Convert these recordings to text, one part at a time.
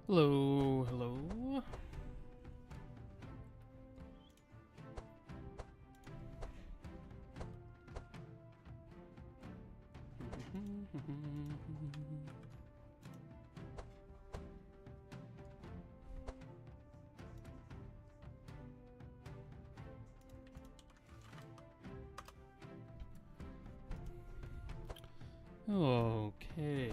Hello, hello. Okay.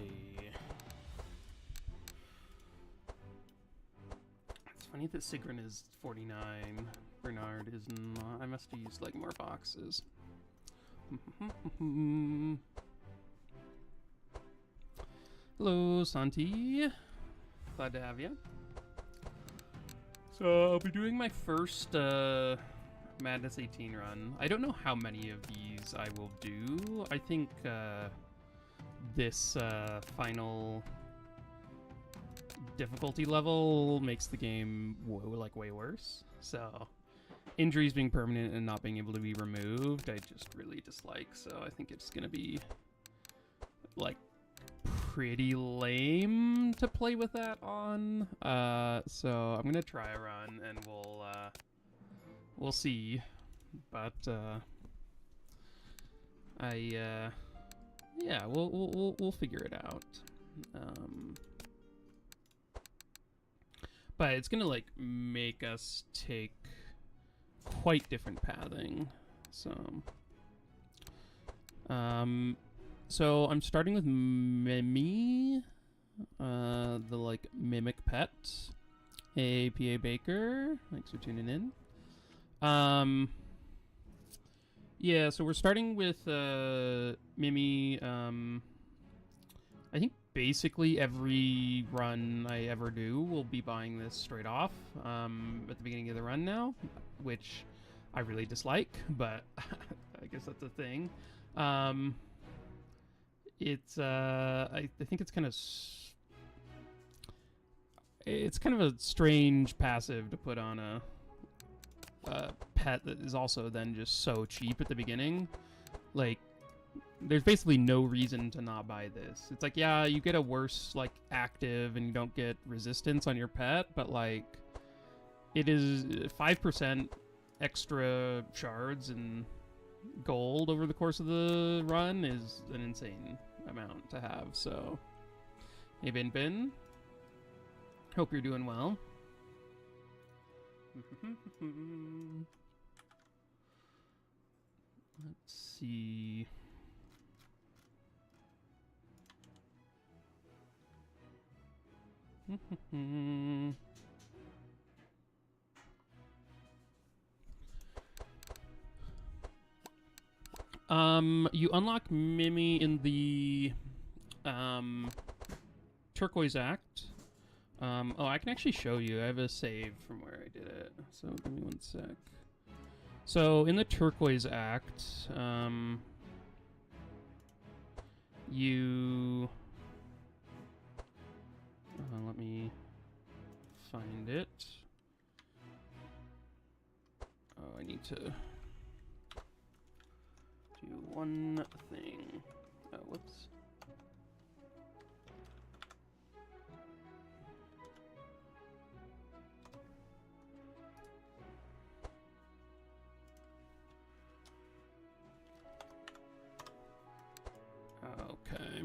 It's funny that Sigrun is 49. Bernard is not. I must have used like more boxes. Hello, Santi. Glad to have you. So I'll be doing my first Madness 18 run. I don't know how many of these I will do. I think this final difficulty level makes the game way worse. So injuries being permanent and not being able to be removed, I just really dislike. So I think it's gonna be like pretty lame to play with that on. So I'm gonna try a run and we'll see. But yeah, we'll figure it out. But it's gonna like make us take quite different pathing. So I'm starting with Mimi, the like mimic pet, APA Baker. Thanks for tuning in. Yeah, so we're starting with Mimi. I think basically every run I ever do will be buying this straight off at the beginning of the run now, which I really dislike, but I guess that's a thing. It's I think it's kind of a strange passive to put on a pet that is also then just so cheap at the beginning. Like, there's basically no reason to not buy this. It's like, yeah, you get a worse like active and you don't get resistance on your pet, but like it is 5% extra shards and gold over the course of the run is an insane amount to have. So hey Bin, hope you're doing well. Let's see. You unlock Mimi in the Turquoise Act. Oh, I can actually show you. I have a save from where I did it. So give me one sec. So in the Turquoise Act, you... let me find it. Oh, I need to do one thing. Oh, whoops. Okay.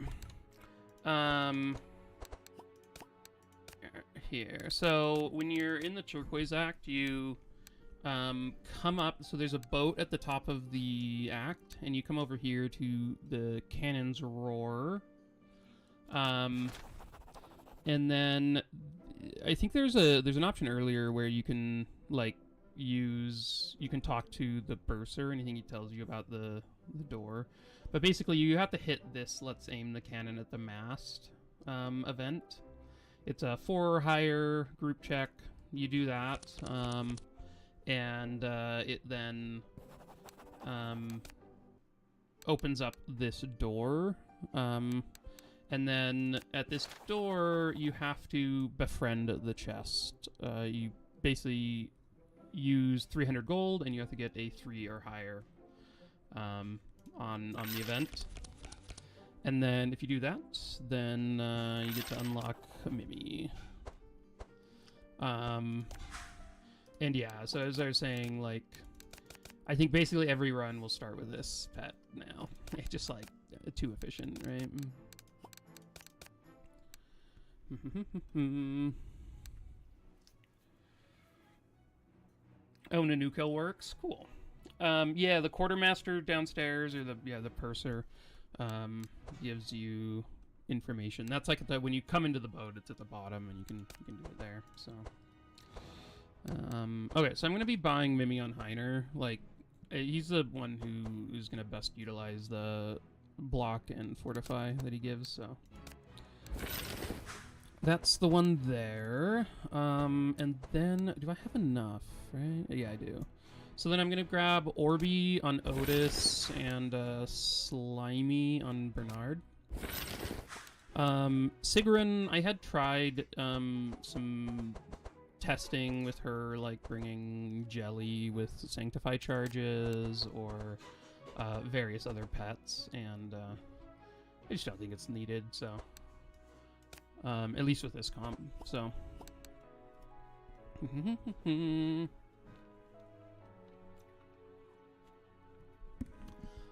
Here. So when you're in the Turquoise Act, you come up. So there's a boat at the top of the act, and you come over here to the Cannon's Roar. And then I think there's an option earlier where you can like you can talk to the bursar, anything he tells you about the door. But basically, you have to hit this "Let's aim the cannon at the mast" event. It's a 4 or higher group check. You do that, and it then opens up this door. And then at this door, you have to befriend the chest. You basically use 300 gold, and you have to get a 3 or higher on the event. And then if you do that, then you get to unlock Mimi. And yeah, so as I was saying, like, I think basically every run will start with this pet now. It's just like too efficient, right? Oh, Nanuko works. Cool. Yeah, the quartermaster downstairs, or the purser, gives you information. That's like when you come into the boat, it's at the bottom, and you can do it there. So, okay, so I'm gonna be buying Mimion Heiner. Like, he's the one who's gonna best utilize the block and fortify that he gives. So that's the one there. And then do I have enough? Right? Yeah, I do. So then I'm gonna grab Orby on Otis and Slimy on Bernard. Sigrun, I had tried some testing with her, like bringing Jelly with Sanctify charges or various other pets, and I just don't think it's needed. So at least with this comp. So.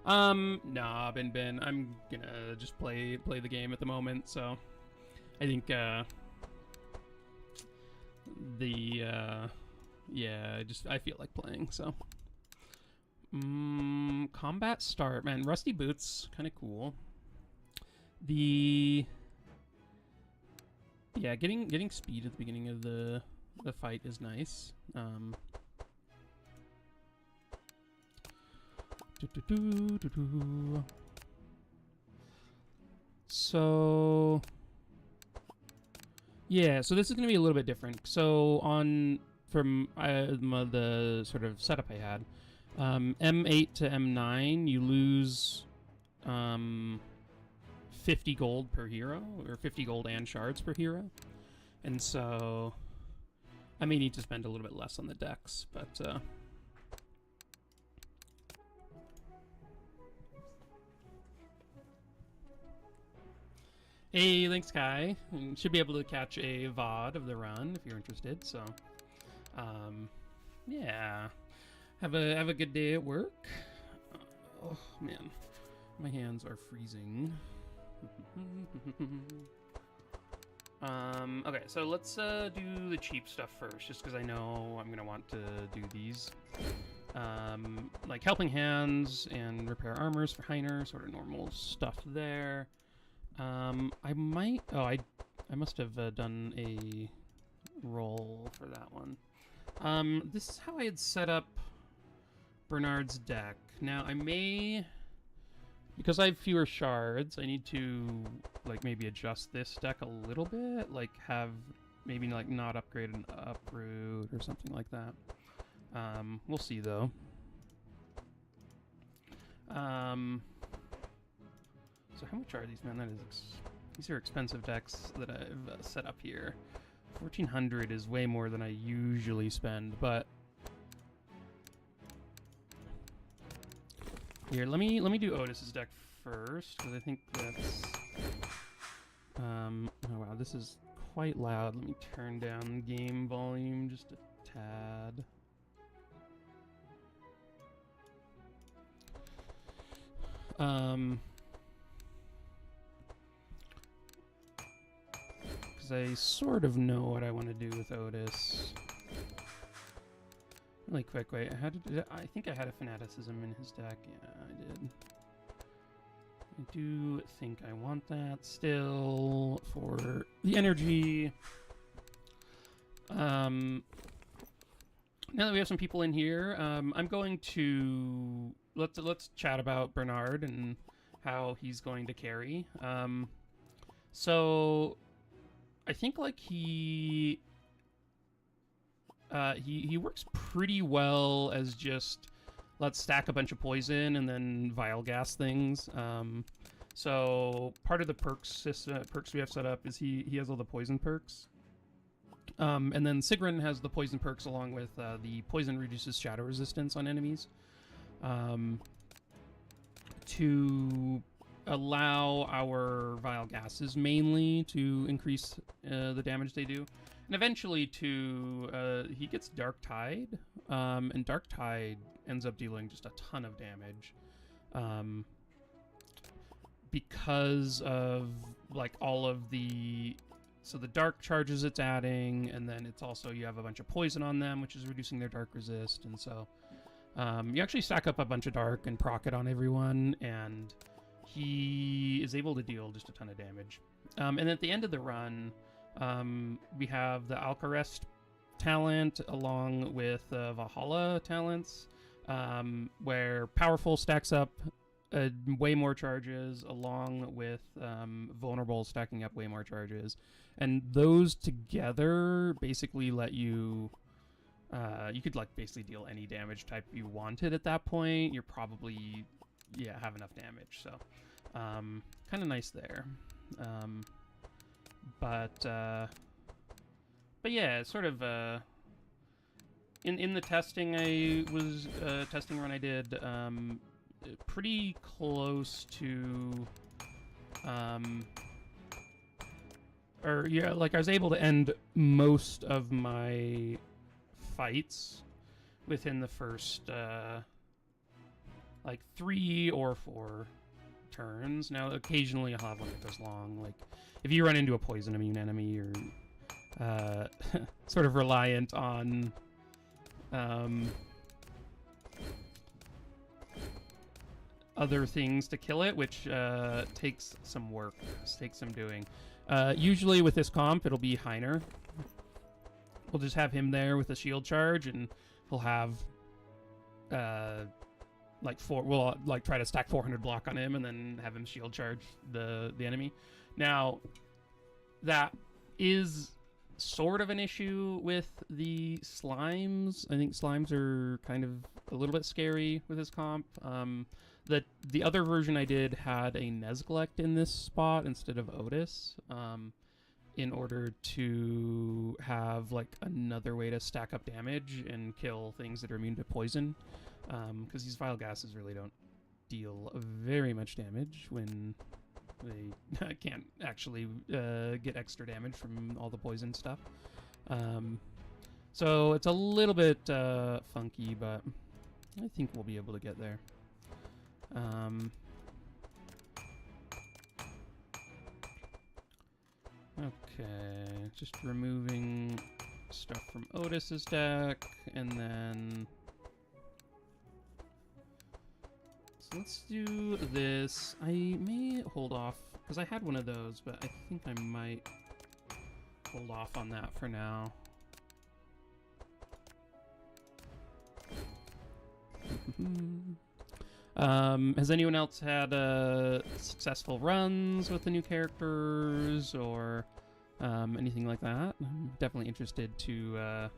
Nah, Ben. I'm gonna just play the game at the moment, so I think yeah, I feel like playing, so. Combat start, man. Rusty boots, kind of cool. Yeah, getting speed at the beginning of the fight is nice. So yeah, so this is gonna be a little bit different. So from the sort of setup I had, M8 to M9, you lose 50 gold per hero, or 50 gold and shards per hero, and so I may need to spend a little bit less on the decks, but hey, thanks, Kai. You should be able to catch a VOD of the run if you're interested. So, yeah, have a good day at work. Oh man, my hands are freezing. Okay, so let's do the cheap stuff first, just because I know I'm gonna want to do these. Like Helping Hands and Repair Armors for Heiner, sort of normal stuff there. I might... Oh, I must have done a roll for that one. This is how I had set up Bernard's deck. Now, I may... Because I have fewer shards, I need to, like, maybe adjust this deck a little bit. Like, have maybe, like, not upgrade an uproot or something like that. We'll see, though. So how much are these, man? These are expensive decks that I've set up here. 1,400 is way more than I usually spend, but here, let me do Otis's deck first, because I think that's oh wow, this is quite loud. Let me turn down game volume just a tad. I sort of know what I want to do with Otis. Really quick, wait, I think I had a Fanaticism in his deck. Yeah, I did. I do think I want that still for the energy. Now that we have some people in here, I'm going to let's chat about Bernard and how he's going to carry. So I think like he works pretty well as just let's stack a bunch of poison and then vial gas things. So part of the perks we have set up is he has all the poison perks. And then Sigrun has the poison perks along with the poison reduces shadow resistance on enemies. To allow our vial gases mainly to increase the damage they do. And eventually, too, he gets Dark Tide, and Dark Tide ends up dealing just a ton of damage, because of like all of the the dark charges it's adding, and then it's also you have a bunch of poison on them, which is reducing their dark resist, and so you actually stack up a bunch of dark and proc it on everyone, and he is able to deal just a ton of damage. And at the end of the run, we have the Alcarest talent along with Valhalla talents, where Powerful stacks up way more charges, along with Vulnerable stacking up way more charges. And those together basically let you... you could like basically deal any damage type you wanted at that point. You're probably, have enough damage. So, kind of nice there. But yeah, sort of in the testing testing run I did, pretty close to like I was able to end most of my fights within the first like 3 or 4 turns. Now occasionally I'll have one that goes long, like if you run into a poison immune enemy, you're sort of reliant on other things to kill it, which takes some work, takes some doing. Usually with this comp it'll be Heiner. We'll just have him there with a shield charge, and he'll have we'll like try to stack 400 block on him, and then have him shield charge the enemy. Now, that is sort of an issue with the slimes. I think slimes are kind of a little bit scary with this comp. The other version I did had a Nezglect in this spot instead of Otis, in order to have like another way to stack up damage and kill things that are immune to poison, because these vile gases really don't deal very much damage when they can't actually get extra damage from all the poison stuff. So it's a little bit funky, but I think we'll be able to get there. Okay, just removing stuff from Otis's deck, and then... So let's do this. I may hold off, because I had one of those, but I think I might hold off on that for now. Has anyone else had successful runs with the new characters, or anything like that? I'm definitely interested to...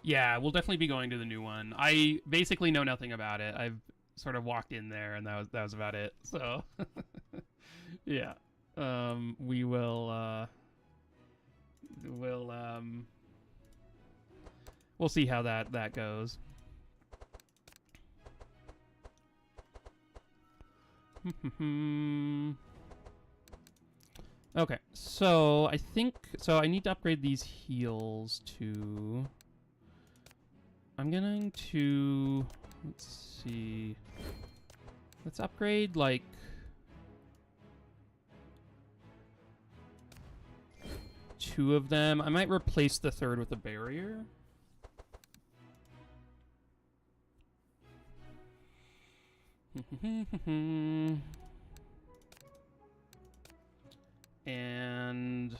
Yeah, we'll definitely be going to the new one. I basically know nothing about it. I've sort of walked in there, and that was about it. So, yeah, we will we'll see how that goes. Okay, so I think I need to upgrade these heals to... I'm going to... Let's see... Let's upgrade, like... 2 of them. I might replace the 3rd with a barrier. And...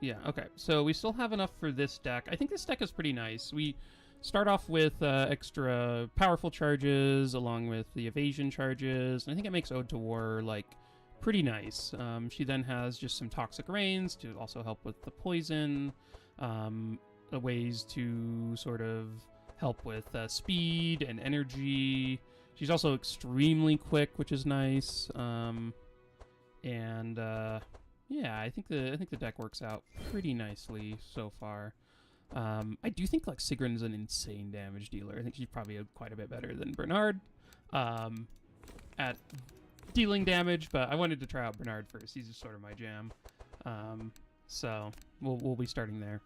yeah, okay. So we still have enough for this deck. I think this deck is pretty nice. We... start off with extra powerful charges along with the evasion charges, and I think it makes Ode to War like pretty nice. She then has just some toxic rains to also help with the poison, ways to sort of help with speed and energy. She's also extremely quick, which is nice. Yeah, I think the deck works out pretty nicely so far. I do think like Sigrun is an insane damage dealer. I think she's probably quite a bit better than Bernard at dealing damage, but I wanted to try out Bernard first. He's just sort of my jam. So we'll be starting there.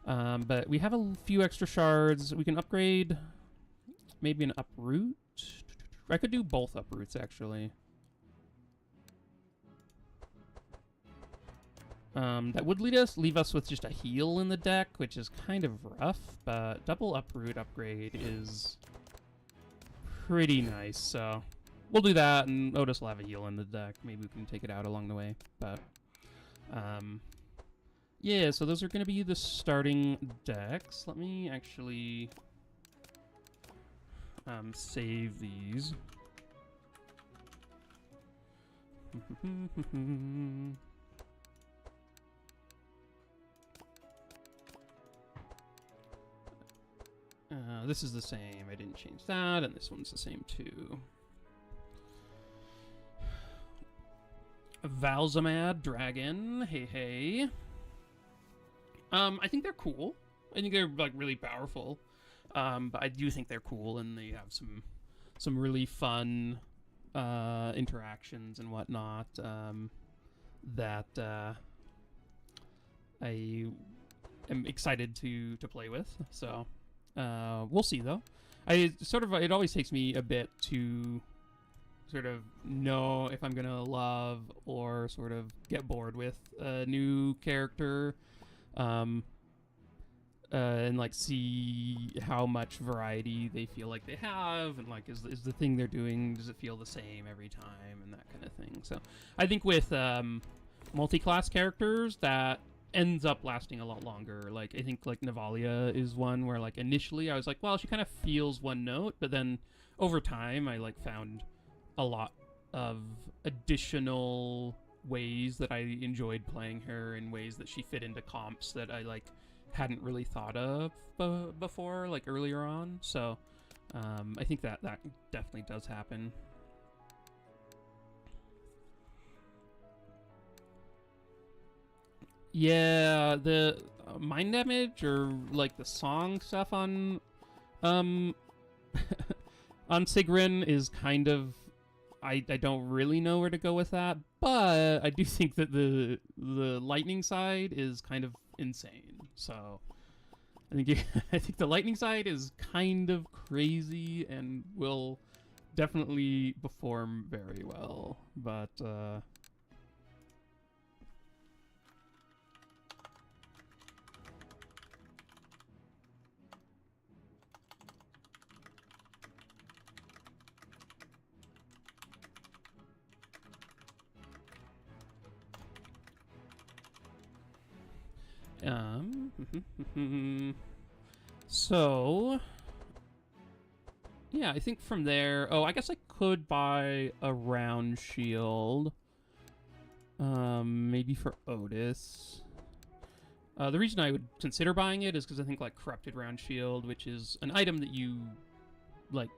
But we have a few extra shards. We can upgrade maybe an uproot. I could do both uproots, actually. That would leave us with just a heal in the deck, which is kind of rough, but double uproot upgrade is pretty nice, so we'll do that, and Otis will have a heal in the deck. Maybe we can take it out along the way, but yeah, so those are going to be the starting decks. Let me actually save these. This is the same. I didn't change that, and this one's the same too. Valzamad Dragon. Hey, hey. I think they're cool. I think they're like really powerful. But I do think they're cool, and they have some really fun interactions and whatnot that I am excited to play with. So we'll see, though. It always takes me a bit to sort of know if I'm gonna love or sort of get bored with a new character. And like see how much variety they feel like they have, and like is the thing they're doing, does it feel the same every time, and that kind of thing. So I think with multi-class characters, that ends up lasting a lot longer. Like I think like Navalia is one where like initially I was like, well, she kind of feels one note, but then over time I like found a lot of additional ways that I enjoyed playing her, in ways that she fit into comps that I like hadn't really thought of before, like earlier on. So I think that definitely does happen. Yeah, the mind damage or like the song stuff on on Sigrun is kind of, I don't really know where to go with that, but I do think that the lightning side is kind of insane. So I think the lightning side is kind of crazy and will definitely perform very well. But so yeah, I think from there, I guess I could buy a round shield, maybe for Otis. The reason I would consider buying it is because I think like corrupted round shield, which is an item that you like,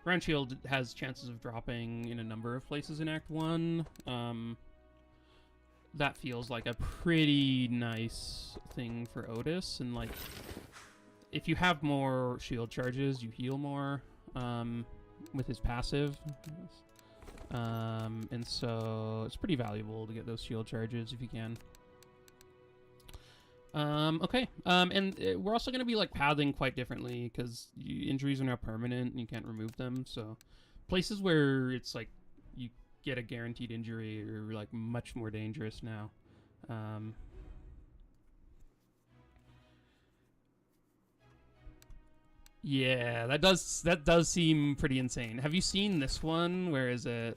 round shield has chances of dropping in a number of places in Act 1. That feels like a pretty nice thing for Otis, and like if you have more shield charges, you heal more with his passive. And so it's pretty valuable to get those shield charges if you can. Okay. And we're also going to be like pathing quite differently, because injuries are now permanent and you can't remove them. So places where it's like you get a guaranteed injury are like much more dangerous now. Yeah, that does seem pretty insane. Have you seen this one? Where is it?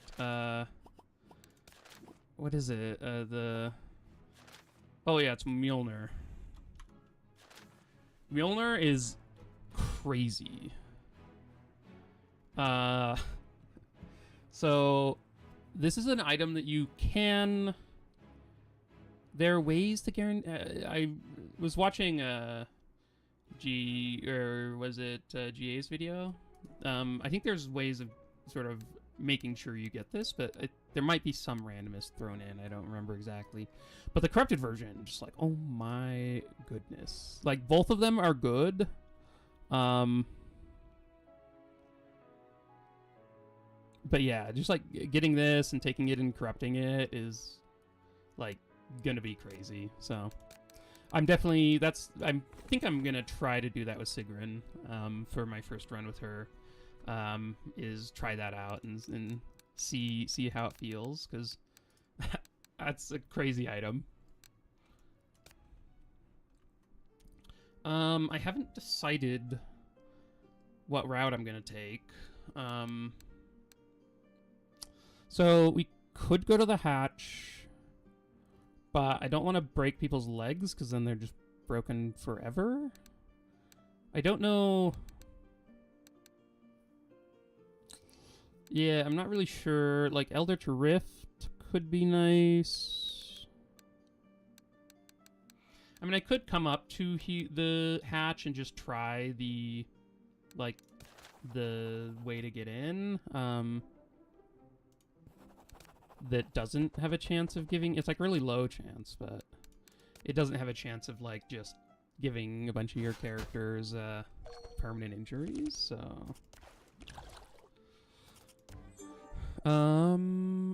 What is it? Oh yeah, it's Mjolnir. Mjolnir is crazy. So this is an item that you can. There are ways to guarantee. I was watching GA's video. I think there's ways of sort of making sure you get this, but there might be some randomness thrown in. I don't remember exactly. But the corrupted version, just like, oh my goodness. Like, both of them are good. But yeah, just like getting this and taking it and corrupting it is like gonna be crazy. So I'm definitely I think I'm gonna try to do that with Sigrun for my first run with her. Is try that out and see how it feels, because that's a crazy item. I haven't decided what route I'm gonna take. So we could go to the hatch, but I don't want to break people's legs because then they're just broken forever. I don't know. Yeah, I'm not really sure. Like, Eldritch Rift could be nice. I mean, I could come up to the hatch and just try the way to get in. That doesn't have a chance of giving... It's, like, really low chance, but it doesn't have a chance of, like, just giving a bunch of your characters permanent injuries, so...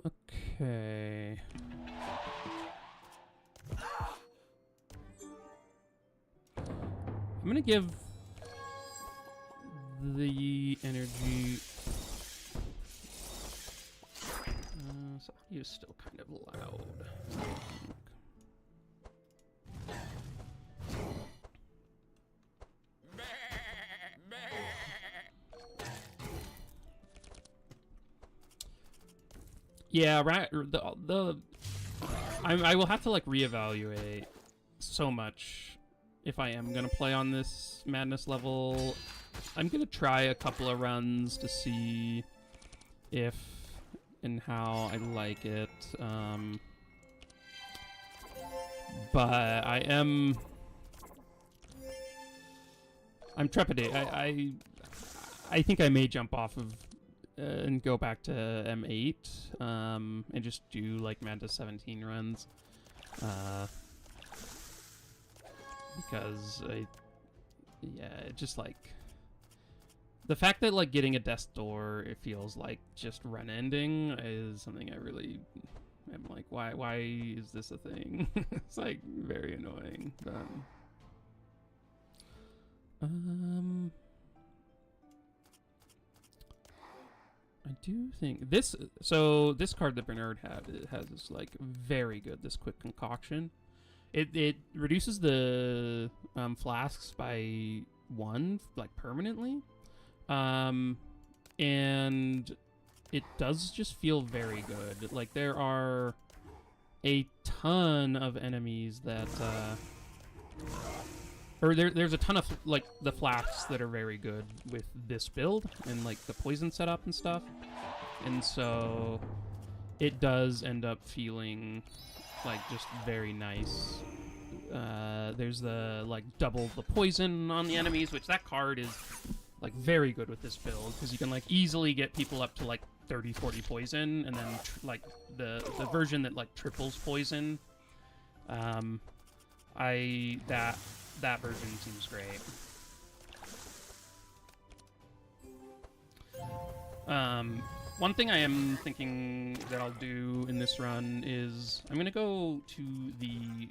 Okay. I'm gonna give the energy... so audio is still kind of loud. Yeah, right. I will have to like reevaluate so much if I am gonna play on this madness level. I'm gonna try a couple of runs to see if and how I like it. But I'm trepidated. I think I may jump off of and go back to M8 and just do like Madness 17 runs because it just like the fact that like getting a death door, it feels like just run ending, is something I really am like, why is this a thing? It's like very annoying. But, I do think this card that Bernard had, it has this like very good, this quick concoction. It reduces the flasks by 1 like permanently. And it does just feel very good. Like, there are a ton of enemies that, or there's a ton of, like, the flasks that are very good with this build, and, like, the poison setup and stuff. And so, it does end up feeling, like, just very nice. There's the, like, double the poison on the enemies, which that card is... like very good with this build, because you can like easily get people up to like 30-40 poison, and then like the version that like triples poison, that version seems great. One thing I am thinking that I'll do in this run is I'm gonna go to the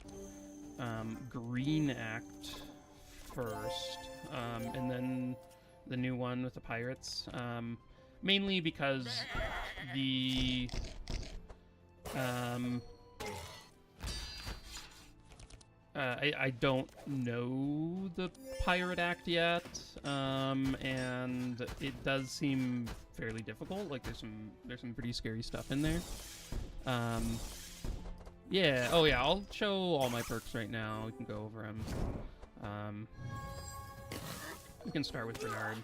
green act first, and then the new one with the pirates, mainly because the I don't know the pirate act yet, and it does seem fairly difficult. Like there's some pretty scary stuff in there. Yeah. Oh yeah. I'll show all my perks right now. We can go over them. We can start with Bernard.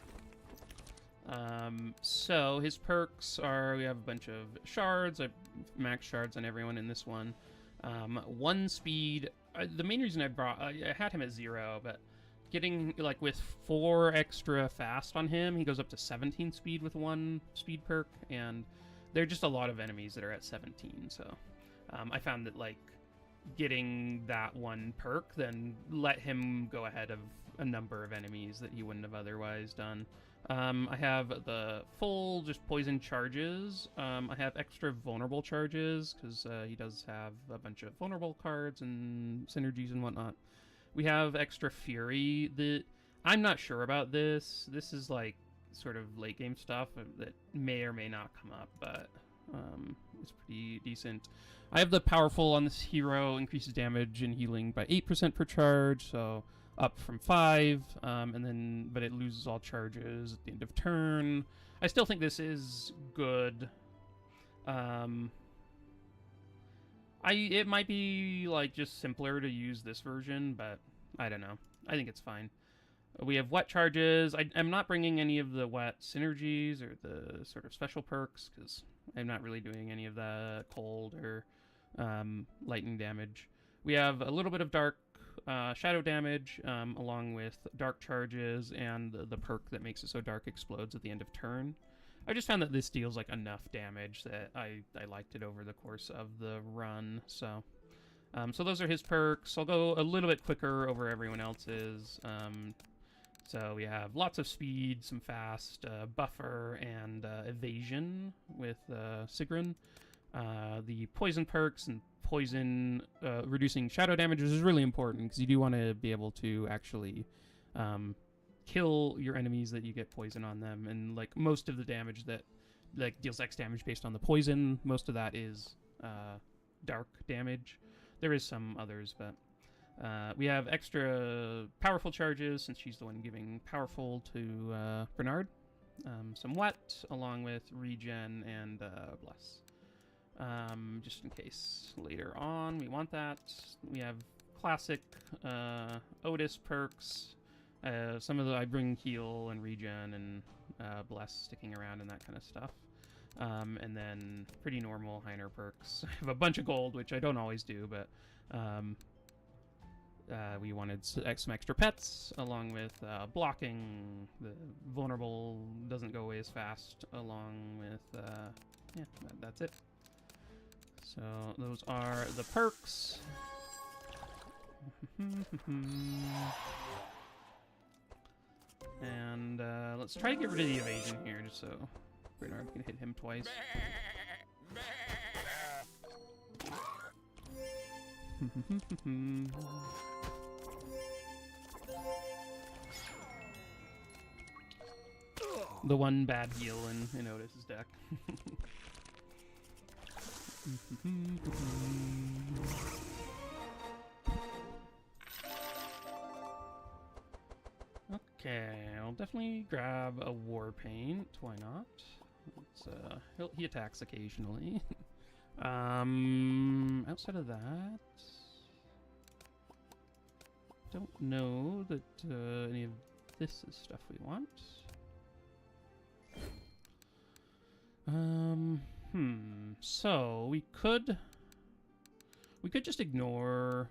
So his perks are, we have a bunch of shards. I max shards on everyone in this one. 1 speed. The main reason I had him at 0, but getting like with 4 extra fast on him, he goes up to 17 speed with 1 speed perk, and there are just a lot of enemies that are at 17. So I found that like getting that 1 perk then let him go ahead of a number of enemies that he wouldn't have otherwise done. I have the full just poison charges. I have extra vulnerable charges because he does have a bunch of vulnerable cards and synergies and whatnot. We have extra fury. I'm not sure about this. This is like sort of late game stuff that may or may not come up, but it's pretty decent. I have the powerful on this hero, increases damage and healing by 8% per charge, so up from 5, but it loses all charges at the end of turn. I still think this is good. It might be like just simpler to use this version, but I don't know. I think it's fine. We have wet charges. I'm not bringing any of the wet synergies or the sort of special perks because I'm not really doing any of the cold or lightning damage. We have a little bit of dark shadow damage along with dark charges and the perk that makes it so dark explodes at the end of turn. I just found that this deals like enough damage that I liked it over the course of the run. So those are his perks. I'll go a little bit quicker over everyone else's. So we have lots of speed, some fast, buffer, and evasion with Sigrun. The poison perks and poison reducing shadow damage is really important because you do want to be able to actually kill your enemies that you get poison on them. And like most of the damage that like deals X damage based on the poison, most of that is dark damage. There is some others, but we have extra powerful charges since she's the one giving powerful to Bernard. Some wet along with regen and bless. Just in case later on we want that. We have classic Otis perks. Some of the I bring heal and regen and bless sticking around and that kind of stuff. And then pretty normal Heiner perks. I have a bunch of gold, which I don't always do, but we wanted some extra pets along with blocking. The vulnerable doesn't go away as fast along with, yeah, that's it. So those are the perks. And let's try to get rid of the evasion here just so Bernard can hit him twice. The one bad heal in Otis's deck. Okay, I'll definitely grab a war paint. Why not? He attacks occasionally. Outside of that, don't know that any of this is stuff we want. So we could just ignore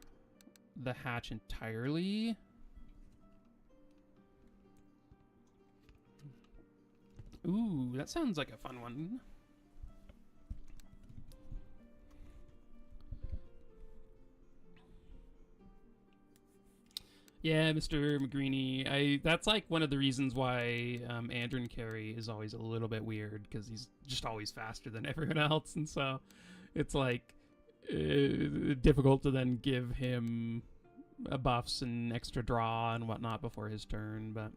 the hatch entirely. Ooh, that sounds like a fun one. Yeah, Mr. McGreeny. That's like one of the reasons why Andron Carey is always a little bit weird, because he's just always faster than everyone else, and so it's like difficult to then give him buffs and extra draw and whatnot before his turn. But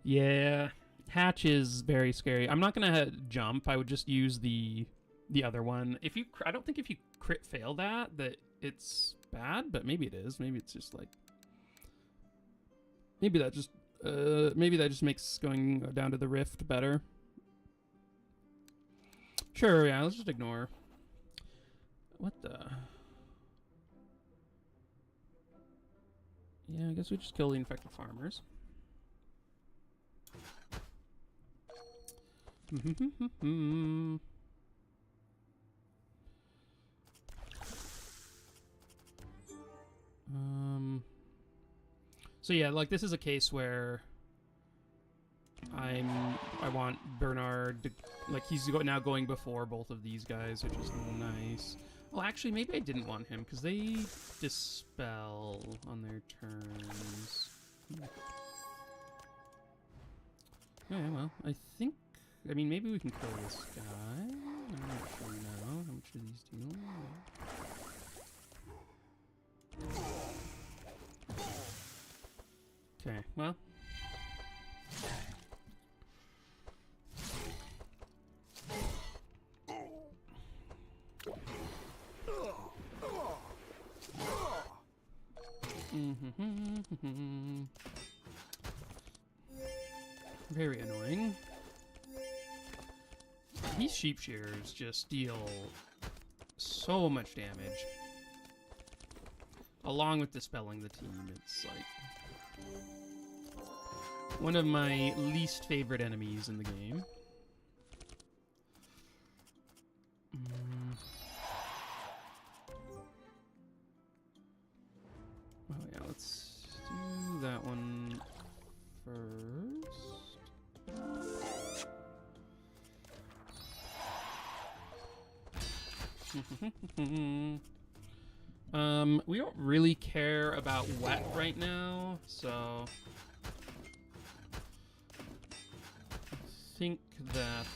yeah, hatch is very scary. I'm not gonna jump. I would just use the other one. I don't think if you crit fail that it's bad, but maybe it is. Maybe it's just like maybe that just makes going down to the rift better. Sure, yeah, let's just ignore. What the? Yeah, I guess we just kill the infected farmers. So yeah, like this is a case where I want Bernard to, like, he's now going before both of these guys, which is nice. Well, actually, maybe I didn't want him because they dispel on their turns. Okay, well, I think... I mean, maybe we can kill this guy. I'm not sure now. How much do these deal? Okay, well... Very annoying. These sheep shearers just deal so much damage. Along with dispelling the team, it's like one of my least favorite enemies in the game. Oh yeah, let's do that one first. We don't really care about wet right now, so I think that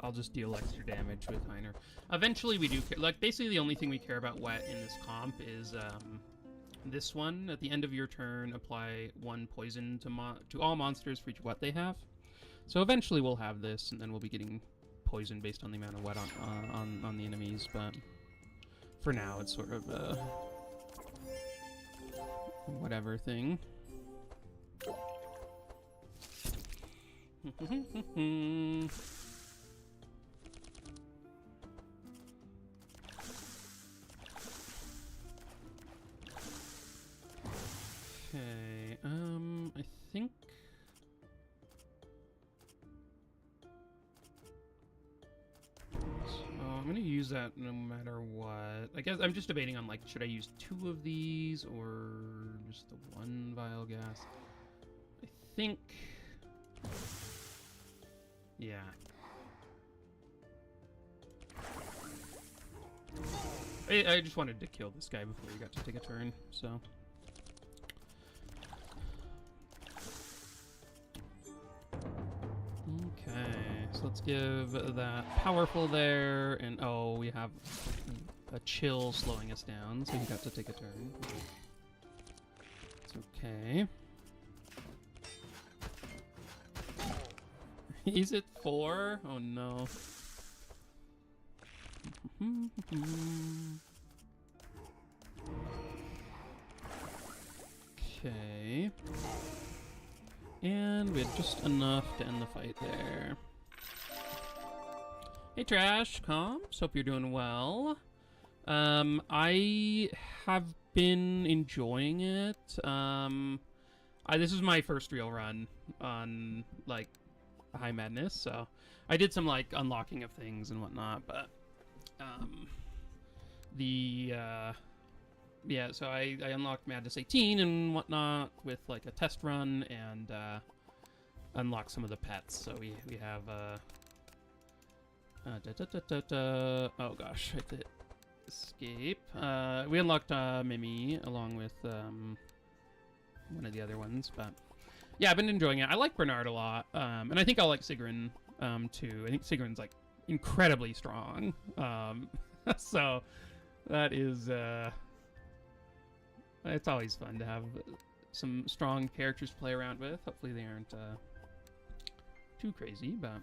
I'll just deal extra damage with Heiner. Eventually we do care, like basically the only thing we care about wet in this comp is this one. At the end of your turn, apply 1 poison to all monsters for each wet they have. So eventually we'll have this, and then we'll be getting poison based on the amount of wet on the enemies, but for now it's sort of a whatever thing. Okay, I think... So I'm gonna use that no matter what. I guess I'm just debating on, like, should I use 2 of these or just the 1 vial gas? I think... Yeah. I just wanted to kill this guy before he got to take a turn, so... Okay, so let's give that powerful there, and oh, we have a chill slowing us down, so he got to take a turn. It's okay. He's at 4? Oh no. Okay. And we had just enough to end the fight there. Hey Trash, Comps, hope you're doing well. I have been enjoying it. This is my first real run on, like, High Madness, so I did some, like, unlocking of things and whatnot, but, yeah, so I unlocked Madness 18 and whatnot with, like, a test run, and, unlocked some of the pets, so we have, oh gosh, I have to escape. We unlocked, Mimi, along with, one of the other ones, but, yeah, I've been enjoying it. I like Bernard a lot, and I think I'll like Sigrun, too. I think Sigrun's, like, incredibly strong, so that is, it's always fun to have some strong characters to play around with. Hopefully they aren't too crazy, but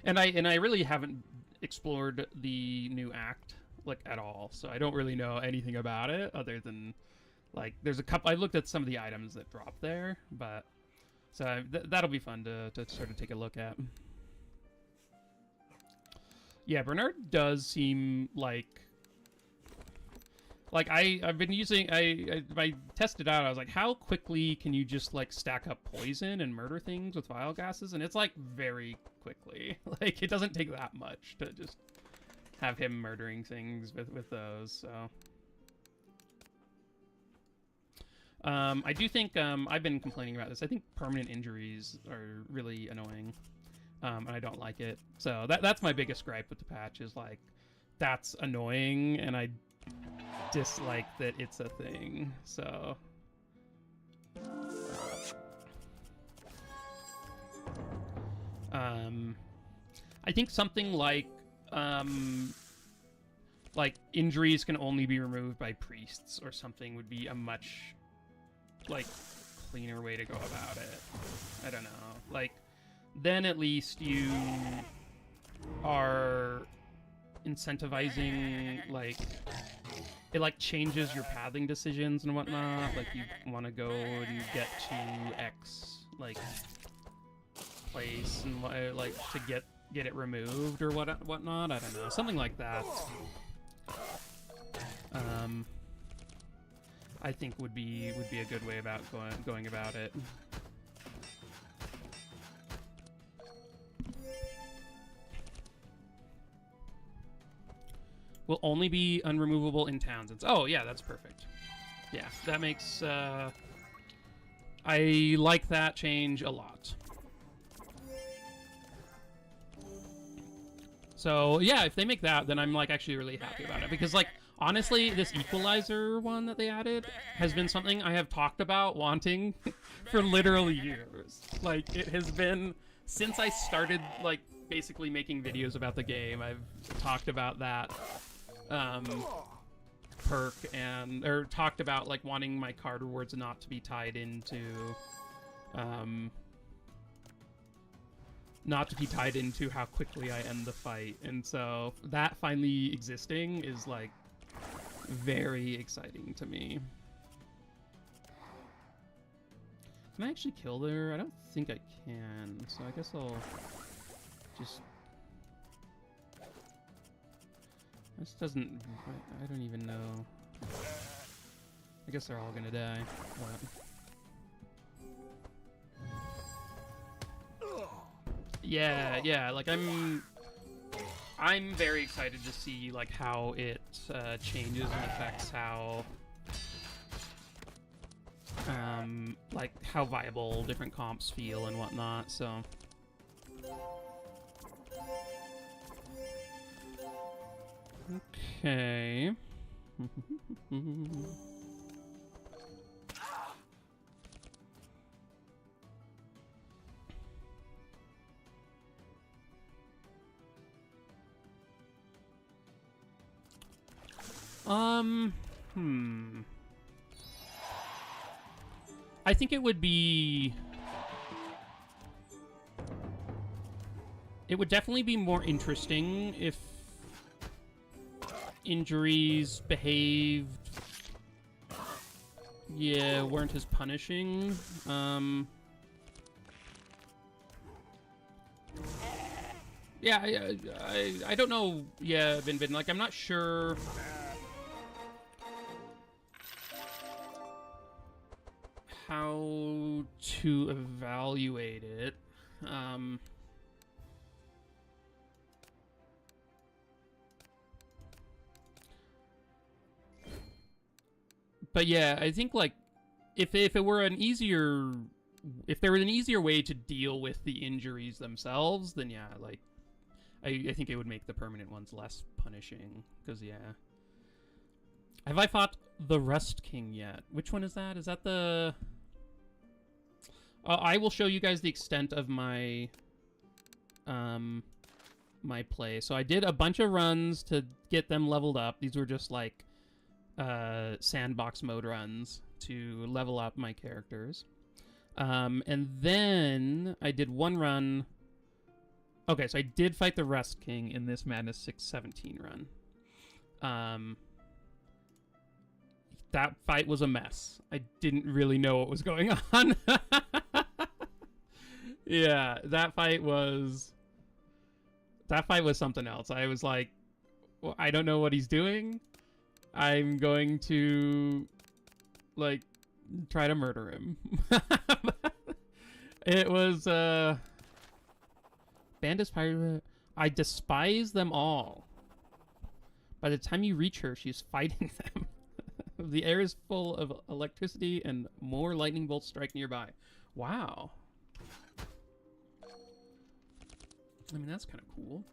and I really haven't explored the new act, like, at all, so I don't really know anything about it other than, like, there's a couple. I looked at some of the items that drop there, but so that'll be fun to sort of take a look at. Yeah, Bernard does seem like I've been using, I tested out, I was like, how quickly can you just, like, stack up poison and murder things with vial gases? And it's, like, very quickly. Like, it doesn't take that much to just have him murdering things with those, so. I do think, I've been complaining about this. I think permanent injuries are really annoying, and I don't like it. So that's my biggest gripe with the patch is, like, that's annoying, and I dislike that it's a thing, so I think something like injuries can only be removed by priests or something would be a much like cleaner way to go about it. I don't know. Like then at least you are incentivizing like it like changes your pathing decisions and whatnot. Like you want to go and get to X like place and like to get it removed or whatnot. I don't know, something like that. I think would be a good way about going about it. Will only be unremovable in towns. Oh yeah, that's perfect. Yeah, that makes I like that change a lot. So yeah, if they make that, then I'm like actually really happy about it, because like honestly, this equalizer one that they added has been something I have talked about wanting for literally years. Like it has been since I started like basically making videos about the game. I've talked about that perk or talked about like wanting my card rewards not to be tied into how quickly I end the fight. And so that finally existing is like very exciting to me. Can I actually kill there? I don't think I can, so I guess I'll just... This doesn't... I don't even know. I guess they're all gonna die. But... Yeah, like I'm very excited to see like how it changes and affects how like how viable different comps feel and whatnot. So okay. I think it would be... It would definitely be more interesting if injuries behaved... Yeah, weren't as punishing. Yeah, I don't know. Yeah, Vin, like, I'm not sure... how to evaluate it. But yeah, I think like if it were an easier, if there was an easier way to deal with the injuries themselves, then yeah, like I think it would make the permanent ones less punishing. Because yeah, have I fought the Rust King yet? Which one is that? Is that the? I will show you guys the extent of my my play. So I did a bunch of runs to get them leveled up. These were just like sandbox mode runs to level up my characters. And then I did one run. Okay, so I did fight the Rust King in this Madness 617 run. That fight was a mess. I didn't really know what was going on. Yeah, that fight was something else. I was like, well, I don't know what he's doing. I'm going to like try to murder him. It was Bandus Pirate. I despise them all. By the time you reach her, she's fighting them. The air is full of electricity and more lightning bolts strike nearby. Wow. I mean, that's kind of cool.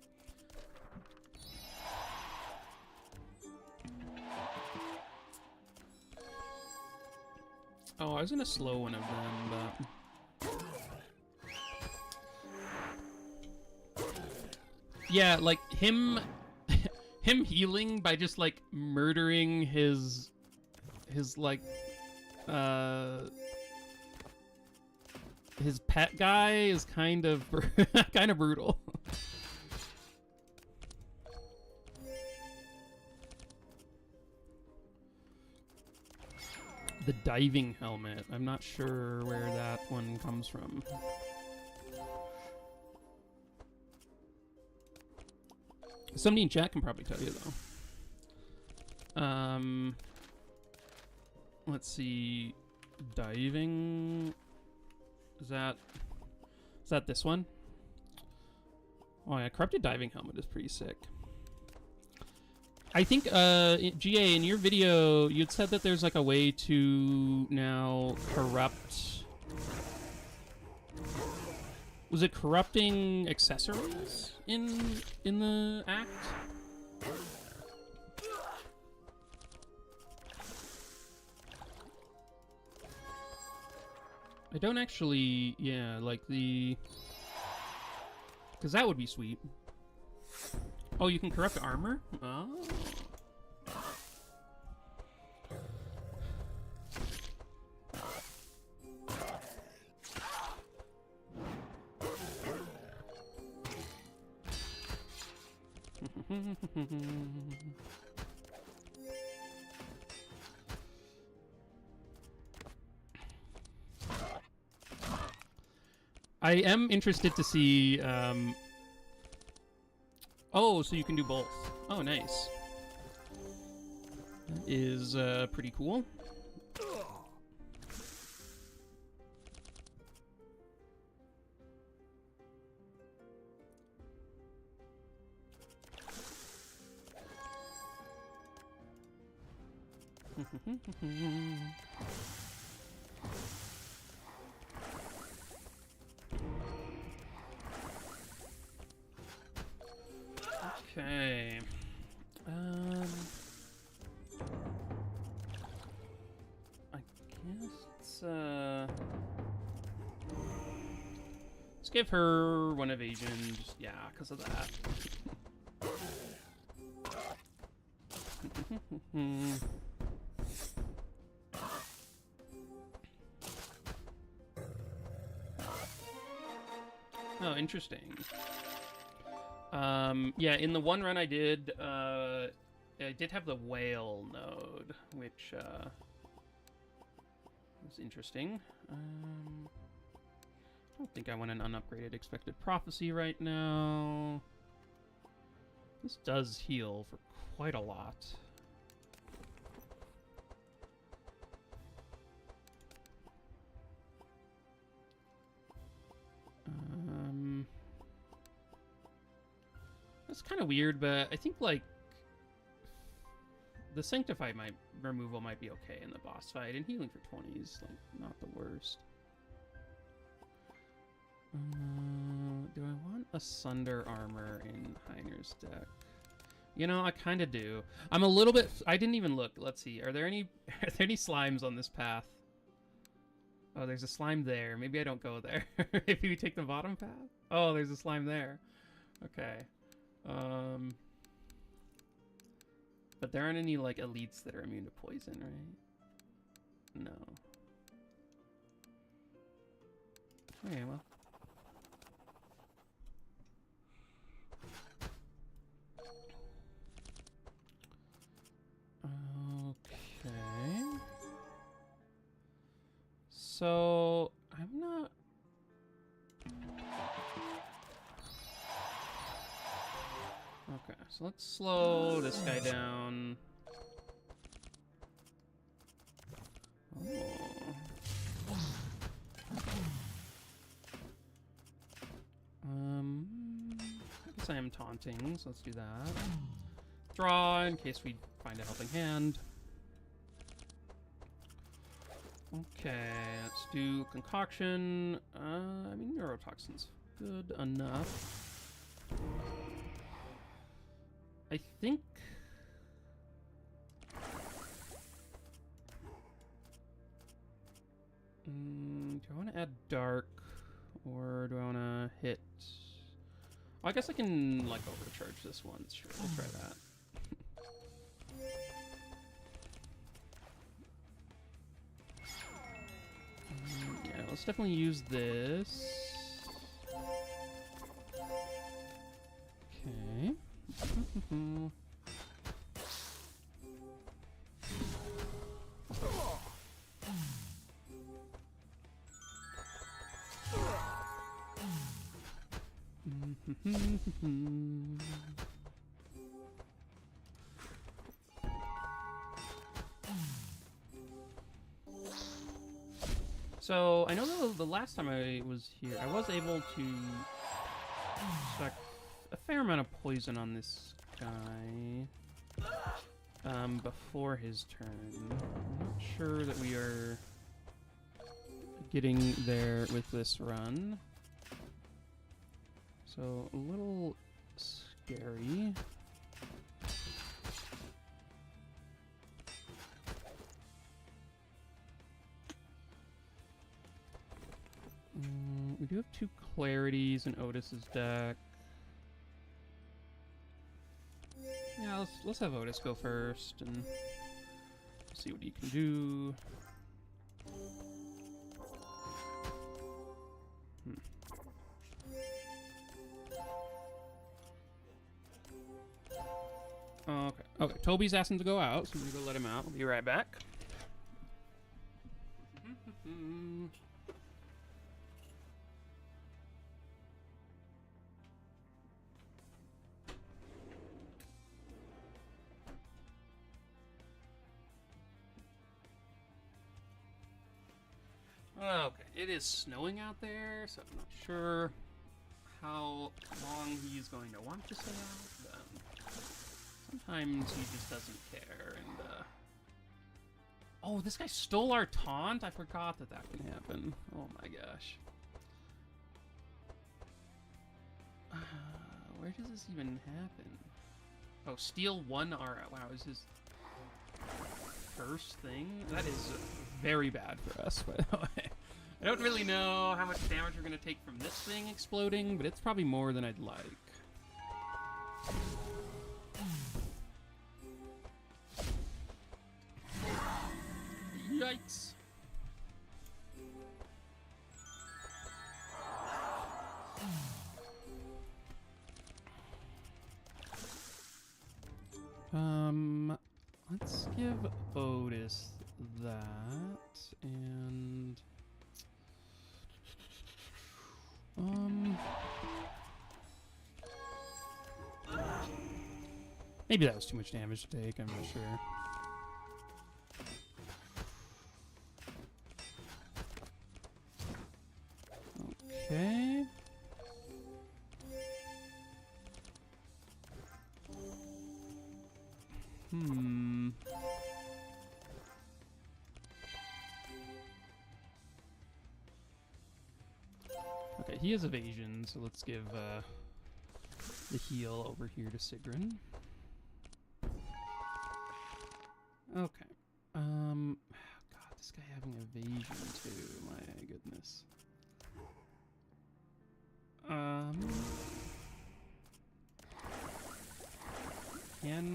Oh, I was gonna slow one of them, but... Yeah, like him him healing by just like murdering his like his pet guy is kind of kind of brutal. The diving helmet. I'm not sure where that one comes from. Somebody in chat can probably tell you though. Let's see. Diving. Is that this one? Oh yeah, corrupted diving helmet is pretty sick. I think, GA, in your video, you'd said that there's like a way to now corrupt... Was it corrupting accessories in the act? I don't actually, yeah, like the... Because that would be sweet. Oh, you can corrupt armor? Oh. I am interested to see, oh, so you can do both. Oh, nice. That is, pretty cool. Okay. I guess let's give her one evasion. Just, yeah, because of that. Oh, interesting. Yeah, in the one run I did have the whale node, which was interesting. I don't think I want an unupgraded expected prophecy right now. This does heal for quite a lot. That's kind of weird, but I think, like, the Sanctify removal might be okay in the boss fight, and healing for 20 is, like, not the worst. Do I want a Sunder armor in Heiner's deck? You know, I kind of do. I'm a little bit... I didn't even look. Let's see. Are there any slimes on this path? Oh, there's a slime there. Maybe I don't go there. Maybe we take the bottom path? Oh, there's a slime there. Okay. But there aren't any, like, elites that are immune to poison, right? No. Okay, well. Okay. So, I'm not... Okay, so let's slow this guy down. Oh. I guess I am taunting, so let's do that. Draw in case we find a helping hand. Okay, let's do concoction. I mean, neurotoxin's good enough. I think... do I want to add dark, or do I want to hit... I guess I can, like, overcharge this once. Sure, we'll try that. Yeah, let's definitely use this. Okay. So, I know the last time I was here, I was able to stack a fair amount of poison on this guy before his turn. I'm not sure that we are getting there with this run. So, a little scary. We do have 2 clarities in Otis's deck. Yeah, let's have Otis go first and see what he can do. Okay. Okay. Toby's asking to go out, so I'm gonna go let him out. We'll be right back. Okay, it is snowing out there, so I'm not sure how long he's going to want to stay out. Sometimes he just doesn't care, and, Oh, this guy stole our taunt? I forgot that that can happen. Oh my gosh. Where does this even happen? Oh, steal 1 aura. Wow, is his first thing? That is very bad for us, by the way. I don't really know how much damage we're going to take from this thing exploding, but it's probably more than I'd like. Yikes. Let's give Otis that, and maybe that was too much damage to take, I'm not sure. Okay. Okay, he has evasion, so let's give the heal over here to Sigrun. Okay. God, this guy having evasion too. My goodness. Can...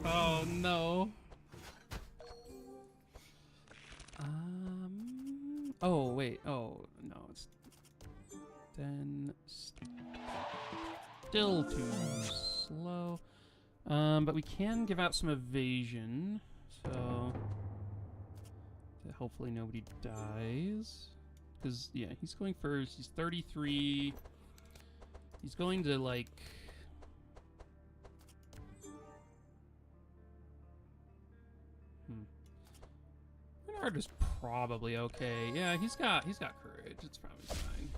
Oh, no. Oh, wait. Oh, no. It's... Then... Still too slow. But we can give out some evasion. So... that hopefully nobody dies. Because, yeah, he's going first. He's 33. He's going to, like... Renard is probably okay. Yeah, he's got courage. It's probably fine.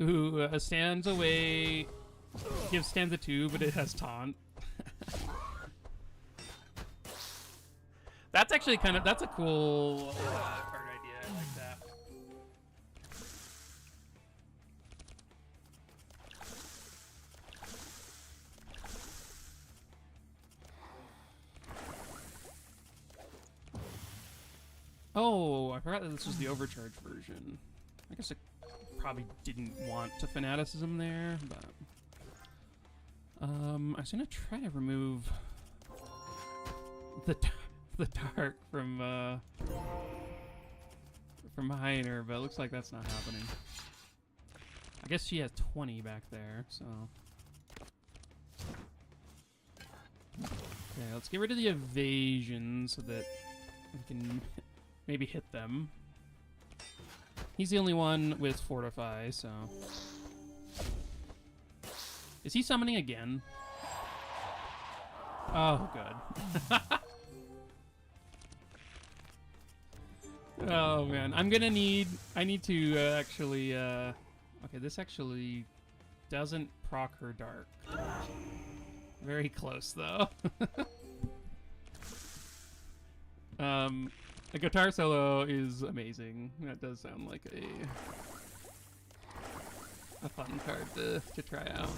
Ooh, stands away. Gives stanza 2, but it has taunt. That's actually kind of, that's a cool card idea. I like that. Oh, I forgot that this was the overcharge version. I guess I probably didn't want to fanaticism there, but I was gonna try to remove the dark from Heiner, but it looks like that's not happening. I guess she has 20 back there, so. Okay, let's get rid of the evasion so that we can maybe hit them. He's the only one with Fortify, so. Is he summoning again? Oh, good. Oh, man. I need to actually, okay, this actually doesn't proc her dark. Very close, though. A guitar solo is amazing. That does sound like a fun card to try out.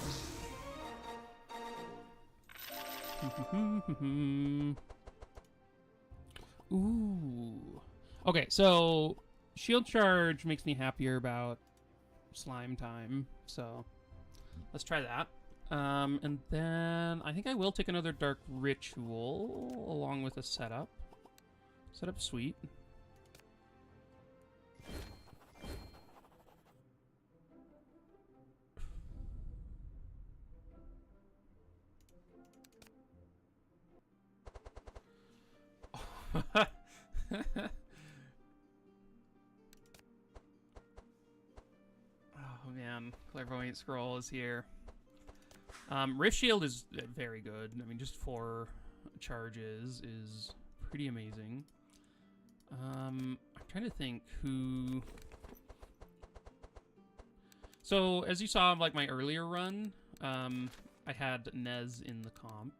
Ooh. Okay, so shield charge makes me happier about slime time, so let's try that. And then I think I will take another dark ritual along with a setup. Setup sweet. Oh man, Clairvoyant Scroll is here. Rift Shield is very good. I mean, just 4 charges is pretty amazing. I'm trying to think who. So as you saw, like my earlier run, I had Nez in the comp.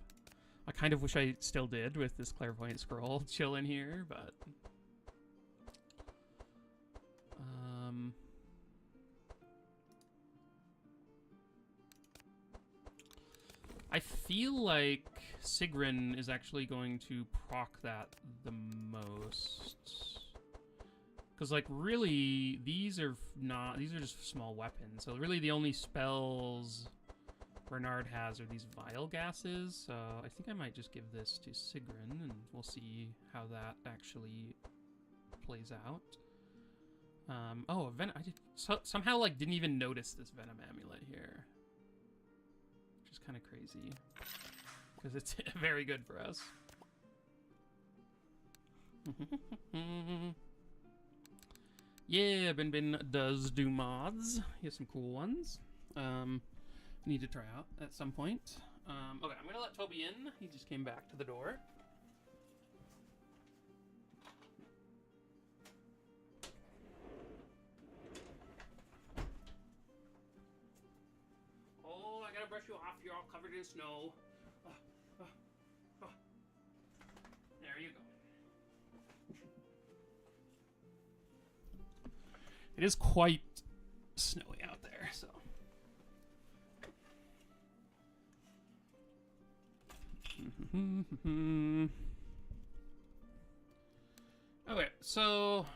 I kind of wish I still did with this Clairvoyant Scroll chilling here, but I feel like Sigrun is actually going to proc that the most. Because, like, really, these are just small weapons. So, really, the only spells Bernard has are these Vile Gases. So, I think I might just give this to Sigrun, and we'll see how that actually plays out. Oh, I somehow, like, didn't even notice this Venom Amulet here. Which is kind of crazy. Because it's very good for us. Yeah, Bin does do mods. He has some cool ones. Need to try out at some point. Okay, I'm gonna let Toby in. He just came back to the door. Oh, I gotta brush you off. You're all covered in snow. There you go. It is quite snowy out there, so. Okay, so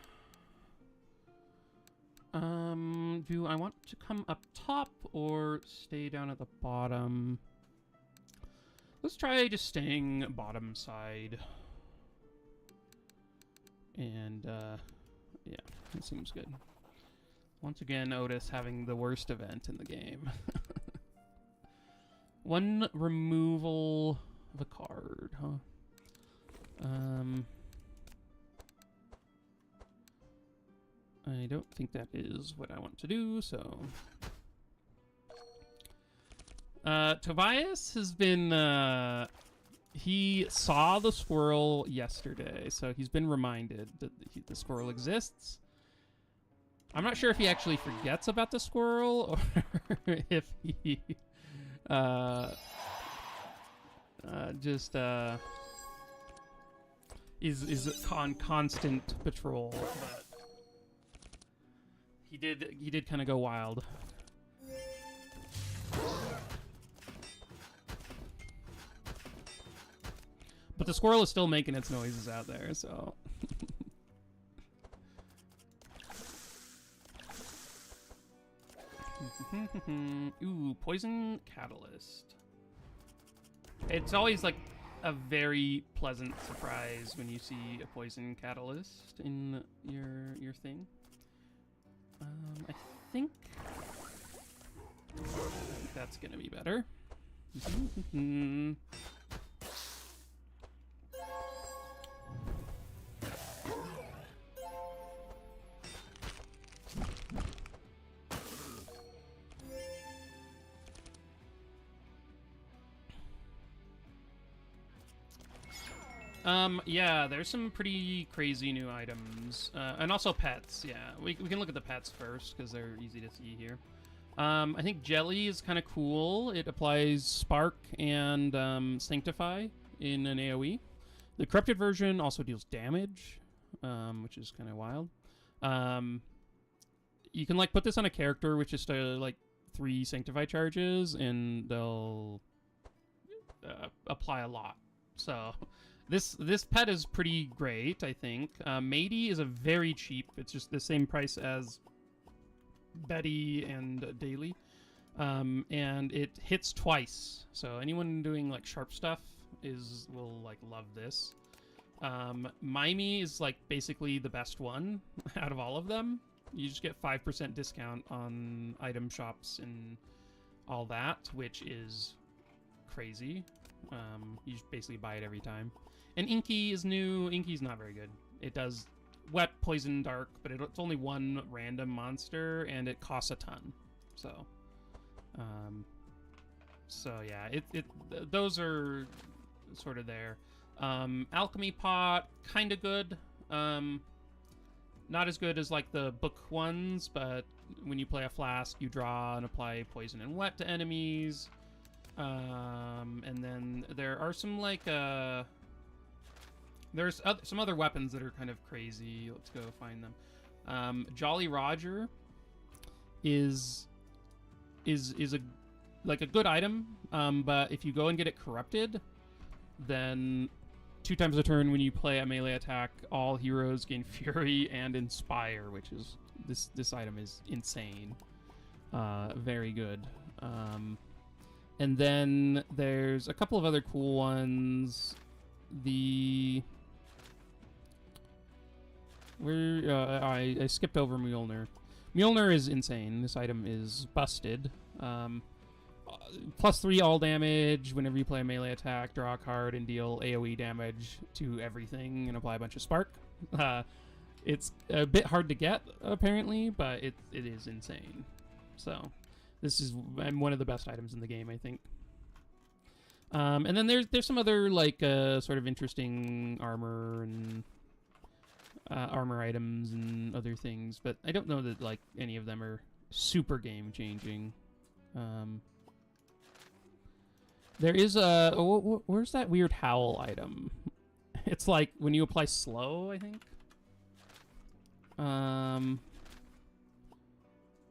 do I want to come up top or stay down at the bottom? Let's try just staying bottom side. And yeah, that seems good. Once again, Otis having the worst event in the game. 1 removal of a card, huh? I don't think that is what I want to do, so. Tobias has been, he saw the squirrel yesterday, so he's been reminded that the squirrel exists. I'm not sure if he actually forgets about the squirrel or if he just is on constant patrol, but he did kind of go wild. But the squirrel is still making its noises out there, so. Ooh, poison catalyst. It's always like a very pleasant surprise when you see a poison catalyst in your thing. I think that's gonna be better. Yeah, there's some pretty crazy new items. And also pets, yeah. We can look at the pets first, because they're easy to see here. I think Jelly is kind of cool. It applies Spark and Sanctify in an AoE. The corrupted version also deals damage, which is kind of wild. You can, like, put this on a character with just, like, 3 Sanctify charges, and they'll apply a lot. So... This pet is pretty great, I think. Matey is a very cheap. It's just the same price as Betty and Daily. And it hits twice. So anyone doing like sharp stuff will like love this. Mimey is like basically the best one out of all of them. You just get 5% discount on item shops and all that, which is crazy. You just basically buy it every time. And Inky is new. Inky's not very good. It does wet, poison, dark, but it's only one random monster, and it costs a ton. So yeah, those are sort of there. Alchemy Pot, kind of good. Not as good as like the book ones, but when you play a flask, you draw and apply poison and wet to enemies. And then there are some like there's some other weapons that are kind of crazy. Let's go find them. Jolly Roger is a good item, but if you go and get it corrupted, then 2 times a turn when you play a melee attack, all heroes gain Fury and Inspire, which is this item is insane. Very good. And then there's a couple of other cool ones. I skipped over Mjolnir. Mjolnir is insane. This item is busted. +3 all damage whenever you play a melee attack, draw a card, and deal AoE damage to everything and apply a bunch of Spark. It's a bit hard to get, apparently, but it is insane. So, this is one of the best items in the game, I think. And then there's some other, like, sort of interesting armor and... armor items and other things, but I don't know that like any of them are super game changing. There is a where's that weird howl item? It's like when you apply slow, I think.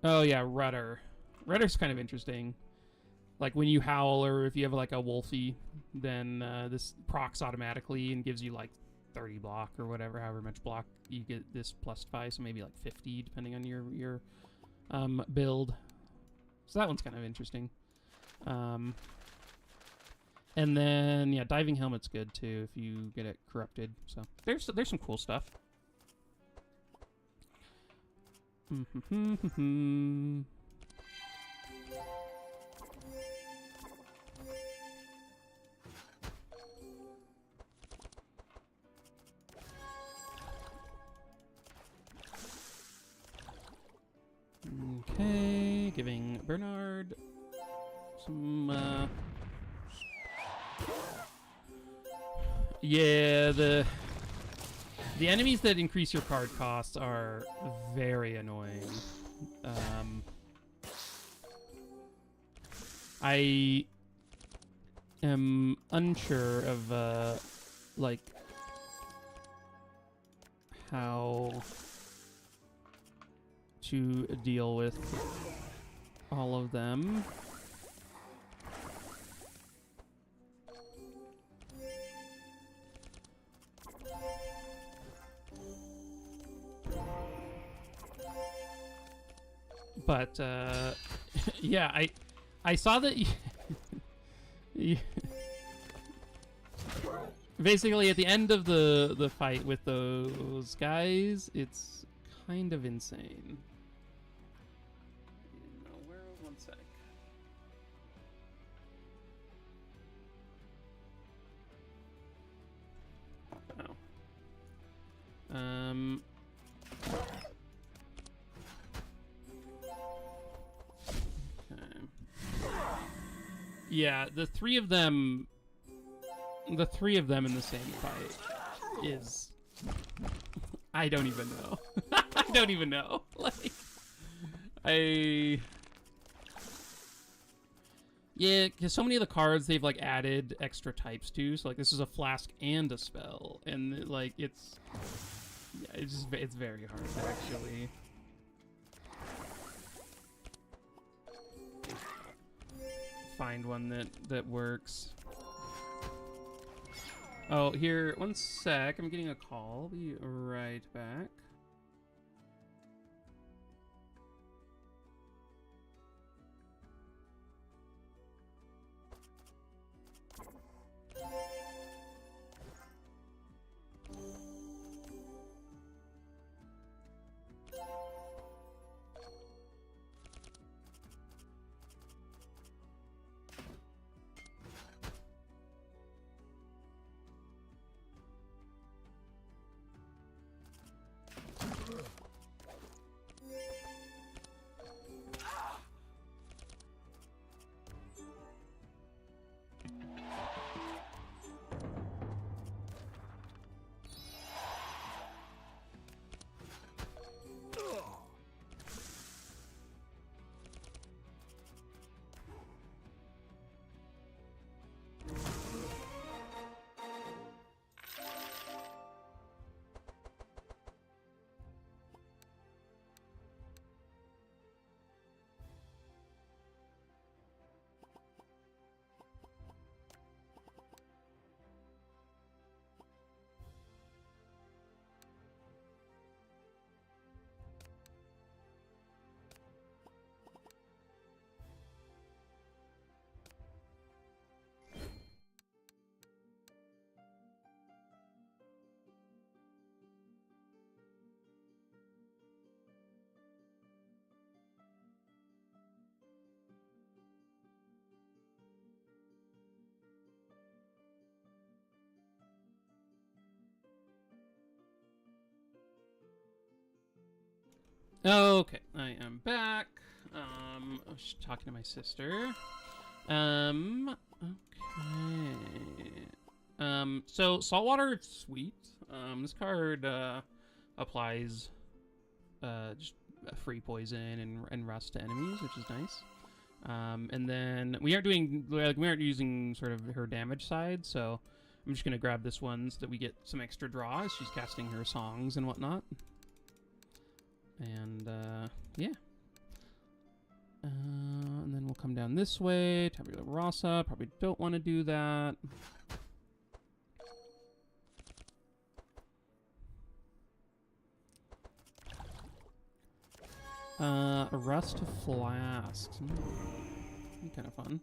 Oh yeah, Rudder. Rudder's kind of interesting. Like when you howl, or if you have like a Wolfie, then this procs automatically and gives you like 30 block or whatever, however much block you get this +5, so maybe like 50 depending on your build. So that one's kind of interesting. And then yeah, diving helmet's good too if you get it corrupted. So there's some cool stuff. Okay, giving Bernard some, yeah, the enemies that increase your card costs are very annoying. I am unsure of, like, how to deal with all of them. But Yeah, I saw that basically at the end of the fight with those guys, it's kind of insane. No, where? One sec. Oh. Okay. Yeah, the three of them in the same fight is... I don't even know. I don't even know. Like, yeah, because so many of the cards they've like added extra types to. So like this is a flask and a spell, and like it's very hard actually. Find one that works. Oh, here, one sec. I'm getting a call. I'll be right back. Okay, I am back. I was talking to my sister. Okay. So saltwater, it's sweet. This card applies just free poison and rust to enemies, which is nice. And then we aren't using sort of her damage side, so I'm just gonna grab this one so that we get some extra draw as she's casting her songs and whatnot. And, yeah. And then we'll come down this way. Tabula Rasa. Probably don't want to do that. A rust flasks. Kind of fun.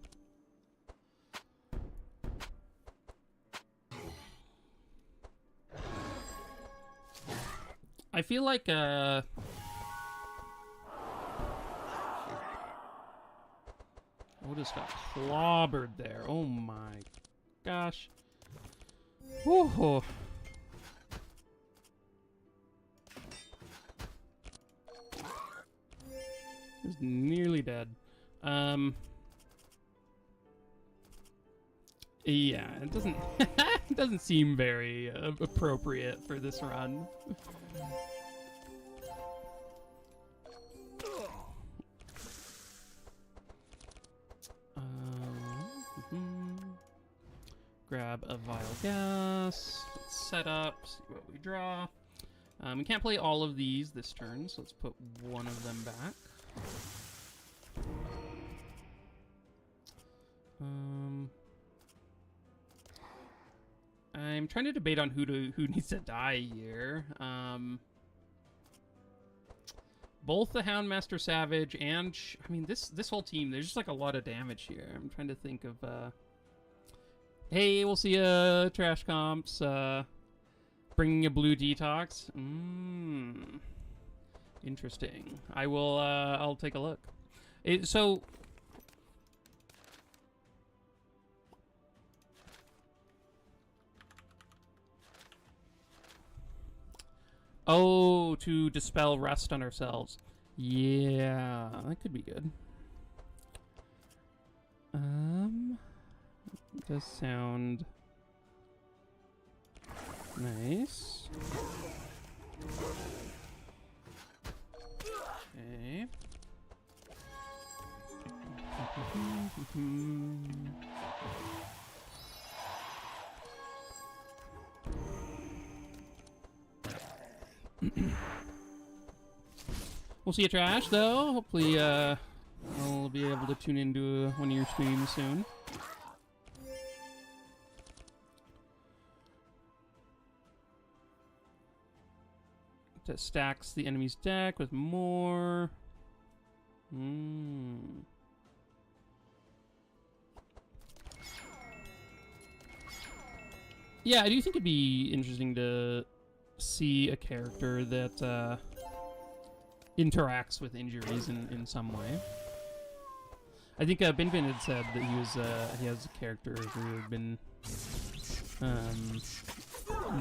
I feel like, Oh, just got clobbered there. Oh my gosh. Whoa. He's nearly dead. Yeah, it doesn't it doesn't seem very appropriate for this run. Grab a vial gas. Let's set up, see what we draw. We can't play all of these this turn, so let's put one of them back. I'm trying to debate on who needs to die here. both the Houndmaster Savage and I mean this whole team. There's just like a lot of damage here. I'm trying to think of. Hey, we'll see ya, Trash Comps. Bringing a blue detox. Interesting. I will. I'll take a look. So. Oh, to dispel rust on ourselves. Yeah, that could be good. It does sound nice. Okay. We'll see you, Trash, though. Hopefully, I'll be able to tune into one of your streams soon. That stacks the enemy's deck with more. Yeah, I do think it'd be interesting to see a character that interacts with injuries in some way. I think Bin Bin had said that he has a character who had been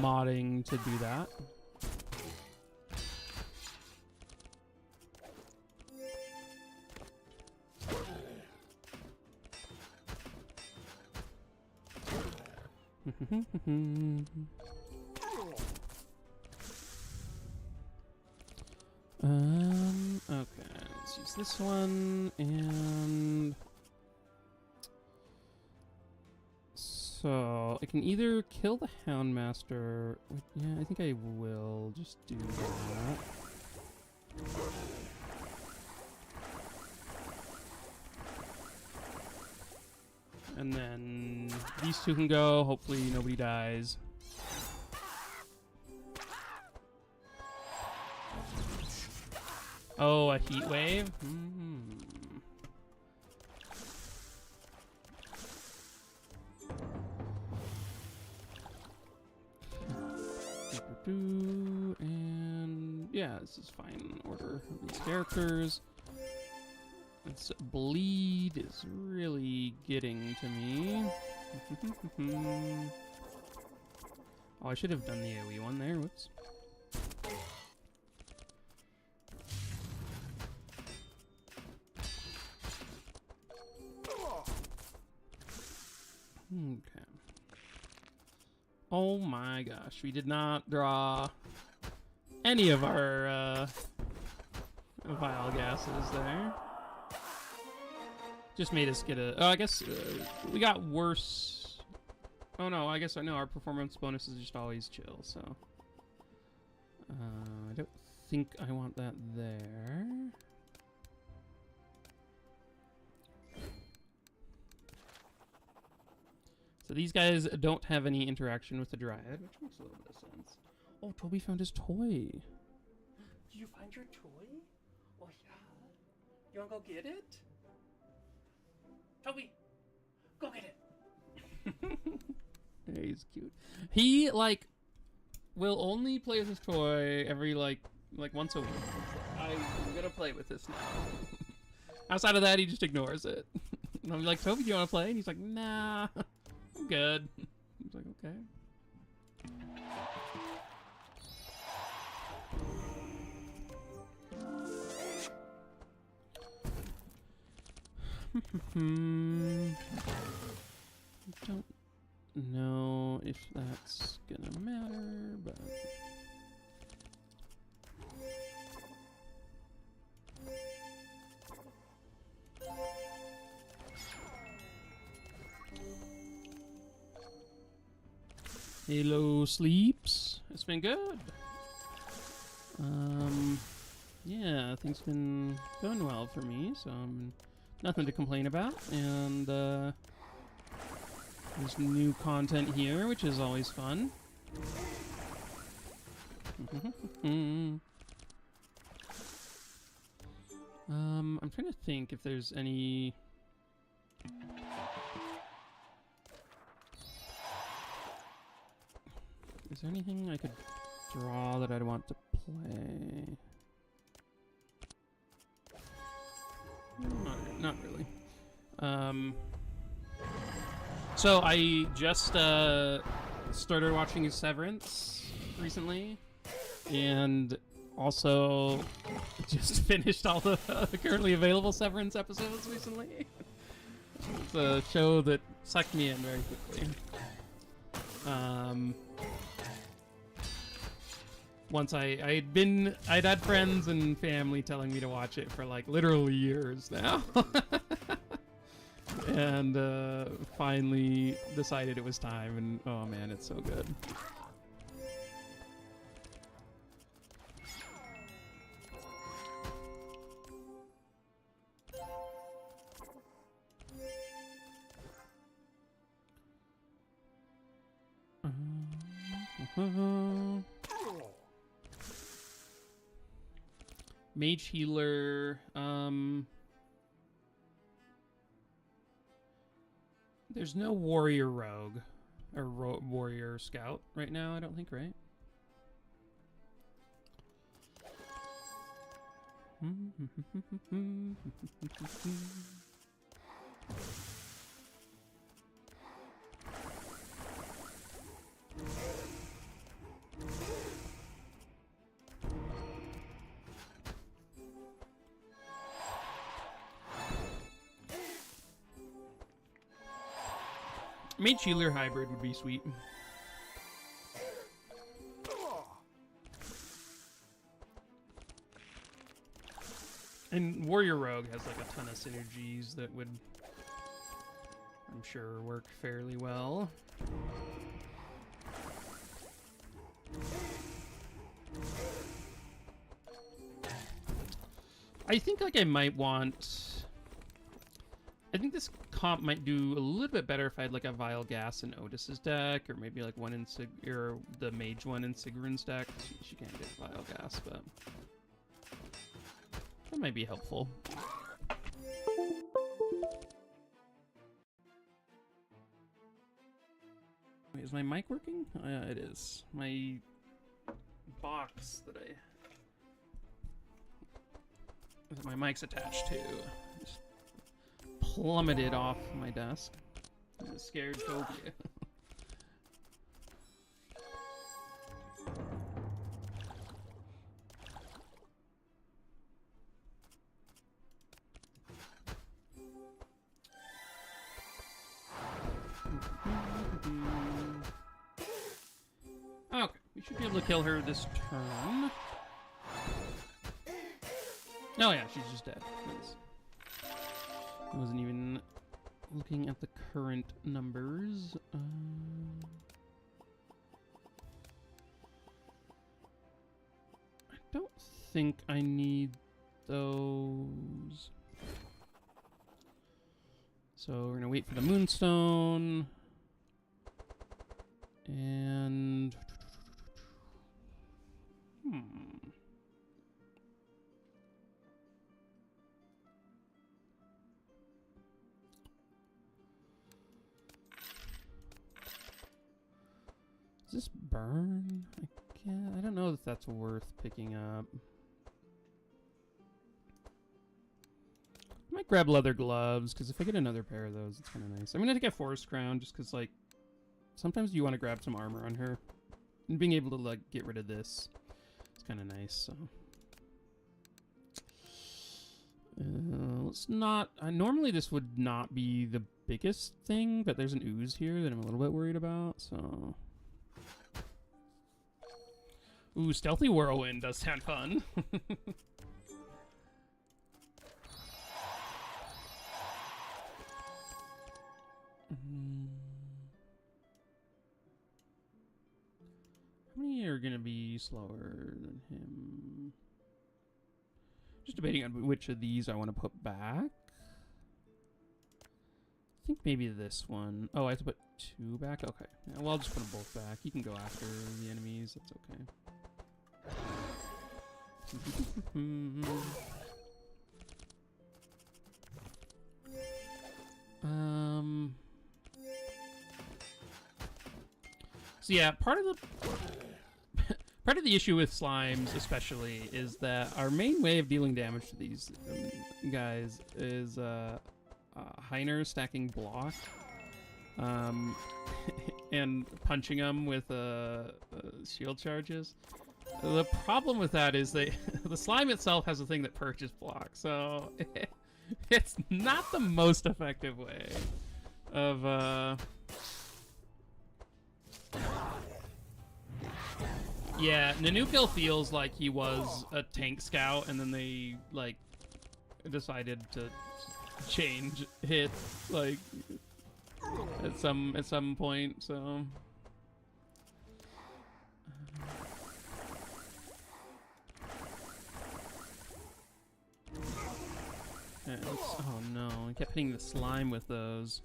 modding to do that. Okay, let's use this one, and so I can either kill the Houndmaster. Yeah, I think I will just do that. And then these two can go. Hopefully nobody dies. Oh, a heat wave? And yeah, this is fine order of these characters. This bleed is really getting to me. Oh, I should have done the AoE one there. Whoops. Okay. Oh my gosh, we did not draw any of our vile gases there. Just made us get a... Oh, I guess we got worse. Oh no, I guess I know our performance bonus is just always chill, so... I don't think I want that there. So these guys don't have any interaction with the Dryad, which makes a little bit of sense. Oh, Toby found his toy. Did you find your toy? Oh yeah. You wanna go get it? Toby, go get it. Yeah, he's cute. He like will only play with his toy every like once a week. I'm gonna play with this now. Outside of that, he just ignores it. And I'm like, Toby, do you want to play? And he's like, nah, I'm good. He's like, okay. Don't know if that's gonna matter, but Halo sleeps. It's been good. Yeah, things been going well for me, so nothing to complain about. And there's new content here, which is always fun. I'm trying to think if there's any... Is there anything I could draw that I'd want to play? Not really. So I just started watching Severance recently, and also just finished all the currently available Severance episodes recently. It's a show that sucked me in very quickly. Once I'd had friends and family telling me to watch it for like literally years now. And finally decided it was time, and oh man, it's so good. Mage healer. There's no warrior rogue or warrior scout right now, I don't think, right? Mage healer hybrid would be sweet. And warrior rogue has like a ton of synergies that would, I'm sure, work fairly well. I think like I might want... I think this comp might do a little bit better if I had like a Vile Gas in Otis's deck, or maybe like one in or the mage one in Sigrun's deck. She can't get Vile Gas, but that might be helpful. Wait, is my mic working? Oh, yeah, it is. My box that my mic's attached to just plummeted off my desk. I'm a scared phobia. Okay, we should be able to kill her this turn. Oh yeah, she's just dead. Nice. I wasn't even looking at the current numbers. I don't think I need those. So we're gonna wait for the Moonstone. And... Does this burn? I don't know if that's worth picking up. I might grab leather gloves, because if I get another pair of those, it's kind of nice. I'm going to take a Forest Crown, just because, like, sometimes you want to grab some armor on her. And being able to, like, get rid of this is kind of nice, so... let's not... normally this would not be the biggest thing, but there's an ooze here that I'm a little bit worried about, so... Ooh, Stealthy Whirlwind does sound fun. How many are gonna be slower than him? Just debating on which of these I want to put back. I think maybe this one. Oh, I have to put 2 back? Okay. Yeah, well, I'll just put them both back. You can go after the enemies. That's okay. So yeah, part of the issue with slimes, especially, is that our main way of dealing damage to these guys is Heiner stacking block, and punching them with shield charges. The problem with that is the slime itself has a thing that purges block, so it's not the most effective way of yeah, Nanukil feels like he was a tank scout, and then they like decided to change hit like at some point. So yeah, oh no! I kept hitting the slime with those.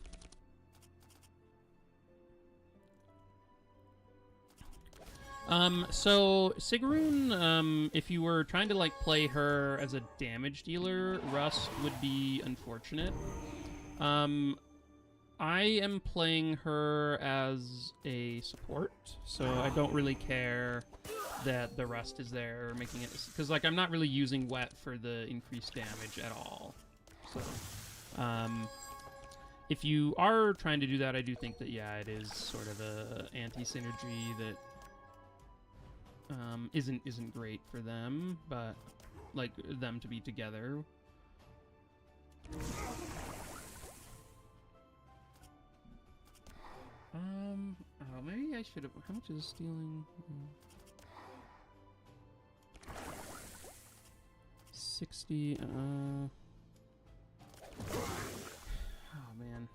So Sigrun, if you were trying to like play her as a damage dealer, Rust would be unfortunate. I am playing her as a support, so I don't really care that the Rust is there making it, because like I'm not really using wet for the increased damage at all. So, if you are trying to do that, I do think that yeah, it is sort of a anti-synergy that isn't great for them, but like them to be together. Oh, maybe I should have. How much is stealing? 60. Oh man.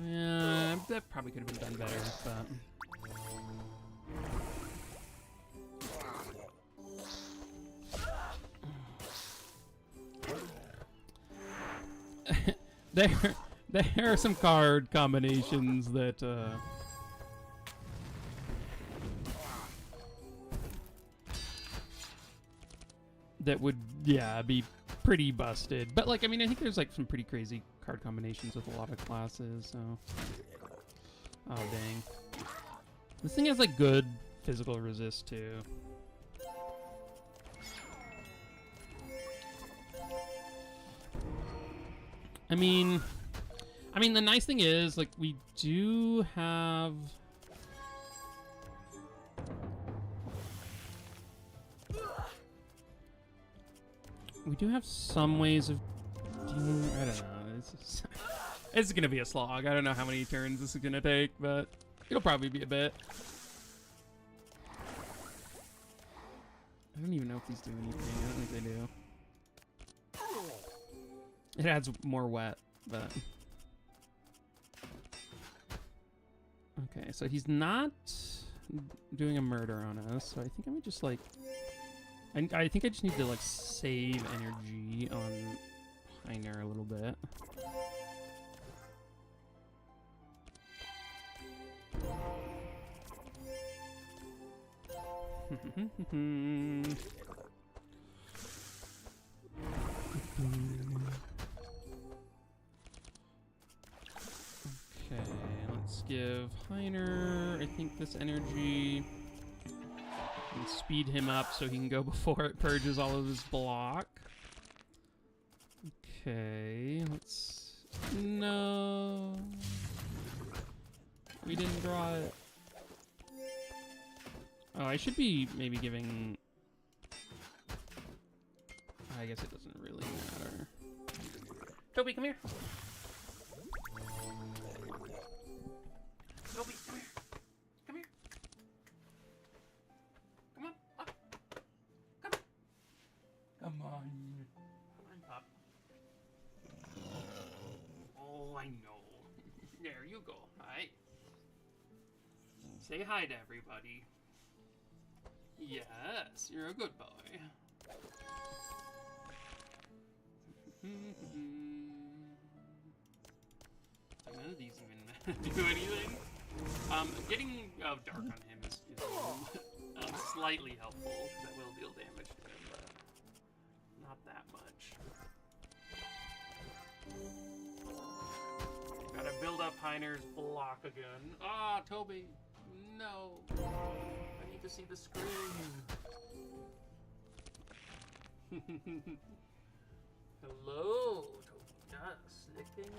Yeah, that probably could have been done better, but. There are some card combinations that that would be pretty busted. But like I mean I think there's like some pretty crazy card combinations with a lot of classes, so oh dang. This thing has like good physical resist too. I mean, the nice thing is, like, we do have... We do have some ways of dealing... I don't know. It's gonna be a slog. I don't know how many turns this is gonna take, but it'll probably be a bit. I don't even know if these do anything. I don't think they do. It adds more wet, but... Okay, so he's not doing a murder on us, so I think I would just, like... I think I just need to, like, save energy on Heiner a little bit. Okay, let's give Heiner, I think, this energy and speed him up so he can go before it purges all of his block. Okay, let's... No! We didn't draw it. Oh, I should be maybe giving... I guess it doesn't really matter. Toby, come here! Toby, come here. Come here. Come on, up. Come. Come on. Come on, pup. Oh, I know. There you go. Hi. Say hi to everybody. Yes, you're a good boy. None of these even do anything. Getting dark on him is slightly helpful, because that will deal damage to him, but not that much. Gotta build up Heiner's block again. Ah, Toby! No! I need to see the screen! Hello, Toby. Slicking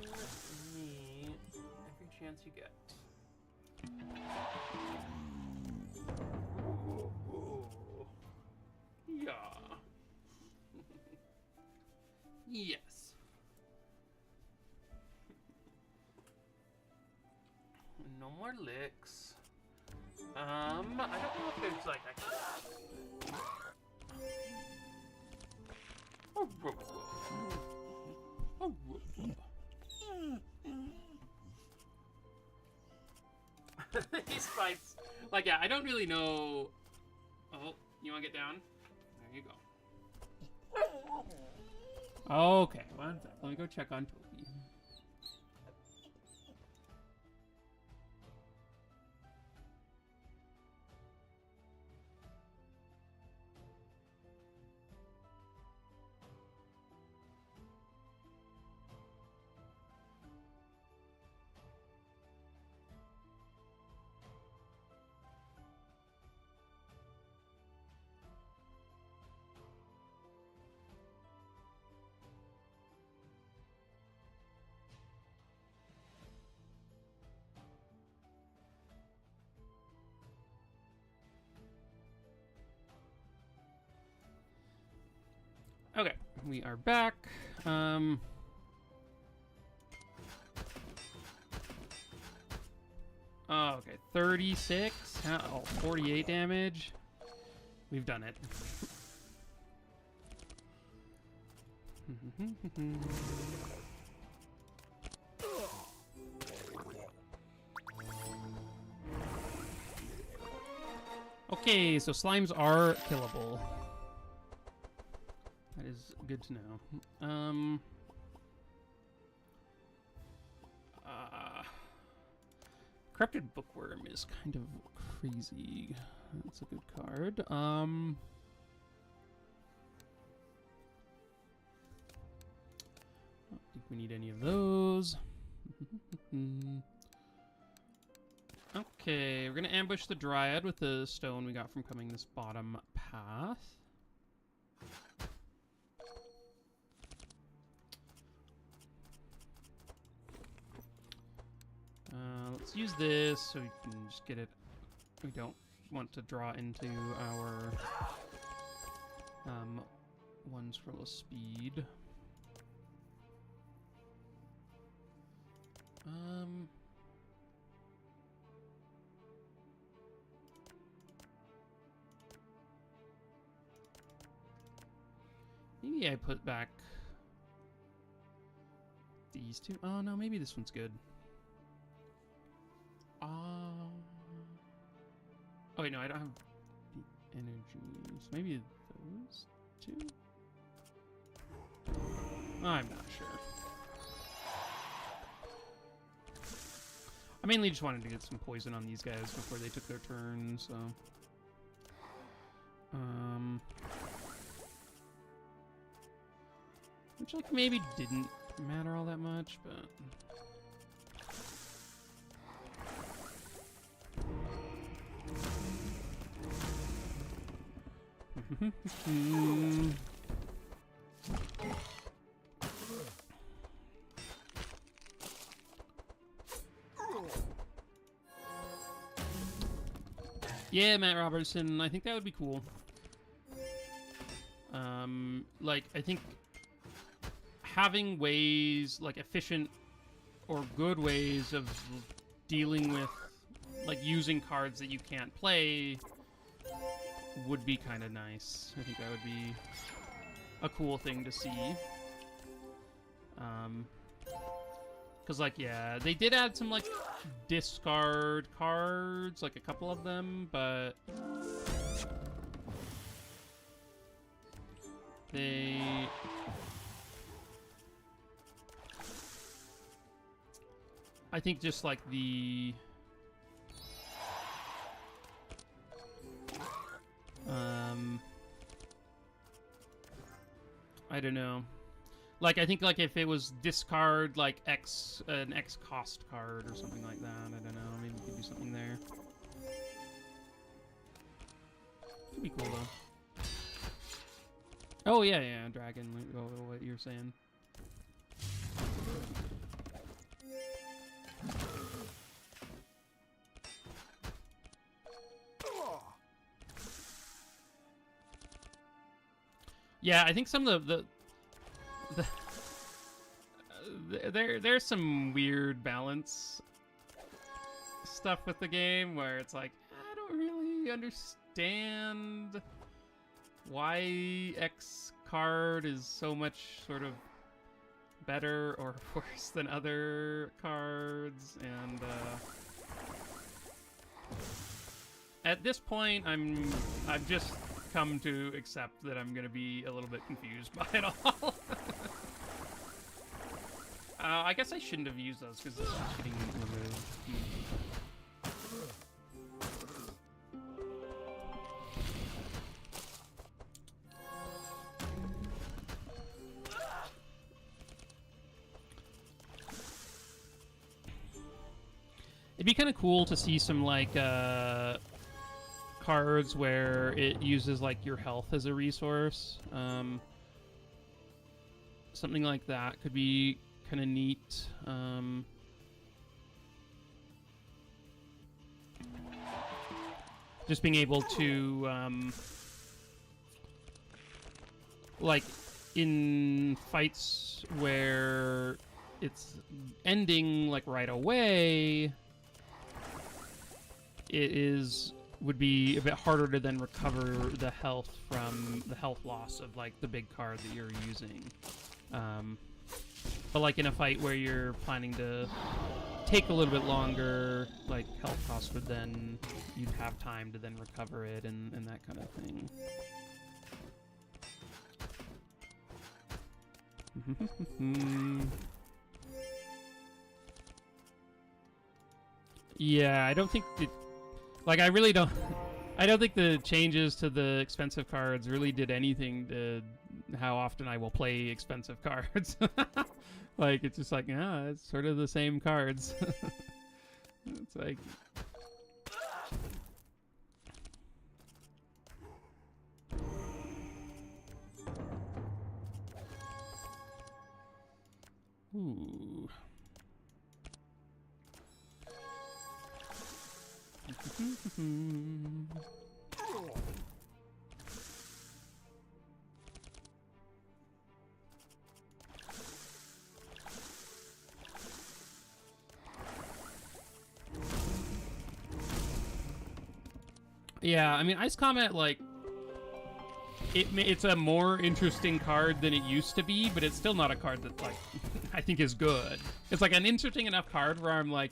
me every chance you get. Yeah. Yes. No more licks. I don't know if there's like these fights, like, yeah, I don't really know. Oh, you want to get down? There you go. Okay, one sec. Let me go check on Toby. Okay, we are back. Oh, okay, 36. Oh, 48 damage. We've done it. Okay, so slimes are killable. That is good to know. Corrupted Bookworm is kind of crazy. That's a good card. I don't think we need any of those. Okay, we're gonna ambush the Dryad with the stone we got from coming this bottom path. Let's use this so we can just get it. We don't want to draw into our one scroll of speed. Maybe I put back these two. Oh no, maybe this one's good. Oh wait, no, I don't have the energies. Maybe those two? I'm not sure. I mainly just wanted to get some poison on these guys before they took their turn, so... Which, like, maybe didn't matter all that much, but... Yeah, Matt Robertson, I think that would be cool. Like, I think having ways, like, efficient or good ways of dealing with, like, using cards that you can't play would be kind of nice. I think that would be a cool thing to see. Because, like, yeah, they did add some, like, discard cards, like a couple of them, but they... I think just, like, the... I don't know. Like, I think, like, if it was discard, like, an X cost card or something like that. I don't know. Maybe you could do something there. Could be cool, though. Oh, yeah, yeah, dragon, what you're saying. Yeah, I think some of there's some weird balance stuff with the game where it's like, I don't really understand why X card is so much sort of better or worse than other cards, and at this point I've just come to accept that I'm gonna be a little bit confused by it all. I guess I shouldn't have used those because this is getting removed. It'd be kind of cool to see some, like, cards where it uses, like, your health as a resource. Something like that could be kind of neat. Just being able to, like, in fights where it's ending, like, right away, would be a bit harder to then recover the health from the health loss of, like, the big card that you're using. But, like, in a fight where you're planning to take a little bit longer, like, health cost would then, you'd have time to then recover it and that kind of thing. Yeah, I don't think it... Like, I really don't... I don't think the changes to the expensive cards really did anything to how often I will play expensive cards. Like, it's just like, yeah, it's sort of the same cards. It's like... Ooh. Yeah, I mean, Ice Comet, like, it's a more interesting card than it used to be, but it's still not a card that, like, I think is good. It's, like, an interesting enough card where I'm, like,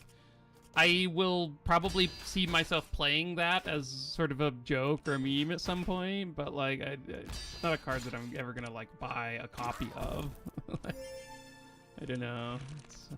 I will probably see myself playing that as sort of a joke or a meme at some point, but, like, it's not a card that I'm ever gonna, like, buy a copy of. I don't know. It's...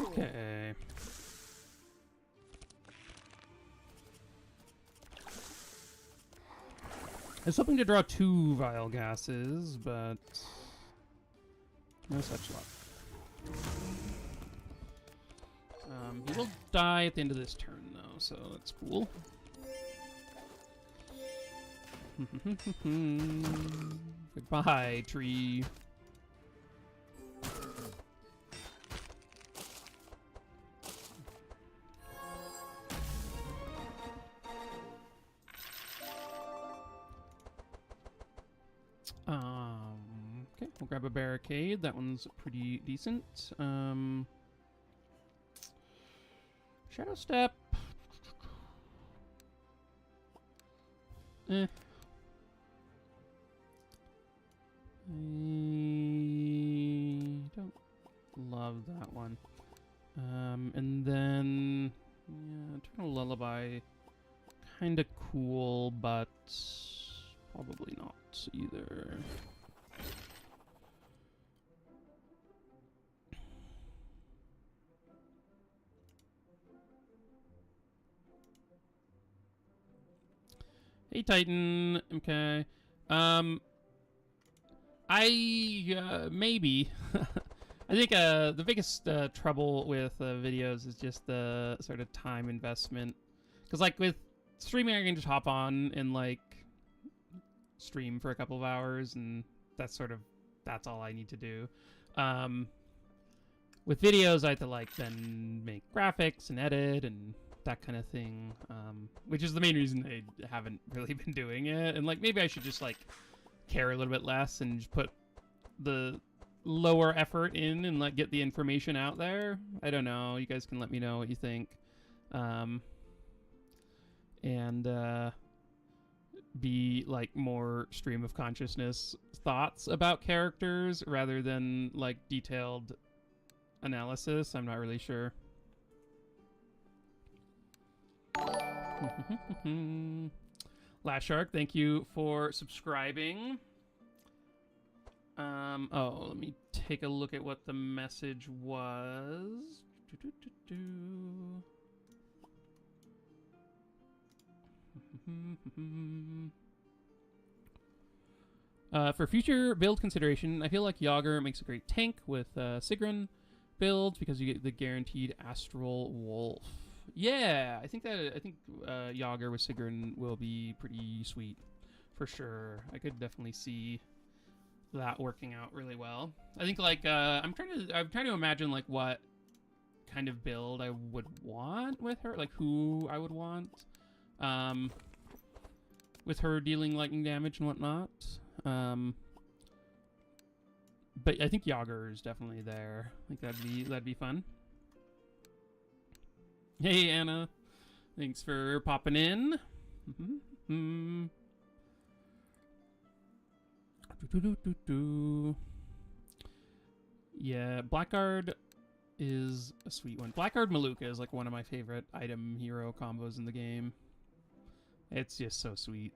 Okay. I was hoping to draw 2 Vile Gases, but no such luck. He will die at the end of this turn, though, so that's cool. Goodbye, tree. Okay, we'll grab a barricade. That one's pretty decent. Shadow Step. Eh. I don't love that one. And then, yeah, Eternal Lullaby, kind of cool, but probably not either. Hey, Titan. Okay. Maybe. I think the biggest trouble with videos is just the sort of time investment. Because, like, with streaming, I can just hop on and, like, stream for a couple of hours, and that's all I need to do. With videos, I have to, like, then make graphics and edit and that kind of thing, which is the main reason I haven't really been doing it. And, like, maybe I should just, like, care a little bit less and just put the lower effort in and, like, get the information out there. I don't know. You guys can let me know what you think. And be, like, more stream of consciousness thoughts about characters rather than, like, detailed analysis. I'm not really sure. Last Shark, thank you for subscribing. Oh, let me take a look at what the message was. For future build consideration, I feel like Yager makes a great tank with Sigrun builds because you get the guaranteed Astral Wolf. Yeah, I think Yager with Sigrun will be pretty sweet, for sure. I could definitely see that working out really well. I think, like, I'm trying to imagine, like, what kind of build I would want with her, like who I would want, with her dealing lightning damage and whatnot. But I think Yager is definitely there. I think that'd be fun. Hey, Anna. Thanks for popping in. Yeah, Blackguard is a sweet one. Blackguard Maluka is, like, one of my favorite item hero combos in the game. It's just so sweet.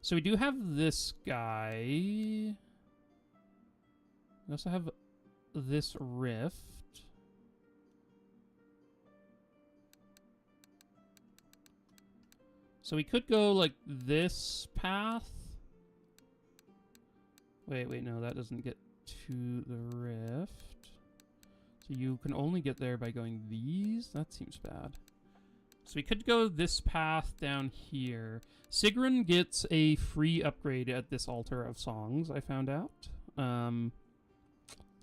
So we do have this guy. We also have this rift. So we could go, like, this path. Wait, no, that doesn't get to the rift. So you can only get there by going these? That seems bad. So we could go this path down here. Sigrun gets a free upgrade at this Altar of Songs, I found out.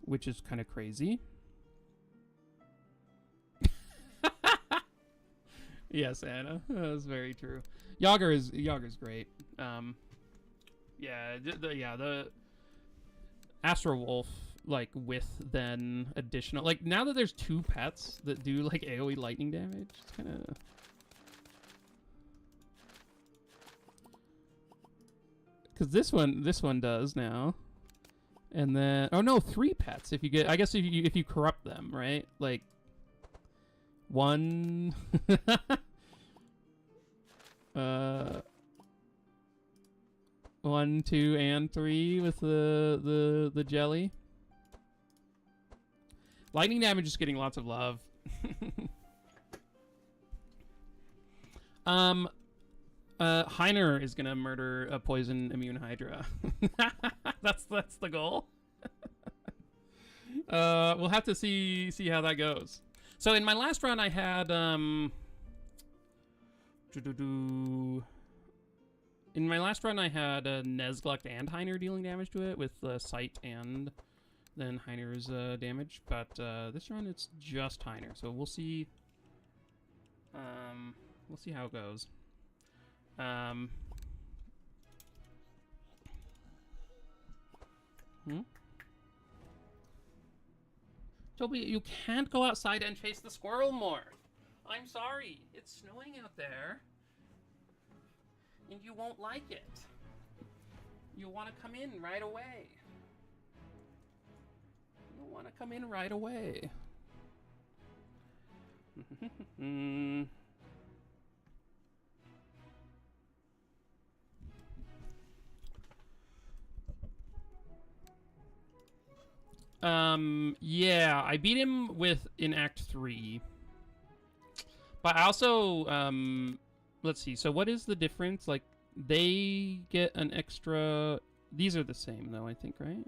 Which is kind of crazy. Yes, Anna. That's very true. Yager's great. Yeah, the Astro Wolf, like, with then additional, like, now that there's 2 pets that do, like, AoE lightning damage, it's kind of... Because this one does now. And then, oh no, 3 pets if you get, I guess if you corrupt them, right? Like, 1 1, 2, and 3 with the jelly. Lightning damage is getting lots of love. Heiner is gonna murder a poison immune Hydra. That's the goal. We'll have to see how that goes. So in my last run, I had in my last run I had Nezgluck and Heiner dealing damage to it with Sight and then Heiner's damage. But this run it's just Heiner, so we'll see. We'll see how it goes. Toby, you can't go outside and chase the squirrel more. I'm sorry. It's snowing out there. And you won't like it. You want to come in right away. You want to come in right away. Yeah, I beat him in Act 3. But I also, let's see. So what is the difference? Like, they get an extra... These are the same, though, I think, right?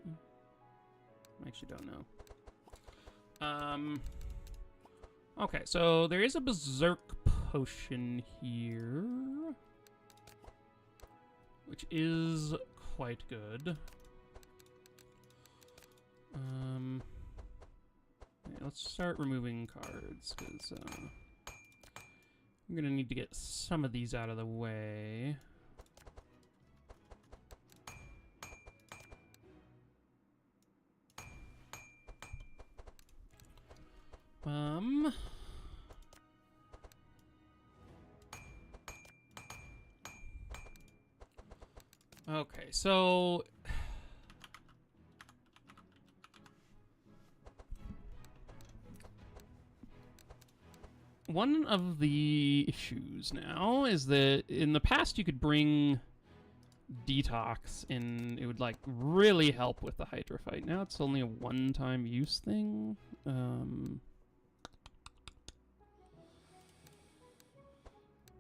I actually don't know. Okay, so there is a Berserk potion here, which is quite good. Yeah, let's start removing cards, because I'm gonna need to get some of these out of the way. Okay, so one of the issues now is that in the past you could bring detox and it would like really help with the Hydra fight. Now it's only a one-time use thing.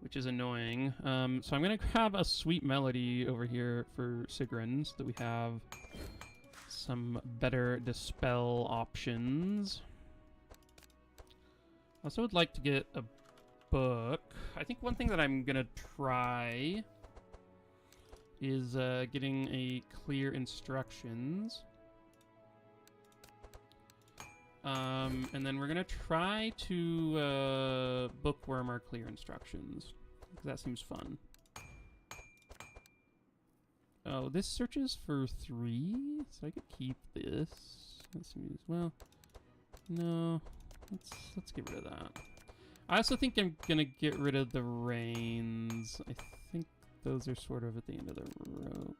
Which is annoying. So I'm gonna grab a sweet melody over here for Sigrun so that we have some better dispel options. I also would like to get a book. I think one thing that I'm gonna try is getting a clear instructions. And then we're gonna try to bookworm our clear instructions, because that seems fun. Oh, this searches for 3, so I could keep this. Let's use, well, no, let's get rid of that. I also think I'm gonna get rid of the reins. I think those are sort of at the end of the rope.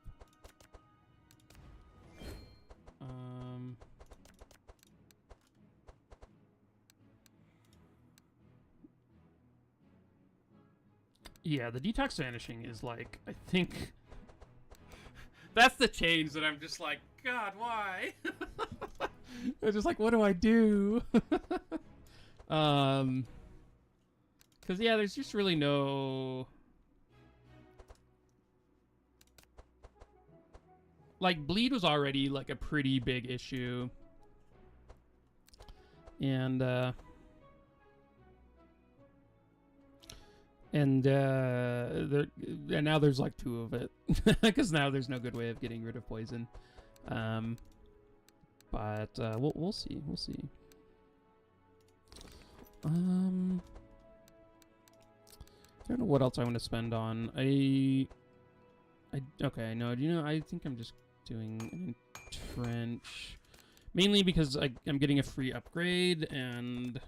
Yeah, the detox vanishing is like, I think... That's the change that I'm just like, God, why? I'm just like, what do I do? Because, yeah, there's just really no... Like, bleed was already, like, a pretty big issue. And now there's like 2 of it, because now there's no good way of getting rid of poison. But we'll see. We'll see. I don't know what else I want to spend on. Okay, no, you know, I think I'm just doing an entrench, mainly because I'm getting a free upgrade, and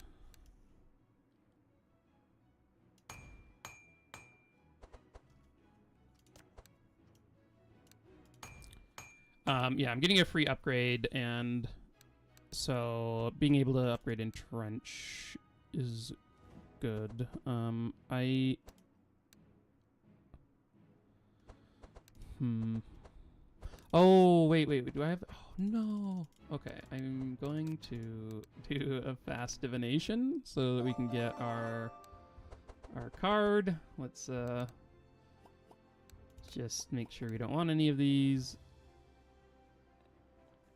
yeah, I'm getting a free upgrade, and so being able to upgrade entrench is good. Oh, wait, do I have... Oh, no. Okay, I'm going to do a fast divination so that we can get our card. Let's just make sure we don't want any of these.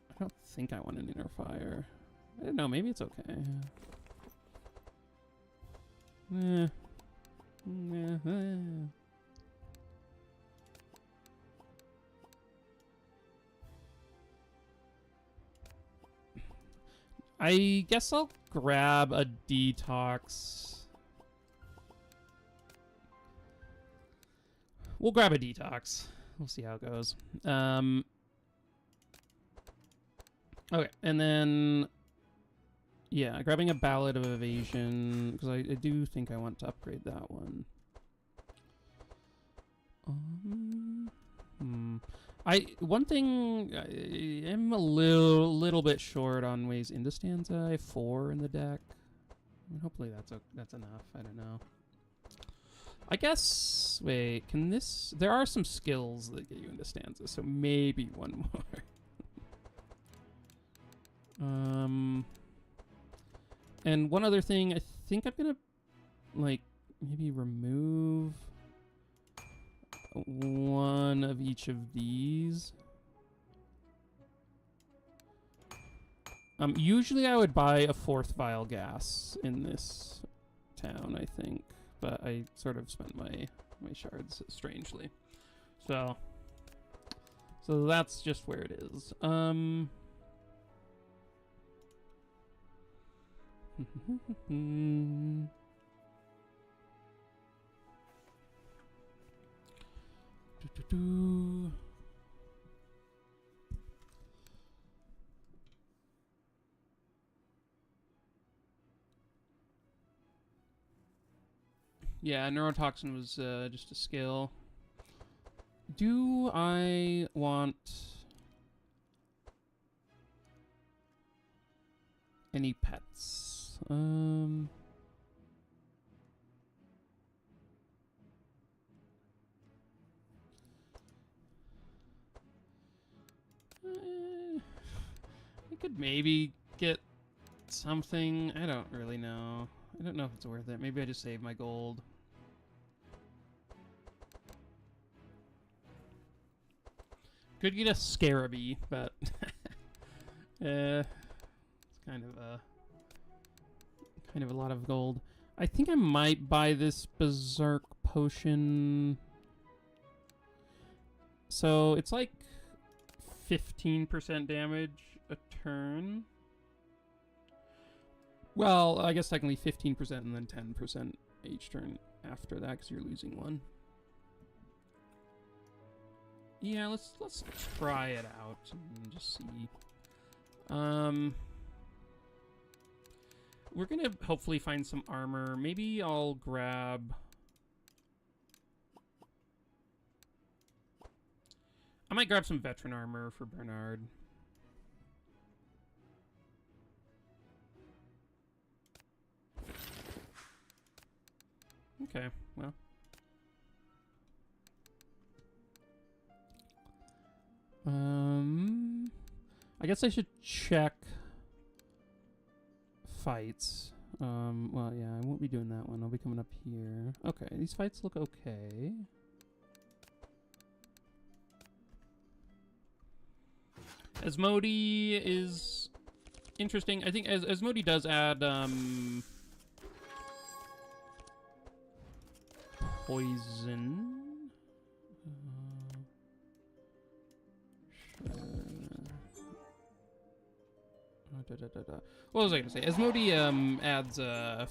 I don't think I want an inner fire. I don't know, maybe it's okay. I guess I'll grab a detox. We'll grab a detox. We'll see how it goes. Okay, and then Yeah, grabbing a Ballad of Evasion, because I do think I want to upgrade that one. One thing I am a little bit short on ways into stanza. I have 4 in the deck. I mean, hopefully that's enough. I don't know. I guess. Wait, can this? There are some skills that get you into stanza, so maybe one more. And one other thing, I think I'm gonna like maybe remove one of each of these. Usually I would buy a 4th vial gas in this town, I think, but I sort of spent my shards strangely. So that's just where it is. Yeah, neurotoxin was just a skill. Do I want any pets? I could maybe get something. I don't really know. I don't know if it's worth it. Maybe I just save my gold. Could get a Scarabee, but it's kind of a lot of gold. I think I might buy this Berserk potion. So it's like 15% damage a turn. Well, I guess technically 15% and then 10% each turn after that because you're losing one. Yeah, let's try it out and just see. We're gonna hopefully find some armor. Maybe I'll grab. I might grab some veteran armor for Bernard. Okay, well. I guess I should check fights. Well, yeah, I won't be doing that one. I'll be coming up here. Okay, these fights look okay. Asmodee is interesting. I think Asmodee does add poison. What was I going to say? Asmodee adds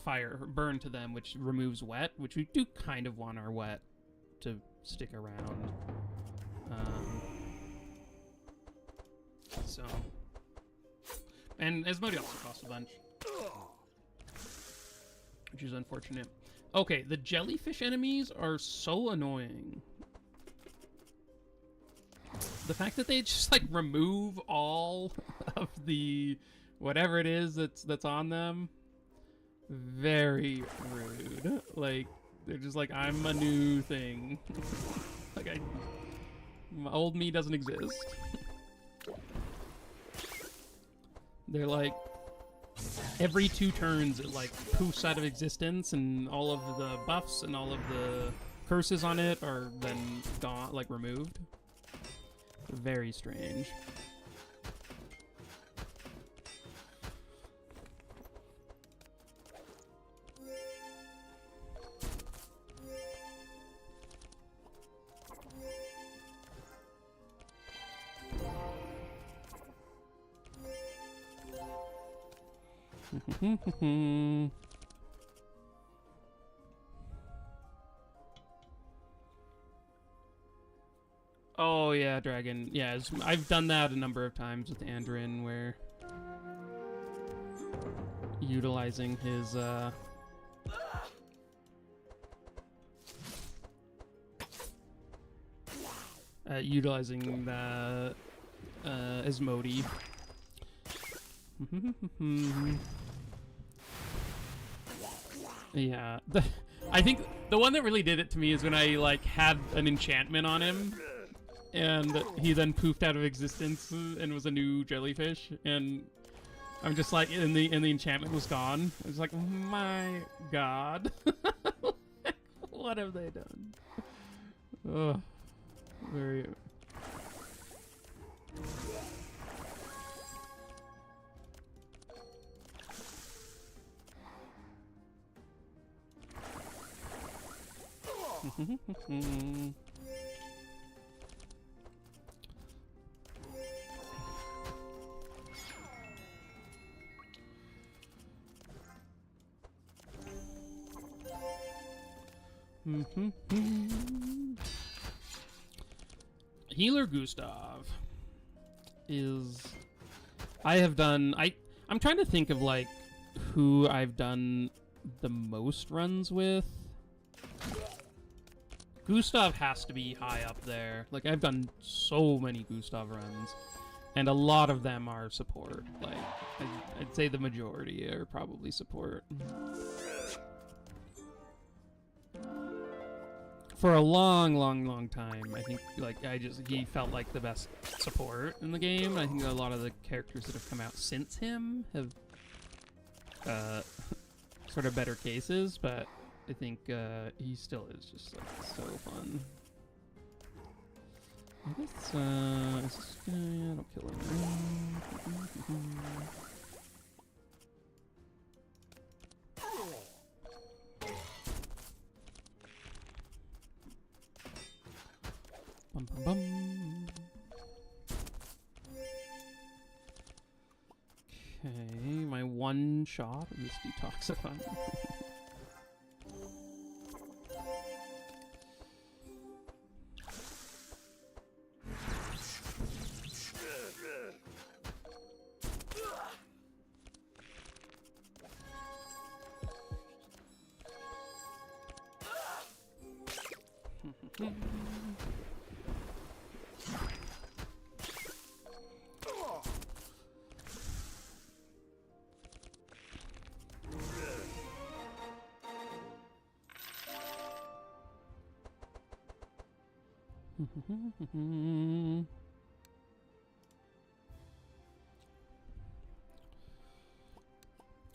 fire burn to them, which removes wet, which we do kind of want our wet to stick around. So, and Asmodee also costs a bunch, which is unfortunate. Okay, the jellyfish enemies are so annoying. The fact that they just like remove all of the whatever it is that's on them, very rude. Like they're just like, I'm a new thing. Like my old me doesn't exist. They're like every 2 turns it like poofs out of existence, and all of the buffs and all of the curses on it are then gone, like removed. Very strange. Oh yeah, dragon. Yeah, I've done that a number of times with Andrin, where utilizing his utilizing the Asmodi. Yeah, I think the one that really did it to me is when I like had an enchantment on him, and he then poofed out of existence and was a new jellyfish, and I'm just like, and the enchantment was gone. I was like, my god, what have they done? Oh, very. Healer Gustav is... I'm trying to think of like who I've done the most runs with. Gustav has to be high up there. Like, I've done so many Gustav runs, and a lot of them are support. Like, I'd say the majority are probably support. For a long time, I think, like, he felt like the best support in the game. I think a lot of the characters that have come out since him have, sort of better cases, but I think he still is just like so fun. I guess is this guy? I don't kill him. Bum bum bum. Okay, my one shot of this detoxifying.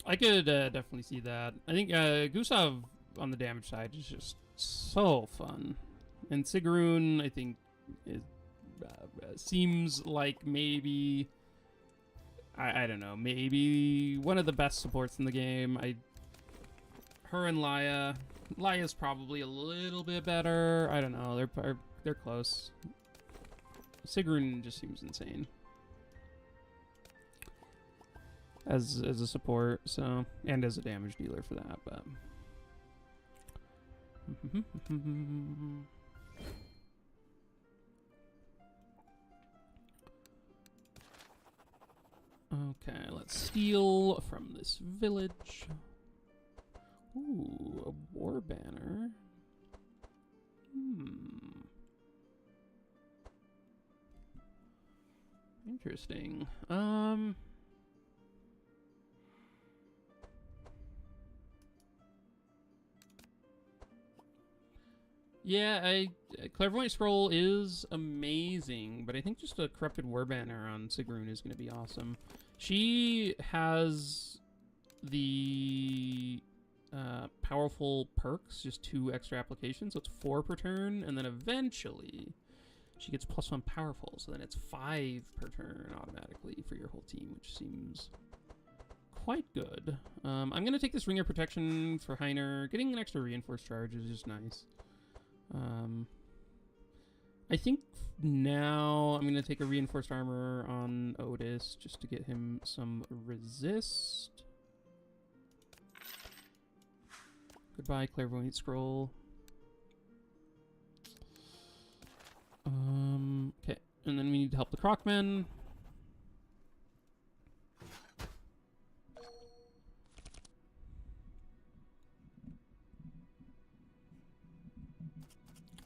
I could definitely see that. I think Gustav on the damage side is just so fun, and Sigrun I think is, seems like maybe I don't know, maybe one of the best supports in the game. Her and Laya's probably a little bit better. I don't know. They're close. Sigrun just seems insane as a support, so, and as a damage dealer for that, but okay, let's steal from this village. Ooh, a war banner. Interesting. Yeah, Clairvoyant Scroll is amazing, but I think just a Corrupted War Banner on Sigrun is going to be awesome. She has the powerful perks, just 2 extra applications, so it's 4 per turn, and then eventually she gets +1 powerful, so then it's 5 per turn automatically for your whole team, which seems quite good. I'm going to take this Ring of Protection for Heiner. Getting an extra reinforced charge is just nice. I think now I'm going to take a reinforced armor on Otis just to get him some resist. Goodbye, Clairvoyant Scroll. Okay, and then we need to help the Crocmen.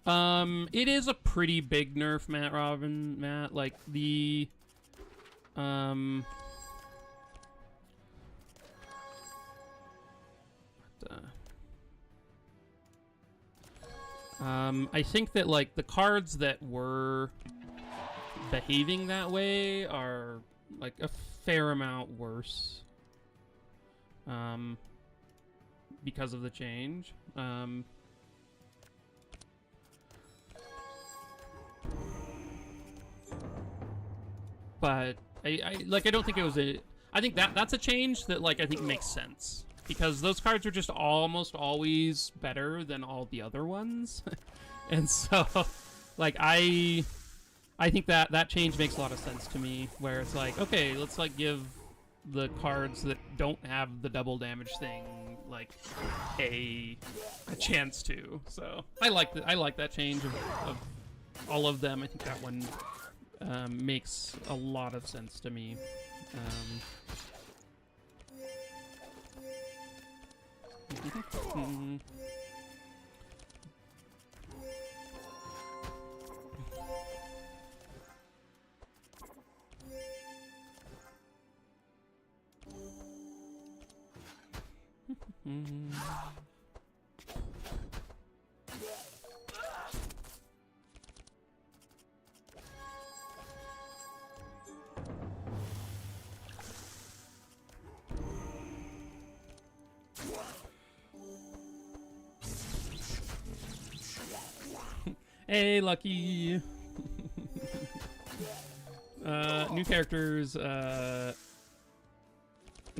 It is a pretty big nerf, Matt. Like, the... I think that, like, the cards that were behaving that way are, like, a fair amount worse. Because of the change. But I don't think it was a... I think that's a change that, like, I think makes sense. Because those cards are just almost always better than all the other ones. And so, like, I think that change makes a lot of sense to me, where it's like, okay, let's, like, give the cards that don't have the double damage thing, like, a chance to. So I like that change of all of them. I think that one makes a lot of sense to me. Hey, Lucky! New characters, do I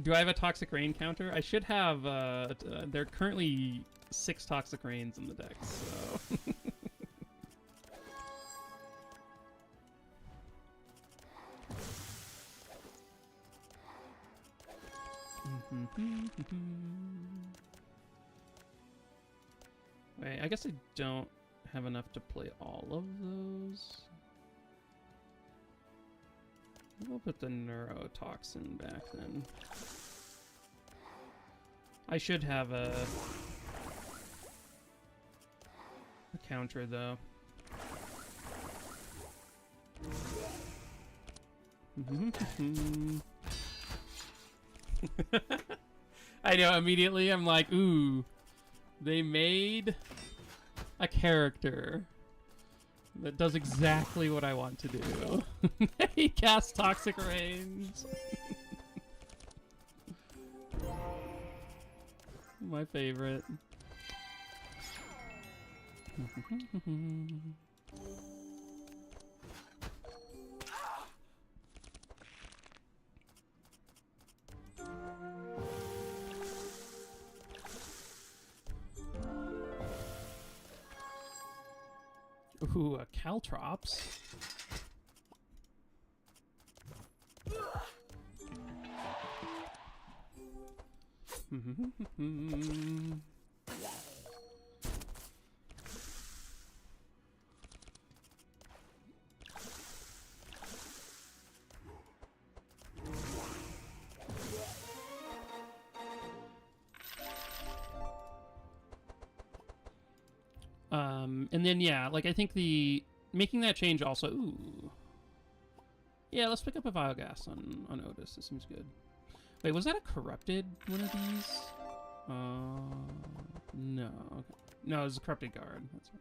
have a Toxic Rain counter? I should have, there are currently 6 Toxic Rains in the deck, so... Wait, I guess I don't have enough to play all of those. We'll put the neurotoxin back then. I should have a counter though. I know, immediately I'm like, ooh, they made a character that does exactly what I want to do. He casts Toxic Rains. My favorite. Ooh, a Caltrops. And then, yeah, like, I think making that change also... Ooh. Yeah, let's pick up a Biogas on Otis. This seems good. Wait, was that a corrupted one of these? No. Okay. No, it was a corrupted guard. That's right.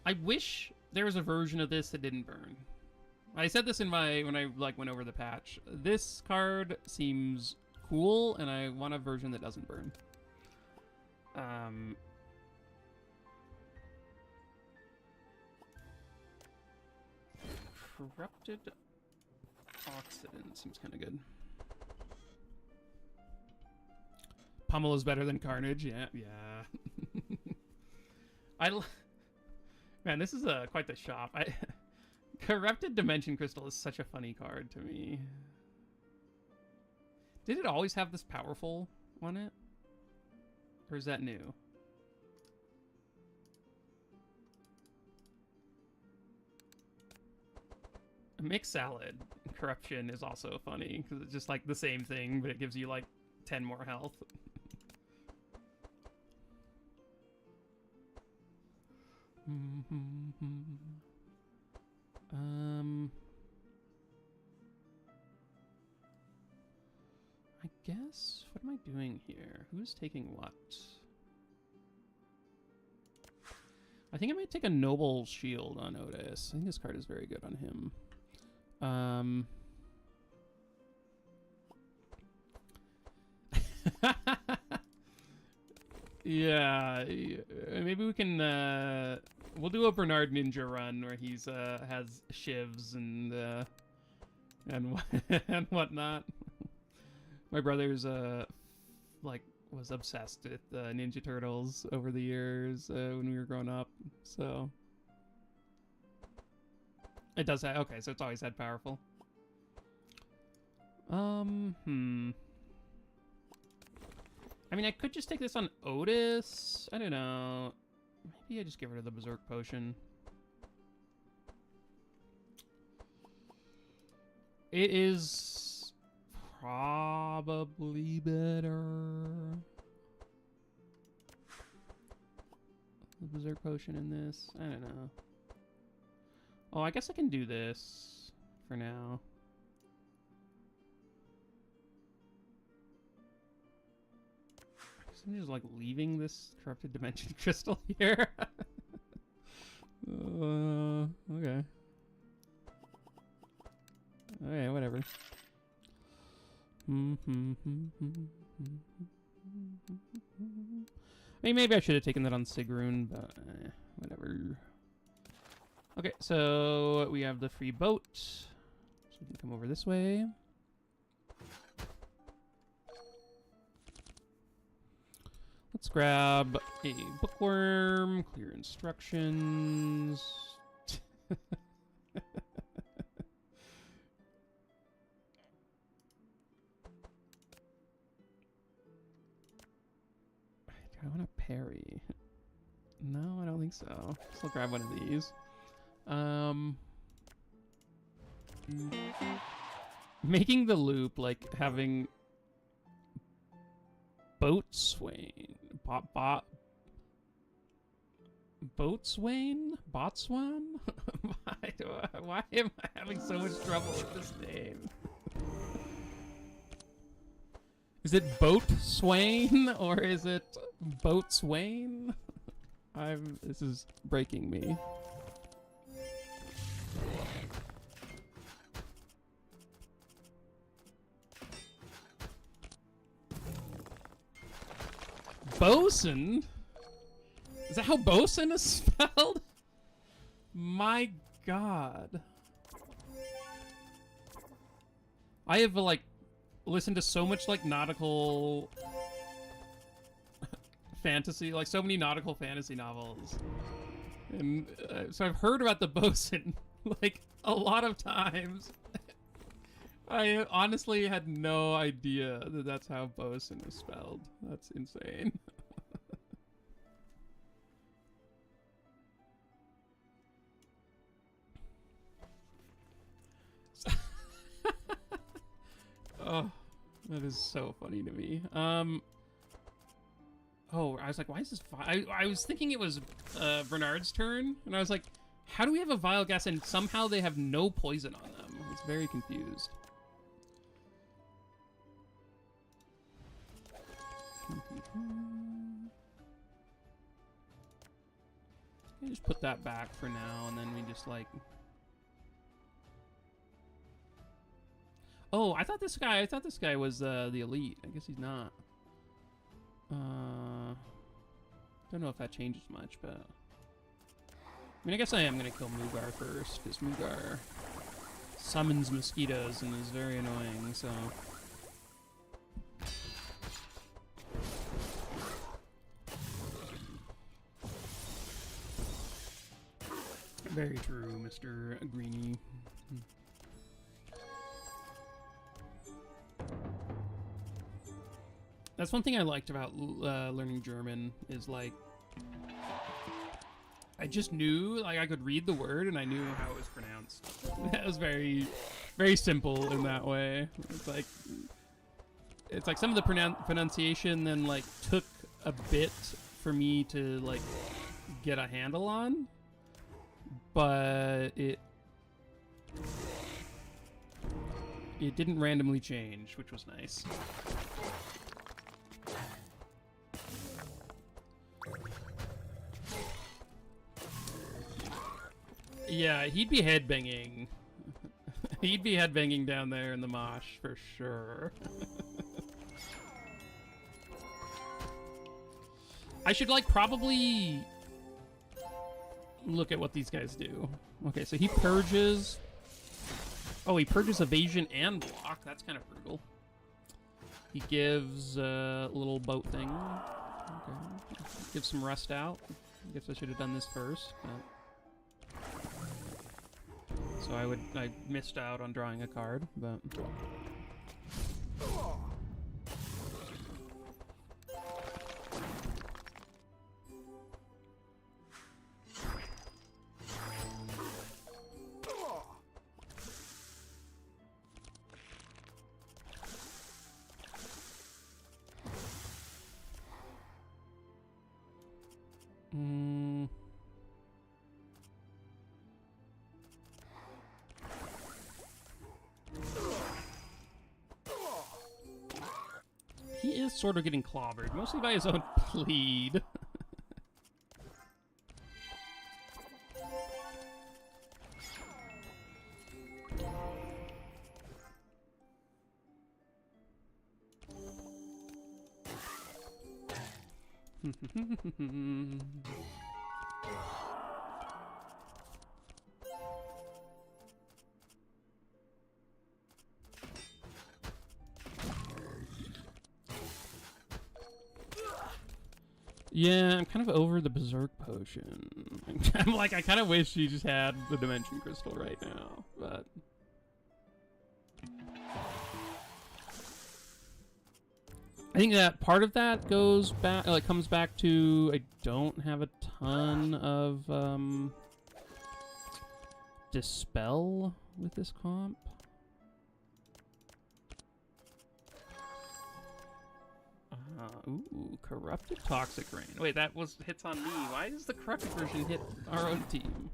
I wish there was a version of this that didn't burn. I said this when I went over the patch. This card seems cool, and I want a version that doesn't burn. Corrupted Oxidant seems kind of good. Pummel is better than Carnage. Yeah. Man, this is quite the shop. Corrupted Dimension Crystal is such a funny card to me. Did it always have this powerful on it? Or is that new? A mixed salad corruption is also funny because it's just like the same thing, but it gives you like 10 more health. I guess, what am I doing here? Who's taking what? I think I might take a Noble Shield on Otis. I think this card is very good on him. Yeah, maybe we can, we'll do a Bernard Ninja run where he's, has shivs and and whatnot. My brother's, like, was obsessed with Ninja Turtles over the years when we were growing up, so... It does have... Okay, so it's always had powerful. I mean, I could just take this on Otis. I don't know. Maybe I just get rid of the Berserk Potion. It is probably better. The Berserk Potion in this. I don't know. Oh, I guess I can do this for now. I'm just like leaving this corrupted dimension crystal here. Okay. Okay, whatever. I mean, maybe I should have taken that on Sigrun, but whatever. Okay, so we have the free boat. So we can come over this way. Let's grab a bookworm, clear instructions. Do I want to parry? No, I don't think so. So I'll grab one of these. Making the loop, like having boatswain, boatswain, botswan. Why am I having so much trouble with this name? Is it boatswain or is it boatswain? This is breaking me. Bosun? Is that how bosun is spelled? My god. I have, like, listened to so much, like, nautical fantasy, like, so many nautical fantasy novels. And so I've heard about the bosun, like, a lot of times. I honestly had no idea that that's how bosun is spelled. That's insane. Oh, that is so funny to me. Oh, I was like, why is this... I was thinking it was Bernard's turn, and I was like, how do we have a Vile Gas and somehow they have no poison on them? I was very confused. I just put that back for now, and then we just like... Oh, I thought this guy was the elite. I guess he's not. Don't know if that changes much, but... I mean, I guess I am gonna kill Mugar first, because Mugar summons mosquitoes and is very annoying, so... Very true, Mr. Greenie. That's one thing I liked about learning German, is like, I just knew, like, I could read the word and I knew how it was pronounced. That was very, very simple in that way. It's like some of the pronunciation then, like, took a bit for me to, like, get a handle on, but it didn't randomly change, which was nice. Yeah, he'd be headbanging. He'd be headbanging down there in the mosh for sure. I should, like, probably look at what these guys do. Okay, so he purges. Oh, he purges evasion and block. That's kind of brutal. He gives a little boat thing. Okay. Gives some rust out. I guess I should have done this first. But... So I missed out on drawing a card, but... He is sort of getting clobbered, mostly by his own plead. Yeah, I'm kind of over the Berserk potion. I'm like, I kind of wish he just had the Dimension Crystal right now, but... I think that part of that goes back, like, comes back to I don't have a ton of Dispel with this comp. Ooh, Corrupted Toxic Rain. Wait, that was hits on me. Why does the corrupted version hit our own team?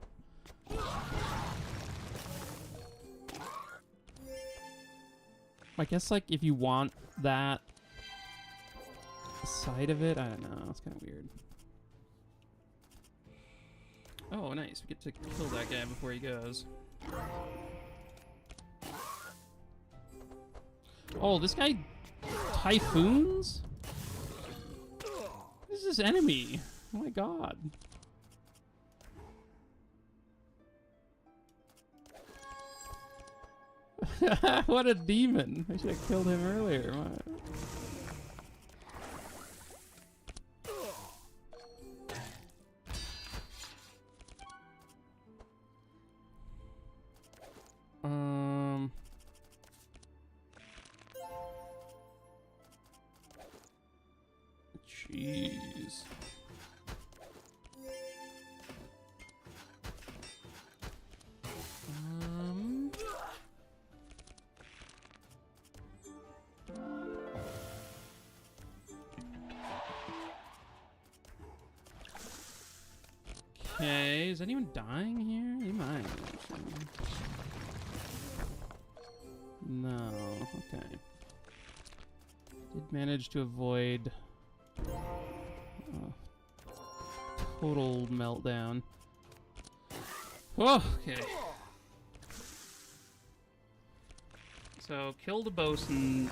I guess, like, if you want that side of it, I don't know. It's kind of weird. Oh, nice. We get to kill that guy before he goes. Oh, this guy typhoons? What is this enemy? Oh my god. What a demon. I should have killed him earlier. What? Jeez. Okay, is anyone dying here? You might. No, okay. Did manage to avoid total meltdown. Oh, okay. So, kill the bosun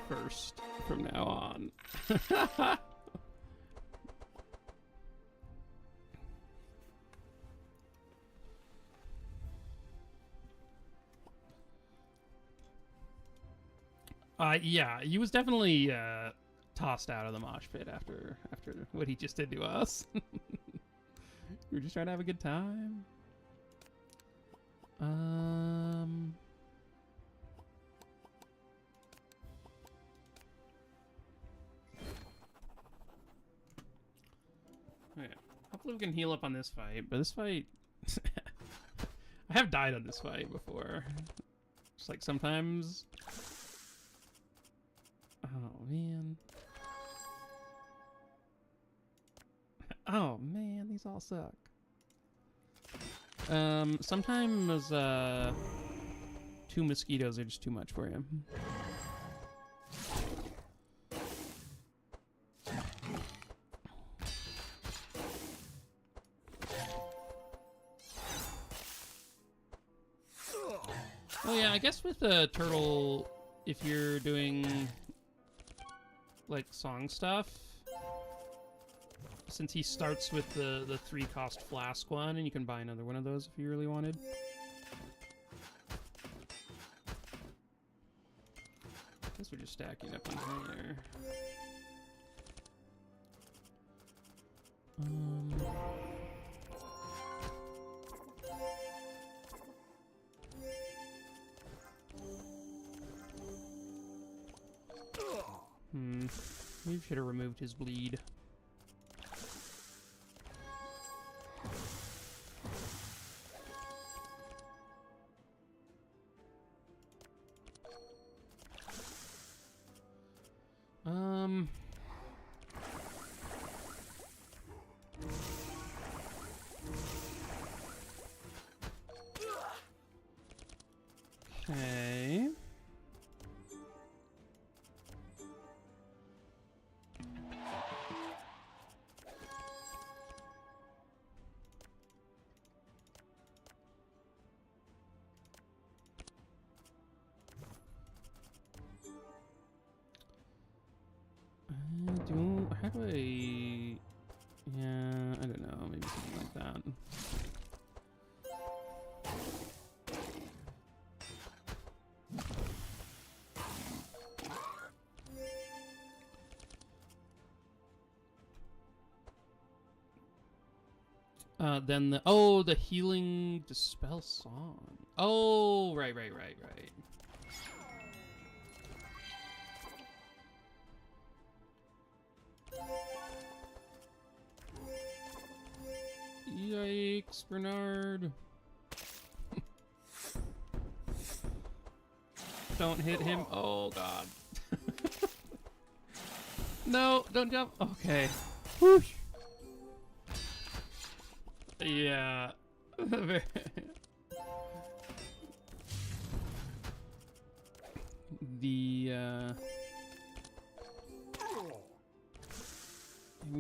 first from now on. Yeah, he was definitely tossed out of the mosh pit after what he just did to us. We were just trying to have a good time. Okay. Hopefully we can heal up on this fight, but this fight... I have died on this fight before. Just like sometimes... Oh, man. Oh, man, these These all suck. Sometimes 2 mosquitoes are just too much for you. Oh yeah, I guess with the turtle, if you're doing like song stuff, since he starts with the 3-cost flask one, and you can buy another one of those if you really wanted. I guess we're just stacking up on here. Maybe should have removed his bleed. Okay. How do I... Yeah, I don't know. Maybe something like that. Then the healing dispel song. Oh, right. Yikes, Bernard. Don't hit him. Oh, God. No, don't jump. Okay. Whoosh. Yeah. I'm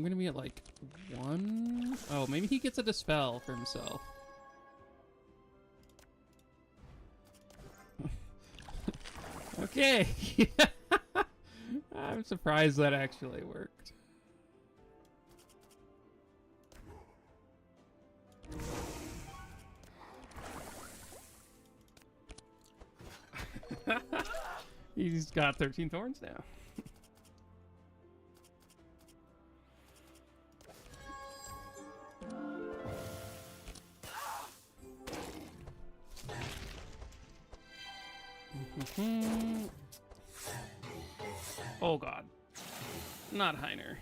gonna be at like 1. Oh, maybe he gets a dispel for himself. Okay. I'm surprised that actually worked. He's got 13 thorns now. Oh God, not Heiner.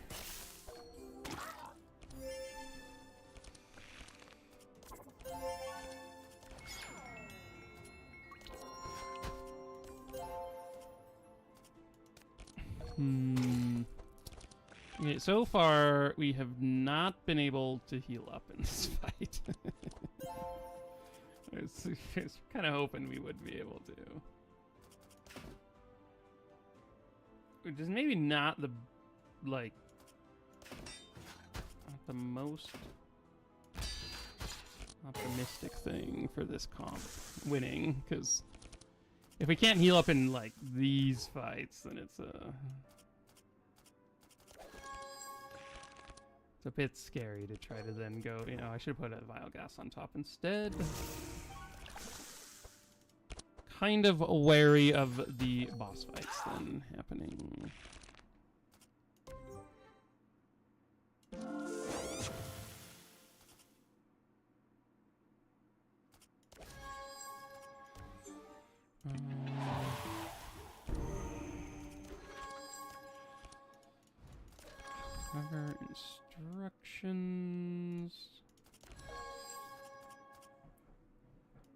Okay, so far we have not been able to heal up in this fight. I was kind of hoping we would be able to. Which is maybe not the, like, not the most optimistic thing for this comp winning, because if we can't heal up in, like, these fights, then it's a bit scary to try to then go, you know, I should put a vial gas on top instead. Kind of wary of the boss fights then happening. Cover instructions.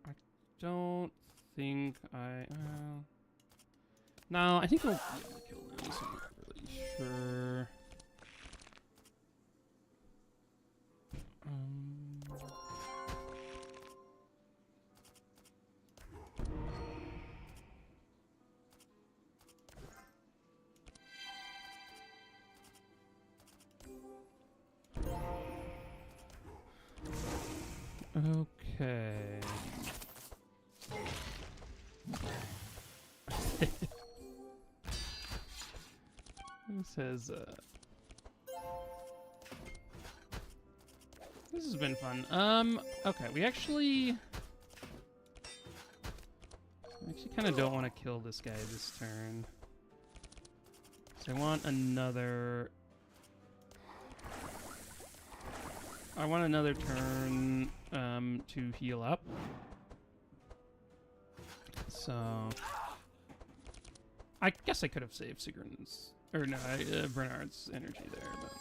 I don't think no, I think we'll be able to kill them, so I'm not really sure. Okay. It says, this has been fun. Okay, we actually kind of don't want to kill this guy this turn. So I want another turn to heal up. So I guess I could have saved Sigrun's, or no, Bernard's energy there, but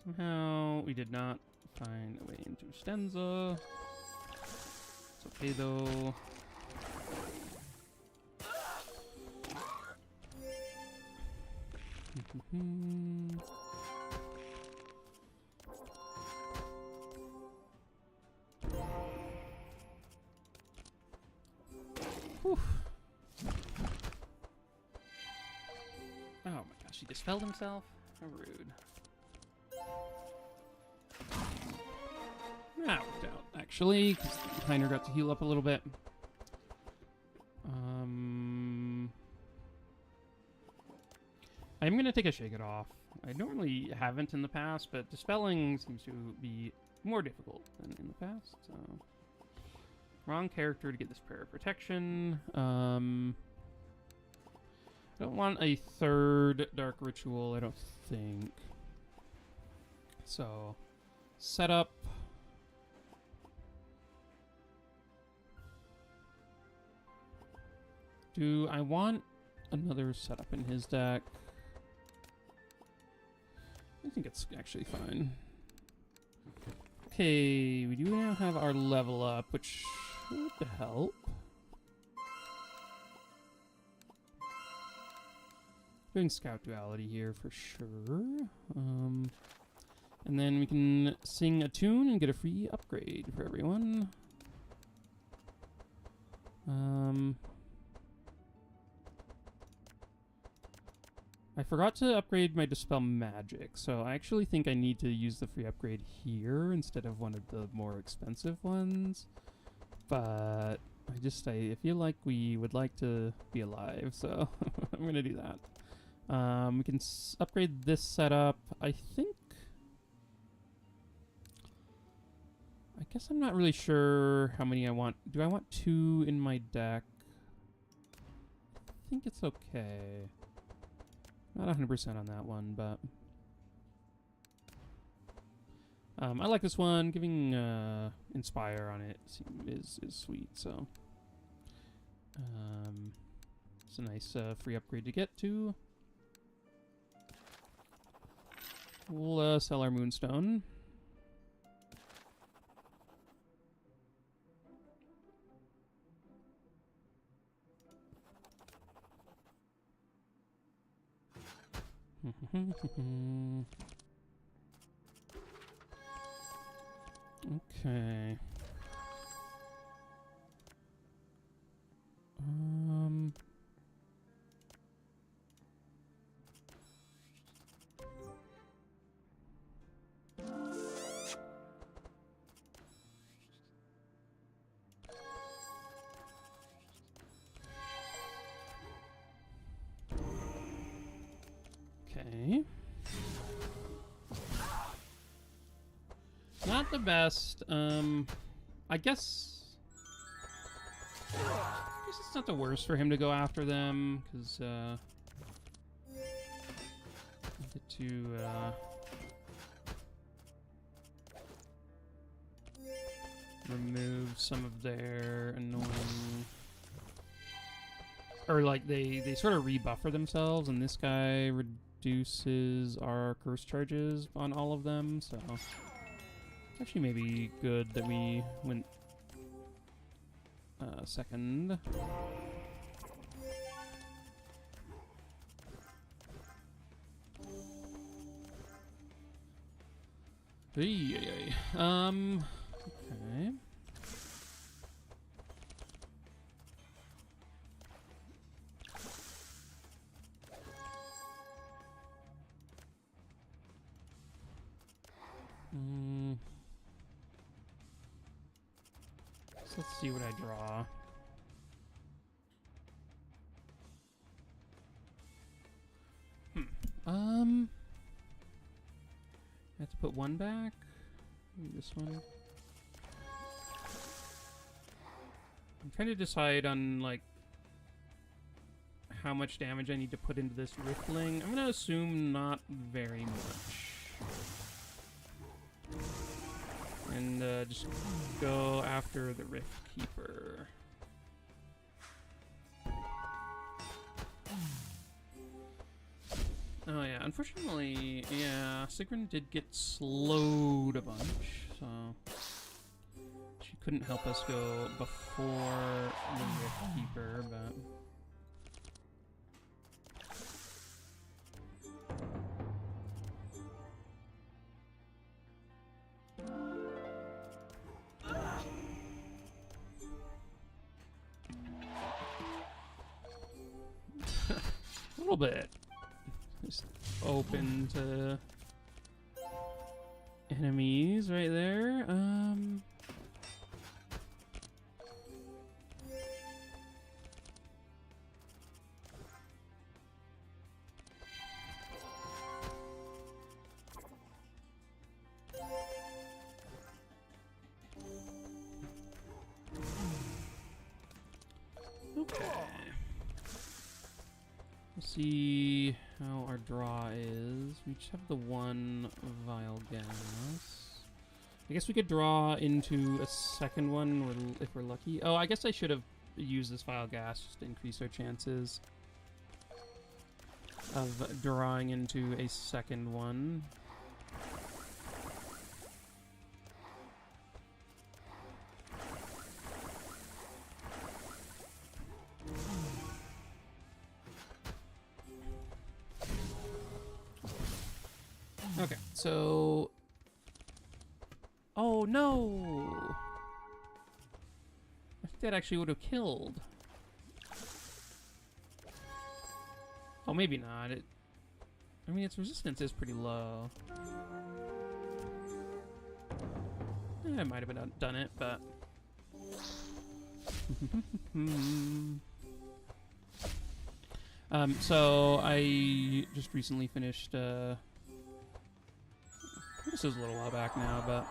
somehow we did not find a way into Stenza. It's okay though. Whew. Oh my gosh, he dispelled himself? How rude. That worked out, actually, because Heiner got to heal up a little bit. I'm going to take a Shake It Off. I normally haven't in the past, but Dispelling seems to be more difficult than in the past, so... Wrong character to get this Prayer of Protection. I don't want a third Dark Ritual, I don't think. So, setup. Do I want another setup in his deck? I think it's actually fine. Okay, we do now have our level up, which should help. Doing Scout Duality here for sure. And then we can sing a tune and get a free upgrade for everyone. I forgot to upgrade my Dispel Magic, so I actually think I need to use the free upgrade here instead of one of the more expensive ones. But I feel like we would like to be alive, so I'm going to do that. We can upgrade this setup. I guess I'm not really sure how many I want. Do I want 2 in my deck? I think it's okay. Not 100% on that one, but... I like this one. Giving Inspire on it is sweet, so... it's a nice free upgrade to get to. We'll sell our Moonstone. Okay. Okay. Not the best. I guess it's not the worst for him to go after them, because I get to remove some of their annoying, or like they sort of rebuffer themselves, and this guy reduces our curse charges on all of them, so it's actually maybe good that we went second. Okay. Let's see what I draw. I have to put one back. Maybe this one. I'm trying to decide on like how much damage I need to put into this riftling. I'm gonna assume not very much. And just go after the Rift Keeper. Oh yeah, unfortunately, yeah, Sigrun did get slowed a bunch, so she couldn't help us go before the Rift Keeper, but... a little bit. Just open to enemies right there. Okay. Let's see how our draw is. We just have the one vial gas. I guess we could draw into a second one if we're lucky. Oh, I guess I should have used this vial gas just to increase our chances of drawing into a second one. Okay, so... Oh, no! I think that actually would have killed. Oh, maybe not. I mean, its resistance is pretty low. I might have done it, but... So I just recently finished, this was a little while back now, but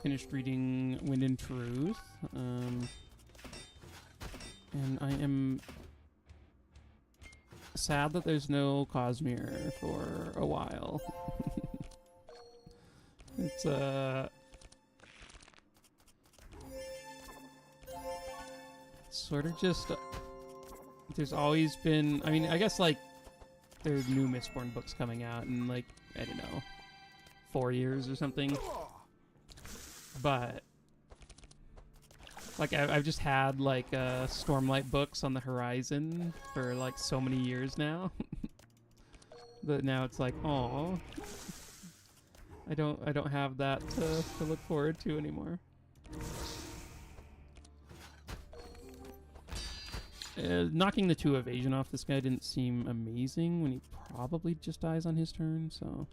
finished reading Wind and Truth, and I am sad that there's no Cosmere for a while. It's sort of just there's always been, I mean, I guess like there are new Mistborn books coming out in like, I don't know, 4 years or something, but like I've just had like Stormlight books on the horizon for like so many years now that now it's like, oh, I don't have that to look forward to anymore. Knocking the 2 evasion off this guy didn't seem amazing when he probably just dies on his turn, so...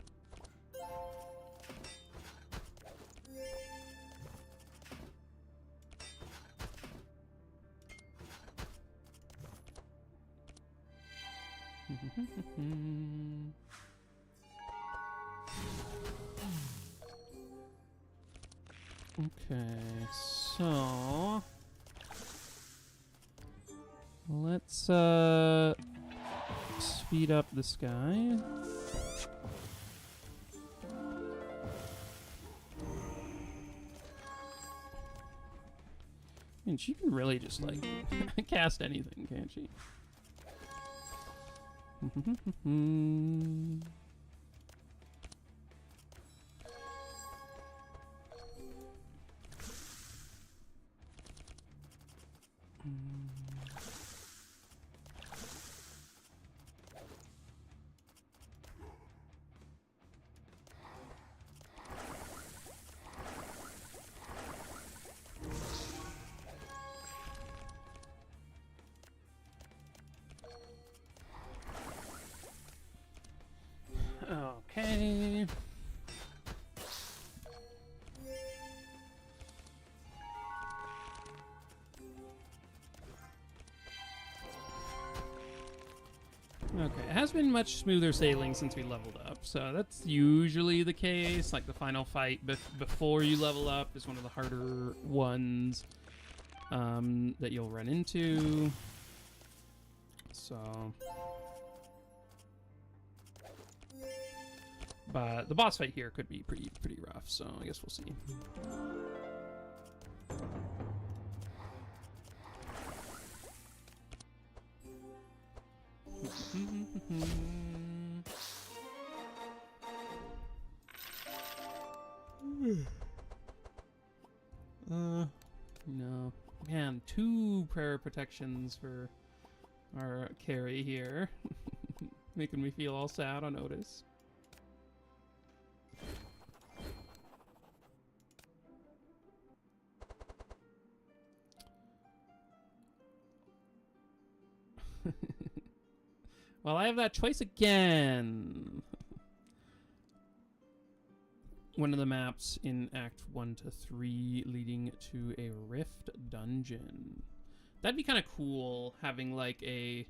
Okay, so... let's speed up this guy. And she can really just like cast anything, can't she? Okay. Okay, it has been much smoother sailing since we leveled up, so that's usually the case. Like the final fight before you level up is one of the harder ones that you'll run into. So, but the boss fight here could be pretty rough. So I guess we'll see. No. Man, 2 prayer protections for our carry here. Making me feel all sad on Otis. Well, I have that choice again. One of the maps in Act 1 to 3 leading to a Rift dungeon. That'd be kind of cool, having like a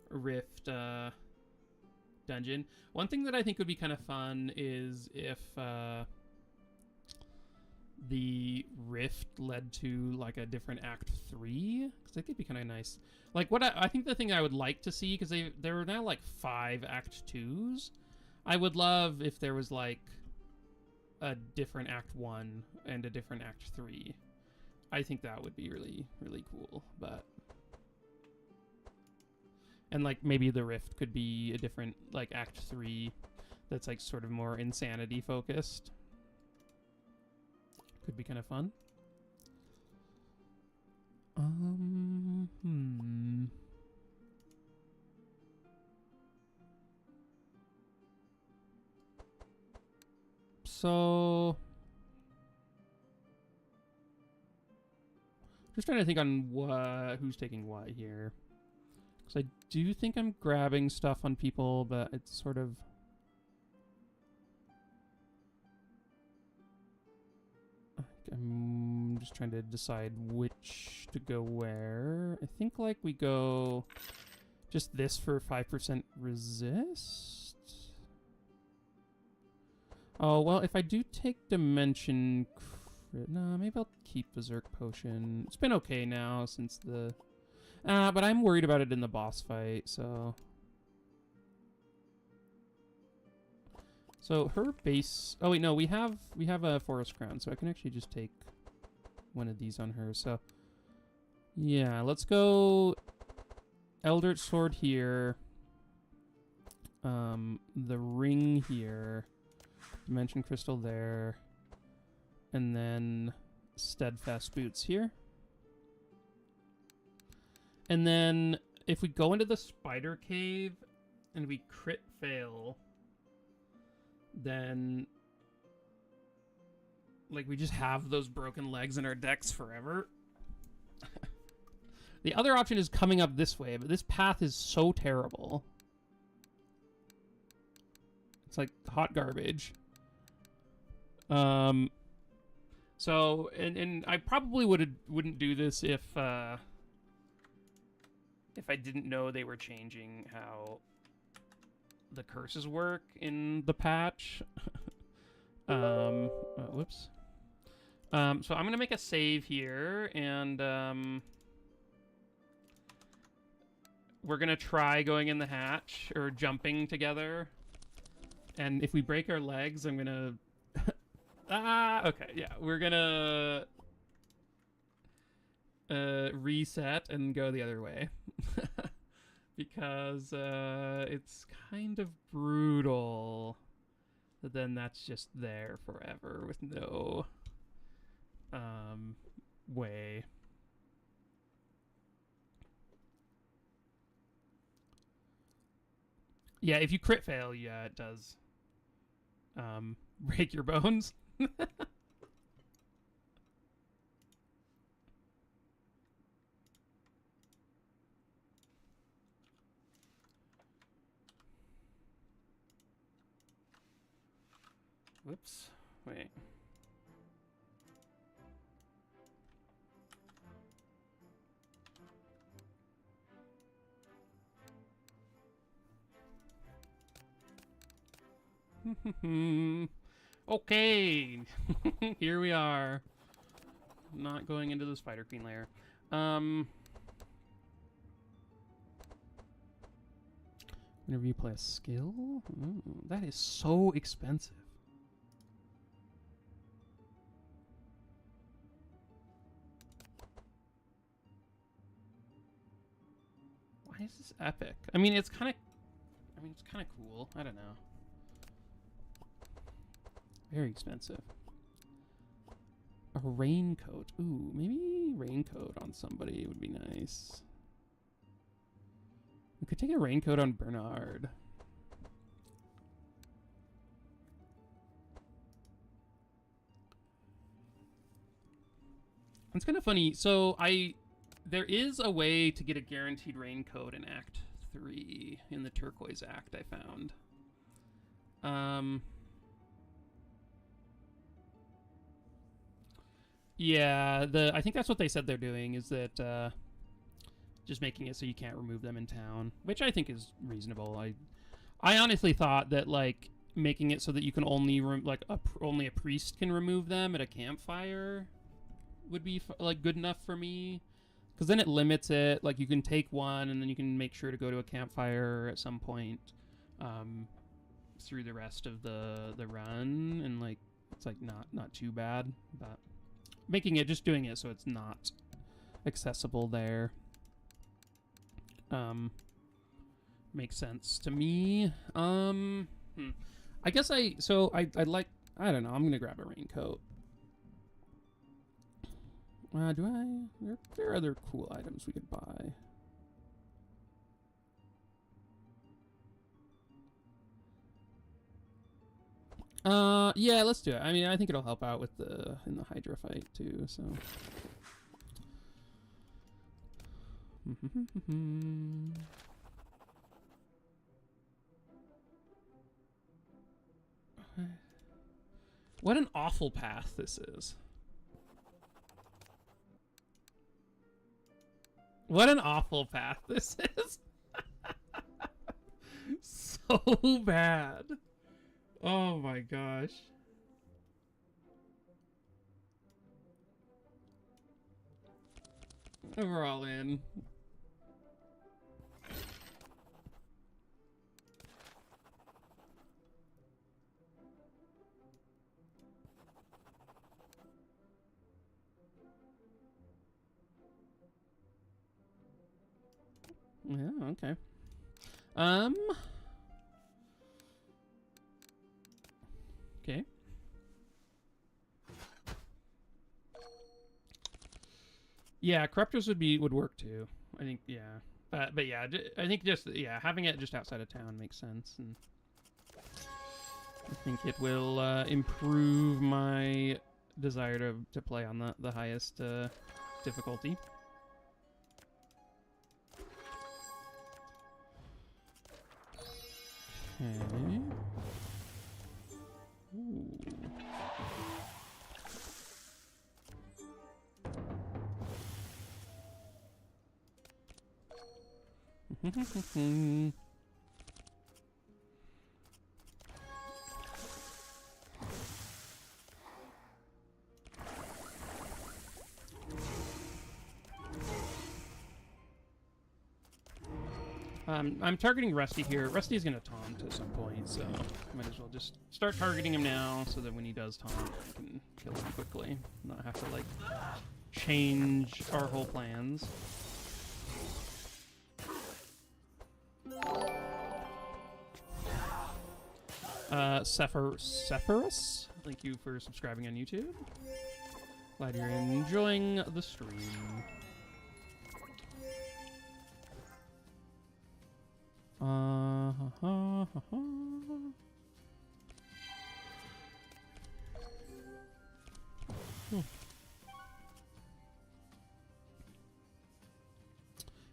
Rift dungeon. One thing that I think would be kind of fun is if the Rift led to like a different Act 3, because I think it'd be kind of nice. Like what I think the thing I would like to see, because there are now like 5 Act 2s. I would love if there was like a different Act 1 and a different Act 3. I think that would be really, really cool. But and like maybe the Rift could be a different like Act 3 that's like sort of more insanity focused. Could be kind of fun. So just trying to think on who's taking what here. Because I do think I'm grabbing stuff on people, but it's sort of... I'm just trying to decide which to go where. I think like we go just this for 5% resist. Oh, well, if I do take Dimension Crit... No, maybe I'll keep Berserk Potion. It's been okay now since the... but I'm worried about it in the boss fight, so... So her base... Oh, wait, no, we have a Forest Crown, so I can actually just take one of these on her, so... Yeah, let's go... Eldritch Sword here. The ring here. Dimension Crystal there. And then Steadfast Boots here. And then if we go into the Spider Cave and we crit fail, then like we just have those broken legs in our decks forever. The other option is coming up this way, but this path is so terrible. It's like hot garbage. So, and I probably wouldn't do this if I didn't know they were changing how the curses work in the patch. Whoops. So I'm gonna make a save here, and we're gonna try going in the hatch or jumping together. And if we break our legs, I'm gonna... okay, yeah. We're gonna reset and go the other way. Because it's kind of brutal. But then that's just there forever with no way. Yeah, if you crit fail, yeah, it does break your bones. Whoops. Wait. Okay, here we are. Not going into the Spider Queen lair. Whenever you play a skill, that is so expensive. Why is this epic? I mean, it's kind of cool. I don't know. Very expensive. A raincoat. Ooh, maybe raincoat on somebody would be nice. We could take a raincoat on Bernard. It's kind of funny. So there is a way to get a guaranteed raincoat in Act 3 in the Turquoise Act, I found. Yeah, I think that's what they said they're doing, is that just making it so you can't remove them in town, which I think is reasonable. I honestly thought that, like, making it so that you can only only a priest can remove them at a campfire would be like good enough for me, because then it limits it. Like, you can take one and then you can make sure to go to a campfire at some point through the rest of the run, and like it's like not too bad, but making it, just doing it so it's not accessible there makes sense to me. I guess I'd like, I don't know, I'm gonna grab a raincoat. Do I? There are other cool items we could buy. Yeah, let's do it. I mean, I think it'll help out with in the Hydra fight too, so. What an awful path this is. What an awful path this is. So bad. Oh my gosh. We're all in. Yeah, okay. Okay. Yeah, Corruptors would work too. I think, yeah. But yeah, I think just, yeah, having it just outside of town makes sense, and I think it will improve my desire to play on the highest difficulty. Okay. Ooh. I'm targeting Rusty here. Rusty's gonna taunt at some point, so I might as well just start targeting him now, so that when he does taunt, I can kill him quickly. Not have to, like, change our whole plans. Sephiroth, thank you for subscribing on YouTube. Glad you're enjoying the stream.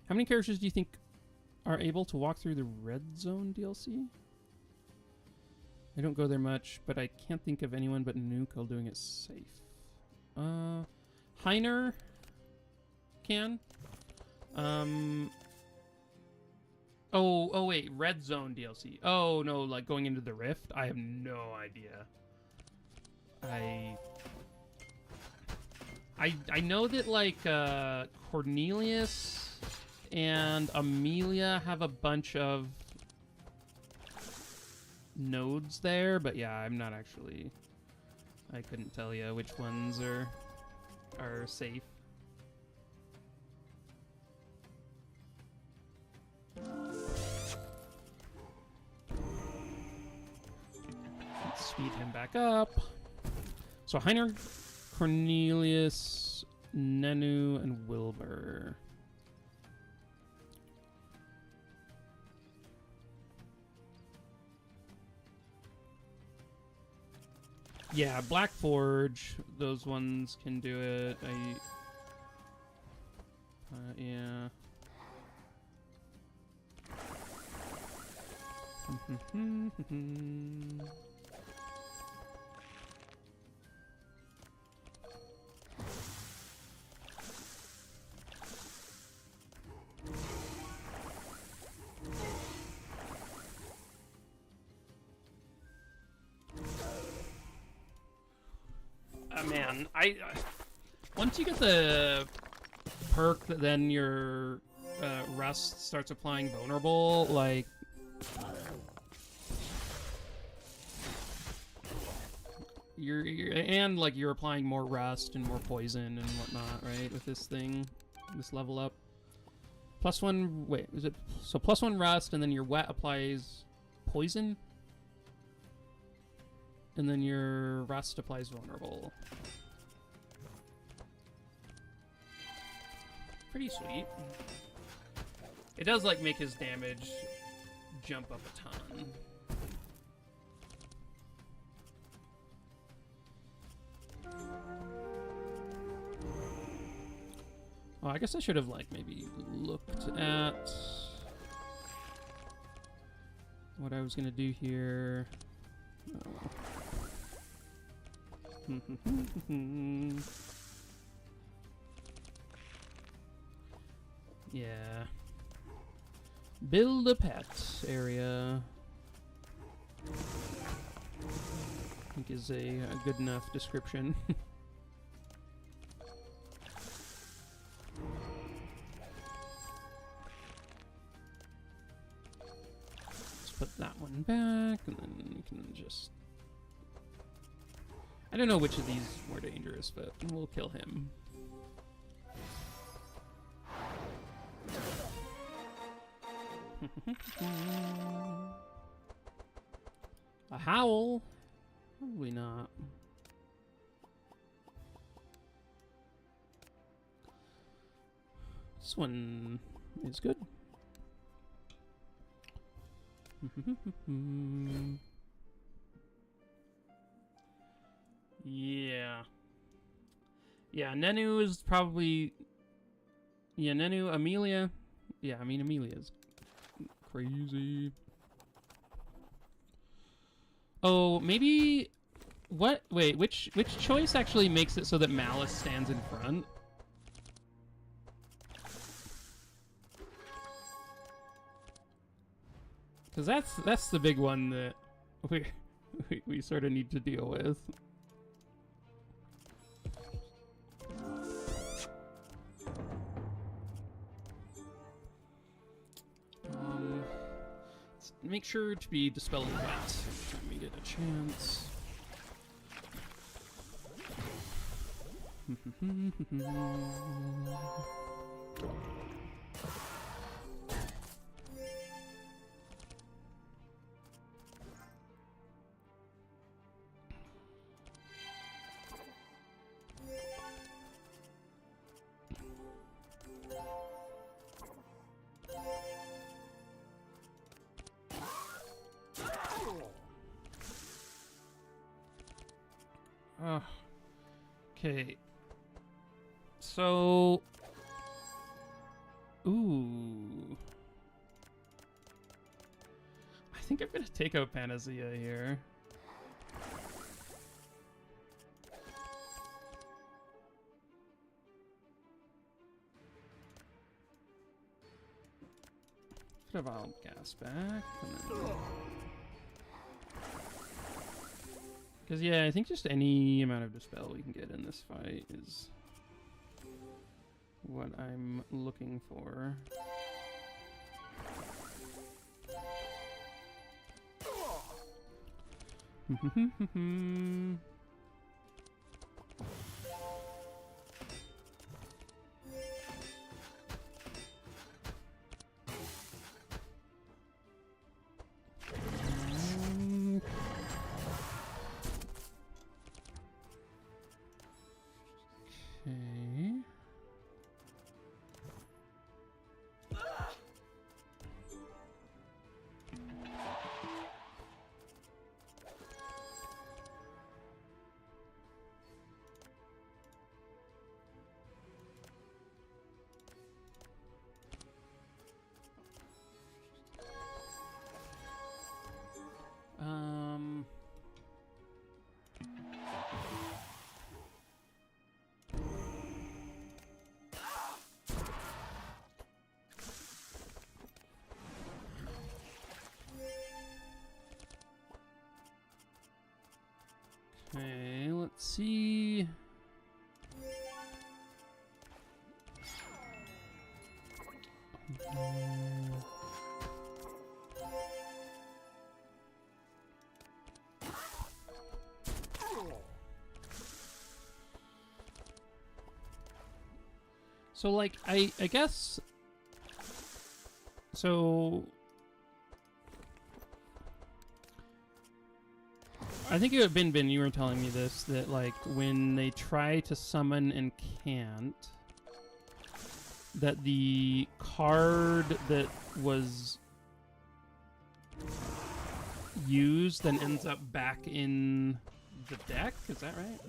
How many characters do you think are able to walk through the Red Zone DLC? I don't go there much, but I can't think of anyone but Nuko doing it safe. Heiner can. Oh, wait, Red Zone DLC. Oh, no, like going into the Rift? I have no idea. I know that, like, Cornelius and Amelia have a bunch of nodes there, but yeah, I'm not actually... I couldn't tell you which ones are safe. Let's speed him back up. So Heiner, Cornelius, Nenu, and Wilbur. Yeah, Black Forge, those ones can do it. Yeah. Man, once you get the perk that then your rust starts applying vulnerable, like you're applying more rust and more poison and whatnot, right? With this thing, this level up. +1. Wait, is it so +1 rust, and then your wet applies poison, and then your rust applies vulnerable. Pretty sweet. It does like make his damage jump up a ton. Oh, I guess I should have like maybe looked at what I was gonna do here. Oh. Yeah. Build a pet area. I think is a good enough description. Let's put that one back, and then we can just... I don't know which of these is more dangerous, but we'll kill him. A howl? Probably not. This one is good. Yeah. Yeah, Nenu is probably... Yeah, Nenu, Amelia. Yeah, I mean, Amelia's crazy. Oh, maybe... What? Wait, which choice actually makes it so that Malice stands in front? Because that's the big one that we sort of need to deal with. Make sure to be dispelling wet every time we get a chance. Okay. So... Ooh. I think I'm gonna take out Panacea here. Put a wild gas back. Because, yeah, I think just any amount of dispel we can get in this fight is what I'm looking for. Okay. Okay, let's see. So, like, I guess... So... I think it had been Ben, you were telling me this, that, like, when they try to summon and can't, that the card that was used then ends up back in the deck? Is that right?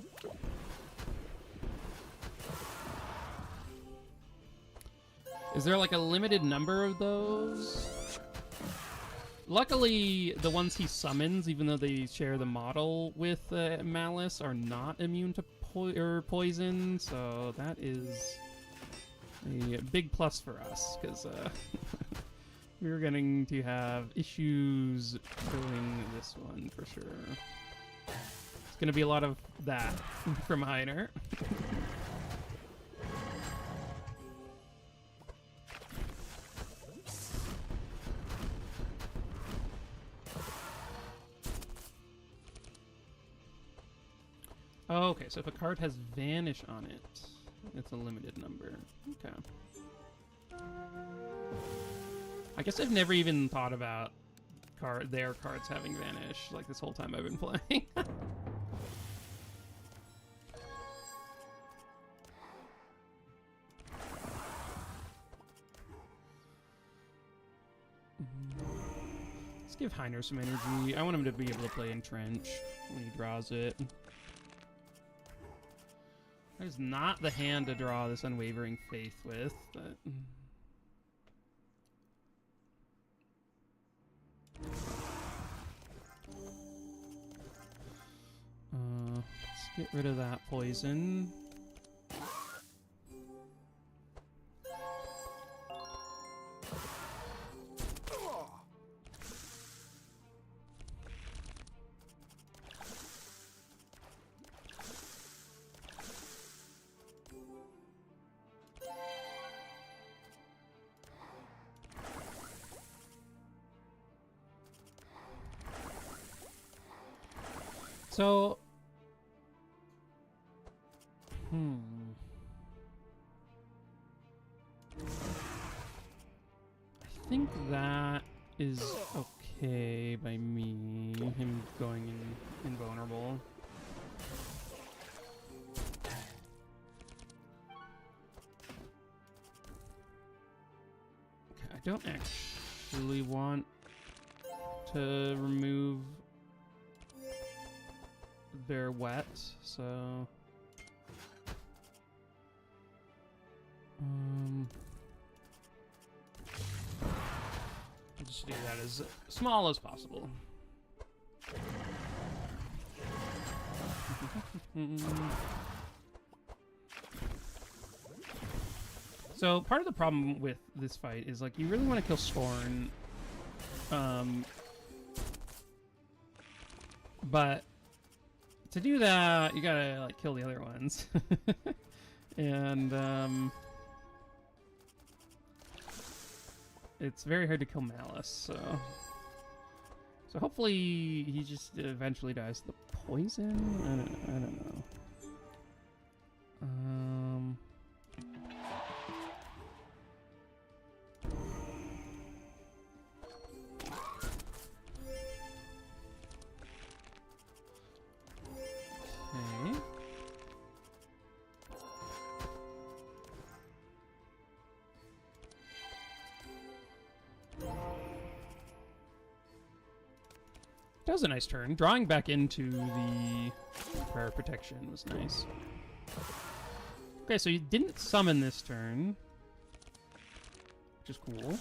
Is there, like, a limited number of those? Luckily, the ones he summons, even though they share the model with Malice, are not immune to poison, so that is a big plus for us, because we're going to have issues doing this one for sure. It's going to be a lot of that from Heiner. Oh, okay, so if a card has Vanish on it, it's a limited number. Okay. I guess I've never even thought about their cards having Vanish, like, this whole time I've been playing. Let's give Heiner some energy. I want him to be able to play Entrench when he draws it. That is not the hand to draw this Unwavering Faith with, but... let's get rid of that poison. So, I think that is okay by me, him going invulnerable. Okay, I don't actually want to remove their wet, so I'll just do that as small as possible. So part of the problem with this fight is like you really want to kill Scorn, but to do that you gotta like kill the other ones, and it's very hard to kill Malice. So hopefully he just eventually dies to the poison. I don't know. Okay. That was a nice turn. Drawing back into the prayer protection was nice. Okay, so you didn't summon this turn, which is cool.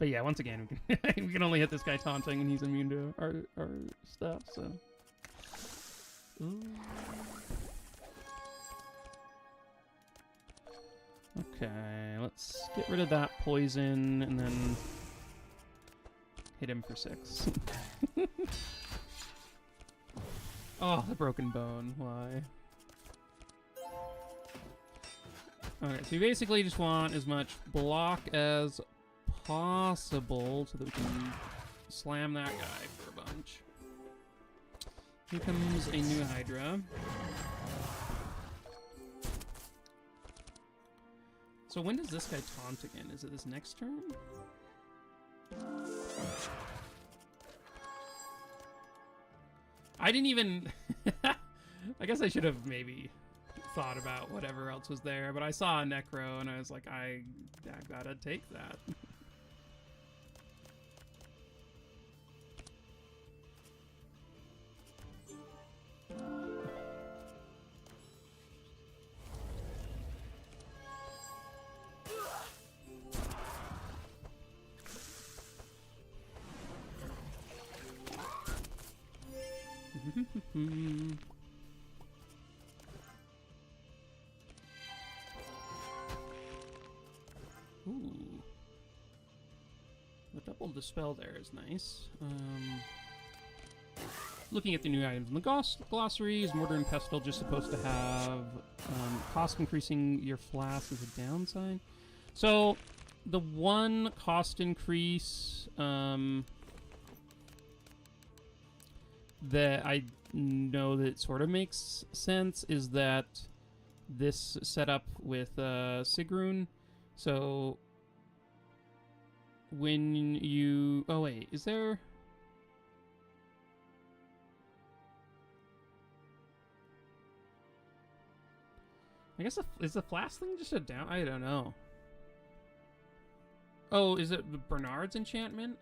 But yeah, once again, we can only hit this guy taunting, and he's immune to our stuff. So. Ooh. Okay, let's get rid of that poison, and then hit him for 6. Oh, the broken bone. Why? Okay, so you basically just want as much block as possible so that we can slam that guy for a bunch. Here comes a new Hydra. So when does this guy taunt again? Is it this next turn? I didn't even... I guess I should have maybe thought about whatever else was there, but I saw a Necro and I was like, I gotta take that. Ooh. The double dispel there is nice. Looking at the new items in the glossary, is Mortar and Pestle just supposed to have cost increasing your flask as a downside? So, the one cost increase that I know that sort of makes sense is that this setup with Sigrun. So when you... Oh, wait. Is there... I guess is the flask thing just a down... I don't know. Oh, is it Bernard's enchantment?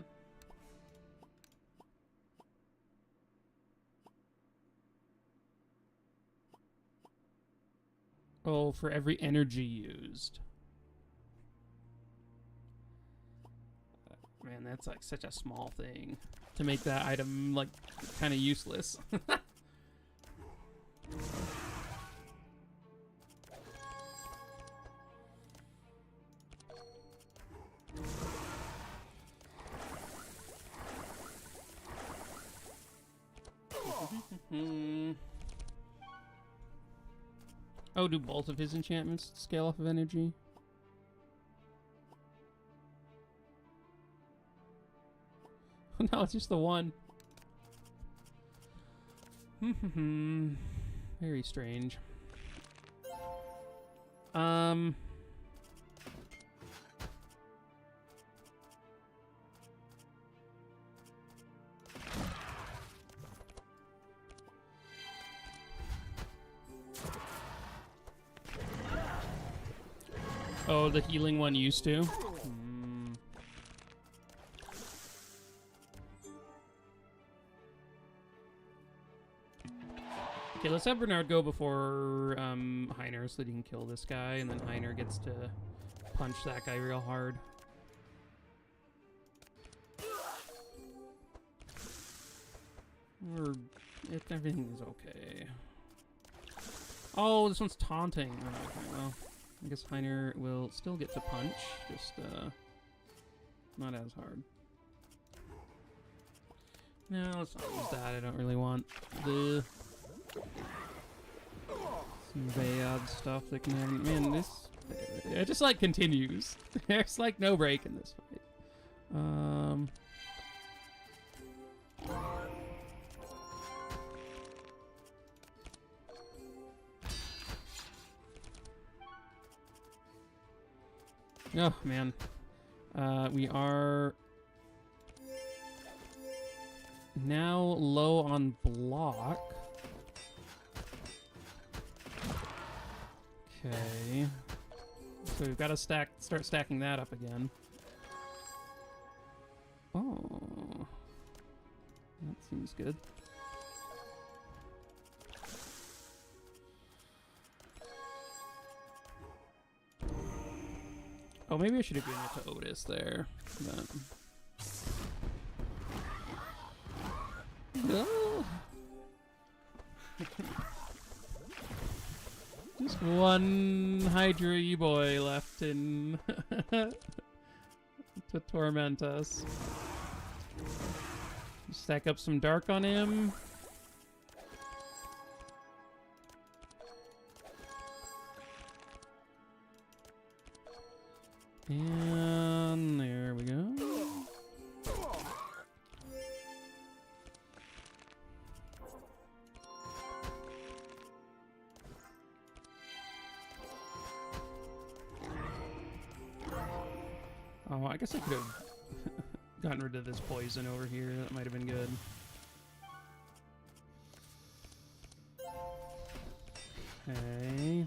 Oh, for every energy used. Man, that's like such a small thing to make that item like kind of useless. Oh, do both of his enchantments scale off of energy? No, it's just the one. Very strange. Oh, the healing one used to? Okay, let's have Bernard go before Heiner so that he can kill this guy, and then Heiner gets to punch that guy real hard. Or if everything is okay. Oh, this one's taunting. Oh, okay, well, I guess Heiner will still get to punch, just not as hard. No, let's not use that. I don't really want the some bad stuff that can happen. Man, this it just like continues. There's like no break in this fight. Oh man, we are now low on block. Okay, so we've got to start stacking that up again. Oh, that seems good. Oh, maybe I should have given it to Otis there. But... No. Just one Hydra E-boy left in to torment us. Stack up some dark on him. And there we go. Oh, I guess I could have gotten rid of this poison over here. That might have been good. Okay.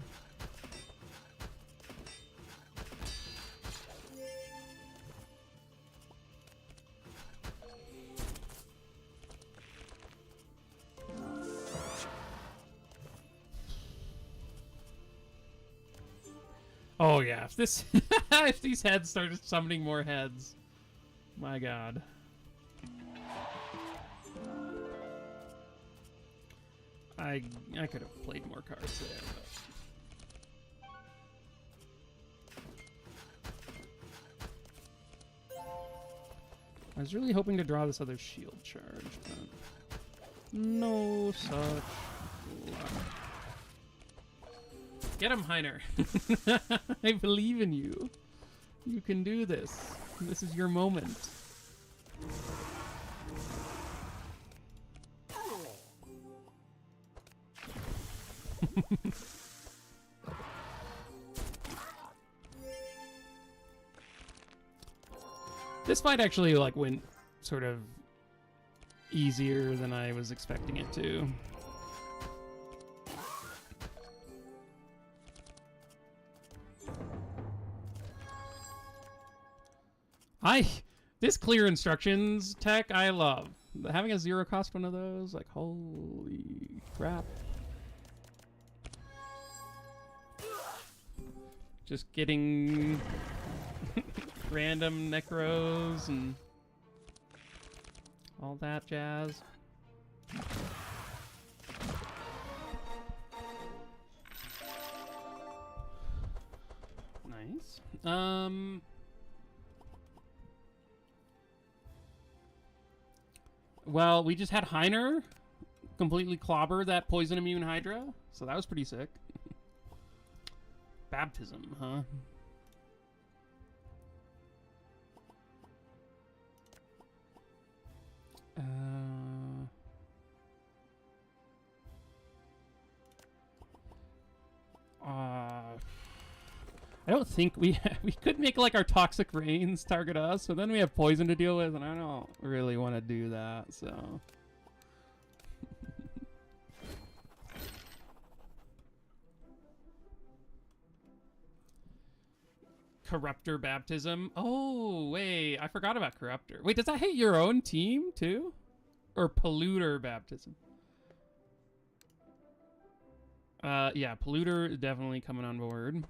Oh yeah, if this if these heads started summoning more heads, my god. I could have played more cards there, but I was really hoping to draw this other shield charge, but no such luck. Get him, Heiner. I believe in you. You can do this. This is your moment. This fight actually like went sort of easier than I was expecting it to. This clear instructions tech I love. Having a 0 cost one of those, like holy crap. Just getting random necros and all that jazz. Nice. Well, we just had Heiner completely clobber that poison immune Hydra, so that was pretty sick. Baptism, huh? I don't think we could make like our toxic rains target us, so then we have poison to deal with, and I don't really want to do that. So Corruptor Baptism. Oh wait, I forgot about Corruptor. Wait, does that hit your own team too, or Polluter Baptism? Yeah, Polluter is definitely coming on board.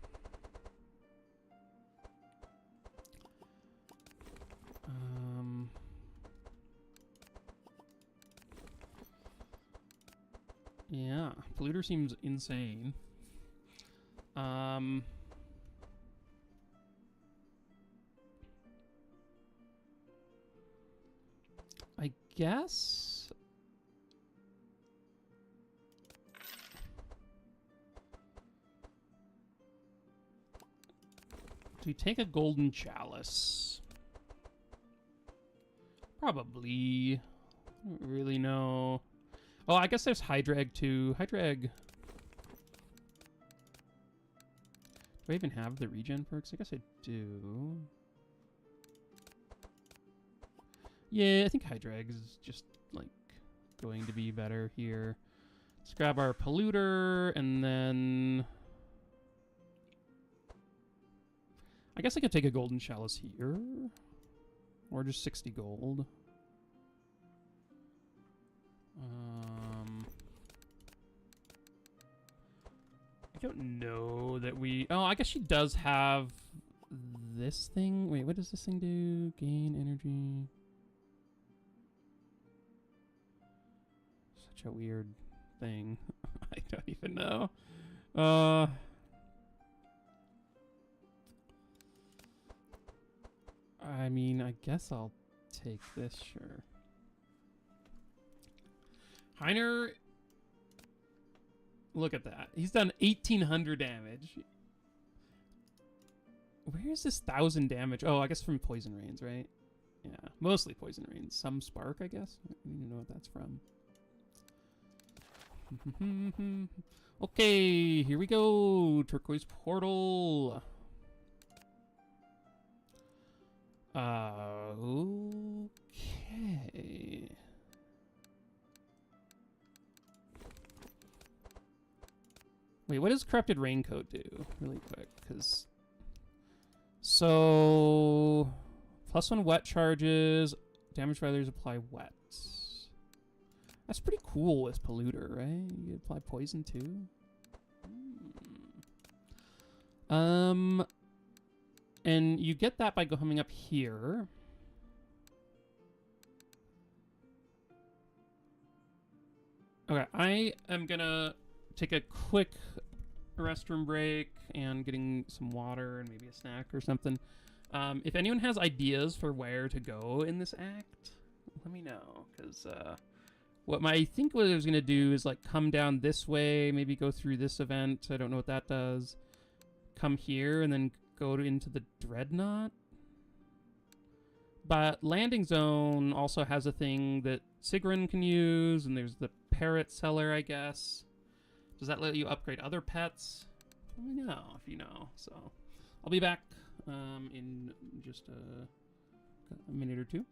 Yeah, Polluter seems insane. I guess. Do we take a golden chalice? Probably. I don't really know. Oh, I guess there's Hydra Egg too. Hydra Egg. Do I even have the regen perks? I guess I do. Yeah, I think Hydra Egg is just, like, going to be better here. Let's grab our polluter, and then... I guess I could take a golden chalice here. Or just 60 gold. I don't know that we... Oh, I guess she does have this thing. Wait, what does this thing do? Gain energy. Such a weird thing. I don't even know. I mean, I guess I'll take this, sure. Heiner, look at that. He's done 1,800 damage. Where is this 1,000 damage? Oh, I guess from Poison Rains, right? Yeah, mostly Poison Rains. Some Spark, I guess. I don't even know what that's from. Okay, here we go. Turquoise Portal. Okay. Wait, what does Corrupted Raincoat do? Really quick, because... So... +1 wet charges. Damage by others apply wet. That's pretty cool with Polluter, right? You apply poison too? And you get that by coming up here. Okay, I am gonna take a quick restroom break and getting some water and maybe a snack or something. If anyone has ideas for where to go in this act, let me know, because I think what I was gonna do is like come down this way, maybe go through this event. I don't know what that does. Come here and then go into the Dreadnought. But Landing Zone also has a thing that Sigrun can use, and there's the Parrot Cellar, I guess. Does that let you upgrade other pets? Let me know if you know. So I'll be back in just a minute or two.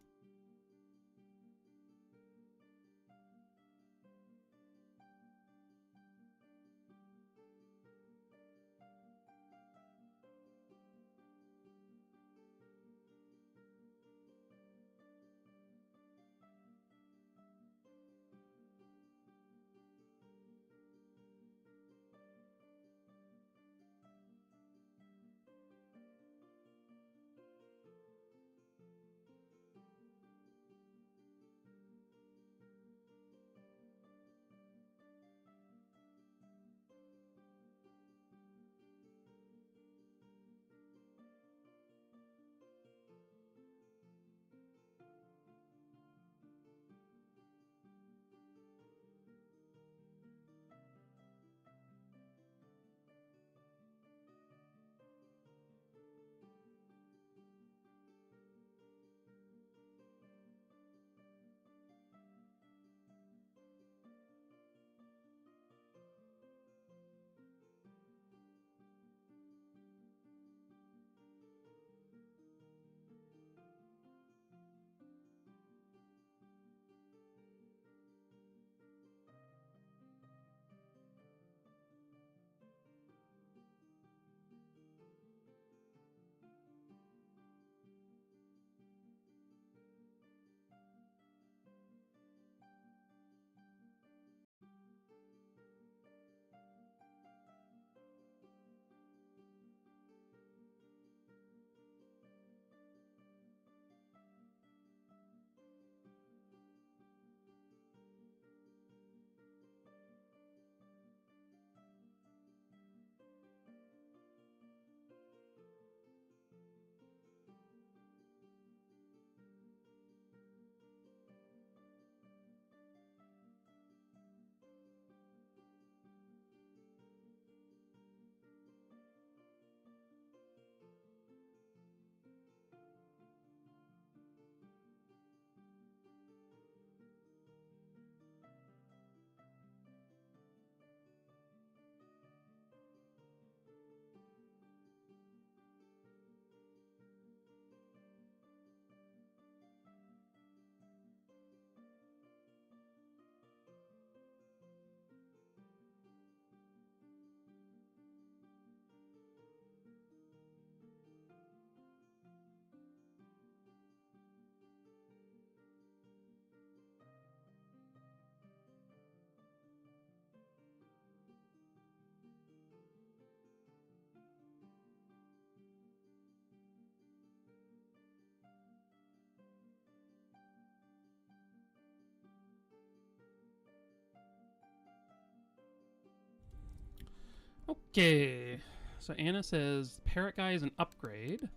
Okay. So Anna says parrot guy is an upgrade.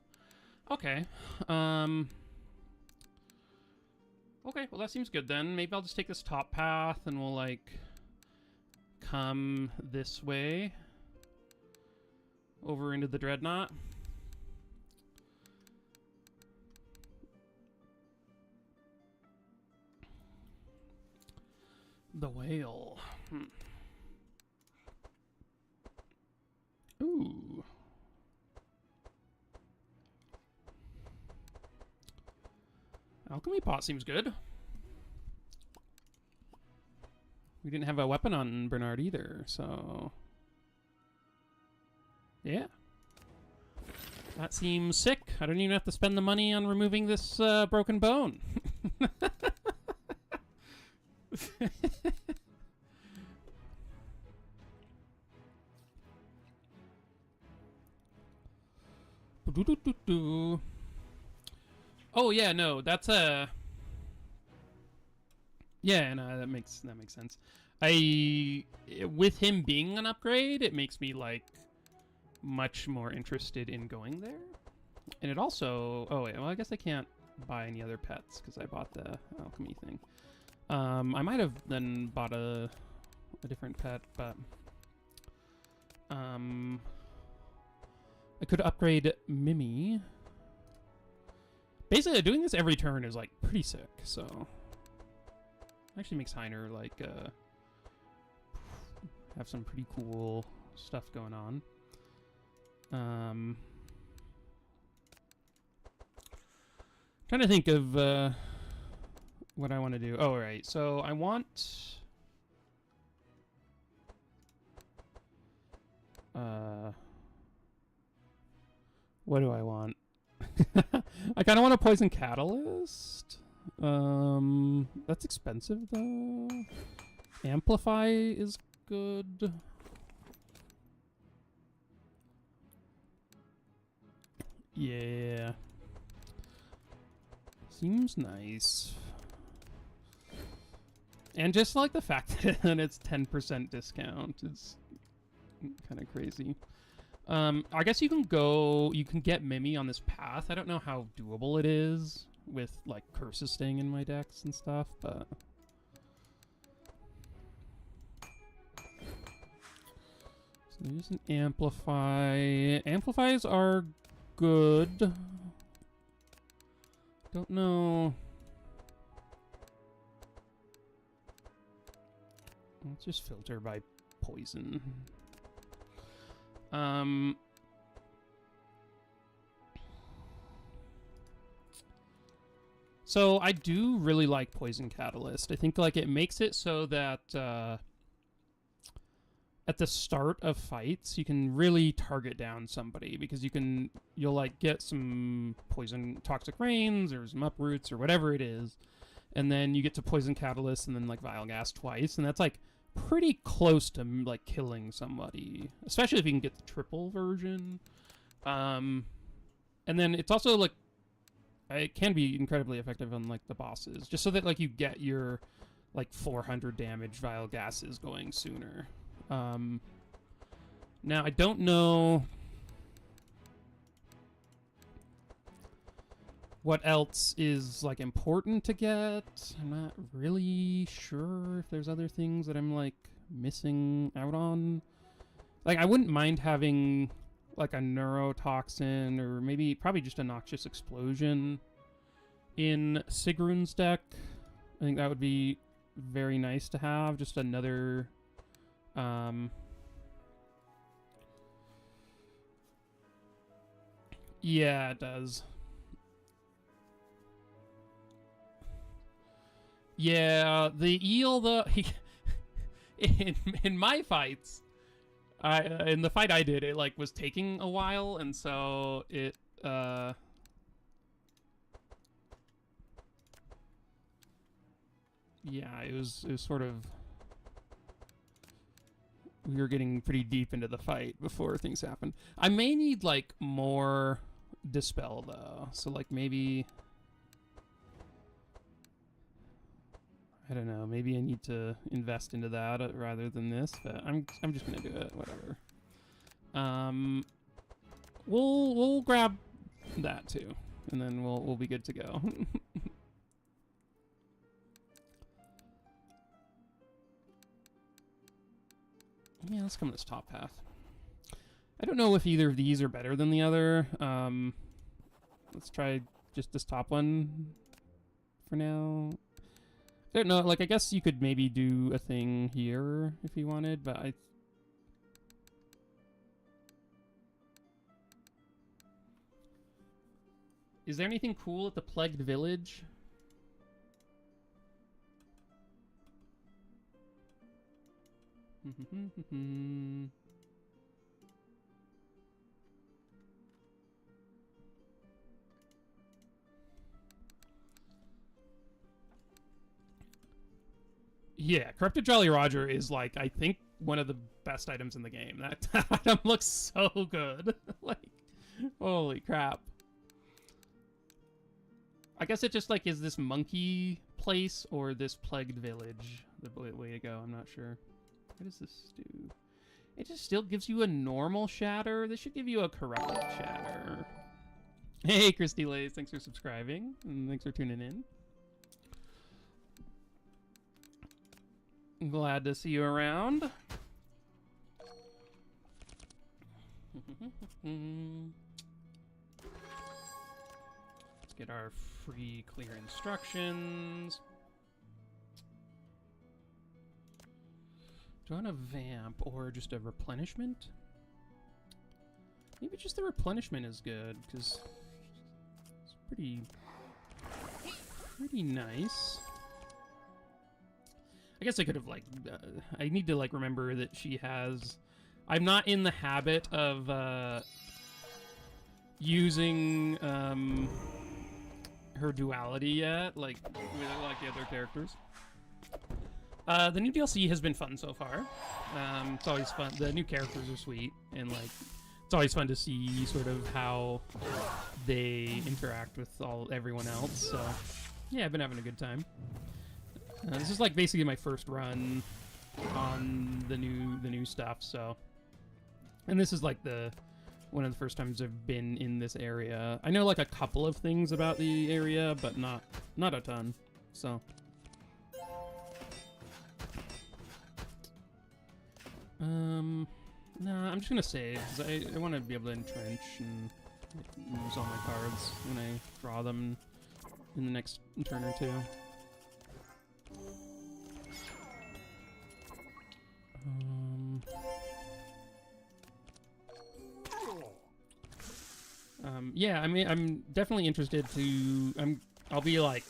Okay. Okay, well that seems good then. Maybe I'll just take this top path and we'll like come this way over into the Dreadnought. The whale. Ooh. Alchemy pot seems good. We didn't have a weapon on Bernard either, so... yeah. That seems sick. I don't even have to spend the money on removing this broken bone. Oh yeah, no, that's a... yeah, no, that makes sense. With him being an upgrade, it makes me like much more interested in going there. And it also, oh wait, well I guess I can't buy any other pets because I bought the alchemy thing. I might have then bought a different pet, but I could upgrade Mimi. Basically, doing this every turn is like pretty sick. So actually makes Heiner like have some pretty cool stuff going on. Trying to think of what I want to do. Oh, right. So I want what do I want? I kind of want a poison catalyst. That's expensive though. Amplify is good. Yeah. Seems nice. And just like the fact that it's 10% discount is kind of crazy. I guess you can get Mimi on this path. I don't know how doable it is with like curses staying in my decks and stuff, but so there's an amplify. Amplifies are good. Don't know. Let's just filter by poison. So I do really like Poison Catalyst. I think like it makes it so that at the start of fights you can really target down somebody because you'll like get some poison toxic rains or some uproots or whatever it is, and then you get to Poison Catalyst and then like Vile Gas twice, and that's like pretty close to like killing somebody, especially if you can get the triple version. And then it's also like it can be incredibly effective on like the bosses, just so that like you get your like 400 damage Vile Gases going sooner. Now I don't know what else is like important to get. I'm not really sure if there's other things that I'm like missing out on. Like I wouldn't mind having like a neurotoxin or probably just a noxious explosion in Sigrun's deck. I think that would be very nice to have. Just another yeah, it does. Yeah, the eel, in my fights, in the fight I did, it like was taking a while, and so it yeah, it was sort of, we were getting pretty deep into the fight before things happened. I may need like more dispel though, so like maybe, I don't know, maybe I need to invest into that rather than this, but I'm just gonna do it, whatever. We'll grab that too, and then we'll be good to go. Yeah, let's come this top path. I don't know if either of these are better than the other. Let's try just this top one for now. I don't know, like, I guess you could maybe do a thing here if you wanted, but Is there anything cool at the Plagued Village? Yeah, Corrupted Jolly Roger is, like, I think one of the best items in the game. That item looks so good. Like, holy crap. I guess it just, like, is this monkey place or this Plagued Village the way to go? I'm not sure. What does this do? It just still gives you a normal shatter. This should give you a corrupted shatter. Hey, Christy Lays, thanks for subscribing, and thanks for tuning in. Glad to see you around. Let's get our free clear instructions. Do I want a vamp or just a replenishment? Maybe just the replenishment is good, because it's pretty nice. I guess I could have, like, I need to, like, remember that she has... I'm not in the habit of, using, her duality yet, like, with, like, the other characters. The new DLC has been fun so far. It's always fun. The new characters are sweet, and, like, it's always fun to see sort of how they interact with everyone else, so... Yeah, I've been having a good time. This is like basically my first run on the new stuff, so, and this is like one of the first times I've been in this area. I know like a couple of things about the area, but not a ton. So, nah, I'm just gonna save because I want to be able to entrench and use all my cards when I draw them in the next turn or two. Yeah, I mean, I'm definitely interested to... I'll be, like,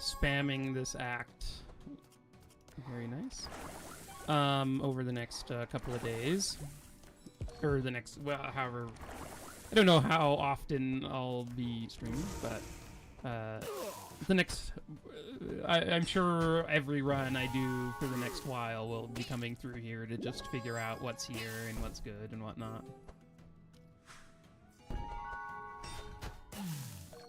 spamming this act. Very nice. Over the next couple of days. Or the next... Well, however... I don't know how often I'll be streaming, but... the next... I'm sure every run I do for the next while will be coming through here to just figure out what's here and what's good and whatnot.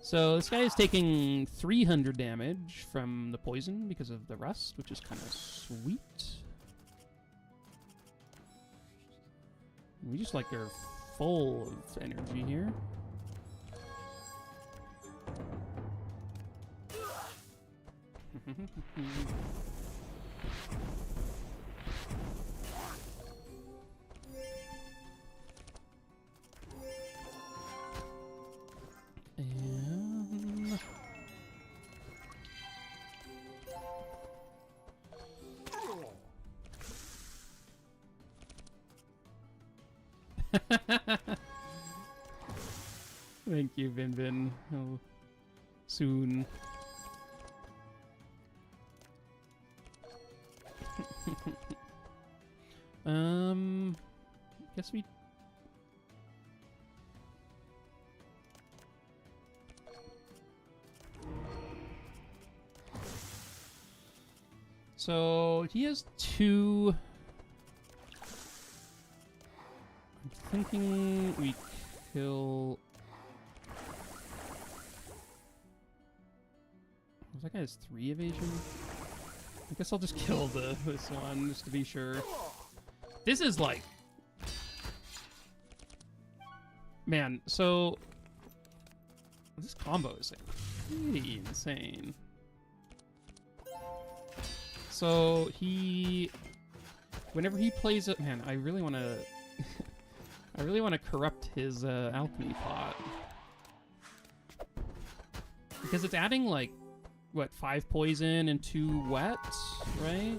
So this guy is taking 300 damage from the poison because of the rust, which is kind of sweet. We just like are full of energy here. And thank you, Vin Vin. Oh, soon. Guess we... So, he has two... I'm thinking we kill... That guy has 3 evasion? I guess I'll just kill this one, just to be sure. This is, like, Man, so this combo is like pretty insane. So whenever he plays it, man, I really want to, I really want to corrupt his alchemy pot because it's adding like what 5 poison and 2 wet, right?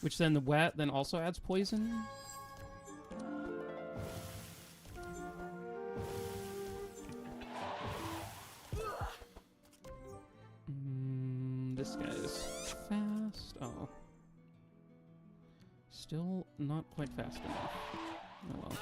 Which then the wet then also adds poison. This guy's fast. Oh. Still not quite fast enough. Oh well.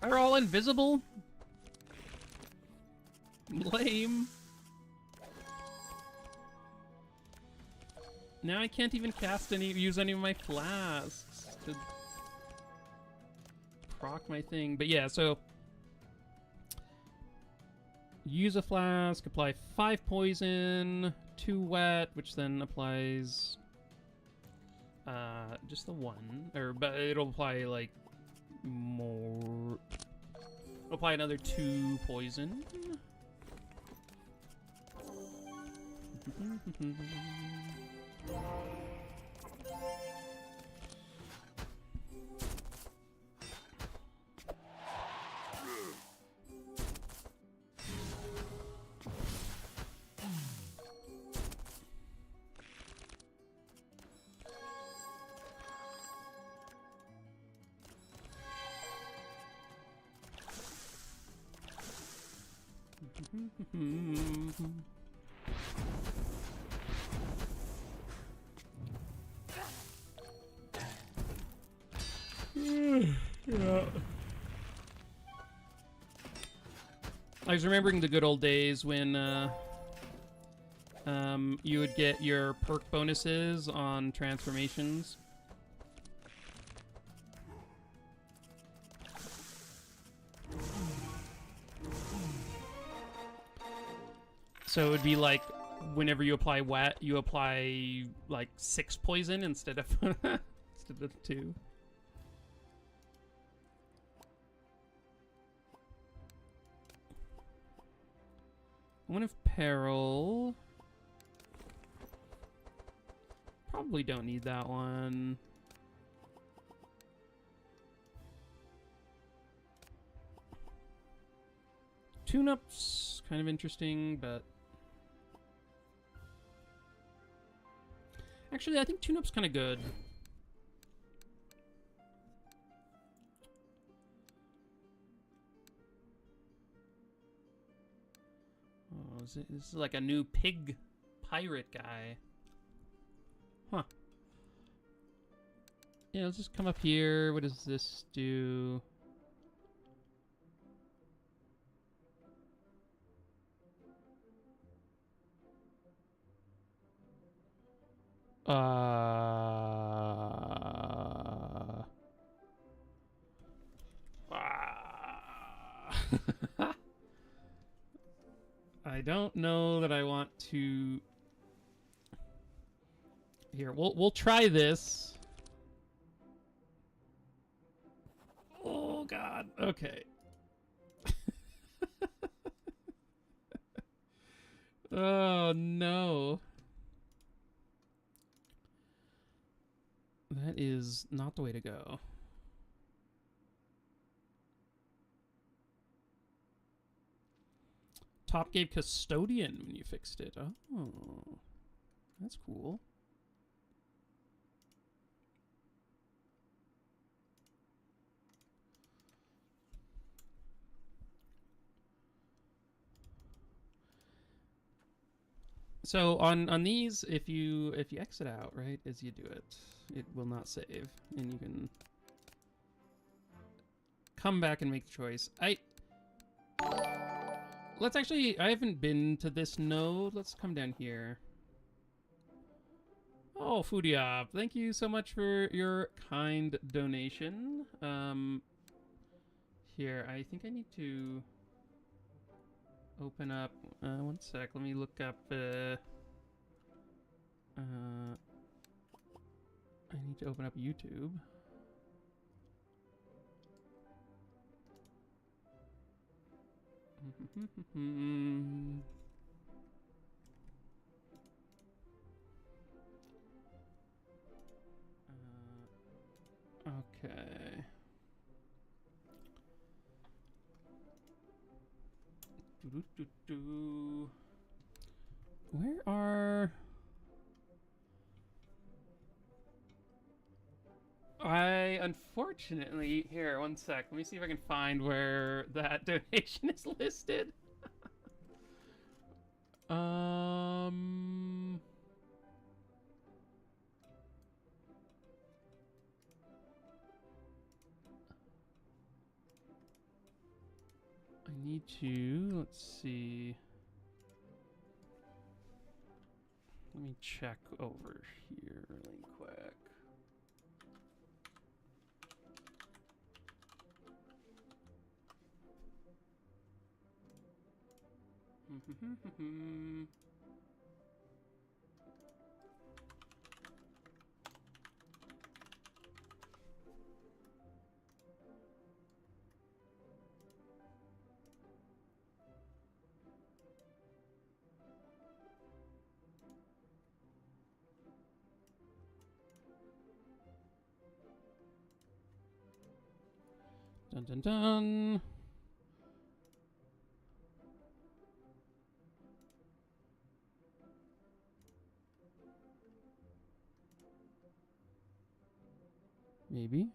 They're all invisible? Lame. Now I can't even use any of my flasks to proc my thing. But yeah, so use a flask, apply 5 poison, 2 wet, which then applies just the 1, but it'll apply like more. Apply another 2 poison. Yeah. I was remembering the good old days when you would get your perk bonuses on transformations. So it would be like whenever you apply wet, you apply like 6 poison instead of instead of 2. One of Peril. Probably don't need that one. Tune-up's kind of interesting, but actually, I think tune-up's kind of good. Oh, this is like a new pig pirate guy. Huh. Yeah, let's just come up here. What does this do? I don't know that I want to. Here, we'll try this. Oh God. Okay. Oh no. That is not the way to go. Top gave Custodian when you fixed it. Oh, that's cool. So on these, if you exit out, right, as you do it, it will not save, and you can come back and make the choice. Let's actually, I haven't been to this node. Let's come down here. Oh, Foodiop, thank you so much for your kind donation. Here, I think I need to open up, one sec, let me look up, I need to open up YouTube. Okay. Where are... I unfortunately... Here, one sec. Let me see if I can find where that donation is listed. I need to... Let's see... Let me check over here really quick. Dun dun dun. Maybe.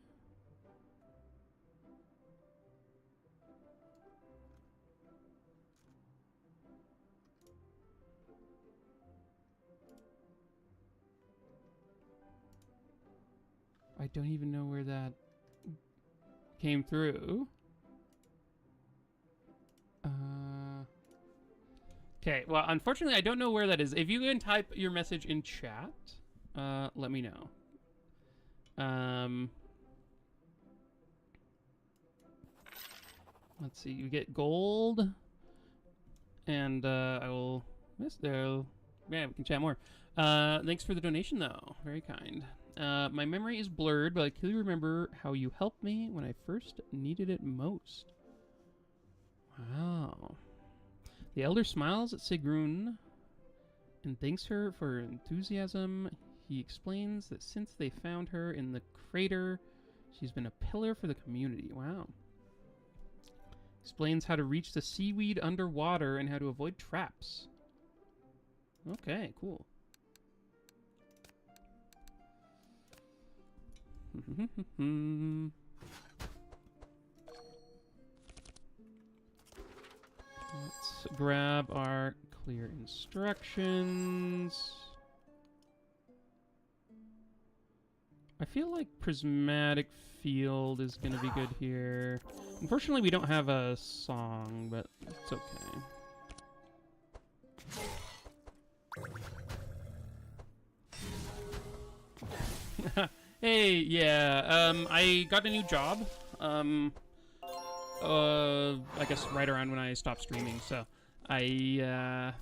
I don't even know where that came through. Okay, well, unfortunately, I don't know where that is. If you can type your message in chat, let me know. Let's see, you get gold, and I will miss there. Yeah, we can chat more. Thanks for the donation, though. Very kind. My memory is blurred, but I clearly remember how you helped me when I first needed it most. Wow. The elder smiles at Sigrun and thanks her for her enthusiasm. He explains that since they found her in the crater, she's been a pillar for the community. Wow. Explains how to reach the seaweed underwater and how to avoid traps. Okay, cool. Let's grab our clear instructions. I feel like prismatic field is going to be good here. Unfortunately, we don't have a song, but it's okay. Hey, yeah, I got a new job. I guess right around when I stopped streaming, so I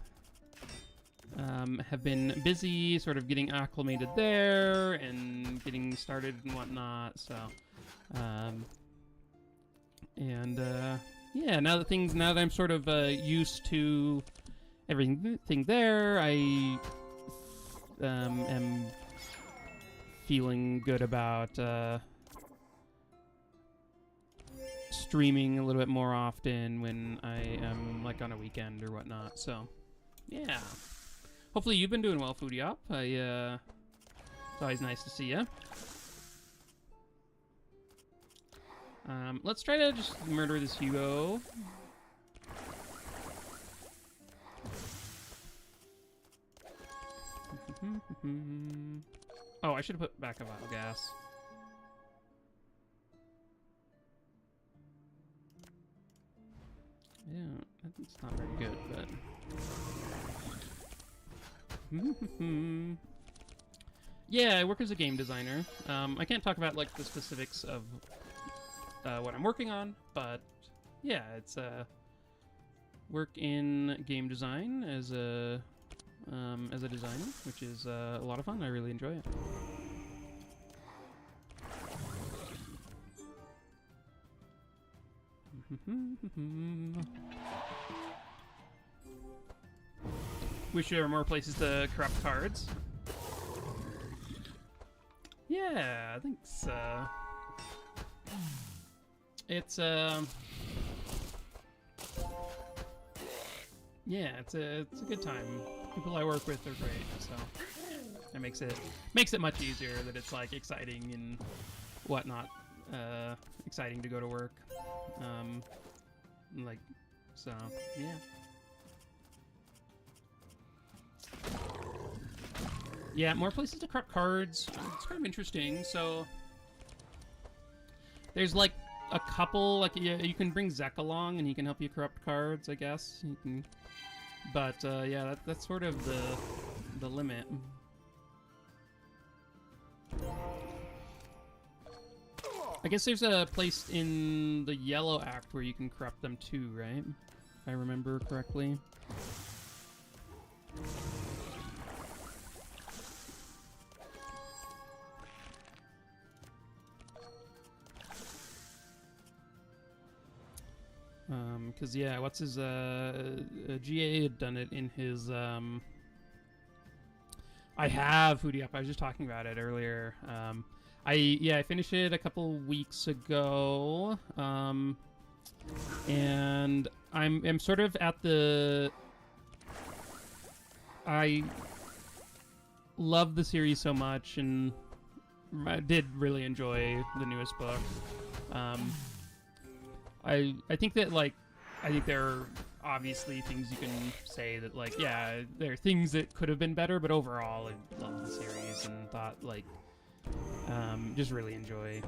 have been busy sort of getting acclimated there and getting started and whatnot, so yeah, now that I'm sort of used to everything there, I am feeling good about streaming a little bit more often when I am like on a weekend or whatnot. So yeah, hopefully you've been doing well, Foodiop. It's always nice to see you. Let's try to just murder this Hugo. Oh, I should have put back a vital gas. Yeah, It's not very good, but yeah, I work as a game designer. I can't talk about like the specifics of what I'm working on, but yeah, it's work in game design as a designer, which is a lot of fun. I really enjoy it. Wish there were more places to corrupt cards. Yeah, I think it's yeah, it's a good time. People I work with are great, so it makes it much easier that it's like exciting and whatnot. Exciting to go to work. Like, so yeah. Yeah, more places to corrupt cards. It's kind of interesting. So there's like a couple, like you can bring Zek along and he can help you corrupt cards, I guess. You can, but yeah, that's sort of the limit. I guess there's a place in the yellow act where you can corrupt them too, right? If I remember correctly. Because yeah, what's his GA had done it in his I have Foodie Up. I was just talking about it earlier. I finished it a couple weeks ago, and I'm sort of at the. I love the series so much, and I did really enjoy the newest book. I think that like I think there are obviously things you can say that like yeah there are things that could have been better, but overall I loved the series and thought like. Just really enjoy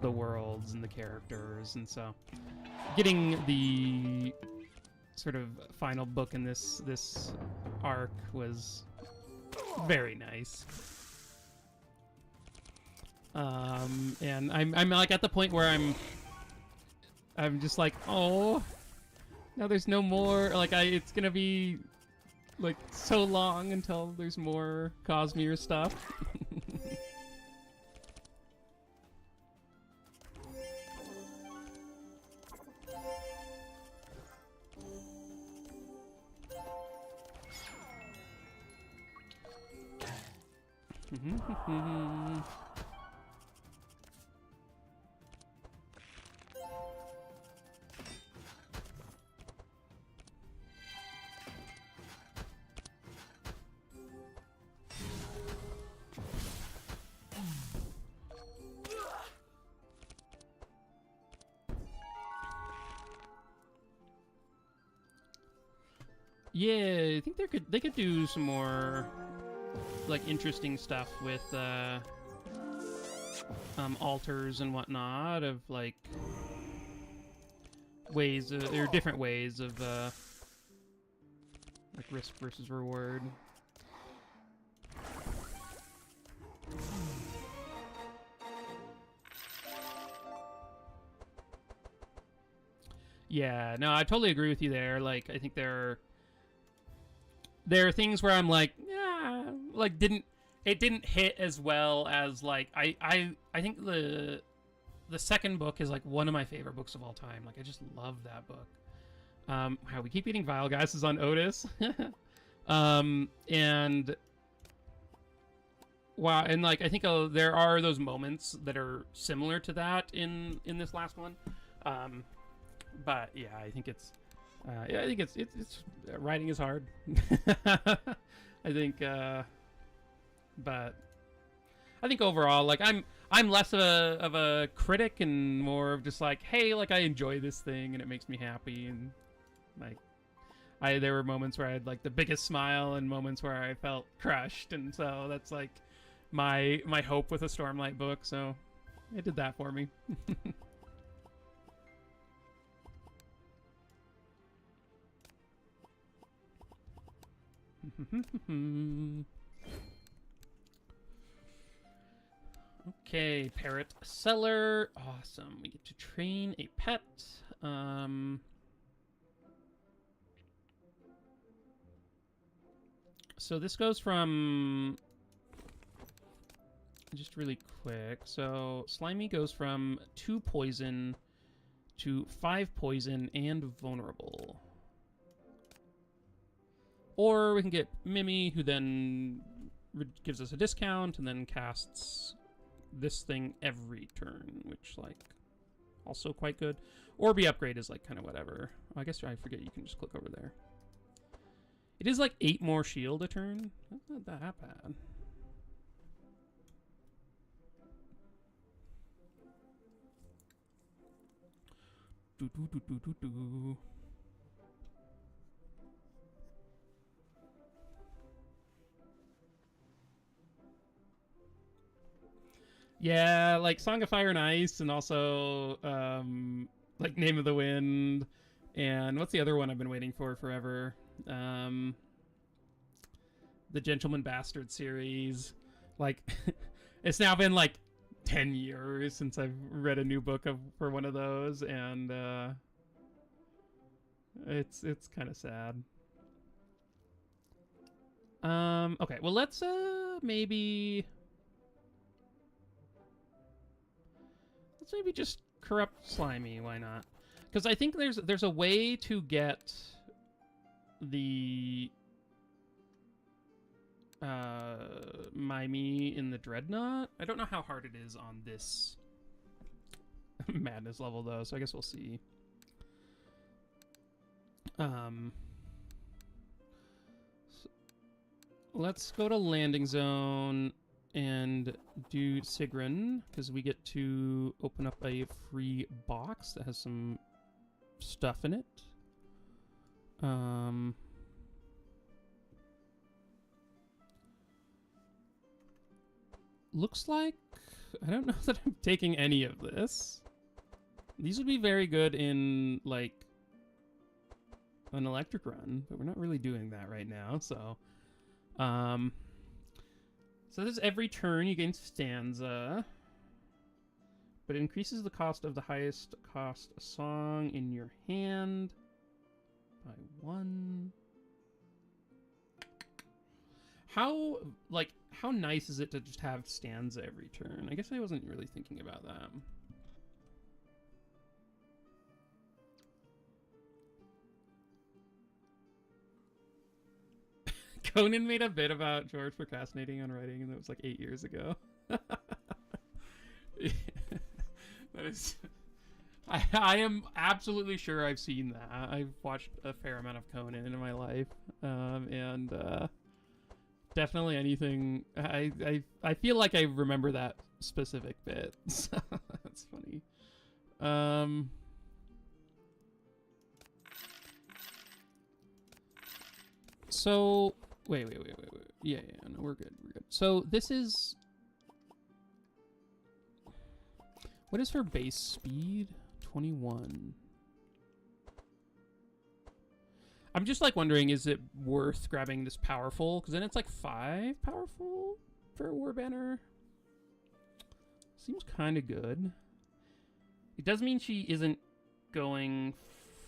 the worlds and the characters, and so getting the sort of final book in this arc was very nice. And I'm like at the point where I'm just like, oh, now there's no more. Like it's gonna be like so long until there's more Cosmere stuff. Yeah, I think they could do some more like interesting stuff with altars and whatnot of like ways there are different ways of like risk versus reward. Yeah, no, I totally agree with you there. Like I think there are things where I'm like, yeah, like it didn't hit as well as like I think the second book is like one of my favorite books of all time. Like I just love that book. Wow, we keep eating Vile Guys is on Otis. And wow, and like I think there are those moments that are similar to that in this last one. But yeah, I think it's writing is hard. I think, but I think overall, like I'm less of a critic and more of just like, hey, like I enjoy this thing and it makes me happy, and like there were moments where I had like the biggest smile and moments where I felt crushed, and so that's like my hope with a Stormlight book. So it did that for me. Okay, parrot seller. Awesome. We get to train a pet. So this goes from... Just really quick. So Slimy goes from 2 poison to 5 poison and vulnerable. Or we can get Mimi, who then gives us a discount and then casts this thing every turn, which, like, also quite good. Orby upgrade is, like, kind of whatever. I guess I forget you can just click over there. It is, like, 8 more shield a turn. That's not that bad. Do. Yeah, like Song of Fire and Ice, and also like Name of the Wind, and what's the other one I've been waiting for forever? The Gentleman Bastard series. Like, it's now been like 10 years since I've read a new book for one of those, and it's kind of sad. Okay, well, let's maybe just corrupt Slimy. Why not? Because I think there's a way to get the Mimey in the Dreadnought. I don't know how hard it is on this madness level though, so I guess we'll see. So let's go to landing zone and do Sigrun, because we get to open up a free box that has some stuff in it. Looks like... I don't know that I'm taking any of this. These would be very good in, like, an electric run, but we're not really doing that right now, so... So this is every turn you gain stanza, but it increases the cost of the highest cost song in your hand by 1. How nice is it to just have stanza every turn? I guess I wasn't really thinking about that. Conan made a bit about George procrastinating on writing, and that was like 8 years ago. Yeah, that is... I am absolutely sure I've seen that. I've watched a fair amount of Conan in my life, and definitely anything. I feel like I remember that specific bit. So that's funny. So wait. Yeah, no, we're good. So this is... What is her base speed? 21. I'm just like wondering, is it worth grabbing this powerful? Because then it's like 5 powerful for a Warbanner. Seems kind of good. It does mean she isn't going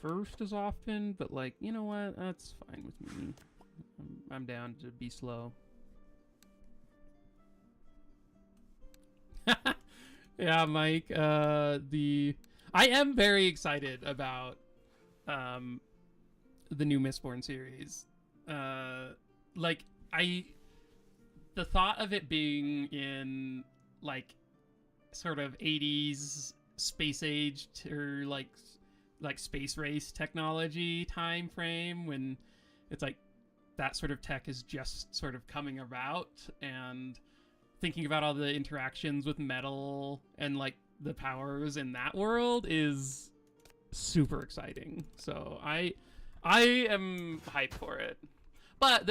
first as often, but like, you know what? That's fine with me. I'm down to be slow. Yeah, Mike. I am very excited about the new Mistborn series. The thought of it being in like sort of 80s space age or like space race technology time frame, when it's like that sort of tech is just sort of coming about, and thinking about all the interactions with metal and like the powers in that world is super exciting. So I am hyped for it. But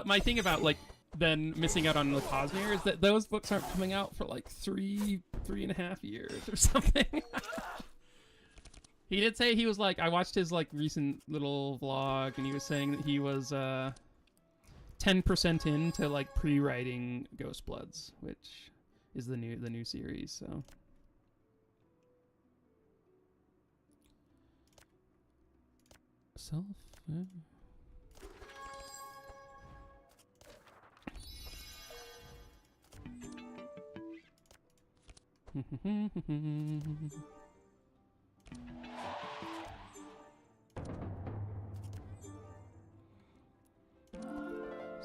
my thing about like then missing out on the Cosmere is that those books aren't coming out for like 3.5 years or something. He did say, he was like, I watched his like recent little vlog, and he was saying that he was 10% into like pre-writing Ghost Bloods, which is the new series. So self.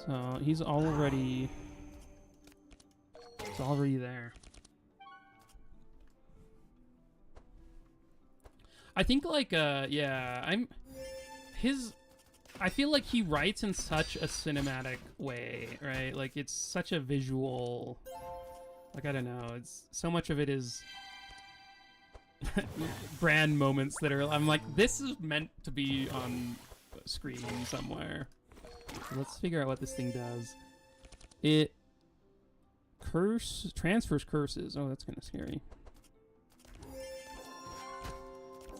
So he's already there. I think like yeah, I feel like he writes in such a cinematic way, right? Like it's such a visual, like I don't know, it's so much of it is grand moments that are, I'm like, this is meant to be on screen somewhere. Let's figure out what this thing does. It transfers curses. Oh, that's kind of scary.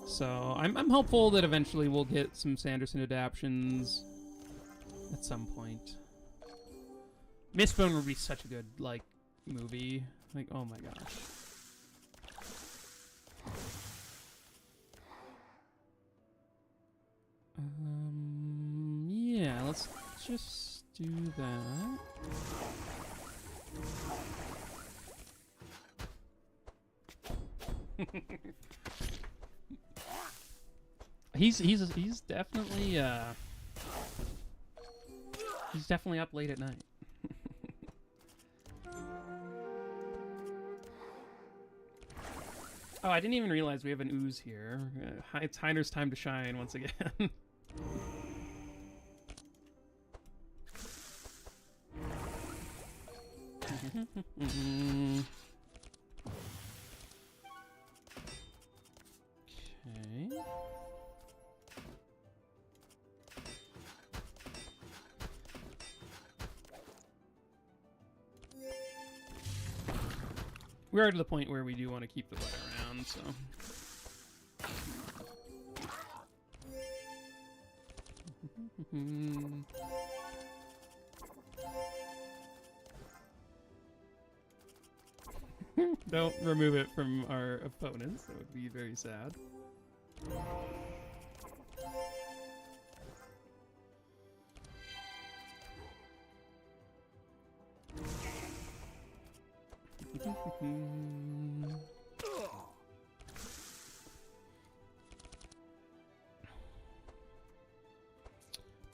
So I'm hopeful that eventually we'll get some Sanderson adaptions at some point. Mistborn would be such a good like movie. Like, oh my gosh. Yeah, let's just do that. He's definitely he's definitely up late at night. Oh, I didn't even realize we have an ooze here. It's Heiner's time to shine once again. Okay. We are to the point where we do want to keep the blood around, so. Don't remove it from our opponents. That would be very sad.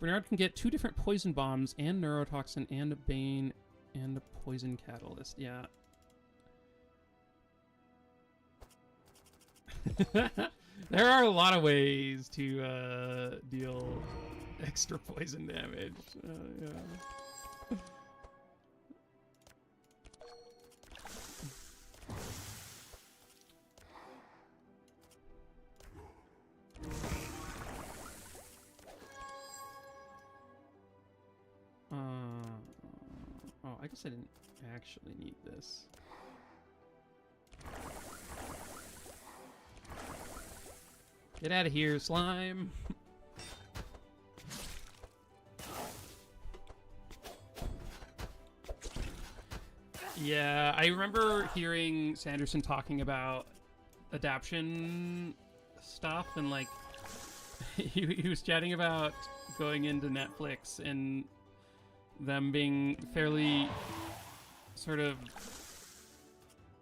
Bernard can get 2 different poison bombs and neurotoxin and a bane and a poison catalyst. Yeah. There are a lot of ways to deal extra poison damage. Yeah. Oh, I guess I didn't actually need this. Get out of here, slime! Yeah, I remember hearing Sanderson talking about adaptation stuff, and like, he was chatting about going into Netflix and them being fairly sort of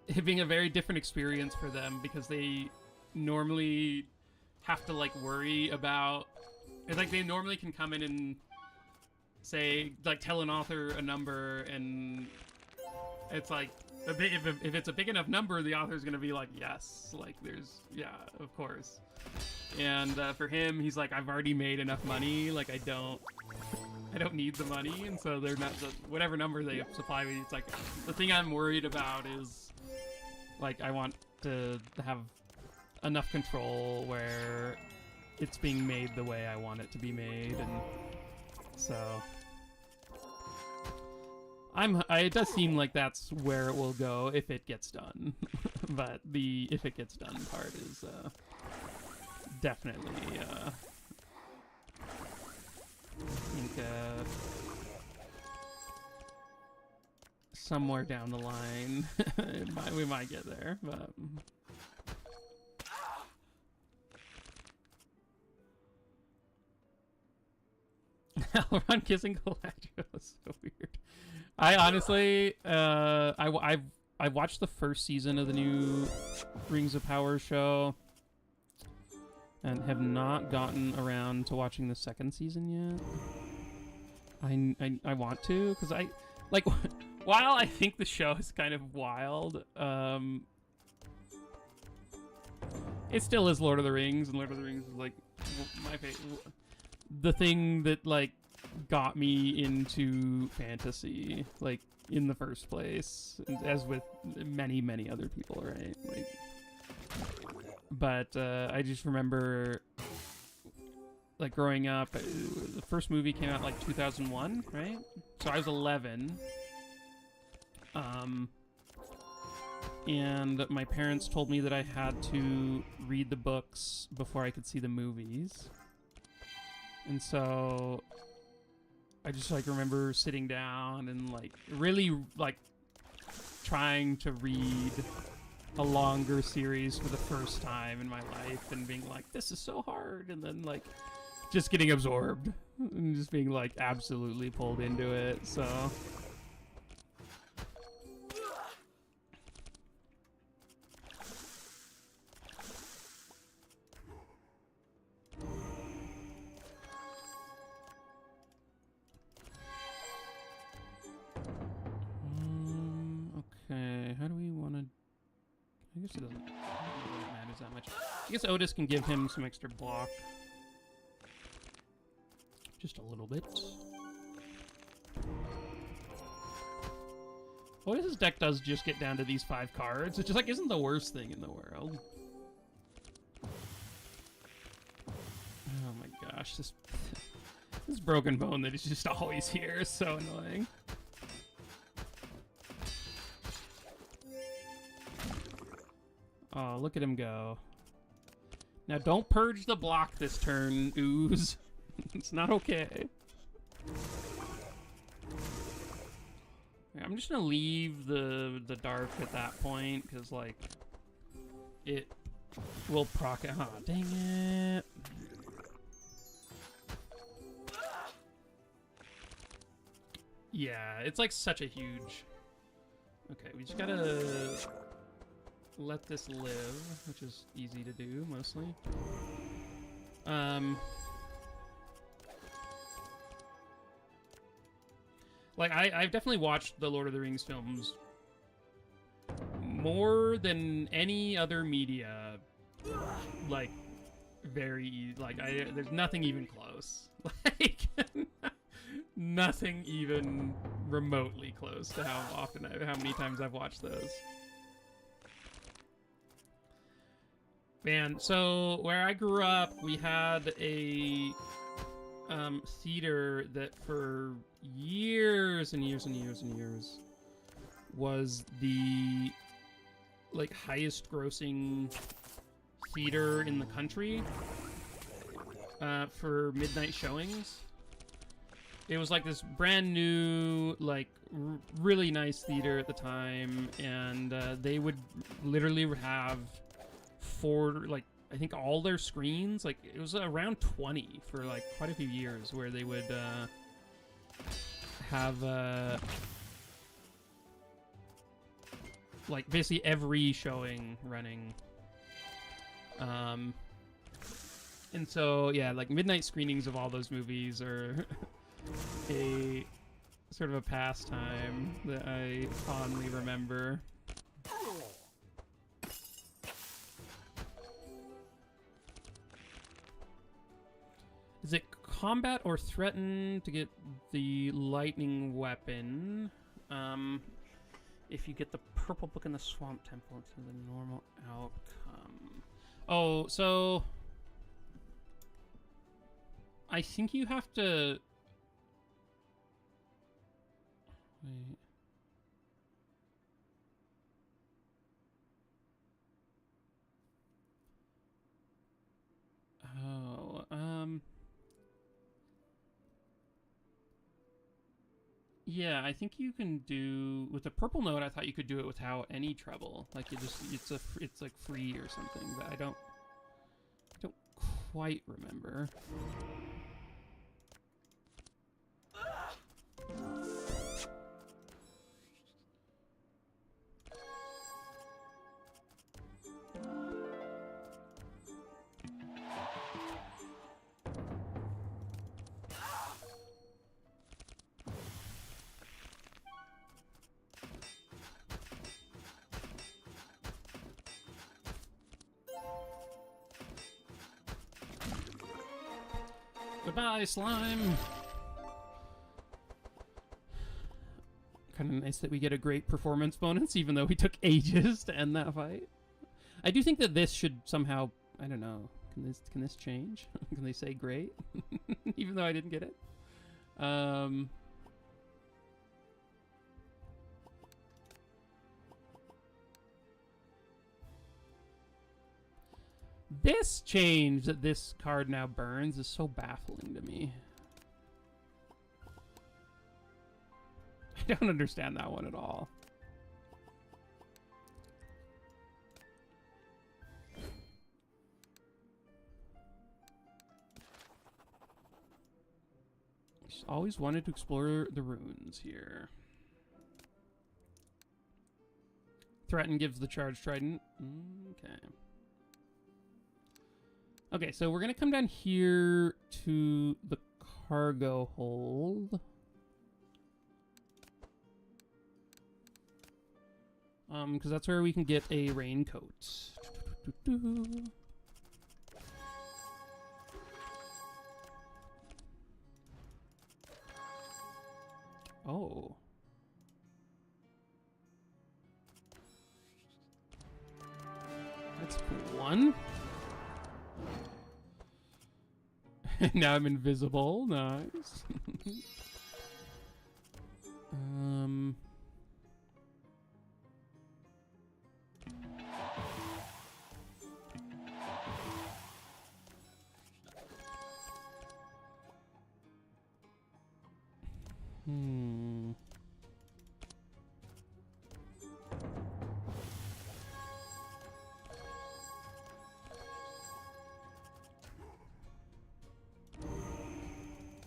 it being a very different experience for them because they normally have to like worry about it's like they normally can come in and say like tell an author a number and it's like if it's a big enough number the author's gonna be like yes, like there's yeah, of course. And for him he's like I've already made enough money, like I don't need the money, and so they're not whatever number they supply me. It's like the thing I'm worried about is like I want to have enough control where it's being made the way I want it to be made, and so it does seem like that's where it will go if it gets done. But the if it gets done part is definitely I think somewhere down the line, we might get there, but. Elrond kissing Galadriel is so weird. I honestly, I watched the first season of the new Rings of Power show, and have not gotten around to watching the second season yet. I want to, because I like while I think the show is kind of wild, it still is Lord of the Rings, and Lord of the Rings is like my favorite. The thing that like got me into fantasy, like in the first place, as with many other people, right? Like, but I just remember, like growing up, the first movie came out like 2001, right? So I was 11, and my parents told me that I had to read the books before I could see the movies. And so I just like remember sitting down and like really like trying to read a longer series for the first time in my life and being like, this is so hard, and then like just getting absorbed and just being like absolutely pulled into it. So okay, how do we want to... I guess it doesn't really matter that much. I guess Otis can give him some extra block. Just a little bit. Otis's deck does just get down to these 5 cards, which is like isn't the worst thing in the world. Oh my gosh, this broken bone that is just always here is so annoying. Oh, look at him go. Now don't purge the block this turn, Ooze. It's not okay. I'm just gonna leave the dark at that point, because like it will proc it. Oh, dang it. Yeah, it's like such a huge... Okay, we just gotta let this live, which is easy to do, mostly. Like, I've definitely watched the Lord of the Rings films more than any other media. Like, there's nothing even close. Like, nothing even remotely close to how many times I've watched those. Man, so where I grew up, we had a theater that for years and years and years and years was the like highest grossing theater in the country for midnight showings. It was like this brand new, like really nice theater at the time, and they would literally have like I think all their screens, like it was around 20 for like quite a few years, where they would have like basically every showing running. And so yeah, like midnight screenings of all those movies are a sort of a pastime that I fondly remember. Is it combat or threaten to get the lightning weapon? If you get the purple book in the swamp temple, it's the normal outcome. Oh, so I think you have to wait. Oh, Yeah, I think you can do with the purple note. I thought you could do it without any treble. Like it's like free or something, but I don't quite remember. Goodbye, slime! Kind of nice that we get a great performance bonus, even though we took ages to end that fight. I do think that this should somehow... I don't know. Can this change? Can they say great? Even though I didn't get it? This change that this card now burns is so baffling to me. I don't understand that one at all. Just always wanted to explore the ruins here. Threaten gives the charge trident. Okay. Okay, so we're going to come down here to the cargo hold. Because that's where we can get a raincoat. Oh. That's a cool one. Now I'm invisible. Nice.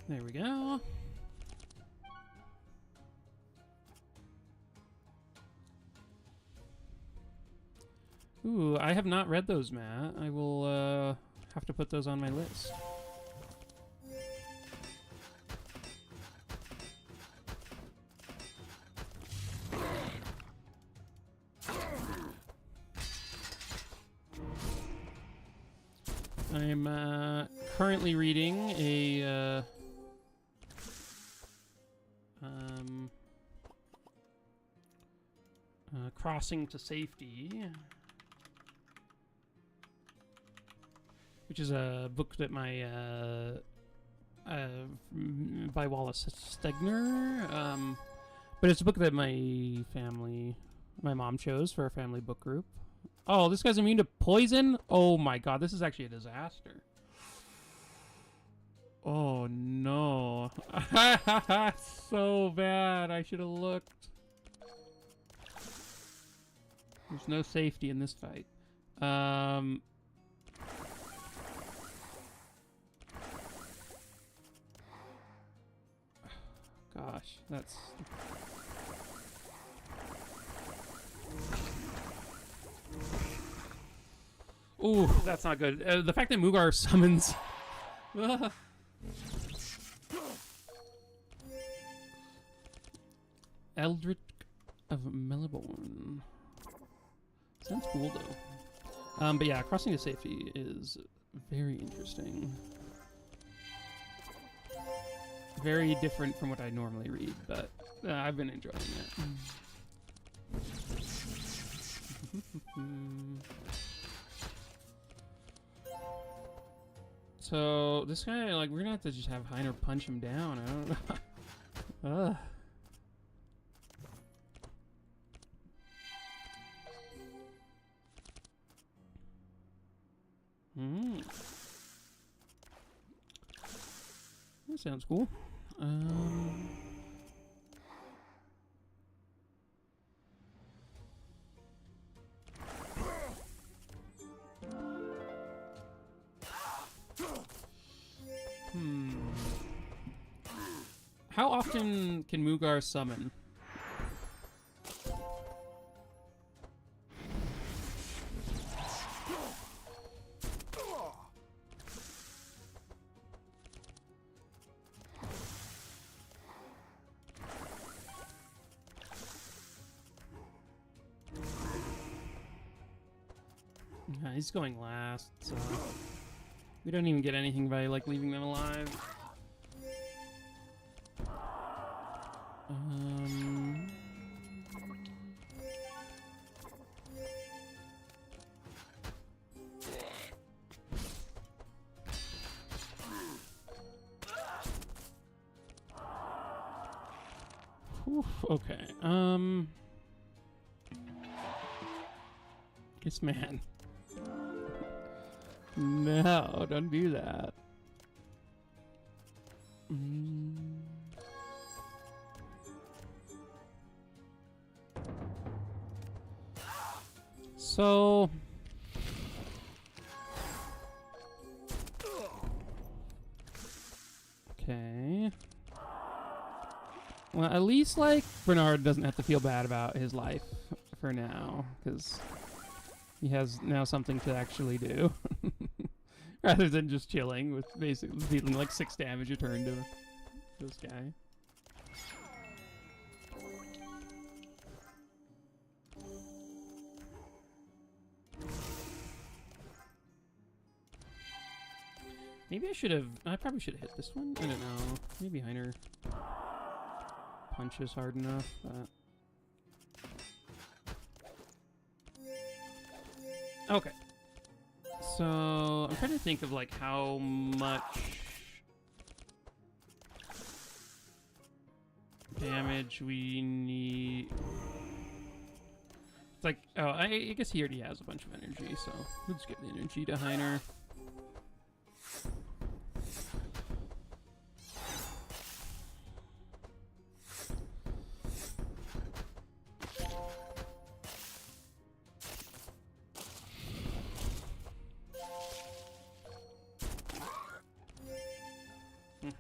There we go. Ooh, I have not read those, Matt. I will have to put those on my list. I'm currently reading a Crossing to Safety, which is a book that my by Wallace Stegner, but it's a book that my mom chose for our family book group. Oh, this guy's immune to poison? Oh my god, this is actually a disaster. Oh no. So bad. I should have looked. There's no safety in this fight. Gosh, that's... Ooh, that's not good. The fact that Mugar summons... Eldritch of Melbourne. Sounds cool, though. But yeah, Crossing to Safety is very interesting. Very different from what I normally read, but I've been enjoying it. So, this guy, like, we're gonna have to just have Heiner punch him down. I don't know. Ugh. That sounds cool. How often can Mughar summon? Yeah, he's going last, so we don't even get anything by like leaving them alive. Oof, okay. Yes, man. No, don't do that. So... Okay. Well, at least, like, Bernard doesn't have to feel bad about his life for now, because he has now something to actually do. Rather than just chilling with basically dealing like 6 damage a turn to this guy. Maybe I probably should have hit this one. I don't know. Maybe Heiner punches hard enough, but... Okay. So, I'm trying to think of, like, how much damage we need. It's like, oh, I guess he already has a bunch of energy, so let's give the energy to Heiner.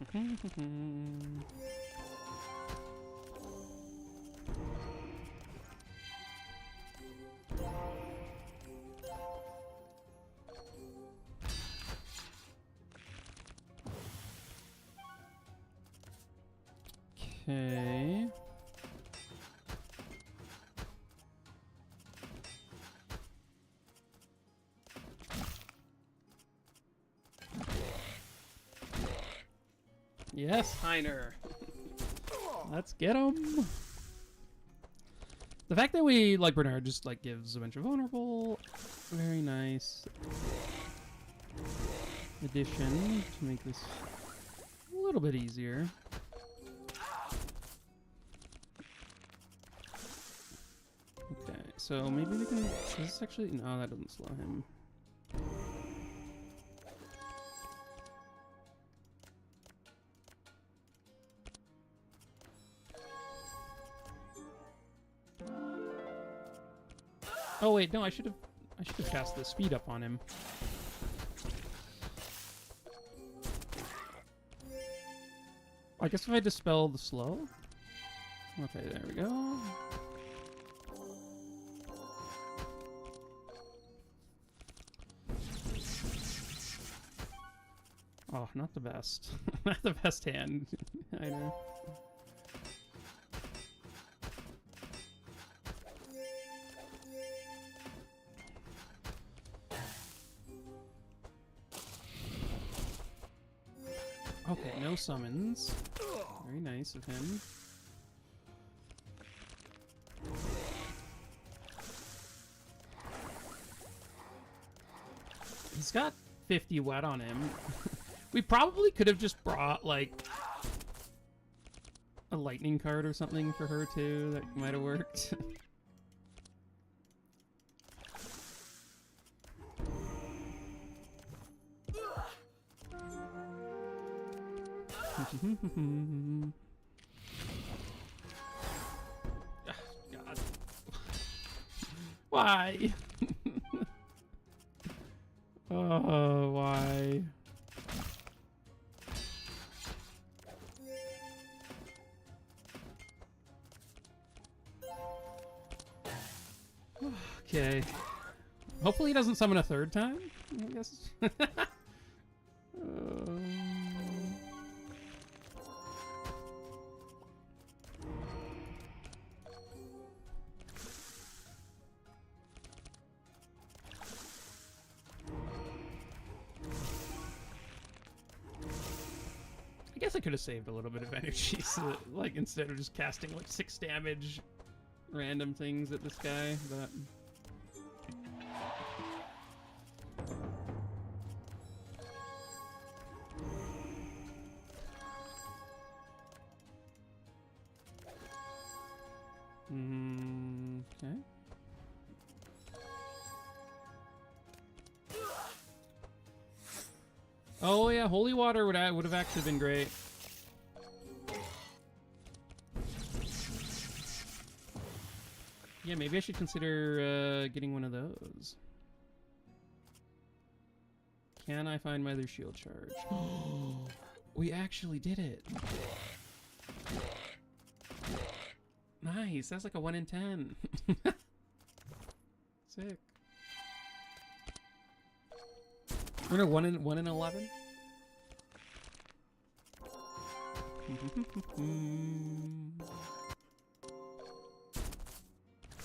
Okay. Yes, Heiner. Let's get him. The fact that we, like Bernard, just like gives a bunch of vulnerable, very nice addition to make this a little bit easier. Okay, so maybe we can. Is this actually? No, that doesn't slow him. Oh wait, no, I should have cast the speed up on him. I guess if I dispel the slow. Okay, there we go. Oh, not the best. Not the best hand. I know. Okay, no summons. Very nice of him. He's got 50 wet on him. We probably could have just brought, like, a lightning card or something for her, too. That might have worked. God. Why? Oh, why? Okay. Hopefully he doesn't summon a third time, I guess. I guess I could have saved a little bit of energy, so that, like, instead of just casting like 6 damage random things at this guy, but okay. Oh yeah, holy water would have actually been great. Yeah, maybe I should consider getting one of those. Can I find my other shield charge? We actually did it. Nice. That's like a 1 in 10. Sick. Or no, 1 in 11.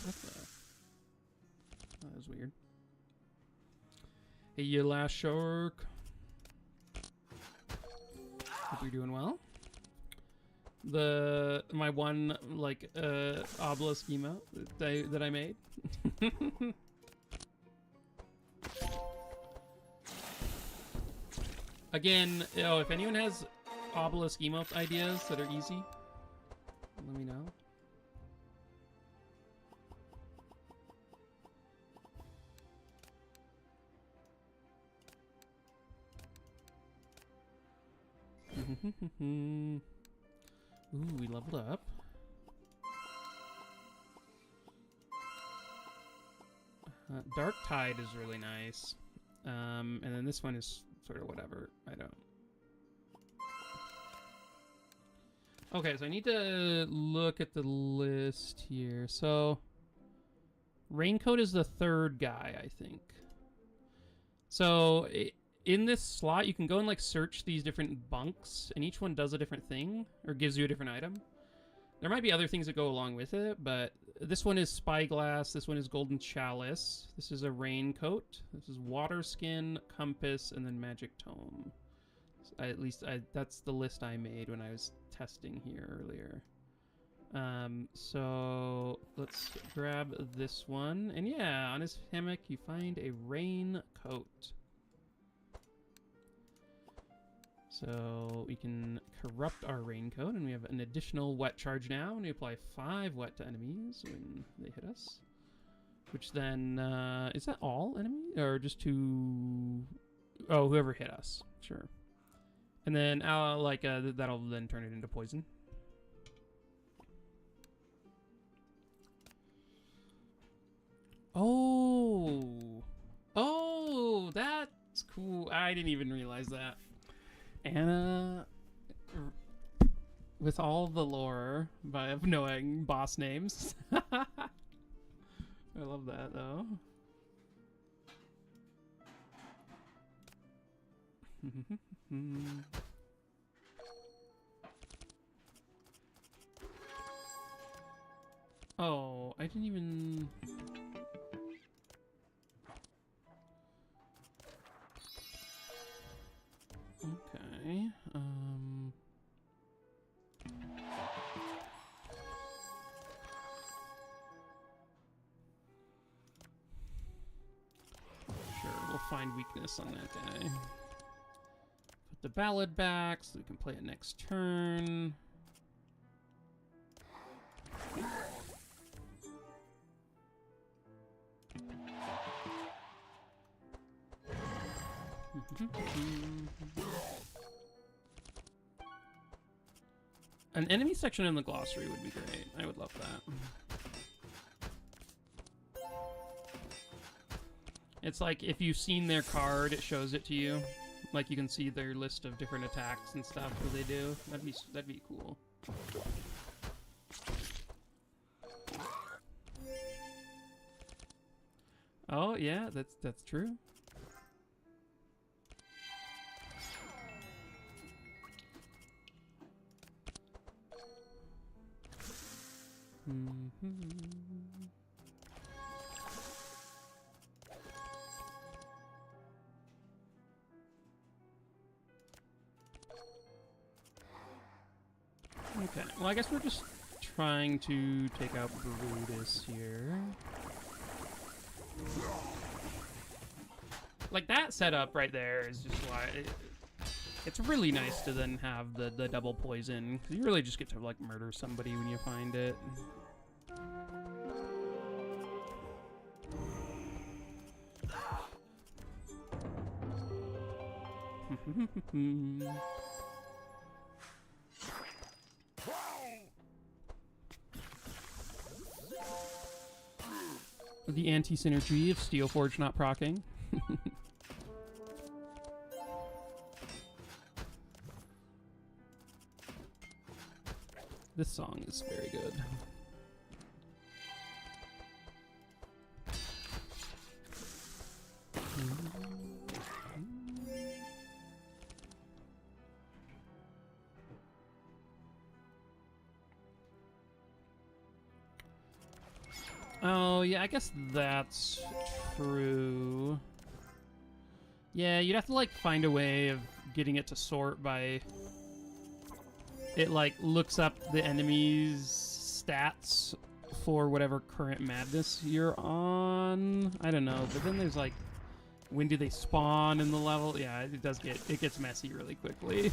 What the? Oh, that was weird. Hey, you last shark. Hope you're doing well. My one like obelisk emote that I made. Again, if anyone has obelisk emote ideas that are easy, let me know. Ooh, we leveled up. Dark Tide is really nice. And then this one is sort of whatever. I don't... Okay, so I need to look at the list here. So, Raincoat is the 3rd guy, I think. So, in this slot, you can go and like search these different bunks, and each one does a different thing, or gives you a different item. There might be other things that go along with it, but this one is Spyglass, this one is Golden Chalice, this is a Raincoat, this is Water Skin, Compass, and then Magic Tome. So that's the list I made when I was testing here earlier. So let's grab this one, and yeah, on his hammock you find a Raincoat. So we can corrupt our Raincoat, and we have an additional wet charge now, and we apply 5 wet to enemies when they hit us. Which then, is that all enemies? Or just to... Oh, whoever hit us. Sure. And then, that'll then turn it into poison. Oh! Oh, that's cool. I didn't even realize that. Anna, with all the lore of knowing boss names. I love that, though. Oh, I didn't even... Okay, sure, we'll find weakness on that guy. Put the ballad back so we can play it next turn. An enemy section in the glossary would be great. I would love that. It's like if you've seen their card, it shows it to you. Like you can see their list of different attacks and stuff that they do. That'd be cool. Oh yeah, that's true. Okay, well I guess we're just trying to take out Brutus here. Like, that setup right there is just why... It's really nice to then have the double poison, because you really just get to, like, murder somebody when you find it. The anti-synergy of Steelforge not proccing. This song is very good. Oh, yeah, I guess that's true. Yeah, you'd have to, like, find a way of getting it to sort by... It, like, looks up the enemy's stats for whatever current madness you're on. I don't know, but then there's, like, when do they spawn in the level? Yeah, it does get... It gets messy really quickly.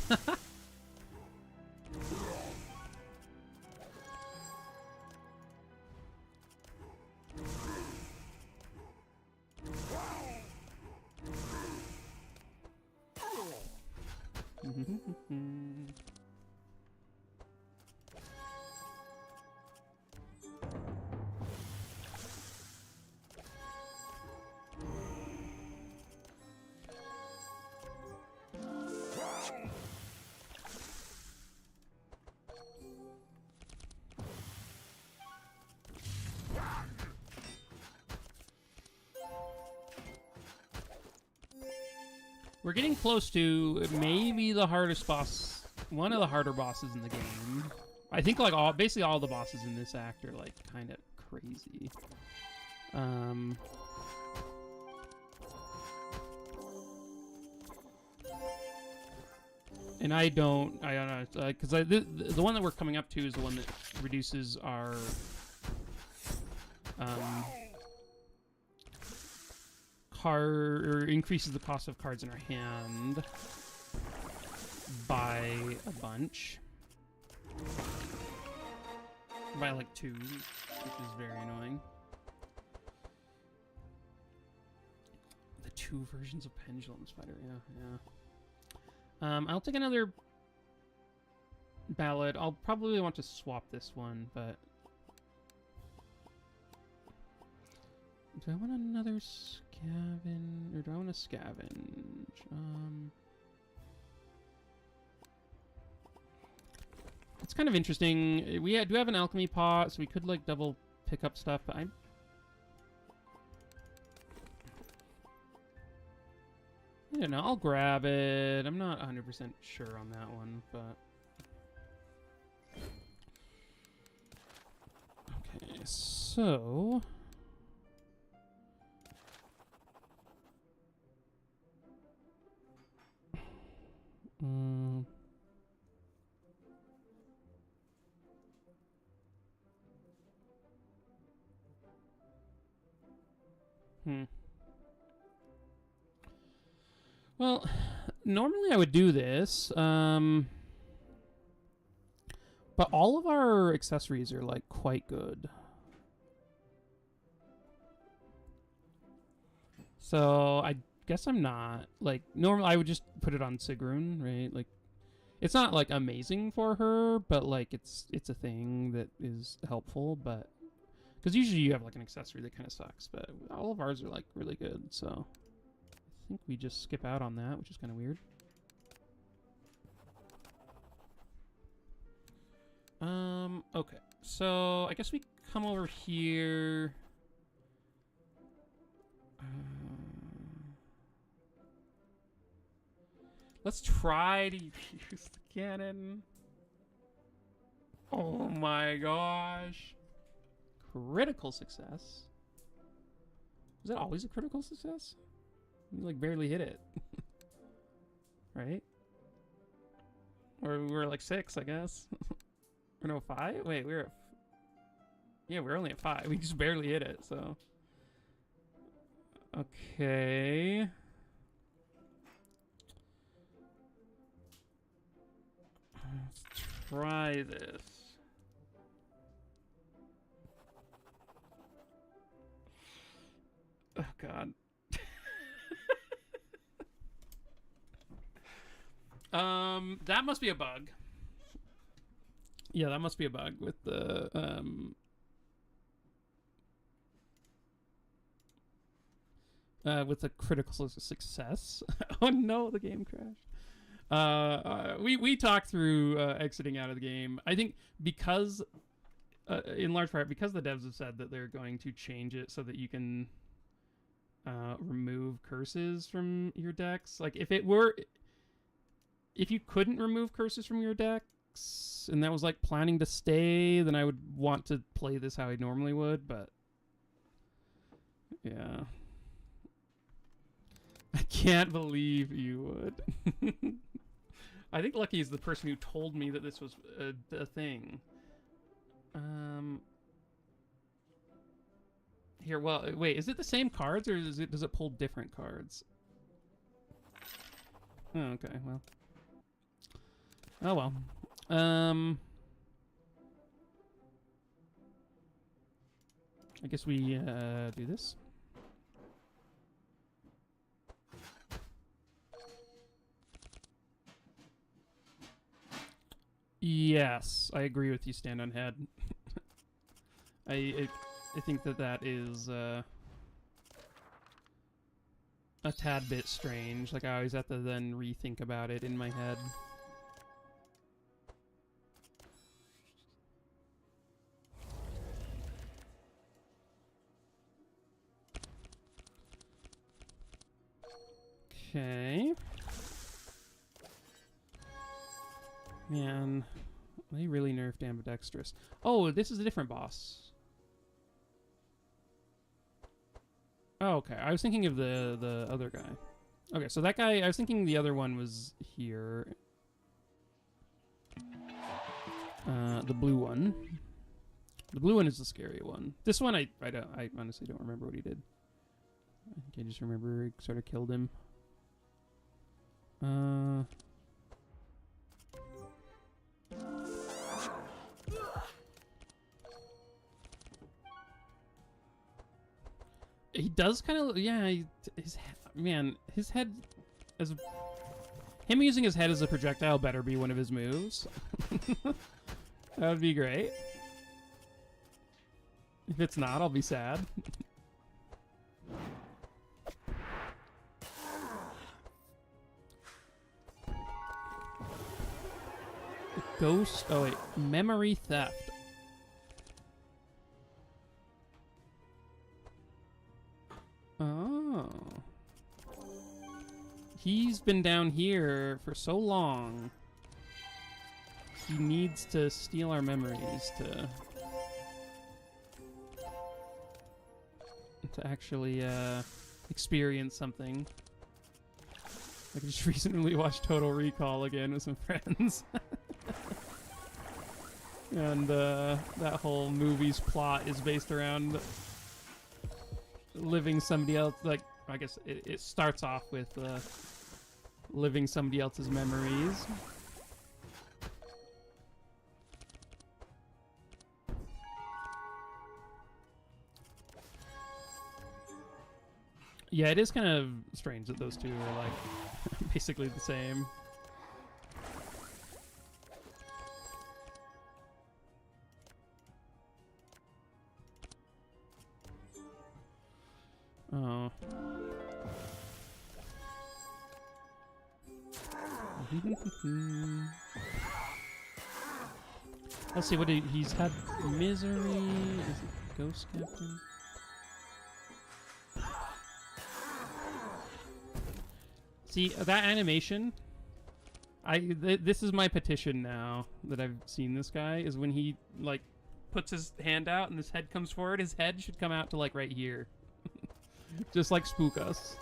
We're getting close to maybe the hardest boss, one of the harder bosses in the game. I think like basically all the bosses in this act are like kind of crazy. And I don't know, because the one that we're coming up to is the one that reduces our or increases the cost of cards in our hand by a bunch. By like 2, which is very annoying. The 2 versions of Pendulum Spider, yeah. I'll take another ballad. I'll probably want to swap this one, but... Do I want another scavenge, or do I want to scavenge? It's kind of interesting. We do have an alchemy pot, so we could like double pick up stuff, but I don't know. I'll grab it. I'm not 100% sure on that one, but... Okay, so... Well, normally I would do this, but all of our accessories are, like, quite good. So, I guess I'm not, like, normally I would just put it on Sigrun, right? Like, it's not, like, amazing for her, but, like, it's a thing that is helpful, but... Because usually you have, like, an accessory that kind of sucks, but all of ours are, like, really good, so... I think we just skip out on that, which is kind of weird. Okay. So, I guess we come over here... Let's try to use the cannon. Oh my gosh. Critical success. Was that always a critical success? We like barely hit it. Right? Or we were like 6, I guess. Or no, 5? Wait, we were at... Yeah, we're only at 5. We just barely hit it, so... Okay... Let's try this. Oh, God. That must be a bug. Yeah, that must be a bug with the, with the critical success. Oh no, the game crashed. We talked through exiting out of the game. I think because, in large part, because the devs have said that they're going to change it so that you can remove curses from your decks. Like if you couldn't remove curses from your decks and that was like planning to stay, then I would want to play this how I normally would, but yeah. I can't believe you would. I think Lucky is the person who told me that this was a thing. Here, well, wait, is it the same cards or does it pull different cards? Oh, okay, well. Oh well. I guess we do this. Yes, I agree with you, Stand on Head. I think that is a tad bit strange. Like, I always have to then rethink about it in my head. Okay. Man, they really nerfed Ambidextrous. Oh, this is a different boss. Oh, okay. I was thinking of the other guy. Okay, so that guy, I was thinking the other one was here. The blue one. The blue one is the scary one. This one, I honestly don't remember what he did. I think I just remember he sort of killed him. He does kind of, yeah. His head, as him using his head as a projectile better be one of his moves. That would be great. If it's not, I'll be sad. Ghost. Oh wait, memory theft. Oh. He's been down here for so long. He needs to steal our memories to actually experience something. I just recently watched Total Recall again with some friends. And that whole movie's plot is based around living somebody else. Like, I guess it starts off with living somebody else's memories. Yeah, it is kind of strange that those two are like basically the same. Oh. Let's see what he's had. Misery. Is it Ghost Captain? See that animation This is my petition now that I've seen this guy, is when he, like, puts his hand out and his head comes forward, his head should come out to, like, right here. Just, like, spook us.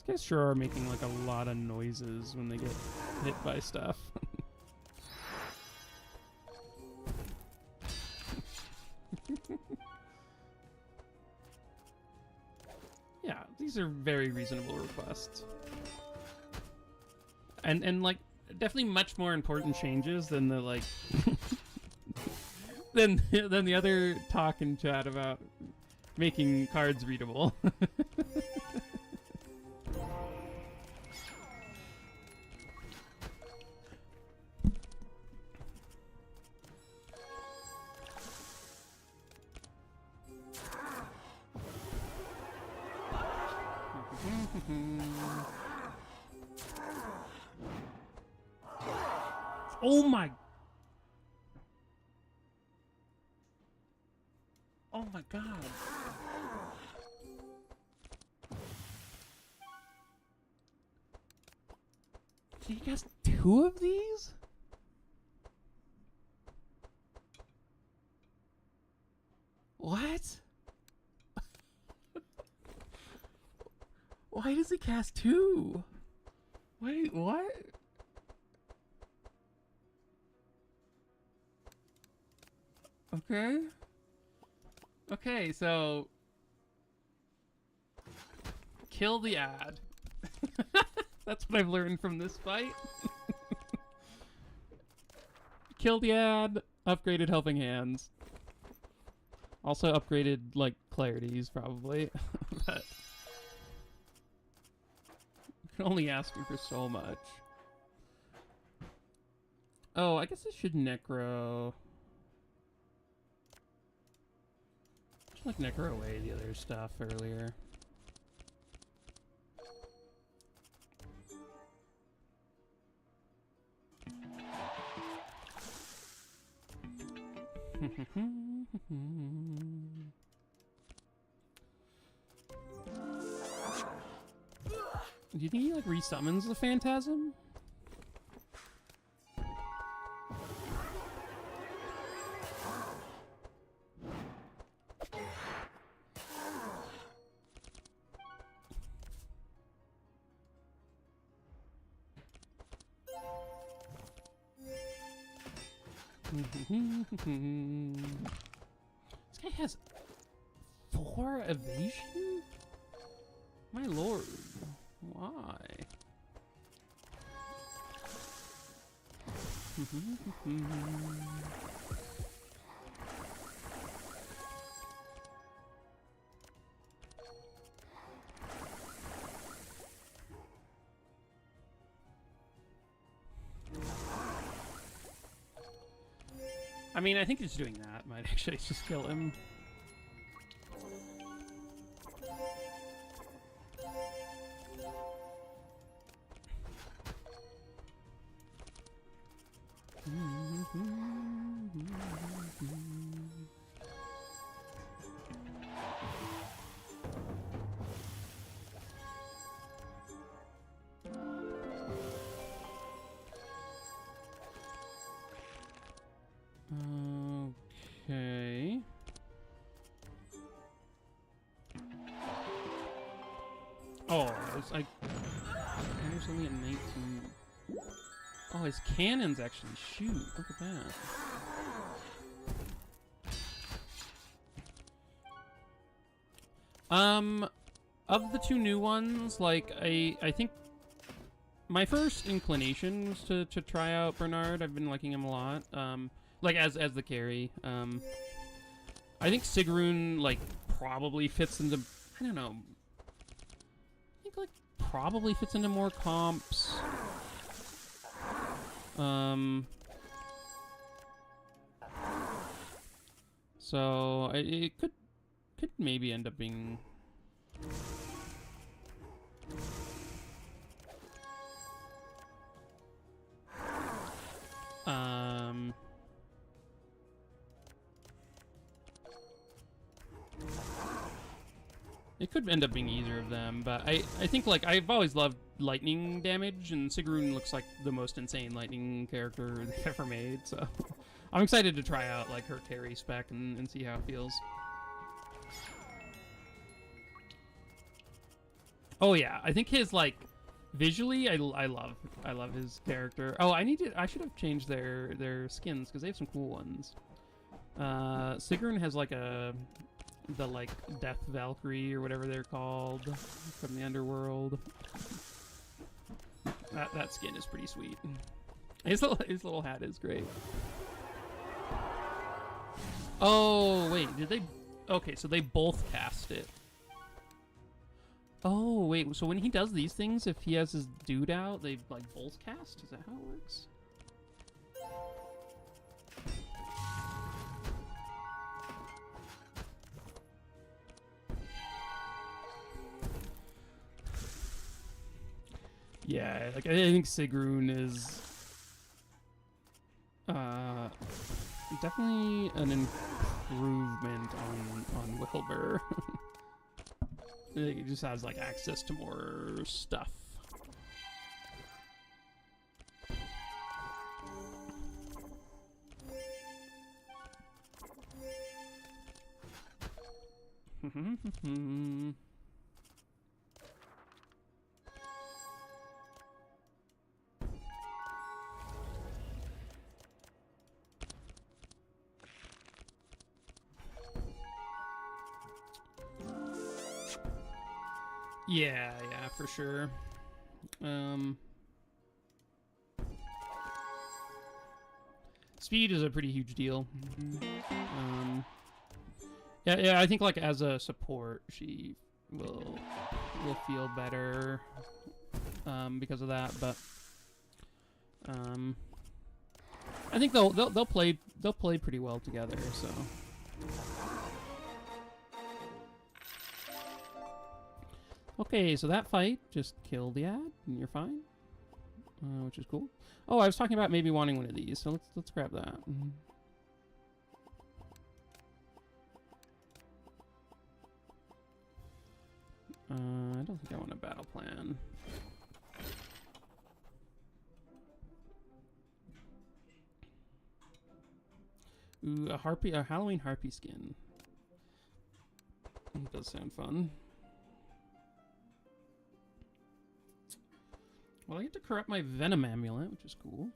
These guys sure are making, like, a lot of noises when they get hit by stuff. Yeah, these are very reasonable requests. And like, definitely much more important changes than the, like... than the other talk in chat about making cards readable. Oh my... Oh my god. So you guys 2 of these? What? Why does he cast 2? Wait, what? Okay. Okay, so... kill the ad. That's what I've learned from this fight. Kill the ad, upgraded Helping Hands. Also upgraded, like, Clarities, probably. But... you can only ask him for so much. Oh, I guess I should Necro... like Necro away the other stuff earlier. Do you think he like resummons the Phantasm? This guy has 4 evasion? My lord, why? I mean, I think just doing that might actually just kill him. Okay. Oh, I was only at 19. Oh, his cannons actually shoot. Look at that. Of the 2 new ones, like, I think my first inclination was to try out Bernard. I've been liking him a lot. Like, as the carry. I think Sigrun, like, probably fits into, I don't know. I think, like, probably fits into more comps. So it could maybe end up being. Um, it could end up being either of them, but I think, like, I've always loved lightning damage, and Sigrun looks like the most insane lightning character they've ever made, so I'm excited to try out, like, her carry spec and see how it feels. Oh yeah, I think his, like, visually, I love his character. Oh, I should have changed their skins, because they have some cool ones. Sigrun has, like, the like Death Valkyrie or whatever they're called from the underworld. That skin is pretty sweet. His little hat is great. Oh wait, did they? Okay, so they both cast it. Oh wait, so when he does these things, if he has his dude out, they like both cast? Is that how it works? Yeah, like I think Sigrun is definitely an improvement on Wilbur. He just has like access to more stuff. Yeah, for sure. Speed is a pretty huge deal. Yeah, I think like as a support, she will feel better because of that. But I think they'll play pretty well together. So. Okay, so that fight just killed the ad, and you're fine, which is cool. Oh, I was talking about maybe wanting one of these, so let's grab that. I don't think I want a battle plan. Ooh, a Halloween harpy skin. It does sound fun. Well, I get to corrupt my Venom Amulet, which is cool.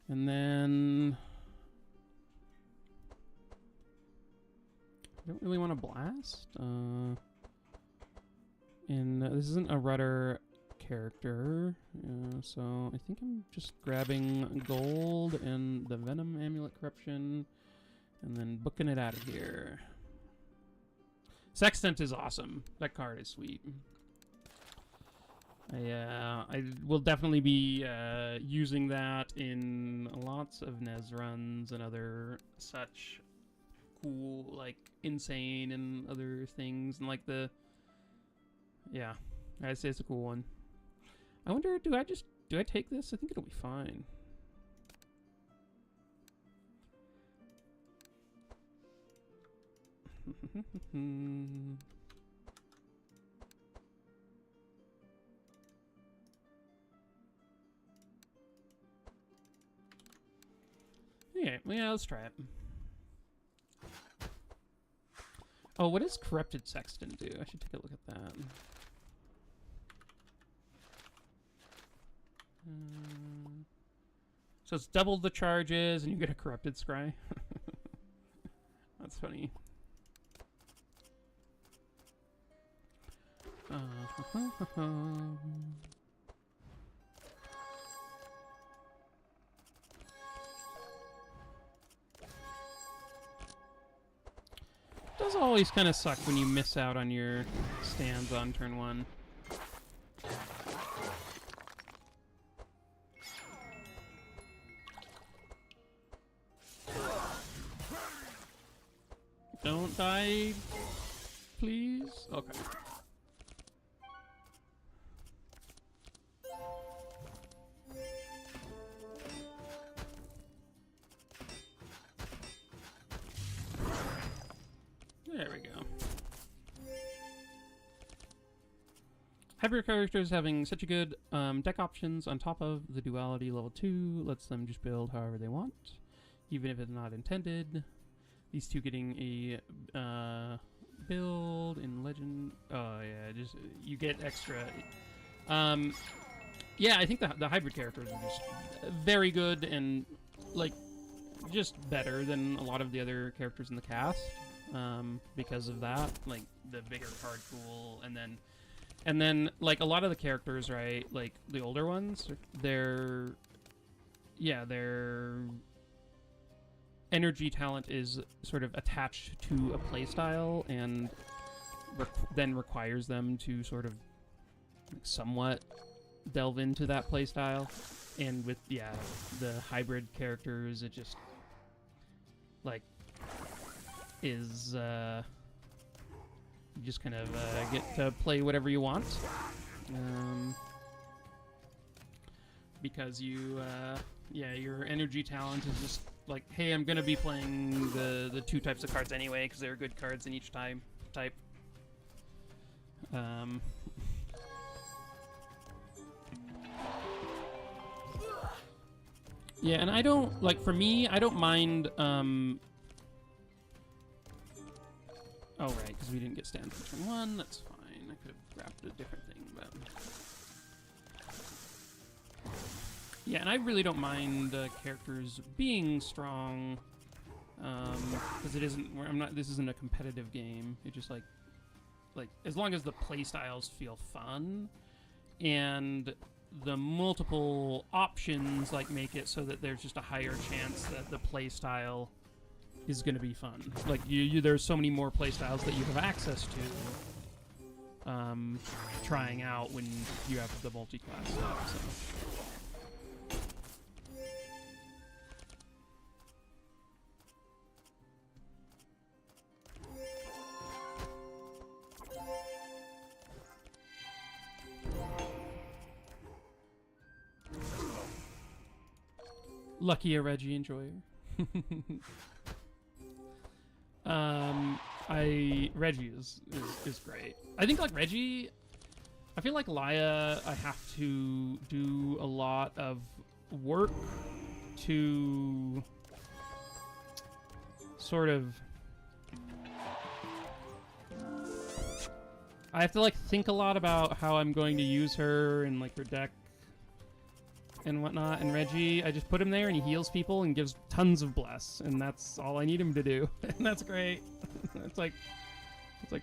And then I don't really want to blast. And this isn't a rudder character, so I think I'm just grabbing gold and the Venom Amulet corruption, and then booking it out of here. Sextant is awesome. That card is sweet. I will definitely be using that in lots of Nez runs and other such cool, like, insane and other things, and like yeah, I'd say it's a cool one. I wonder, do I take this? I think it'll be fine. Okay, well, yeah, let's try it. Oh, what does Corrupted Sextant do? I should take a look at that. So it's double the charges, and you get a Corrupted Scry. That's funny. It does always kind of suck when you miss out on your stands on turn 1. Don't die, please. Okay. There we go. Hybrid characters having such a good deck options on top of the duality level 2 lets them just build however they want, even if it's not intended. These two getting a build in Legend. Oh yeah, just you get extra. Yeah, I think the hybrid characters are just very good and like just better than a lot of the other characters in the cast because of that. Like the bigger card pool, and then like a lot of the characters, right? Like the older ones, their energy talent is sort of attached to a playstyle and then requires them to sort of somewhat delve into that playstyle. And with the hybrid characters, it just like is you just kind of get to play whatever you want because you your energy talent is just like, hey, I'm gonna be playing the two types of cards anyway because they're good cards in each type. Yeah, and I don't like, for me, I don't mind. Oh right, because we didn't get stand for turn 1. That's fine. I could have grabbed a different thing, but yeah, and I really don't mind characters being strong, because it isn't. I'm not. This isn't a competitive game. It just like as long as the play styles feel fun, and the multiple options like make it so that there's just a higher chance that the play style is going to be fun. Like there's so many more play styles that you have access to, trying out when you have the multi-class stuff. So. Lucky a Reggie enjoyer. Reggie is great. I think like Reggie, I feel like Laya, I have to do a lot of work to sort of, I have to like think a lot about how I'm going to use her and like her deck and whatnot. And Reggie, I just put him there and he heals people and gives tons of bless, and that's all I need him to do. And that's great. It's like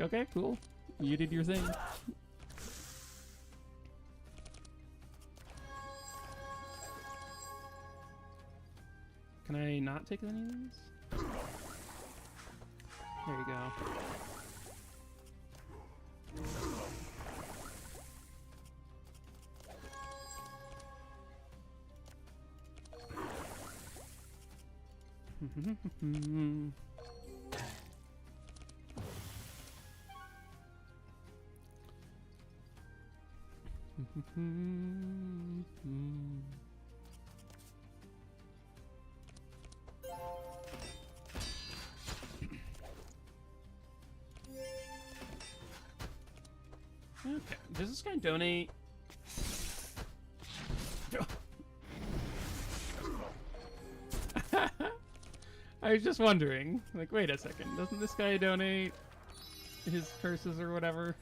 okay, cool, you did your thing. Can I not take any of these? There you go. Okay, does this guy donate? I was just wondering, like, wait a second, doesn't this guy donate his curses or whatever?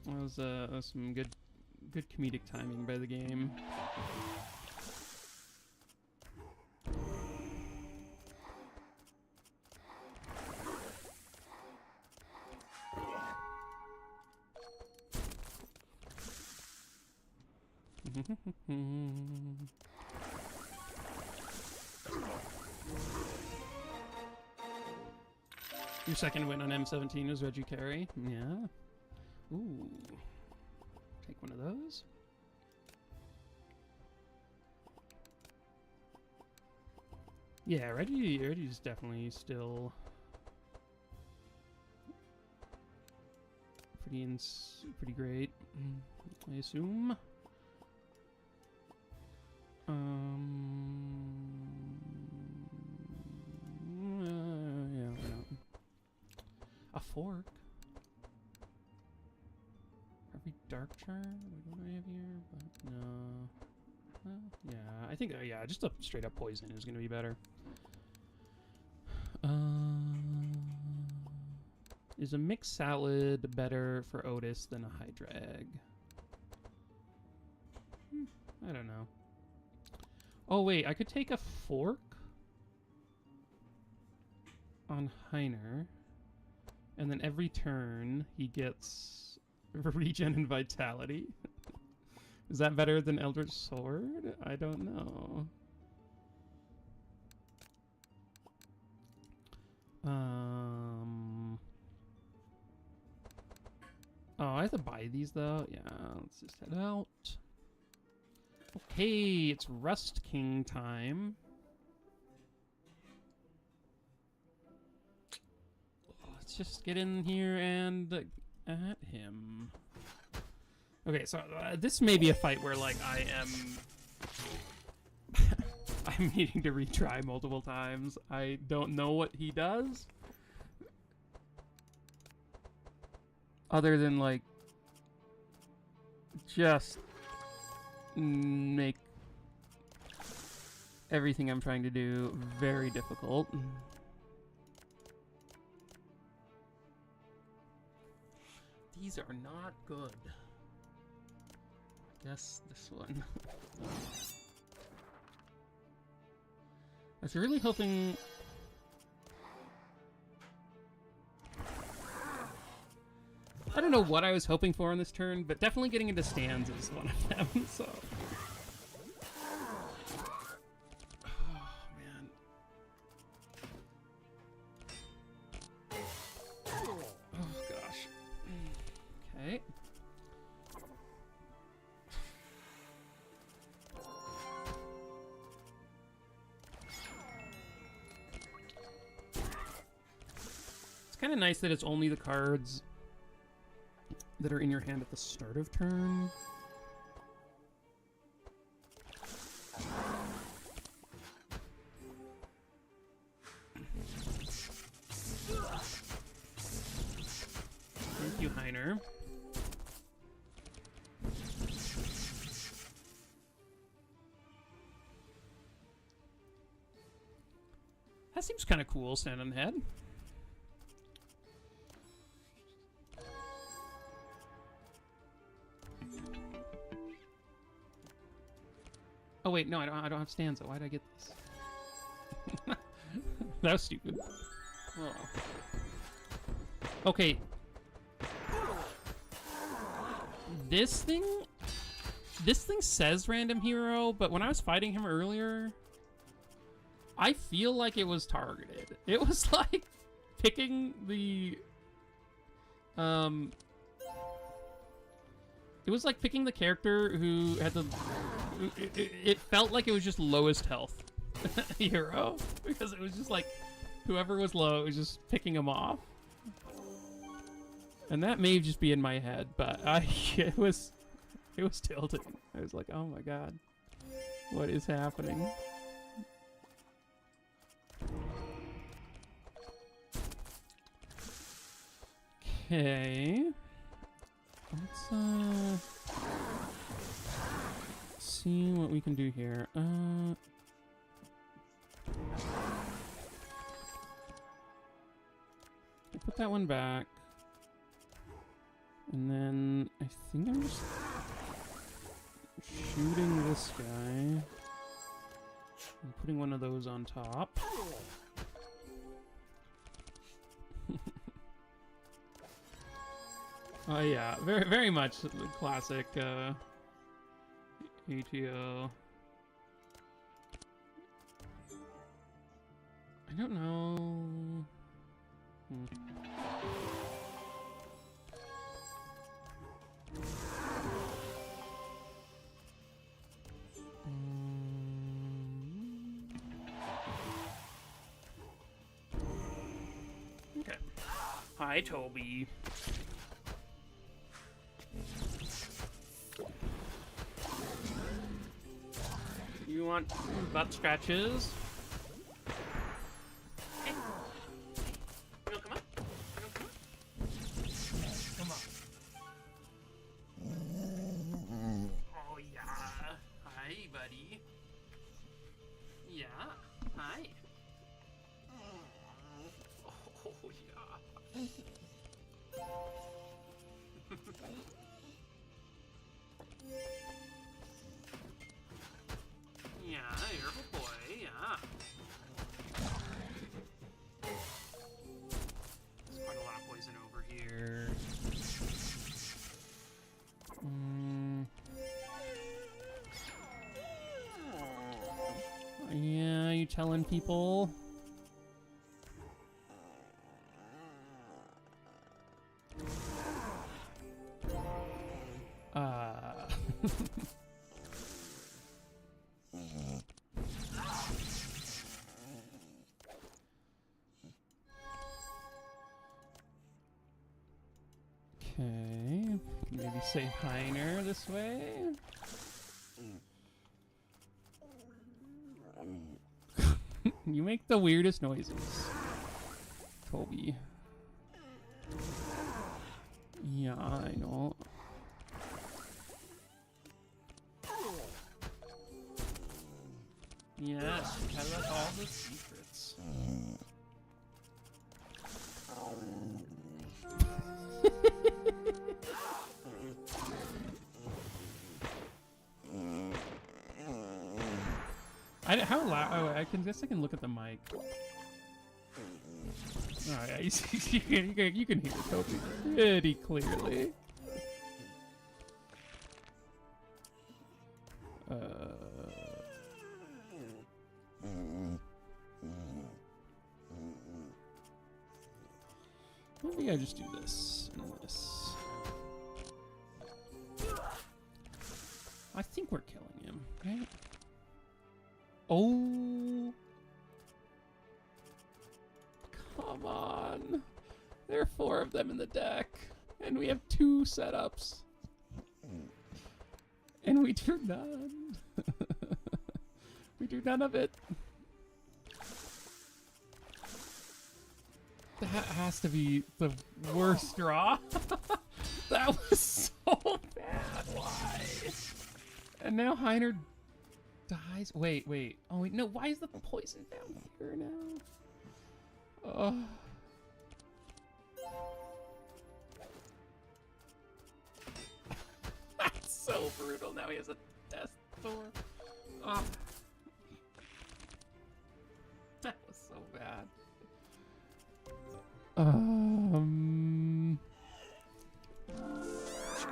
That was some good comedic timing by the game. Your second win on M17 was Reggie Carey. Yeah. Ooh. Take one of those. Yeah, Reggie's definitely still pretty great, I assume. Yeah, why not? A fork. Every dark char? What do I have here? But no. Well, yeah, I think yeah, just a straight up poison is gonna be better. Is a mixed salad better for Otis than a high drag? I don't know. Oh wait, I could take a fork on Heiner, and then every turn he gets regen and vitality. Is that better than Eldritch Sword? I don't know. Oh, I have to buy these though. Yeah, let's just head out. Okay, it's Rust King time. Let's just get in here and at him. Okay, so this may be a fight where, like, I am... I'm needing to retry multiple times. I don't know what he does. Other than, like, just make everything I'm trying to do very difficult. These are not good. I guess this one. I was really hoping... I don't know what I was hoping for on this turn, but definitely getting into stands is one of them, so... Oh, man. Oh, gosh. Okay. It's kind of nice that it's only the cards that are in your hand at the start of turn. Thank you, Heiner. That seems kind of cool, stand on head. Oh wait, no, I don't have stanza. Why did I get this? That was stupid. Oh. Okay. This thing says random hero, but when I was fighting him earlier, I feel like it was targeted. It was like picking the it was like picking the character who had the it felt like it was just lowest health hero, because it was just like whoever was low, it was just picking him off. And that may just be in my head, but it was tilting. I was like, oh my god, what is happening? Okay, let's see what we can do here. Put that one back. And then I think I'm just shooting this guy and putting one of those on top. Oh yeah, very much the classic ATO. I don't know. Okay. Hi, Toby. You want butt scratches? Hey. You wanna come up? You wanna come up? Come on. Oh yeah. Hi, buddy. Yeah. Hi. Oh yeah. Yeah, you're a boy, yeah. There's quite a lot of poison over here. Yeah, you telling people? Okay, maybe save Heiner this way. You make the weirdest noises, Toby. Yeah, I know. Yes, tell us all the secrets. How loud? Oh, I guess I can look at the mic. Oh, yeah, you can hear Toby pretty clearly. Maybe I just do this and this. I think we're killing him, right? Oh. Come on. There are 4 of them in the deck. And we have 2 setups. And we do none. We do none of it. That has to be the worst draw. That was so bad. Why? And now Heiner dies. Wait. Oh, wait. No, why is the poison down here now? Oh. That's so brutal. Now he has a death door. Oh. That was so bad.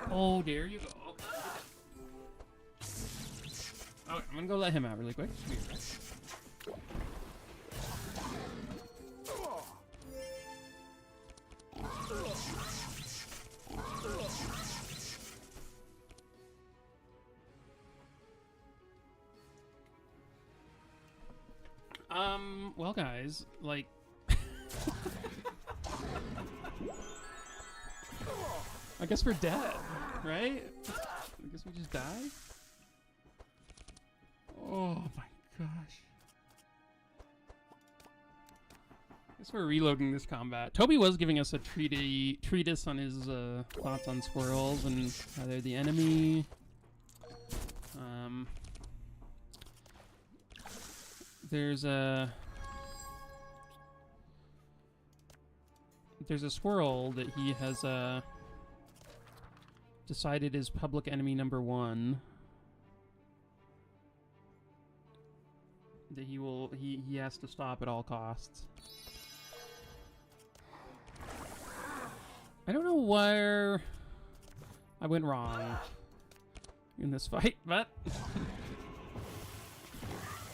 Oh, there you go. Okay, I'm gonna go let him out really quick. Well, guys, like. I guess we're dead, right? I guess we just die? Oh my gosh. I guess we're reloading this combat. Toby was giving us a treatise on his thoughts on squirrels and how they're the enemy. There's a squirrel that he has decided is public enemy number 1. That he has to stop at all costs. I don't know where I went wrong in this fight, but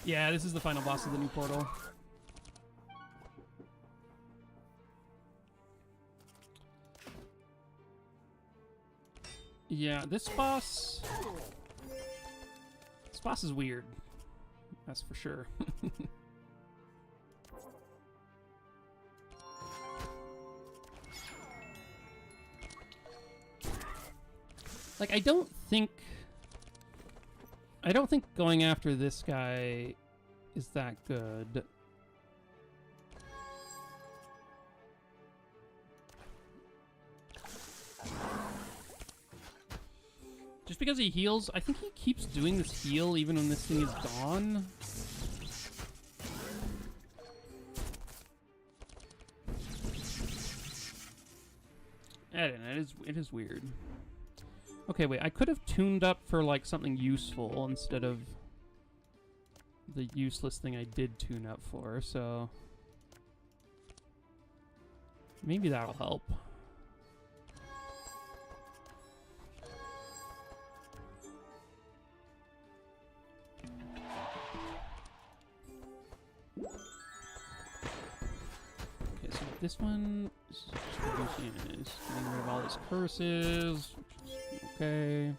yeah, this is the final boss of the new portal. Yeah, this boss is weird. That's for sure. Like, I don't think I don't think going after this guy is that good. Just because he heals, I think he keeps doing this heal even when this thing is gone. I don't know, it is weird. Okay, wait, I could have tuned up for, like, something useful instead of the useless thing I did tune up for, so... maybe that'll help. Okay, so this one is just reducing it. It's getting rid of all his curses, which is okay.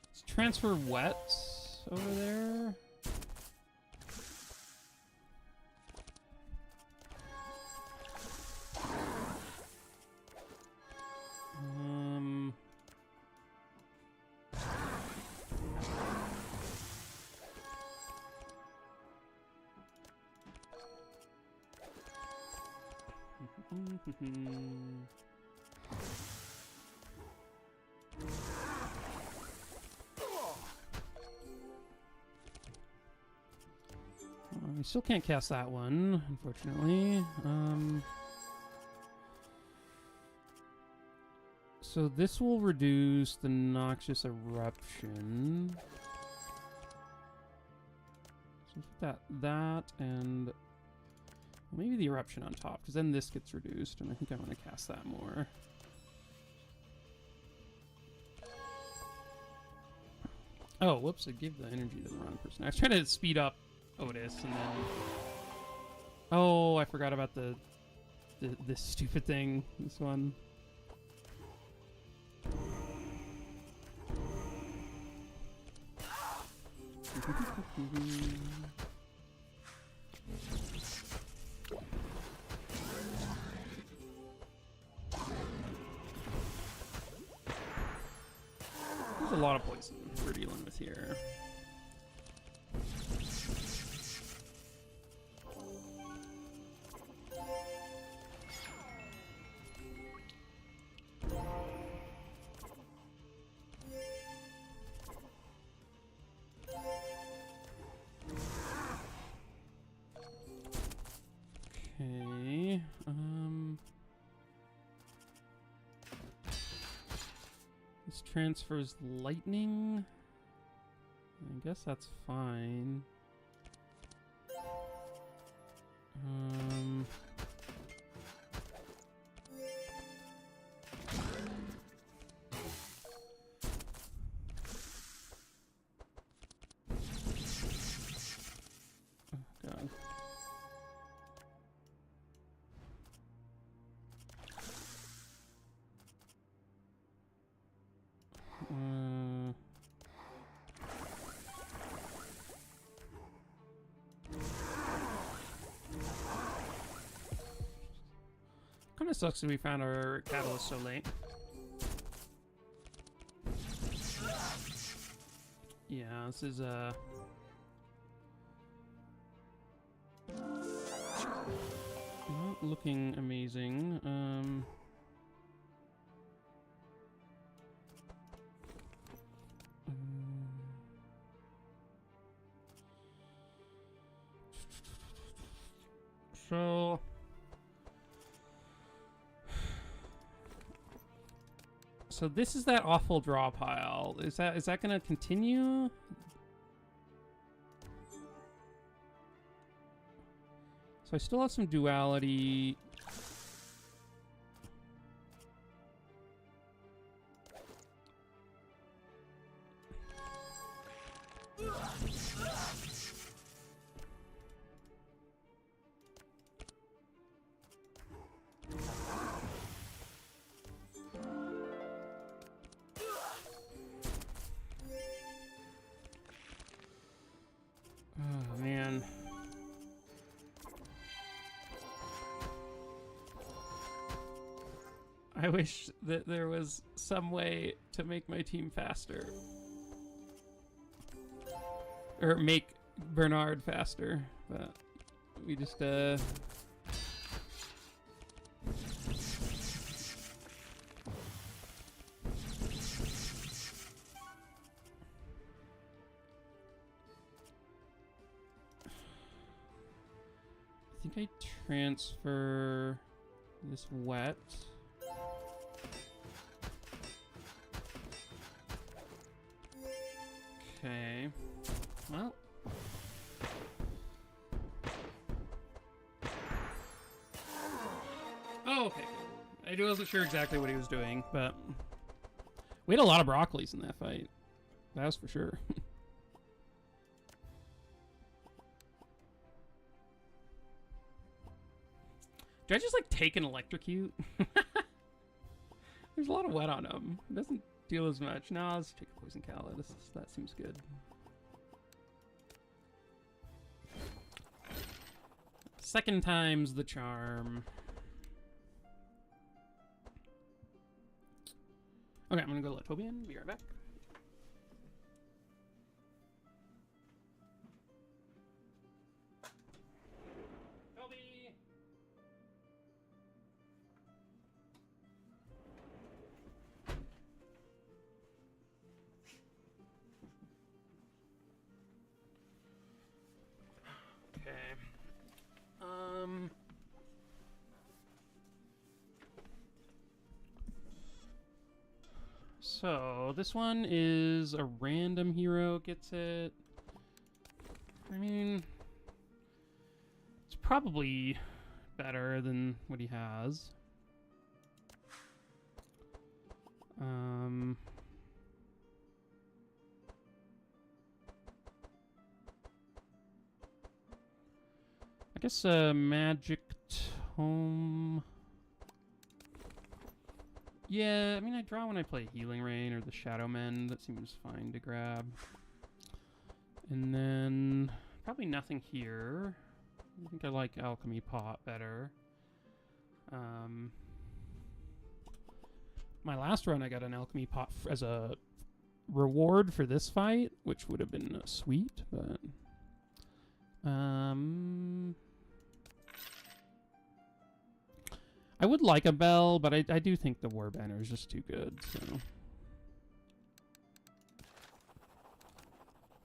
Let's transfer wets over there. We still can't cast that one, unfortunately. So this will reduce the noxious eruption. So that and maybe the eruption on top, because then this gets reduced, and I think I want to cast that more. Oh, whoops! I gave the energy to the wrong person. I was trying to speed up Otis, and then oh, I forgot about this stupid thing. This one. There's a lot of poison we're dealing with here. Okay, this transfers lightning. I guess that's fine. Oh, God. Kind of sucks that we found our catalyst so late. Yeah, this is not looking amazing. So this is that awful draw pile. Is that gonna continue? So I still have some duality. Oh, man. I wish that there was some way to make my team faster. Or make Bernard faster, but we just, I think I transfer this wet. Okay. Well. Oh, okay. I wasn't sure exactly what he was doing, but we had a lot of broccolis in that fight. That was for sure. Do I just like take an electrocute? There's a lot of wet on him. It doesn't deal as much. No, let's take a poison calla. That seems good. Second time's the charm. Okay, I'm gonna go let Toby in. Be right back. Toby! Okay. So this one is a random hero gets it. I mean, it's probably better than what he has. I guess magic tome. Yeah, I mean, I draw when I play Healing Rain or the Shadow Men. That seems fine to grab. And then probably nothing here. I think I like Alchemy Pot better. My last run, I got an Alchemy Pot as a reward for this fight, which would have been sweet, but... I would like a bell, but I do think the War Banner is just too good, so...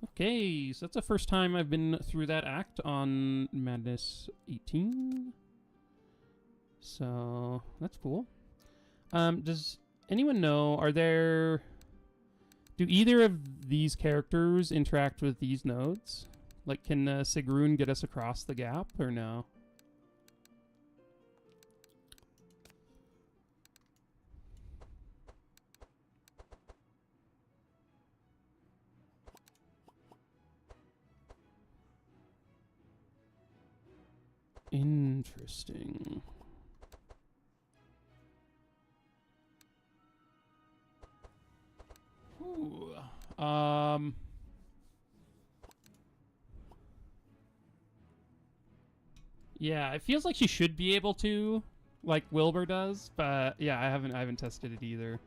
Okay, so that's the first time I've been through that act on Madness 18. So, that's cool. Does anyone know, do either of these characters interact with these nodes? Like, can Sigrun get us across the gap, or no? Interesting. Ooh. Yeah, it feels like she should be able to, like Wilbur does, but yeah, I haven't tested it either.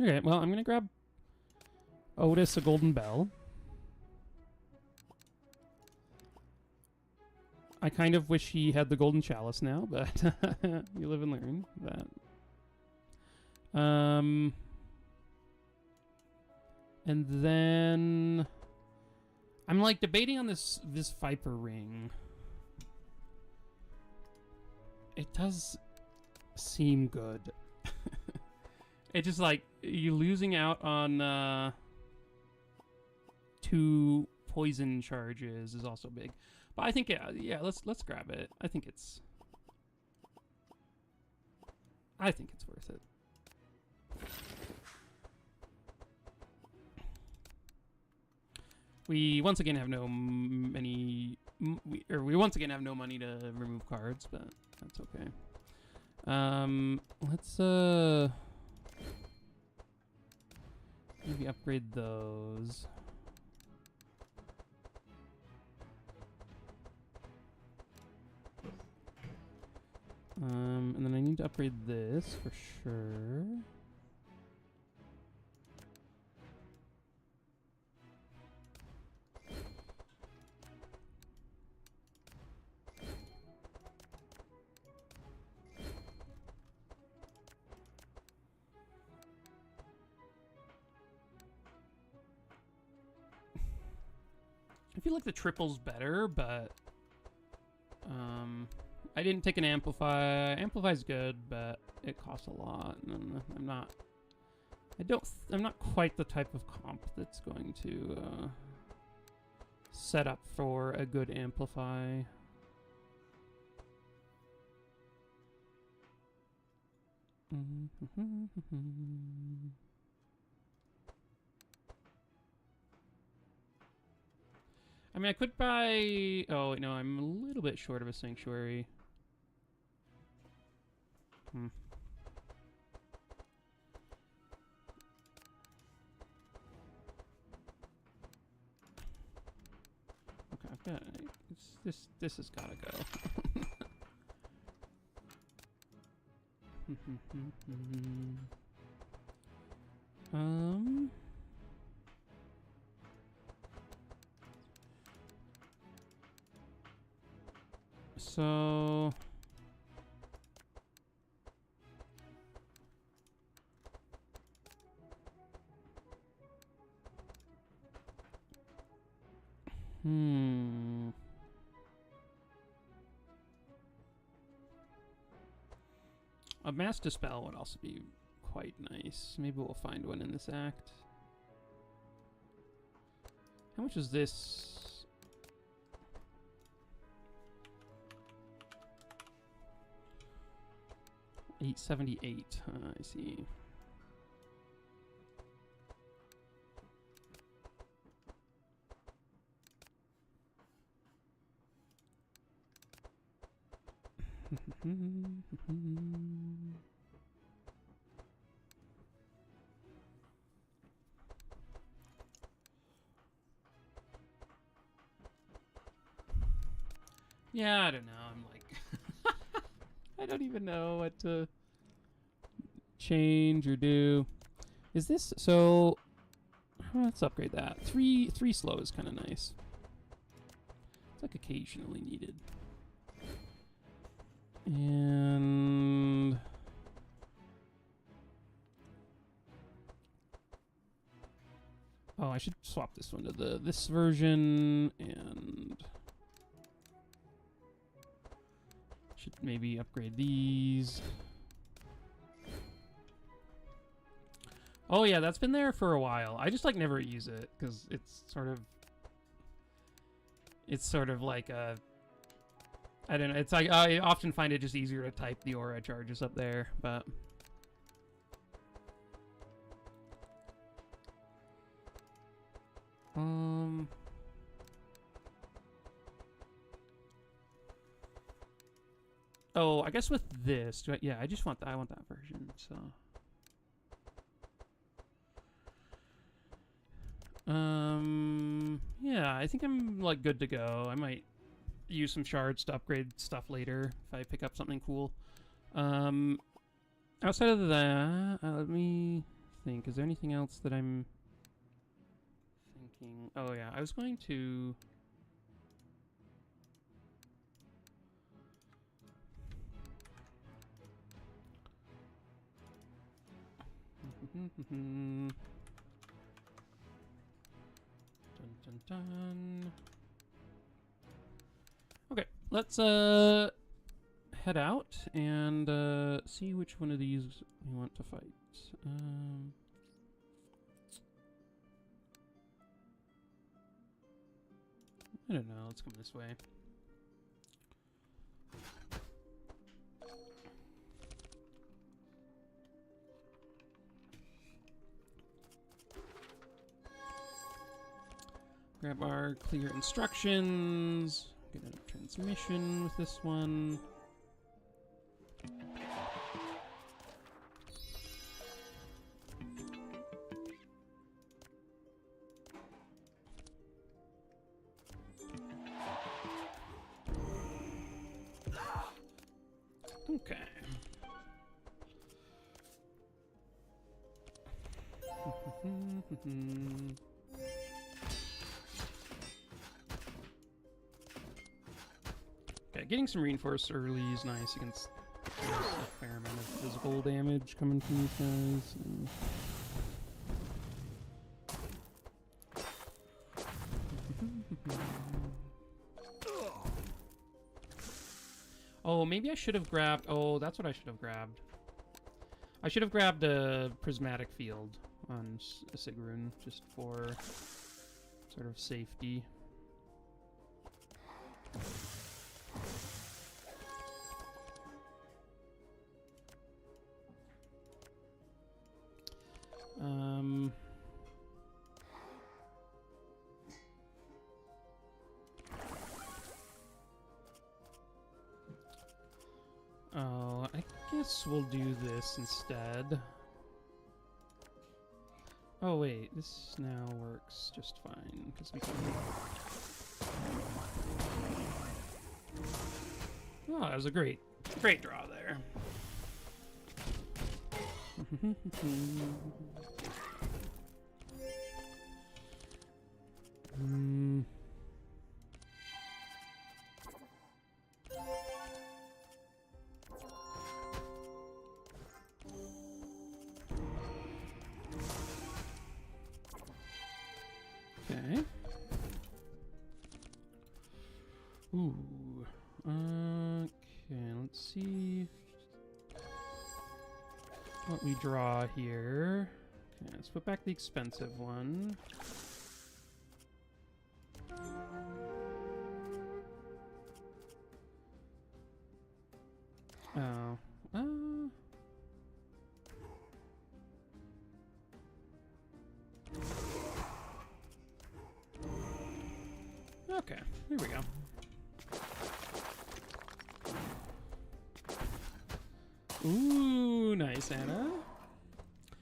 Okay, well, I'm gonna grab Otis a golden bell. I kind of wish he had the golden chalice now, but you live and learn that. And then I'm like debating on this Viper ring. It does seem good. It just like you losing out on 2 poison charges is also big. But I think yeah, let's grab it. I think it's worth it. We once again have no any we once again have no money to remove cards, but that's okay. Let's maybe upgrade those. And then I need to upgrade this for sure. I feel like the triple's better, but I didn't take an amplify. Amplify's good, but it costs a lot, and I'm not quite the type of comp that's going to set up for a good amplify. I mean, I could buy... Oh, no, I'm a little bit short of a sanctuary. Okay, I've got... This has gotta go. So... A Mass Dispel would also be quite nice. Maybe we'll find one in this act. How much is this? $878. I see. Yeah, I don't know. I'm like... I don't even know what to change or do. Is this... So... Let's upgrade that. Three slow is kind of nice. It's like occasionally needed. And... Oh, I should swap this one to this version, and... Should maybe upgrade these. Oh yeah, that's been there for a while. I just like never use it, because it's sort of like a... I don't know. It's like I often find it just easier to type the aura charges up there, but oh, I guess with this, yeah, I just want I want that version. So yeah, I think I'm like good to go. I might use some shards to upgrade stuff later if I pick up something cool. Outside of that, let me think. Is there anything else that I'm thinking? Oh yeah, I was going to... Dun, dun, dun. Okay, let's head out and see which one of these we want to fight. I don't know, let's come this way. Grab our clear instructions. Get a transmission with this one. Okay. Okay, getting some reinforce early is nice against a fair amount of physical damage coming from these guys. Oh, maybe I should have grabbed... Oh, that's what I should have grabbed. I should have grabbed a prismatic field on Sigrun, just for sort of safety. Oh, I guess we'll do this instead. Oh wait, this now works just fine, because we can... Oh, that was a great draw there. Okay. Ooh. Okay, let's see what we draw here. Okay, let's put back the expensive one. Oh. Okay, here we go. Ooh, nice, Anna.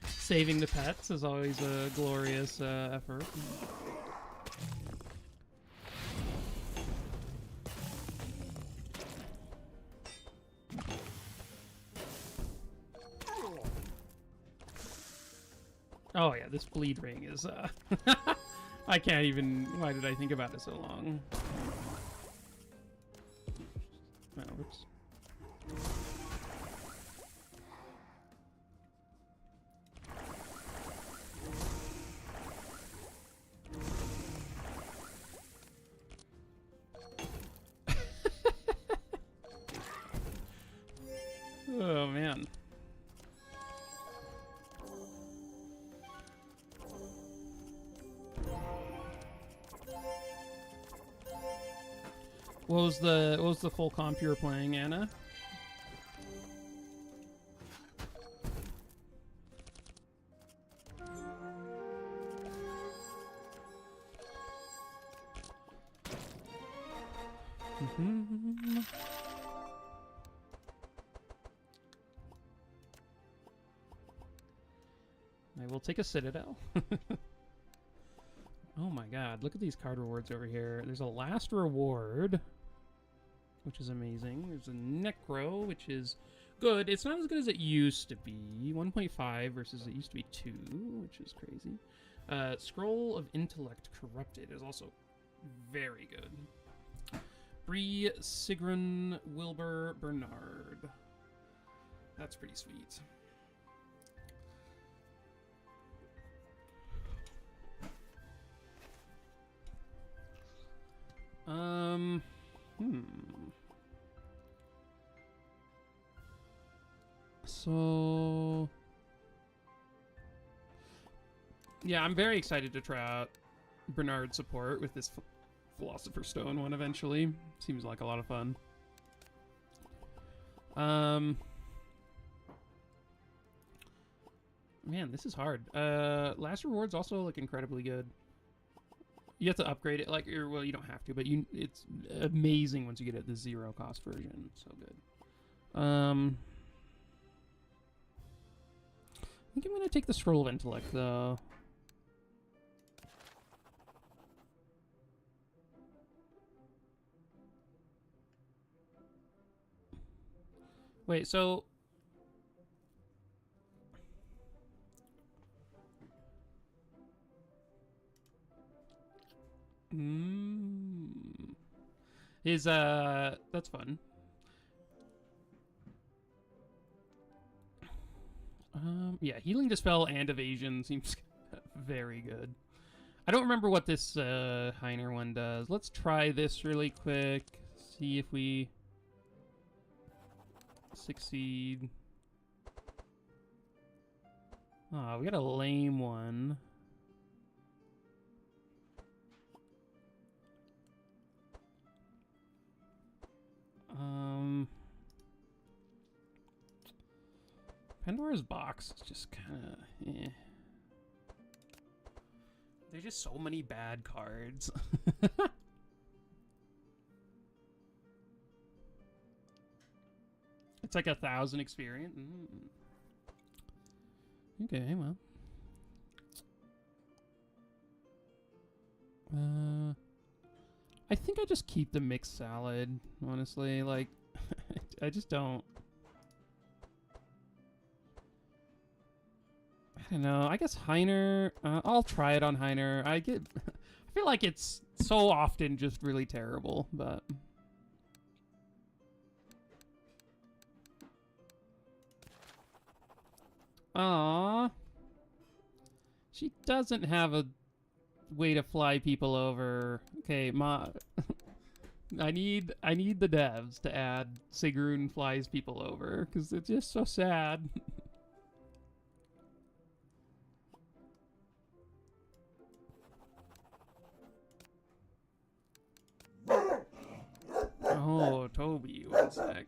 Saving the pets is always a glorious effort. Oh yeah, this bleed ring is I can't even... Why did I think about it so long? Oh, oops. Oh, man. What was the full comp you were playing, Anna? I will take a Citadel. Oh my god, look at these card rewards over here. There's a last reward, which is amazing. There's a Necro, which is good. It's not as good as it used to be. 1.5 versus it used to be 2, which is crazy. Scroll of Intellect Corrupted is also very good. Bree, Sigrun, Wilbur, Bernard. That's pretty sweet. So... yeah, I'm very excited to try out Bernard's support with this Philosopher's Stone one eventually. Seems like a lot of fun. Man, this is hard. Last reward's also like incredibly good. You have to upgrade it, like, or, well, you don't have to, but it's amazing once you get it the 0 cost version. So good. I think I'm gonna take the Scroll of Intellect, though. Wait, so... That's fun. Yeah, Healing Dispel and Evasion seems very good. I don't remember what this Heiner one does. Let's try this really quick. See if we succeed. Oh, we got a lame one. Pandora's Box is just kind of eh. There's just so many bad cards. It's like 1,000 experience. Okay, well. I think I just keep the mixed salad, honestly. Like, I just don't. I don't know. I guess Heiner. I'll try it on Heiner. I feel like it's so often just really terrible, but. Aww. She doesn't have a way to fly people over. Okay, I need the devs to add Sigrun flies people over, because it's just so sad. Oh, Toby, one sec.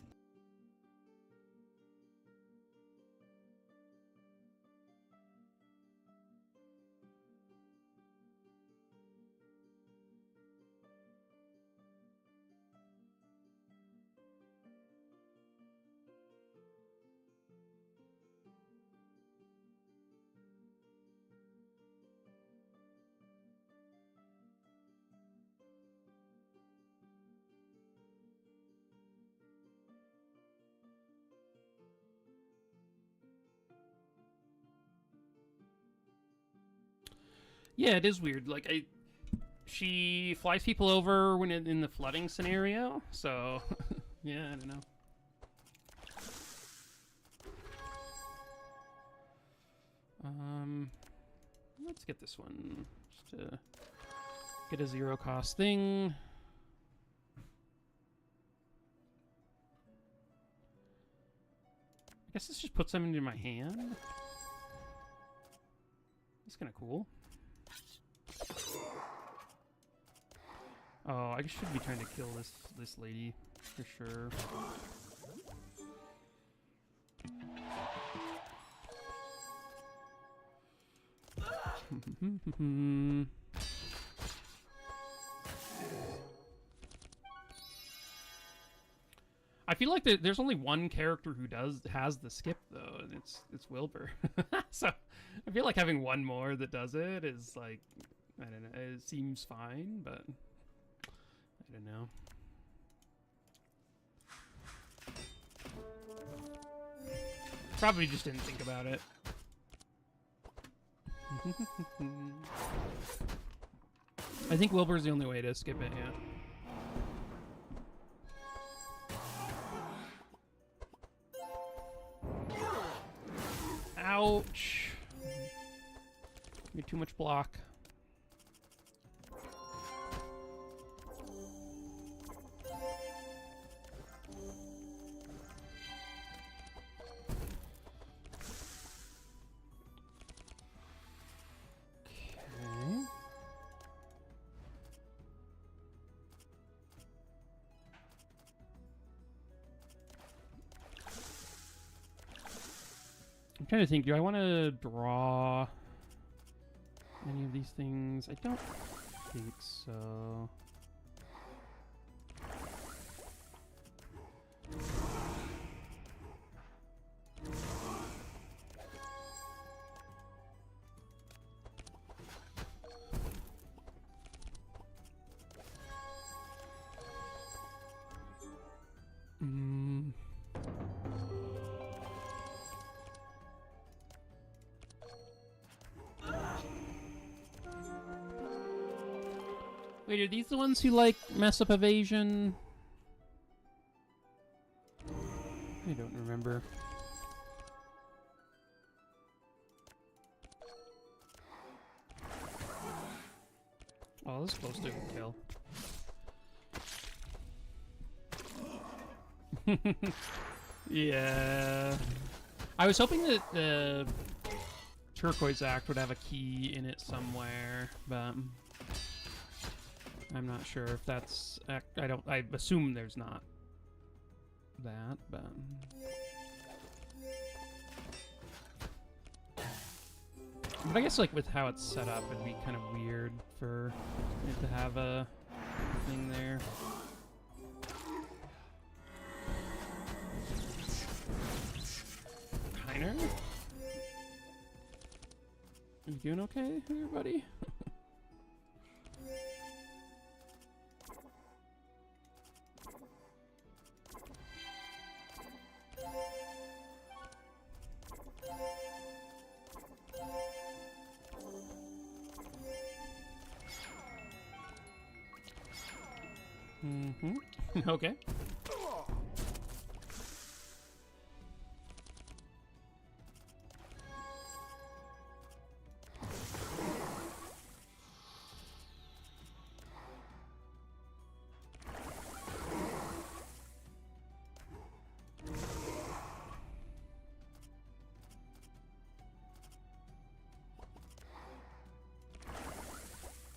Yeah, it is weird. Like, she flies people over when in the flooding scenario, so yeah, I don't know. Let's get this one just to get a 0 cost thing. I guess this just puts them into my hand. That's kind of cool. Oh, I should be trying to kill this lady for sure. I feel like there's only one character who has the skip though, and it's Wilbur. So I feel like having one more that does it is like, I don't know, it seems fine, but I don't know. Probably just didn't think about it. I think Wilbur's the only way to skip it, yeah. Ouch. You're too much block. I'm trying to think, do I want to draw any of these things? I don't think so. Wait, are these the ones who, like, mess up evasion? I don't remember. Oh, this is close to a kill. Yeah. I was hoping that the Turquoise Act would have a key in it somewhere, but I'm not sure if that's... I assume there's not that, but... But I guess, like, with how it's set up, it'd be kind of weird for it to have a thing there. Heiner? Are you doing okay here, buddy? Okay.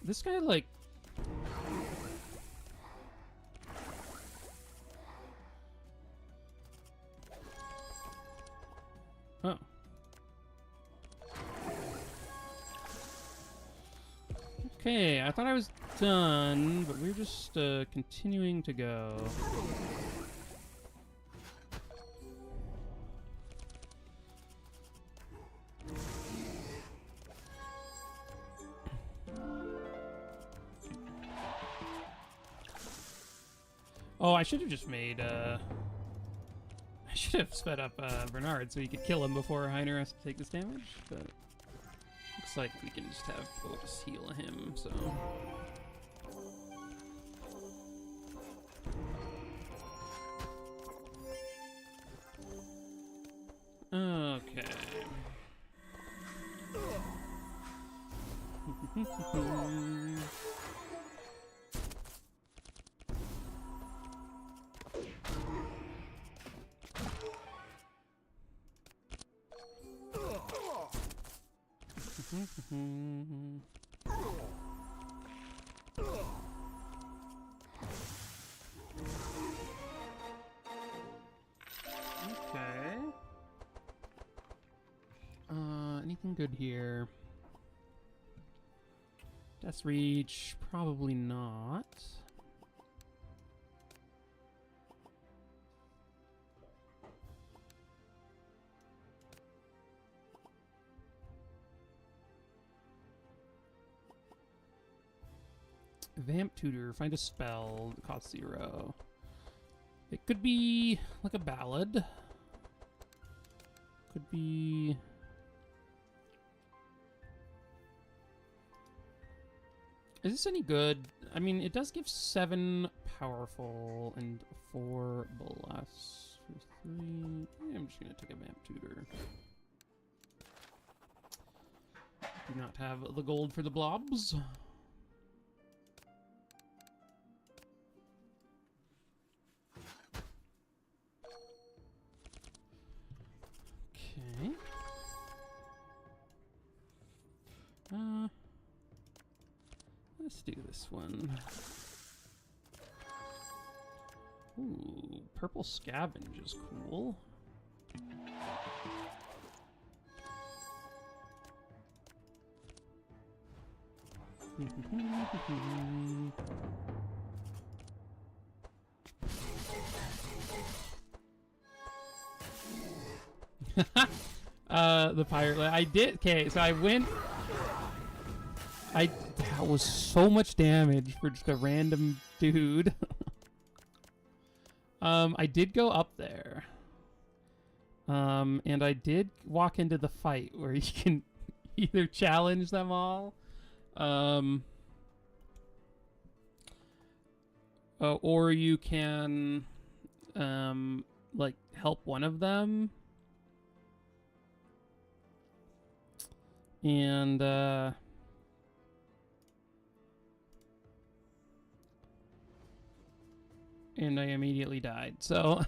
This guy, like... Oh. Okay, I thought I was done, but we're just continuing to go. Oh, I should have just made, I should have sped up Bernard so he could kill him before Heiner has to take this damage, but looks like we can just have Otis heal him, so... Okay. Okay. Anything good here? Death Reach, probably not. Vamp Tutor, find a spell, cost 0. It could be like a ballad. Could be... Is this any good? I mean, it does give 7 powerful and 4 bless. For 3... I'm just gonna take a Vamp Tutor. Do not have the gold for the blobs. Okay. Let's do this one. Ooh, purple scavenge is cool. The pirate. I did. Okay, so I went. That was so much damage for just a random dude. I did go up there. And I did walk into the fight where you can either challenge them all, or you can, like, help one of them. And, and I immediately died, so...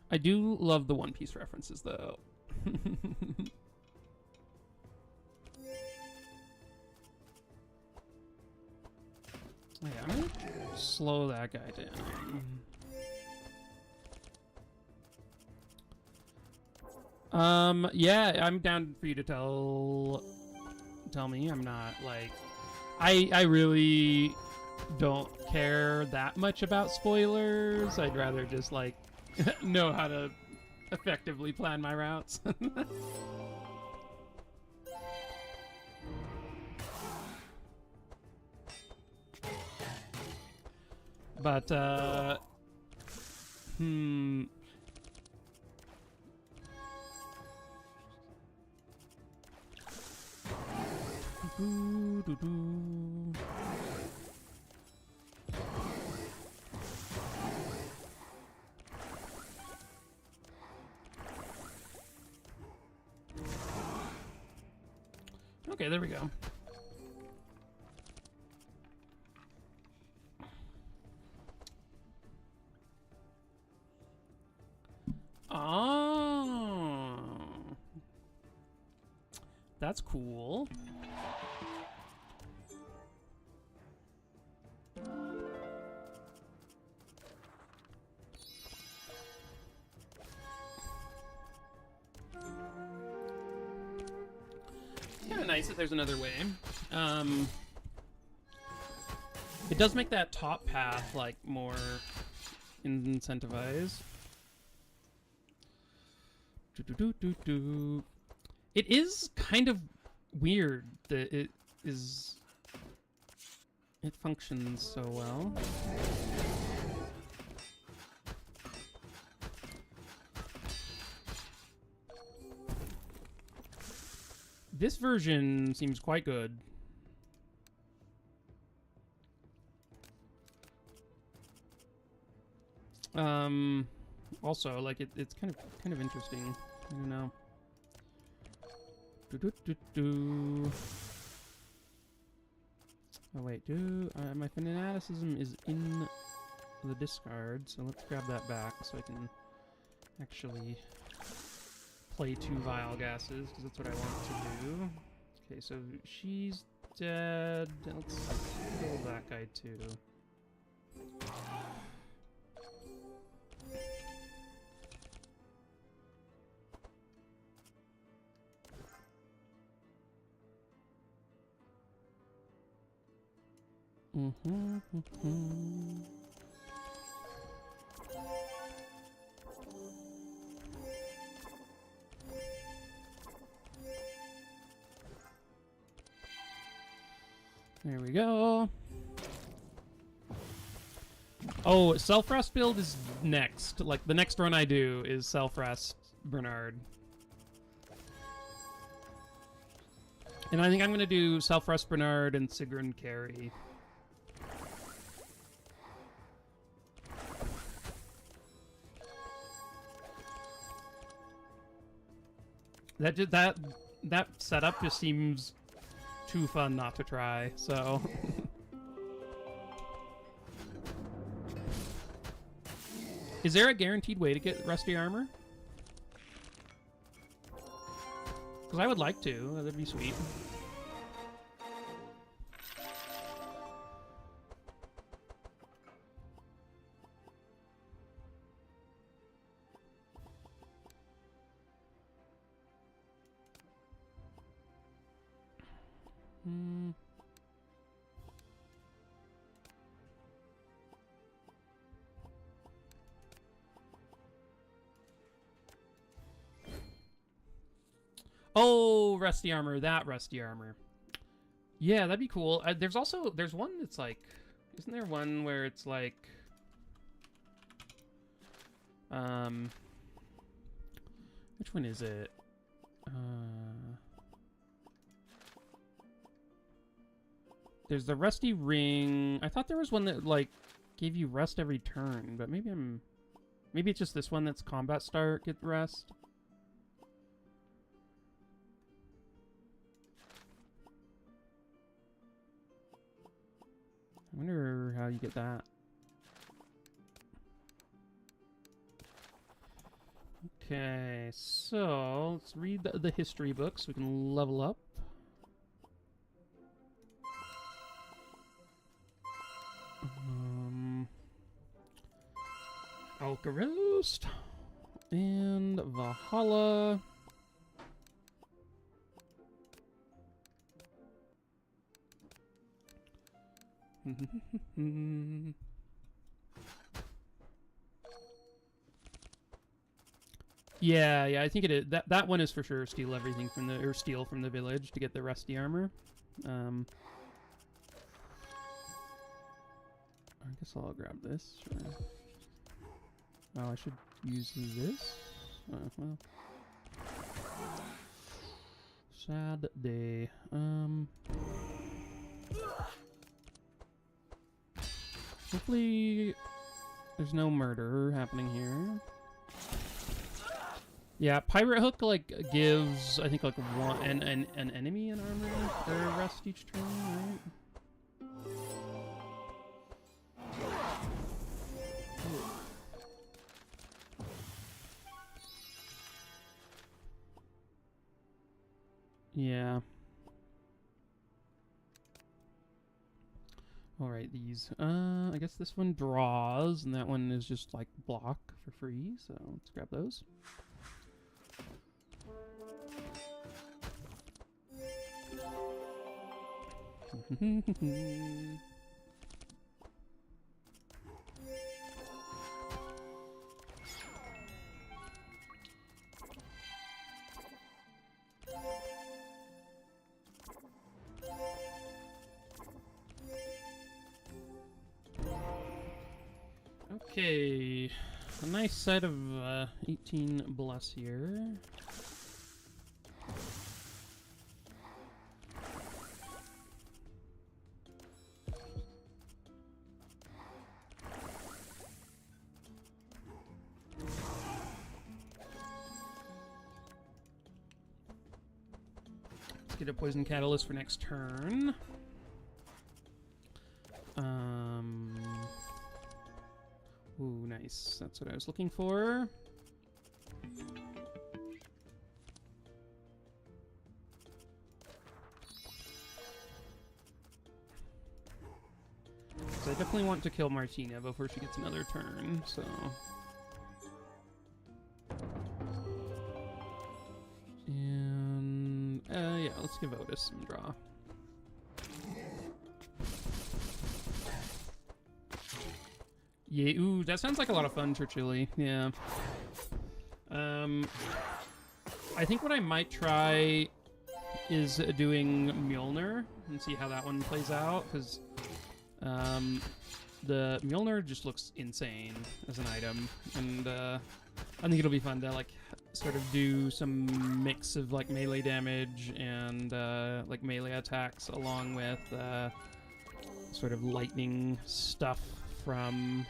I do love the One Piece references, though. Yeah, I'm gonna slow that guy down. Yeah, I'm down for you to tell me. I'm not, like... I really don't care that much about spoilers. I'd rather just, like, know how to effectively plan my routes. But, okay, there we go. Oh, that's cool. Kind of nice that there's another way. It does make that top path, like, more incentivized. It is kind of weird that it functions so well. This version seems quite good. Also, like, it's kind of interesting. I don't know. Oh wait, my fanaticism is in the discard, so let's grab that back so I can actually play 2 vile gases, because that's what I want to do. Okay, so she's dead. Let's kill that guy too. There we go. Oh, self-rest build is next. Like, the next run I do is self-rest Bernard. And I think I'm going to do self-rest Bernard and Sigrun carry. That setup just seems too fun not to try, so... Is there a guaranteed way to get rusty armor? Because I would like to. That'd be sweet. Oh, rusty armor. That rusty armor. Yeah, that'd be cool. There's one that's like, isn't there one where it's like, which one is it? There's the rusty ring. I thought there was one that like gave you rest every turn, but maybe it's just this one that's combat start, get rest. I wonder how you get that. Okay, so let's read the history book so we can level up. Alcarost and Valhalla. Yeah, I think it is. That one is for sure steal everything from the, or steal from the village to get the rusty armor. I guess I'll grab this. Sure. Oh, I should use this. Oh, well. Sad day. Hopefully there's no murder happening here. Yeah, Pirate Hook like gives, I think, like an enemy an armor for rest each turn, right? Yeah. Alright, these. I guess this one draws, and that one is just like block for free, so let's grab those. Okay, a nice set of 18 bless here. Let's get a poison catalyst for next turn. Ooh, nice. That's what I was looking for. So I definitely want to kill Martina before she gets another turn, so... And... yeah, let's give Otis some draw. Yeah, ooh, that sounds like a lot of fun, Churchilly. Yeah. I think what I might try is doing Mjolnir and see how that one plays out, because the Mjolnir just looks insane as an item, and I think it'll be fun to like sort of do some mix of like melee damage and like melee attacks along with sort of lightning stuff from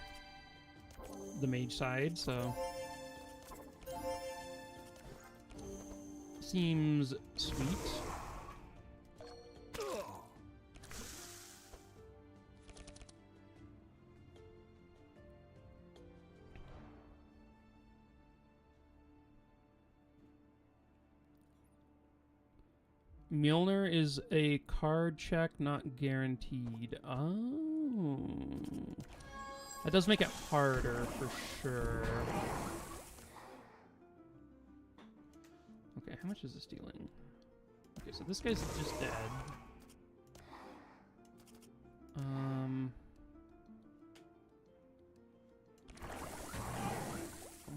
the mage side, so seems sweet. Mjolnir is a card check, not guaranteed. Oh. That does make it harder, for sure. Okay, how much is this dealing? Okay, so this guy's just dead.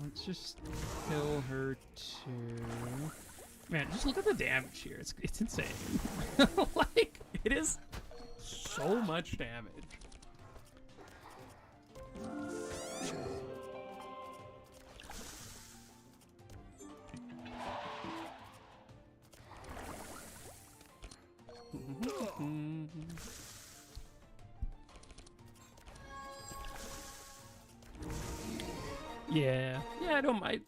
Let's just kill her too. Man, just look at the damage here. It's insane. Like, it is so much damage. Yeah, I don't mind.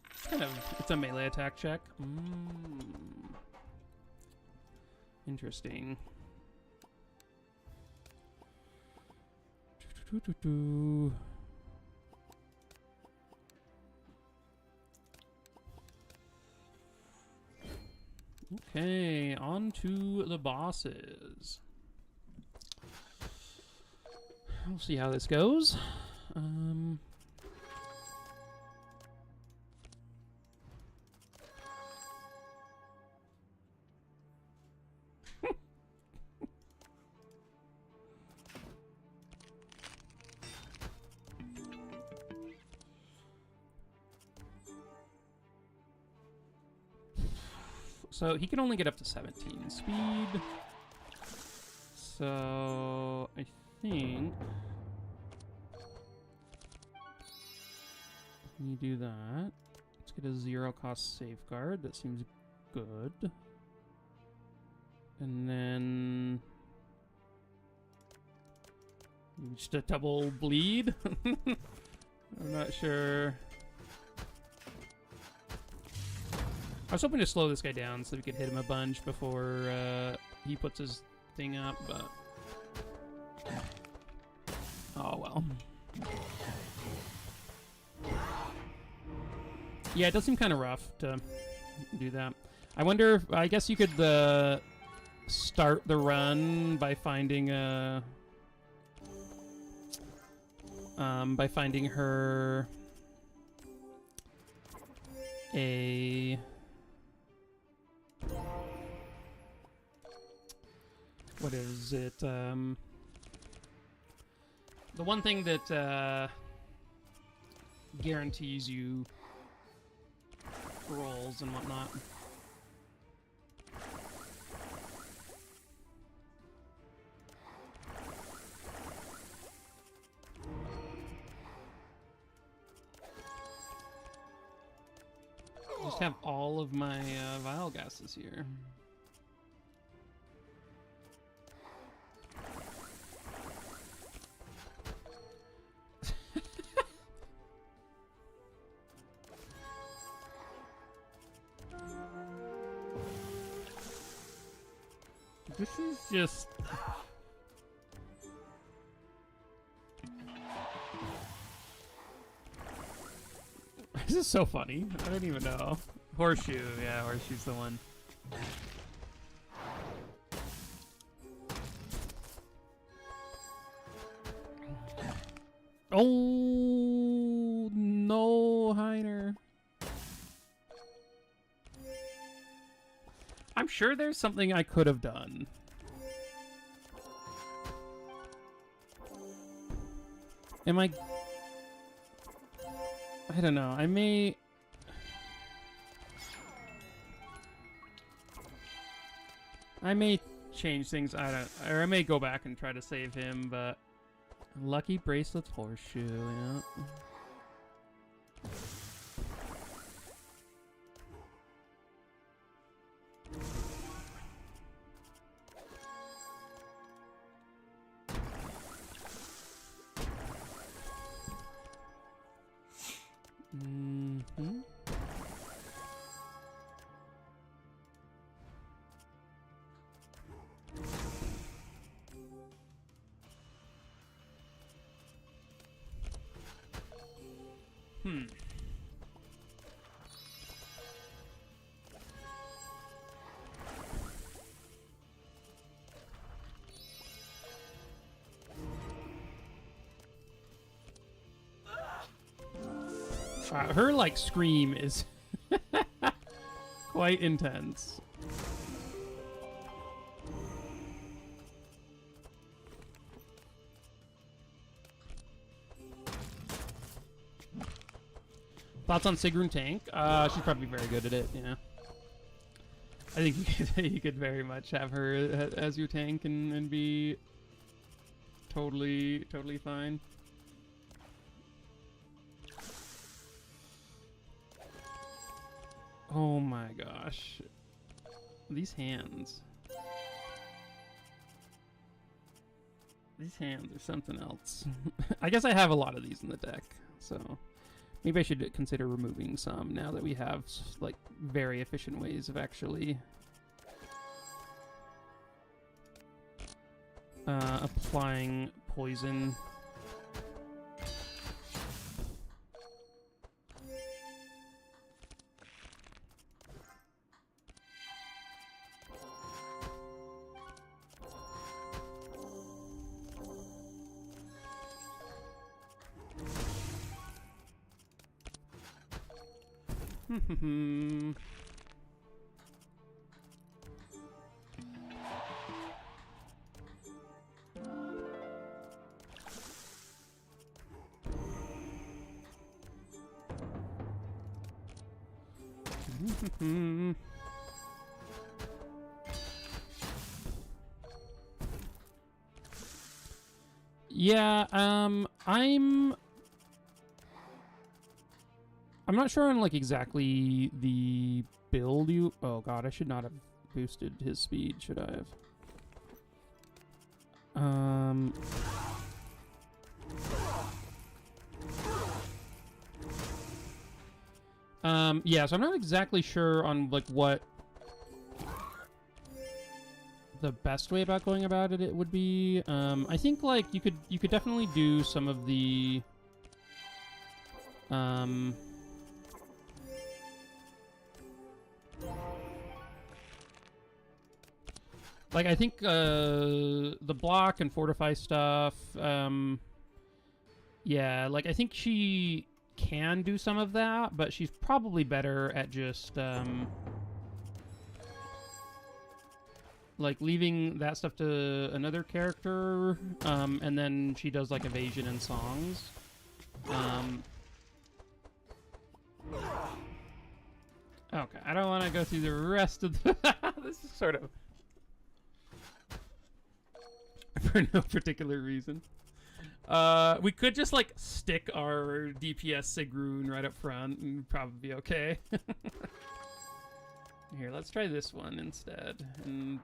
It's a melee attack check. Interesting. Okay, on to the bosses. We'll see how this goes. So he can only get up to 17 speed. So I think you do that. Let's get a 0-cost safeguard. That seems good. And then just a double bleed. I'm not sure. I was hoping to slow this guy down so we could hit him a bunch before he puts his thing up, but... Oh, well. Yeah, it does seem kind of rough to do that. I wonder if... I guess you could start the run by finding a... by finding her... a... What is it? The one thing that guarantees you rolls and whatnot. Just have all of my vial gases here. This is just... This is so funny. I don't even know. Horseshoe. Yeah, Horseshoe's the one. Oh, no, Heiner. I'm sure there's something I could have done. Am I don't know. I may... change things. Or I may go back and try to save him, but... Lucky Bracelet's Horseshoe, yeah. Her, like, scream is quite intense. Thoughts on Sigrun tank? She's probably very good at it, yeah. I think you could very much have her as your tank and be totally fine. Oh my gosh. These hands. These hands are something else. I guess I have a lot of these in the deck, so maybe I should consider removing some now that we have like very efficient ways of actually applying poison. Yeah, I'm not sure on like exactly the build you. Oh god, I should not have boosted his speed, should I have? Yeah, so I'm not exactly sure on like what the best way about going about it would be. I think like you could definitely do some of the like I think the block and fortify stuff, yeah, like I think she can do some of that, but she's probably better at just like leaving that stuff to another character, and then she does like evasion and songs. Okay, I don't want to go through the rest of the this is sort of for no particular reason. We could just like stick our DPS Sigrun right up front and probably be okay. Here, let's try this one instead and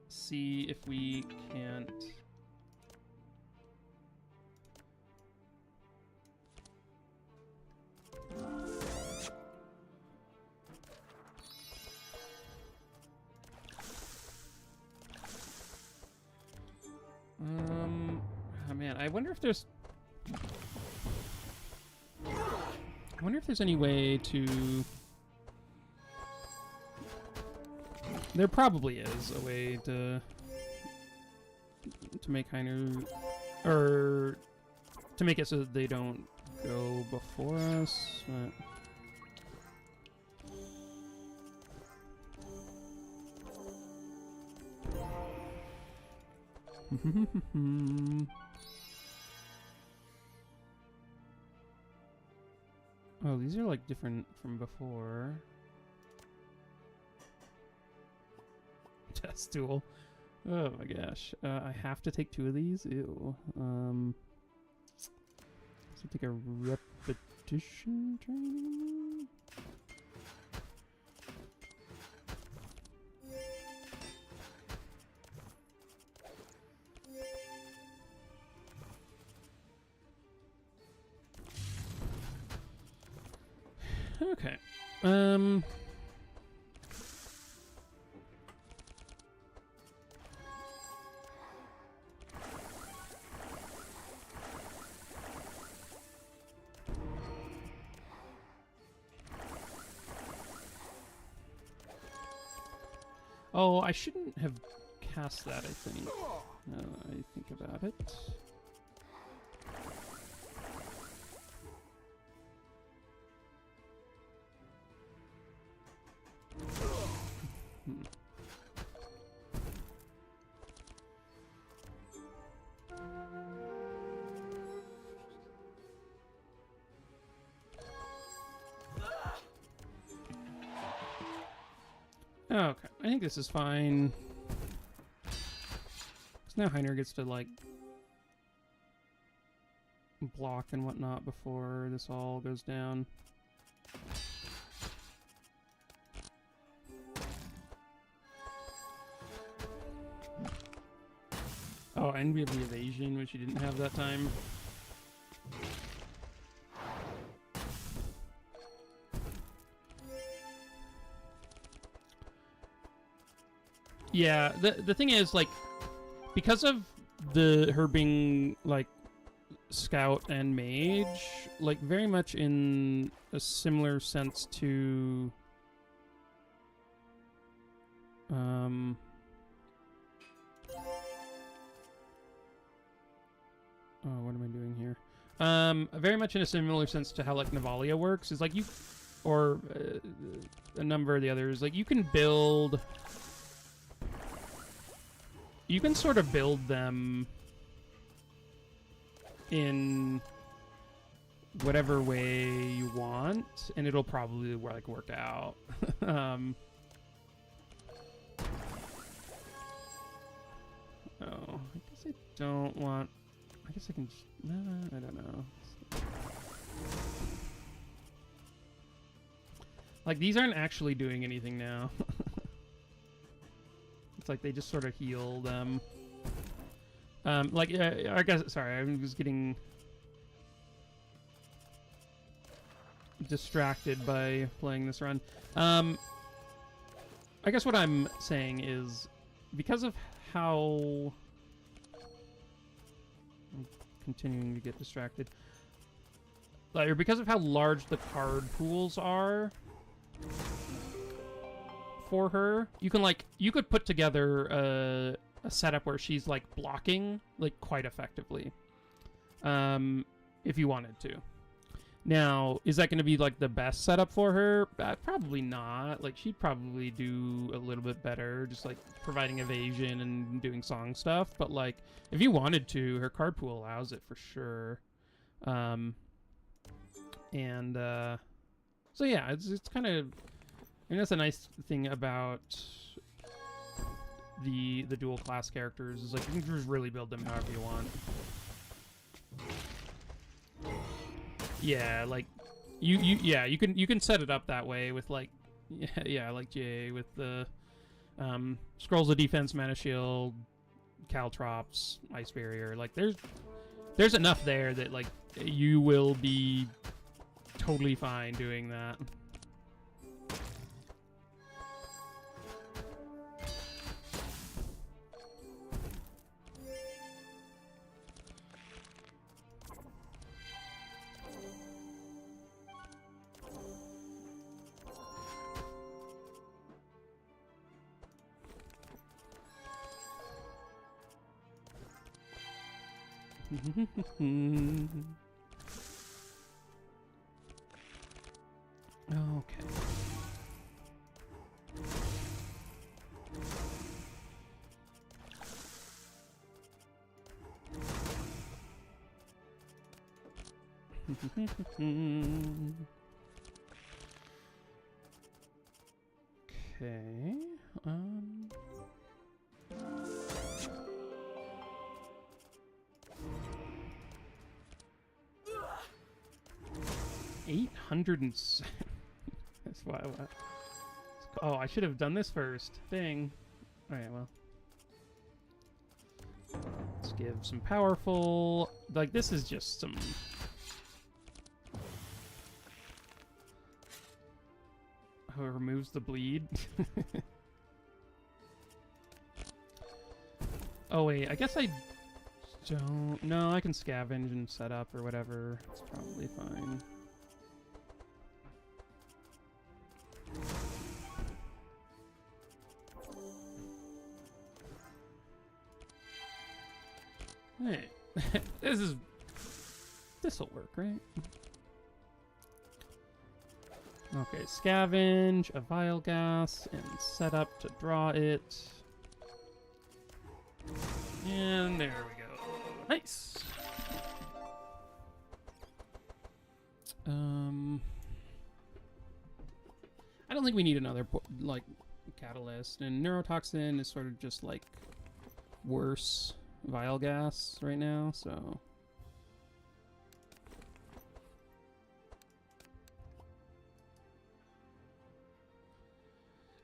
see if we can't. Oh man, I wonder if there's any way to. There probably is a way to make kind of, or to make it so that they don't go before us. But oh, these are like different from before. Test tool. Oh my gosh. I have to take 2 of these? Ew. So take a repetition training? Okay. Oh, I shouldn't have cast that, I think. Now that I think about it. Okay, I think this is fine. Because now Heiner gets to, like, block and whatnot before this all goes down. Oh, and we have the evasion, which you didn't have that time. Yeah, the thing is, like, because of her being, like, scout and mage, like, very much in a similar sense to oh, what am I doing here? Very much in a similar sense to how, like, Navalia works, is like you, or a number of the others, like, you can build, you can sort of build them in whatever way you want, and it'll probably, like, work out. Oh, I guess I don't want, I guess I can just, I don't know. Like, these aren't actually doing anything now. It's like they just sort of heal them. Like, I guess, sorry, I was getting distracted by playing this run. I guess what I'm saying is, because of how... I'm continuing to get distracted. Like, or because of how large the card pools are for her, you can, like, you could put together a setup where she's, like, blocking, like, quite effectively, if you wanted to. Now, is that going to be, like, the best setup for her? Probably not. Like, she'd probably do a little bit better, just, like, providing evasion and doing song stuff. But, like, if you wanted to, her card pool allows it for sure. So yeah, it's kind of, I mean, that's a nice thing about the dual class characters, is like you can just really build them however you want. Yeah, like you can set it up that way with, like, yeah, like GA with the Scrolls of Defense, Mana Shield, Caltrops, Ice Barrier. Like, there's enough there that, like, you will be totally fine doing that. Okay. Okay. 807. That's why. Oh, I should have done this first. Dang. All right, well. Let's give some powerful. Like, this is just some. Oh, it removes the bleed. Oh wait, I guess I don't. No, I can scavenge and set up or whatever. It's probably fine. Hey, this'll work, right? Okay, scavenge, a vial gas, and set up to draw it. And there we go. Nice. I don't think we need another, like, catalyst, and neurotoxin is sort of just like worse vial gas right now, so.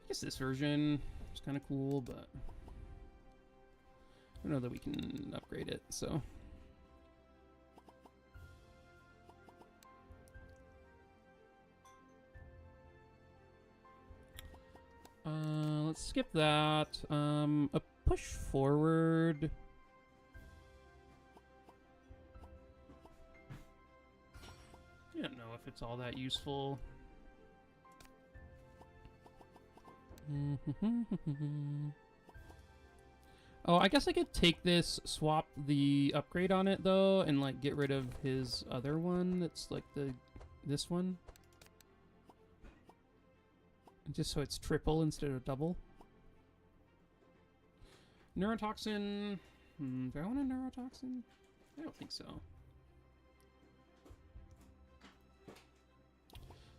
I guess this version is kind of cool, but I don't know that we can upgrade it, so. Let's skip that. A push forward. I don't know if it's all that useful. Oh, I guess I could take this, swap the upgrade on it though, and like get rid of his other one that's like this one. Just so it's triple instead of double. Neurotoxin. Do I want a neurotoxin? I don't think so.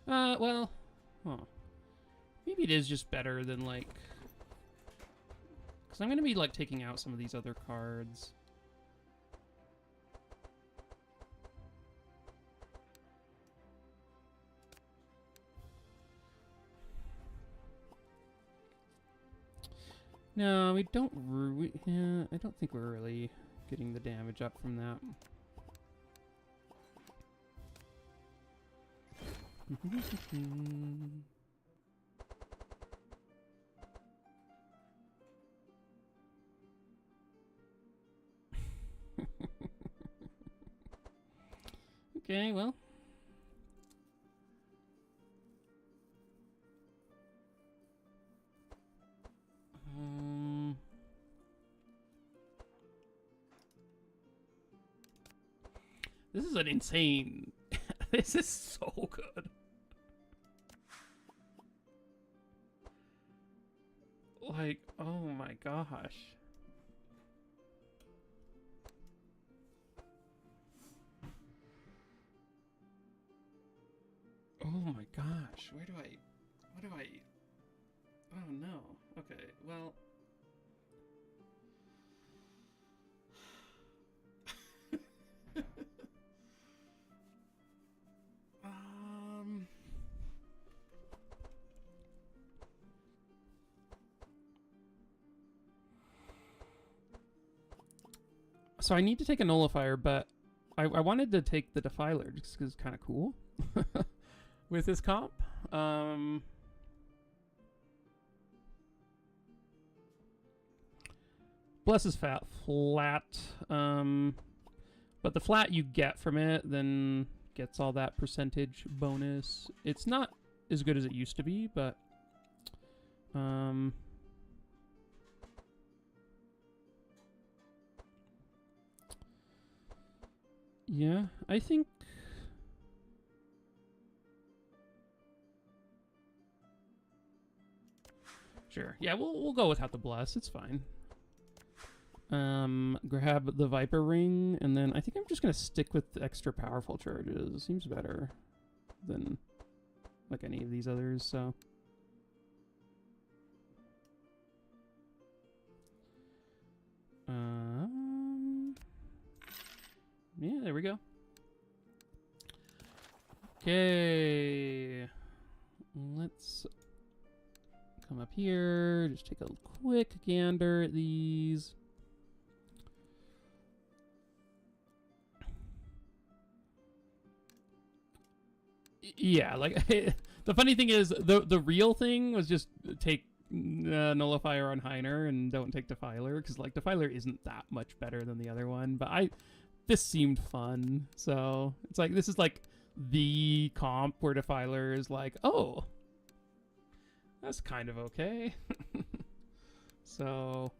Well, huh. Maybe it is just better than like, because I'm gonna be like taking out some of these other cards. No, we don't. Yeah, I don't think we're really getting the damage up from that. Okay, well. This is an insane. This is so good. Like, oh my gosh. Oh my gosh. What do I... Oh no. Okay, well... So I need to take a nullifier, but I wanted to take the defiler just because it's kind of cool with this comp. Bless is flat, but the flat you get from it then gets all that percentage bonus. It's not as good as it used to be, but yeah, I think sure. Yeah, we'll go without the bless. It's fine. Grab the Viper Ring, and then I think I'm just gonna stick with the extra powerful charges. Seems better than like any of these others, so. Yeah, there we go. Okay. Let's come up here, just take a quick gander at these. Yeah, like the funny thing is the real thing was just take nullifier on Heiner and don't take defiler, because like defiler isn't that much better than the other one, but this seemed fun, so it's like this is like the comp where defiler is like, oh, that's kind of okay. So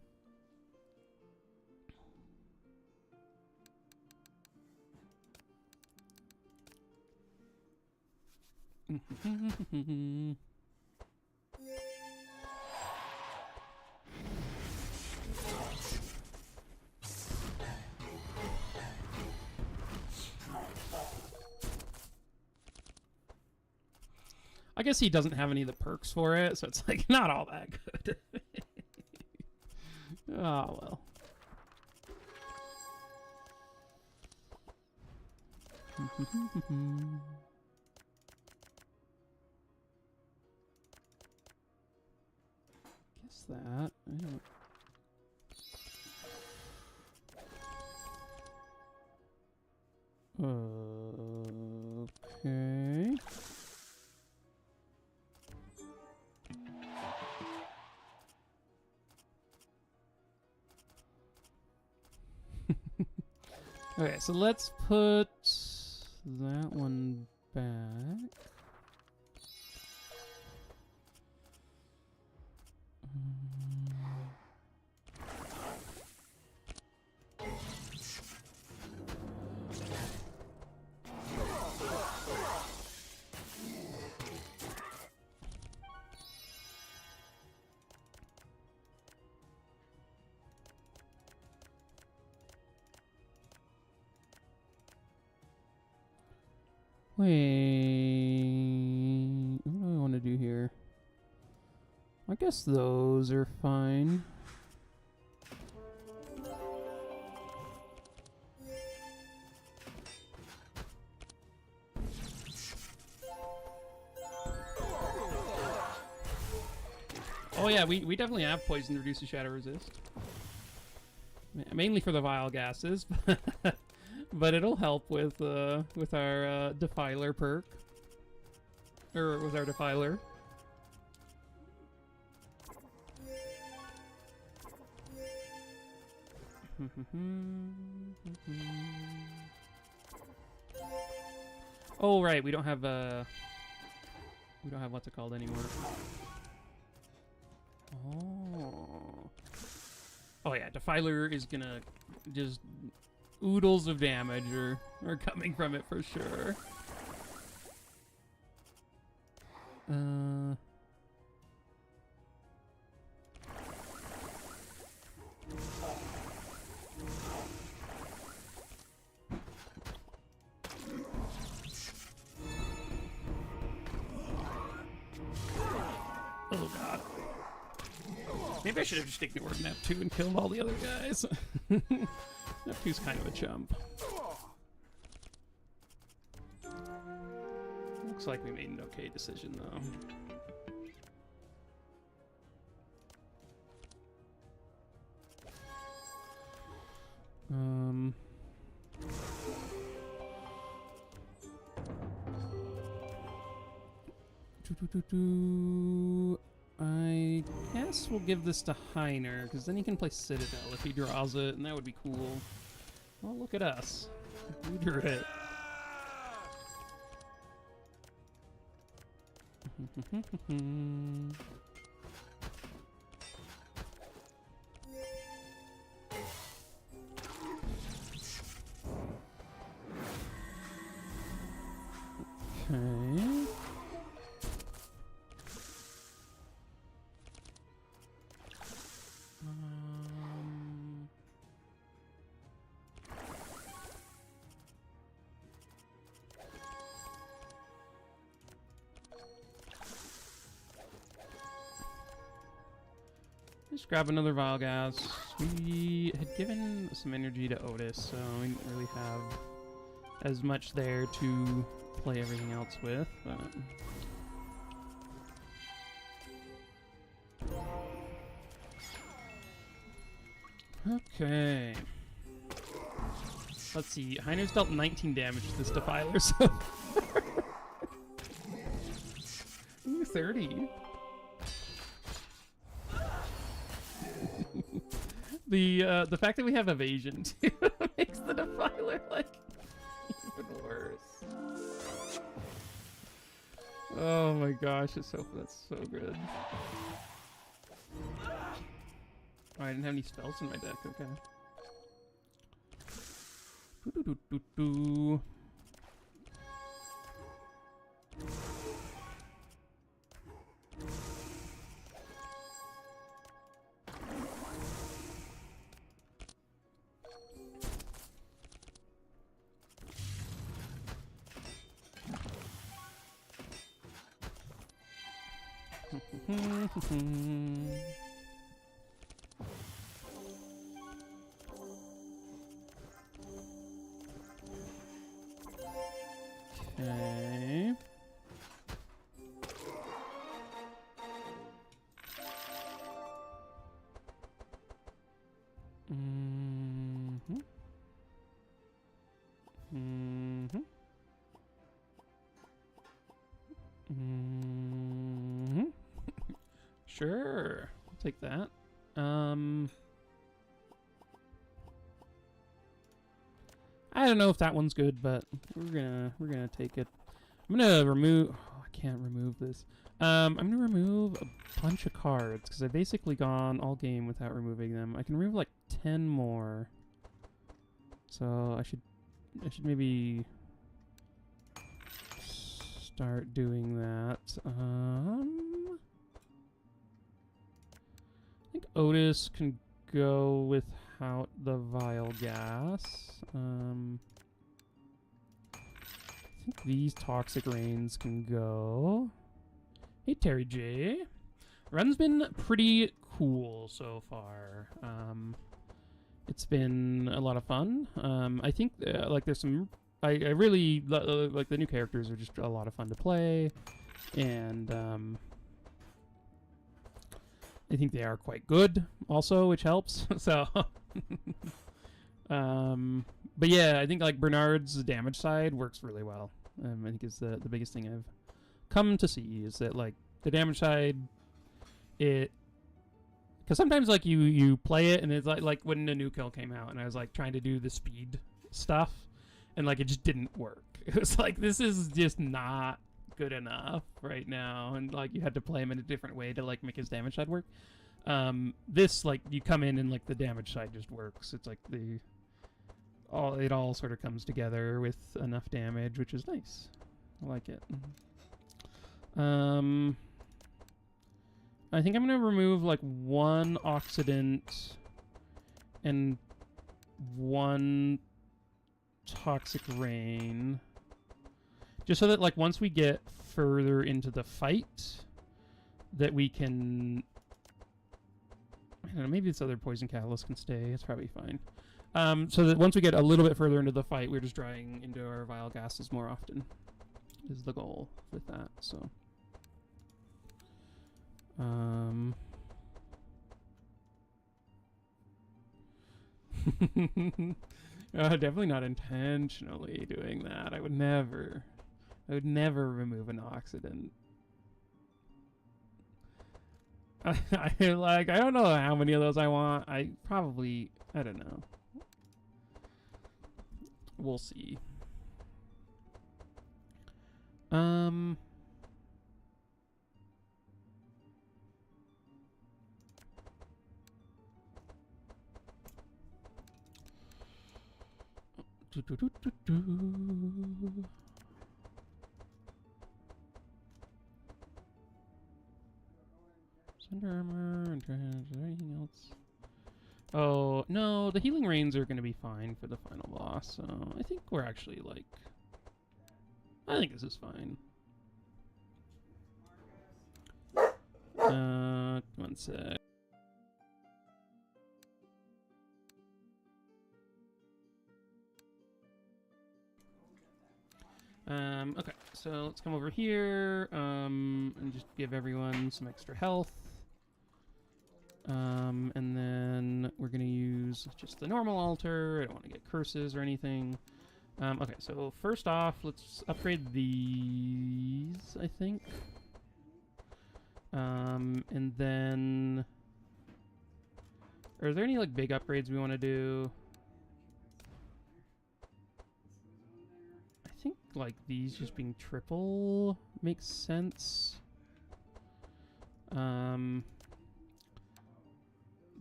I guess he doesn't have any of the perks for it, so it's like not all that good. Oh well. Guess that. Okay. Okay, so let's put that one back. Wait, what do I want to do here? I guess those are fine. Oh yeah, we definitely have poison to reduce the shadow resist. Mainly for the vile gases, but it'll help with our defiler perk. Or with our defiler. Oh right, we don't have what's it called anymore. Oh. Oh yeah, defiler is gonna just oodles of damage are coming from it for sure. Oh god. Maybe I should have just ignored Nap 2 and killed all the other guys. Nap 2's kind of a chump. Looks like we made an okay decision, though. I guess we'll give this to Heiner, because then he can play Citadel if he draws it, and that would be cool. Well, look at us. We drew it. Okay. Just grab another Vile Gas. We had given some energy to Otis, so we didn't really have as much there to play everything else with, but... Okay. Let's see. Heiner's dealt 19 damage to this Defiler so far. Ooh, 30. The fact that we have evasion too makes the Defiler like even worse. Oh my gosh, that's so good. Oh, I didn't have any spells in my deck. Okay. Doo-doo-doo-doo-doo. Okay. Mm-hmm. Mm-hmm. Mm-hmm. Sure. I'll take that. I don't know if that one's good, but we're gonna take it. I'm gonna remove. Oh, I can't remove this. I'm gonna remove a bunch of cards because I've basically gone all game without removing them. I can remove like 10 more. So I should maybe start doing that. I think Otis can go without the vial gas. I think these toxic rains can go. Hey, Terry J. Run's been pretty cool so far. It's been a lot of fun. I think like there's some. I really like the new characters are just a lot of fun to play, and I think they are quite good also, which helps. So, but yeah, I think like Bernard's damage side works really well. I think is the biggest thing I've come to see is that like the damage side, because sometimes like you play it and it's like when the new kill came out and I was like trying to do the speed stuff and like it just didn't work. It was like this is just not good enough right now, and like you had to play him in a different way to like make his damage side work. This like you come in and like the damage side just works. It's like it all sort of comes together with enough damage, which is nice. I like it. I think I'm gonna remove like one oxidant and one toxic rain, just so that like once we get further into the fight, that we can. I don't know. Maybe this other poison catalyst can stay. It's probably fine. So that once we get a little bit further into the fight, we're just drawing into our vial gases more often. Is the goal with that. So. Definitely not intentionally doing that. I would never remove an oxidant. I don't know how many of those I want. I don't know. We'll see. Thunder armor and is there anything else? Oh no, the healing rains are gonna be fine for the final boss. So I think we're actually like, I think this is fine. One sec. Okay, so let's come over here, and just give everyone some extra health. And then we're gonna use just the normal altar. I don't want to get curses or anything. Okay, so first off, let's upgrade these, I think. And then... Are there any, like, big upgrades we want to do? I think, like, these just being triple makes sense.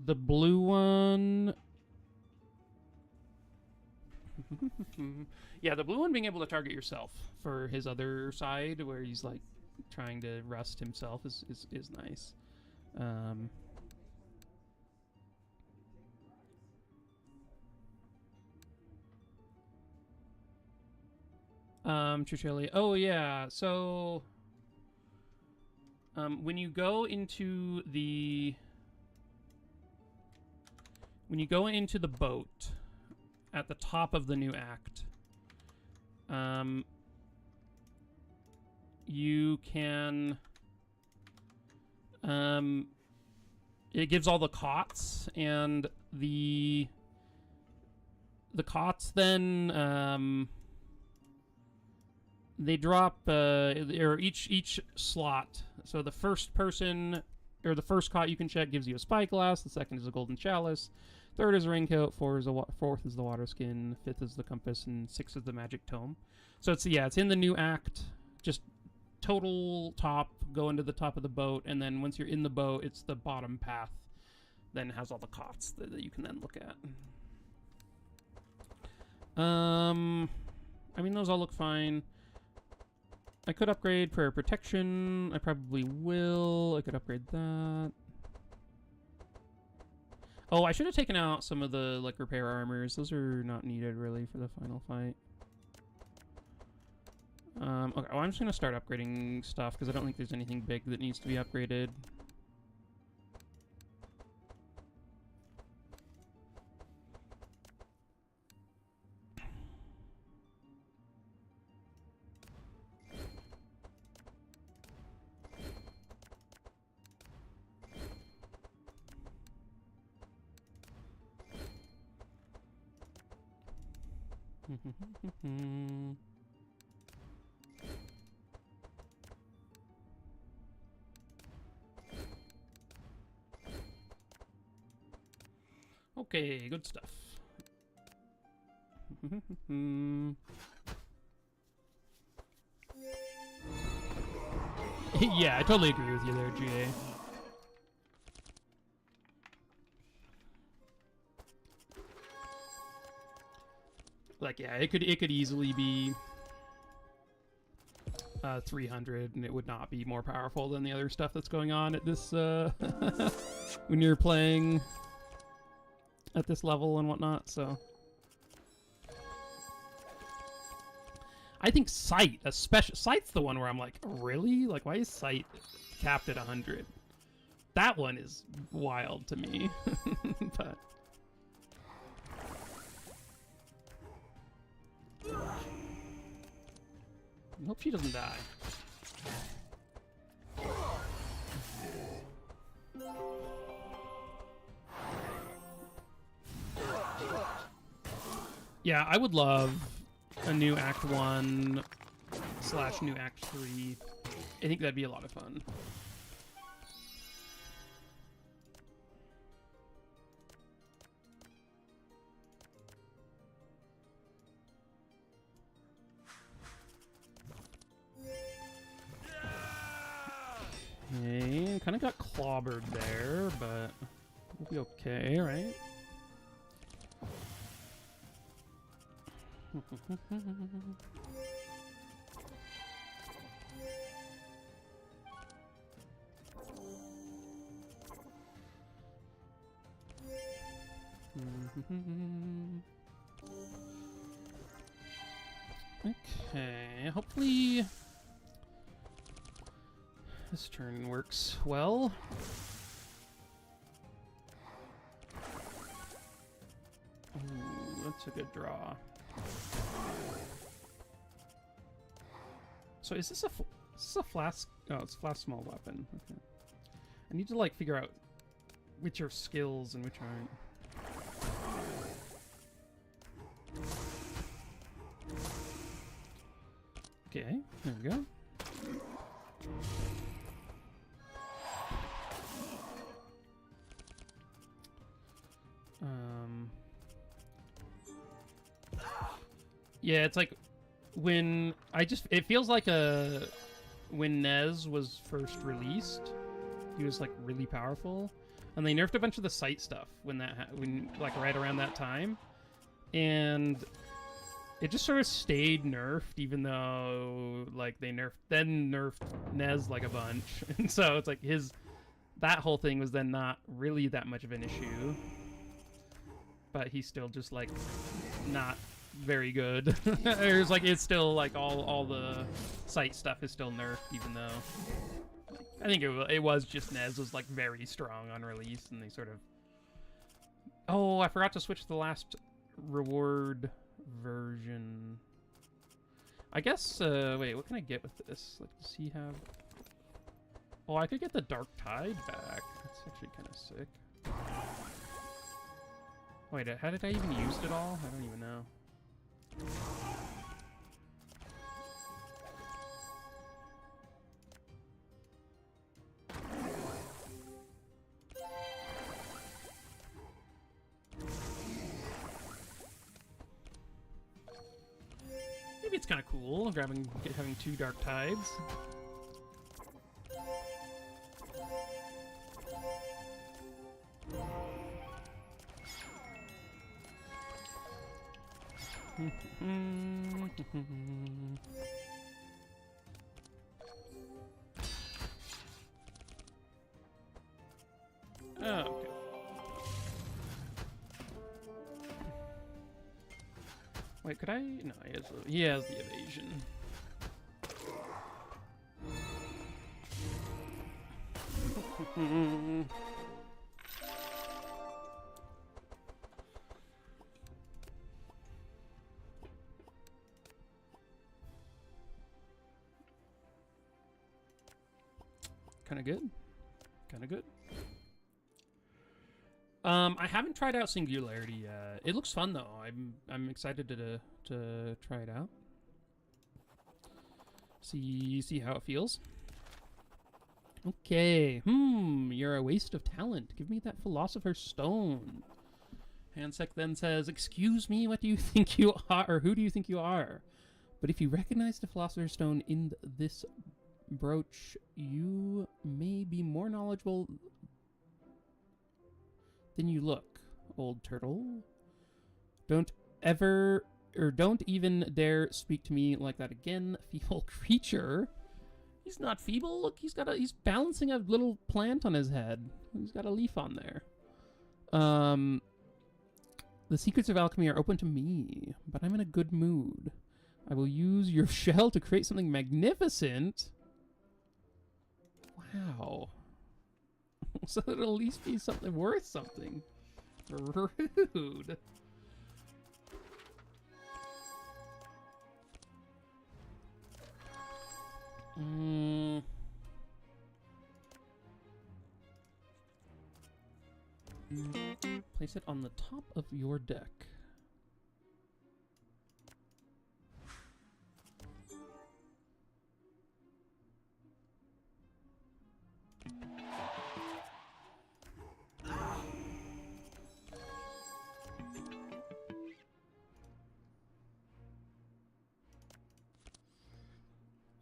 The blue one... Yeah, the blue one being able to target yourself for his other side, where he's, like, trying to rust himself is nice. Trucelli. Oh, yeah, so... When you go into the boat at the top of the new act, you can it gives all the cots, and the cots then they drop or each slot. So the first person or the first cot you can check gives you a spyglass. The second is a golden chalice. Third is a raincoat. Fourth is the water skin. Fifth is the compass, and sixth is the magic tome. So it's in the new act. Just total top, go into the top of the boat, and then once you're in the boat, it's the bottom path. Then has all the cots that you can then look at. I mean, those all look fine. I could upgrade prayer protection. I probably will. I could upgrade that. Oh, I should have taken out some of the like repair armors. Those are not needed really for the final fight. Okay, well, I'm just gonna start upgrading stuff because I don't think there's anything big that needs to be upgraded. Okay, good stuff. Yeah, I totally agree with you there, GA. Like, yeah, it could easily be 300, and it would not be more powerful than the other stuff that's going on at this when you're playing at this level and whatnot. So I think Sight, Sight's the one where I'm like, really? Like, why is Sight capped at 100? That one is wild to me. But I hope she doesn't die. Yeah, I would love a new Act 1 / new Act 3. I think that'd be a lot of fun. Okay, kind of got clobbered there, but we'll be okay, right? Okay, hopefully this turn works well. Ooh, that's a good draw. So is this a flask? Oh, it's a flask small weapon. Okay. I need to like figure out which are skills and which aren't. Okay, there we go. Yeah, it's like when it feels like when Nez was first released, he was like really powerful, and they nerfed a bunch of the sight stuff when like right around that time, and it just sort of stayed nerfed, even though like they nerfed Nez like a bunch, and so it's like that whole thing was then not really that much of an issue, but he's still just like not very good. It's like it's still like all the sight stuff is still nerfed, even though I think it was just NES was like very strong on release, and they sort of. Oh, I forgot to switch to the last reward version. I guess. Wait, what can I get with this? Like, does he have? Oh, I could get the Dark Tide back. That's actually kind of sick. Wait, how did I even use it all? I don't even know. Maybe it's kind of cool having 2 Dark Tides. Oh, okay. Wait, could I? No, he has the evasion. Kind of good. Kind of good. I haven't tried out Singularity yet. It looks fun though. I'm excited to try it out. See how it feels. Okay. You're a waste of talent. Give me that Philosopher's Stone. Hansek then says, "Excuse me, what do you think you are, or who do you think you are? But if you recognize the Philosopher's Stone in this brooch, you may be more knowledgeable than you look, old turtle. Don't even dare speak to me like that again, feeble creature." He's not feeble. Look, he's balancing a little plant on his head. He's got a leaf on there. The secrets of alchemy are open to me, but I'm in a good mood. I will use your shell to create something magnificent. Wow. So it'll at least be something worth something. Rude. Place it on the top of your deck.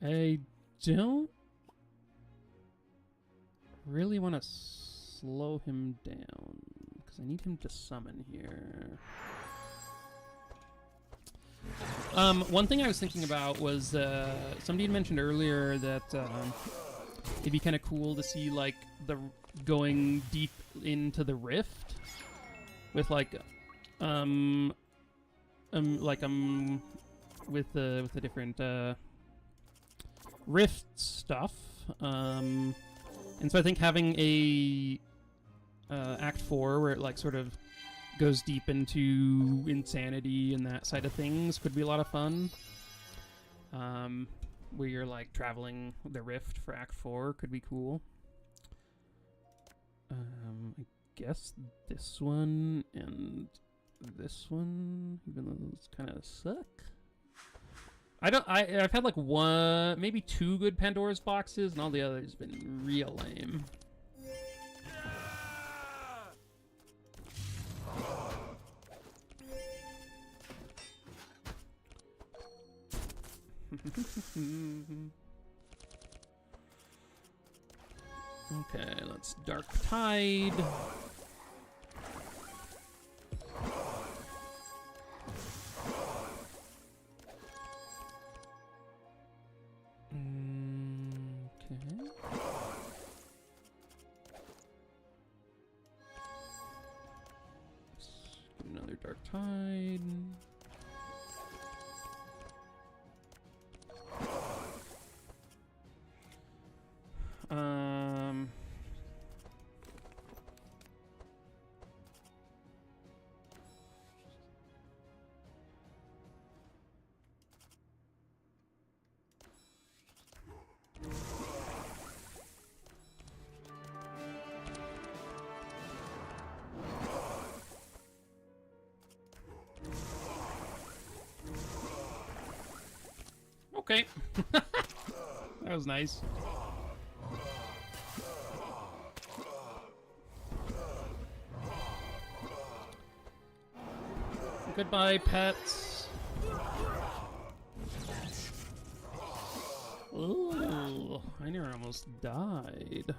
I don't really want to slow him down because I need him to summon here. One thing I was thinking about was somebody had mentioned earlier that it'd be kind of cool to see like the going deep into the rift with like with the different rift stuff, and so I think having a Act 4 where it like sort of goes deep into insanity and that side of things could be a lot of fun. Where you're like traveling the rift for Act 4 could be cool. I guess this one and this one, even though those kind of suck. I've had like one, maybe 2 good Pandora's boxes, and all the others have been real lame. Okay, let's Dark Tide. Another Dark Tide. Okay. That was nice. Goodbye, pets. Ooh, I near almost died.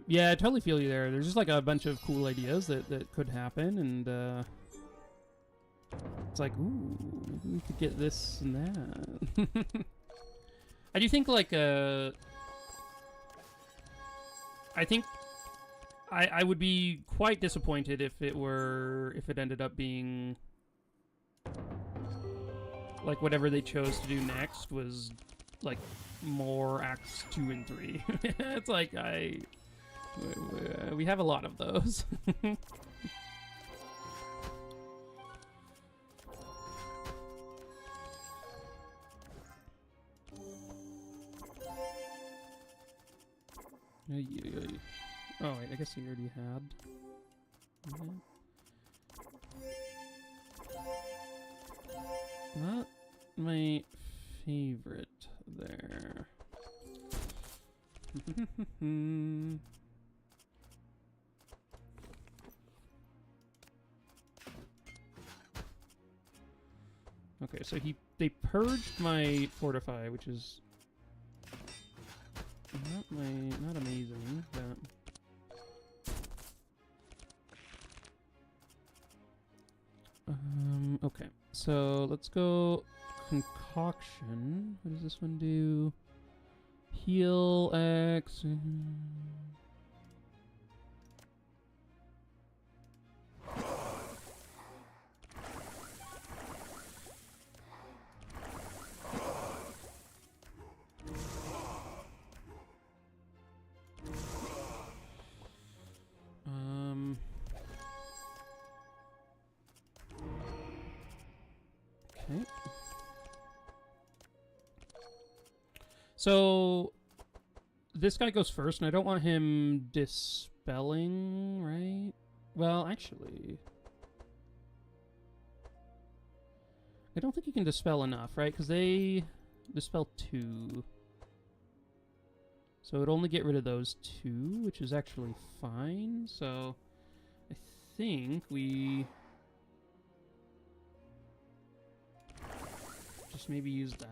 Yeah, I totally feel you there. There's just like a bunch of cool ideas that could happen, and it's like, ooh, maybe we could get this and that. I do think like I think I would be quite disappointed if it ended up being like whatever they chose to do next was like more acts 2 and 3. It's like we have a lot of those. Oh wait, I guess he already had. Not my favorite there. Okay, so they purged my fortify, which is not amazing, but okay. So let's go concoction. What does this one do? Heal X. Okay. So this guy goes first, and I don't want him dispelling, right? Well, actually, I don't think he can dispel enough, right? Because they dispel 2. So it would only get rid of those 2, which is actually fine. So I think we just maybe use that.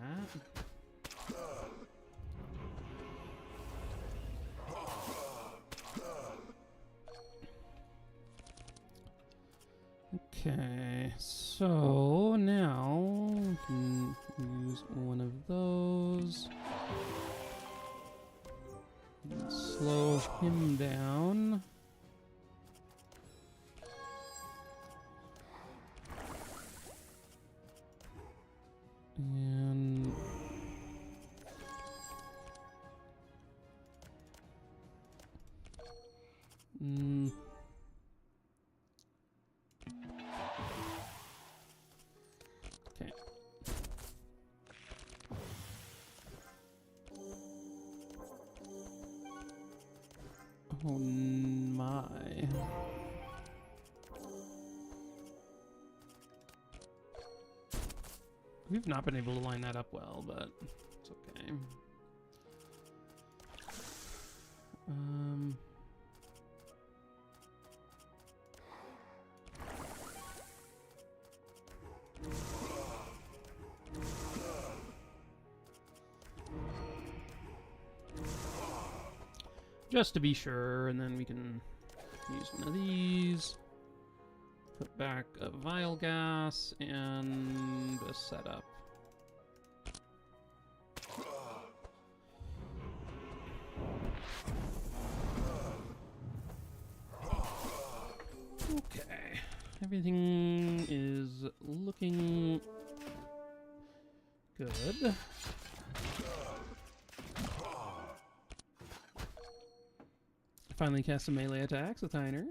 Okay, so now we can use one of those. Slow him down. And okay. Oh my. We've not been able to line that up well, but it's okay. Just to be sure, and then we can use one of these. Put back a vial gas and a setup. Okay, everything is looking good. Finally cast some melee attacks with Tyner.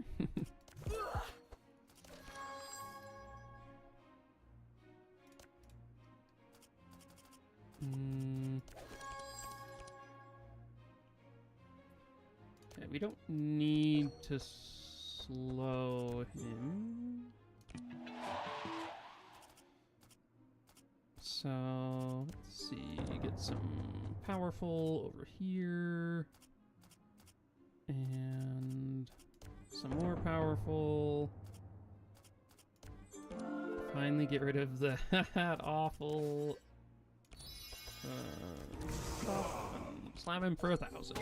Okay, we don't need to slow him. So, let's see, get some powerful over here. And some more powerful. Finally get rid of that awful stuff and slam him for 1,000.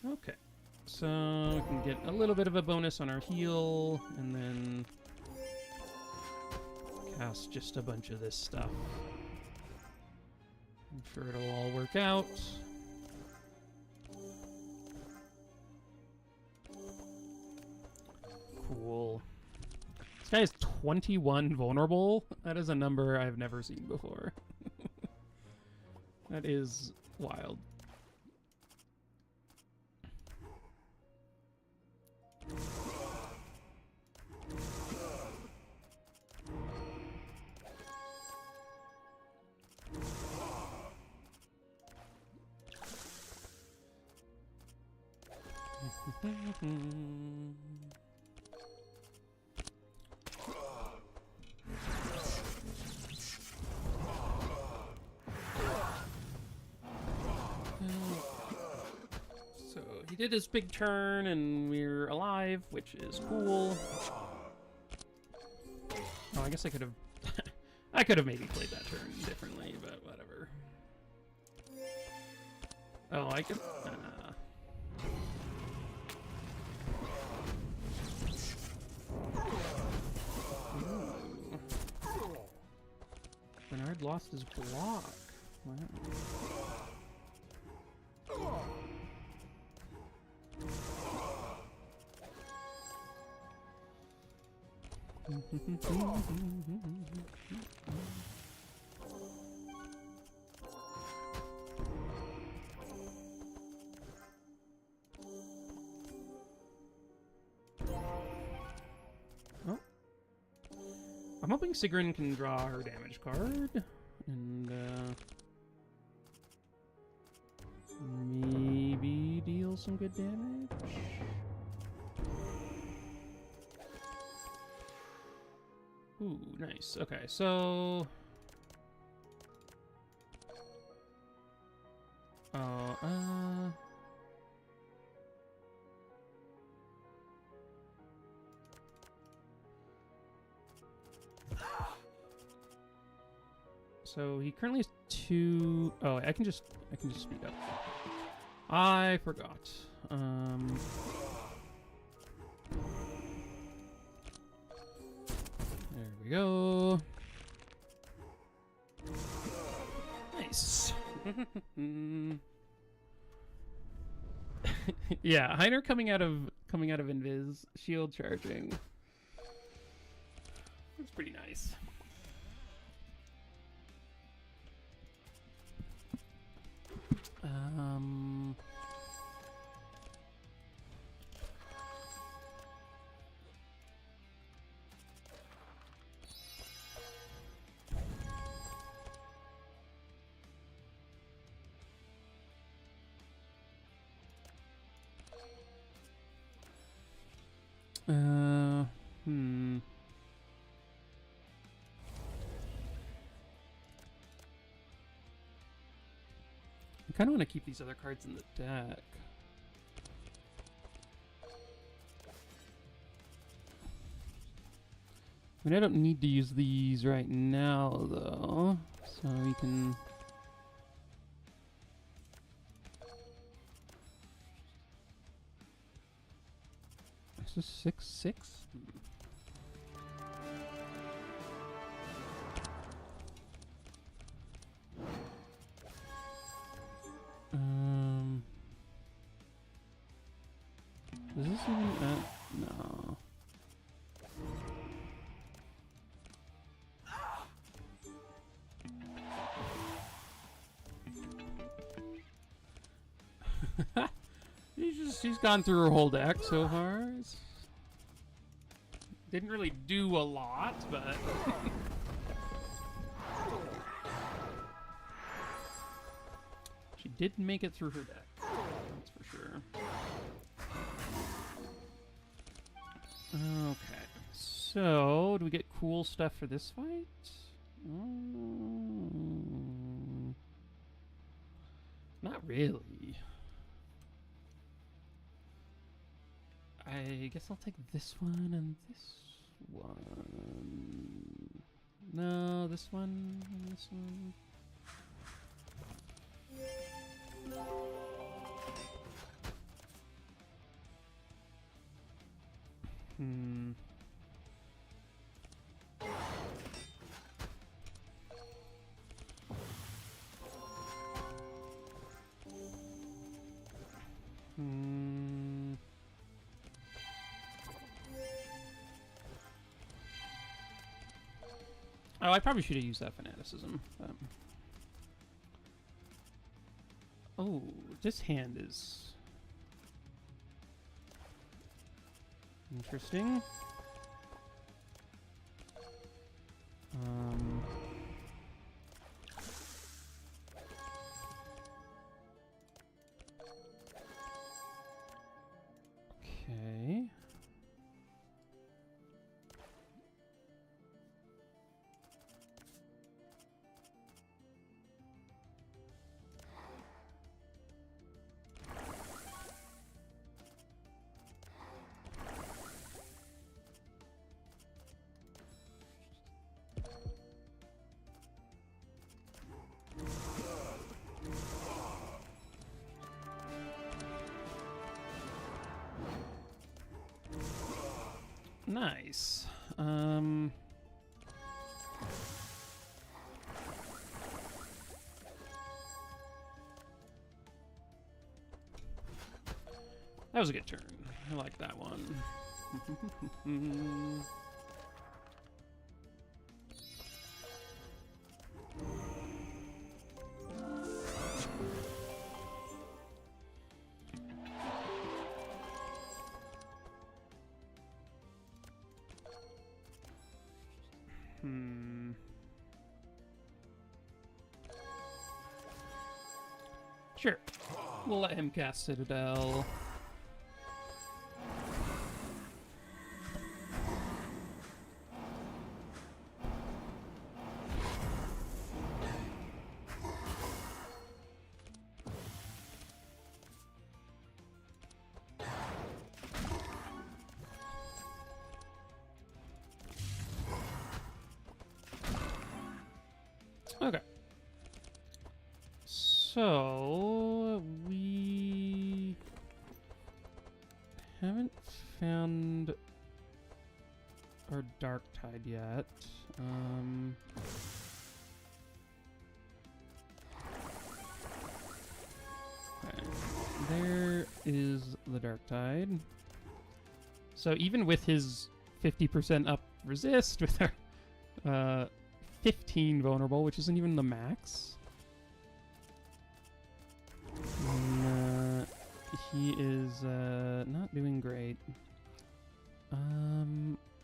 Okay, so we can get a little bit of a bonus on our heal, and then cast just a bunch of this stuff. I'm sure it'll all work out. Cool. This guy is 21 vulnerable. That is a number I've never seen before. That is wild. So he did his big turn and we're alive, which is cool. Oh, I guess I could have I could have maybe played that turn differently, but whatever. Oh, I could Bernard lost his block. Wow. Oh. I'm hoping Sigrun can draw her damage card and maybe deal some good damage. Ooh, nice. Okay, so so he currently has 2. Oh, I can just speed up. I forgot. There we go. Nice. Yeah, Heiner coming out of invis, shield charging. That's pretty nice. I kind of want to keep these other cards in the deck. I mean, I don't need to use these right now, though, so we can... This is 6/6? Is this even no. She's gone through her whole deck so far. Didn't really do a lot, but she did make it through her deck. That's for sure. Okay, so do we get cool stuff for this fight? Not really. I guess I'll take this one and this one. No, this one and this one. Hmm. Oh, I probably should have used that fanaticism. Oh, this hand is interesting. Okay. Nice. That was a good turn. I like that one. Sure. We'll let him cast Citadel. Okay. So, we haven't found our Dark Tide yet. Okay. There is the Dark Tide. So even with his 50% up resist, with our 15 vulnerable, which isn't even the max, he is not doing great.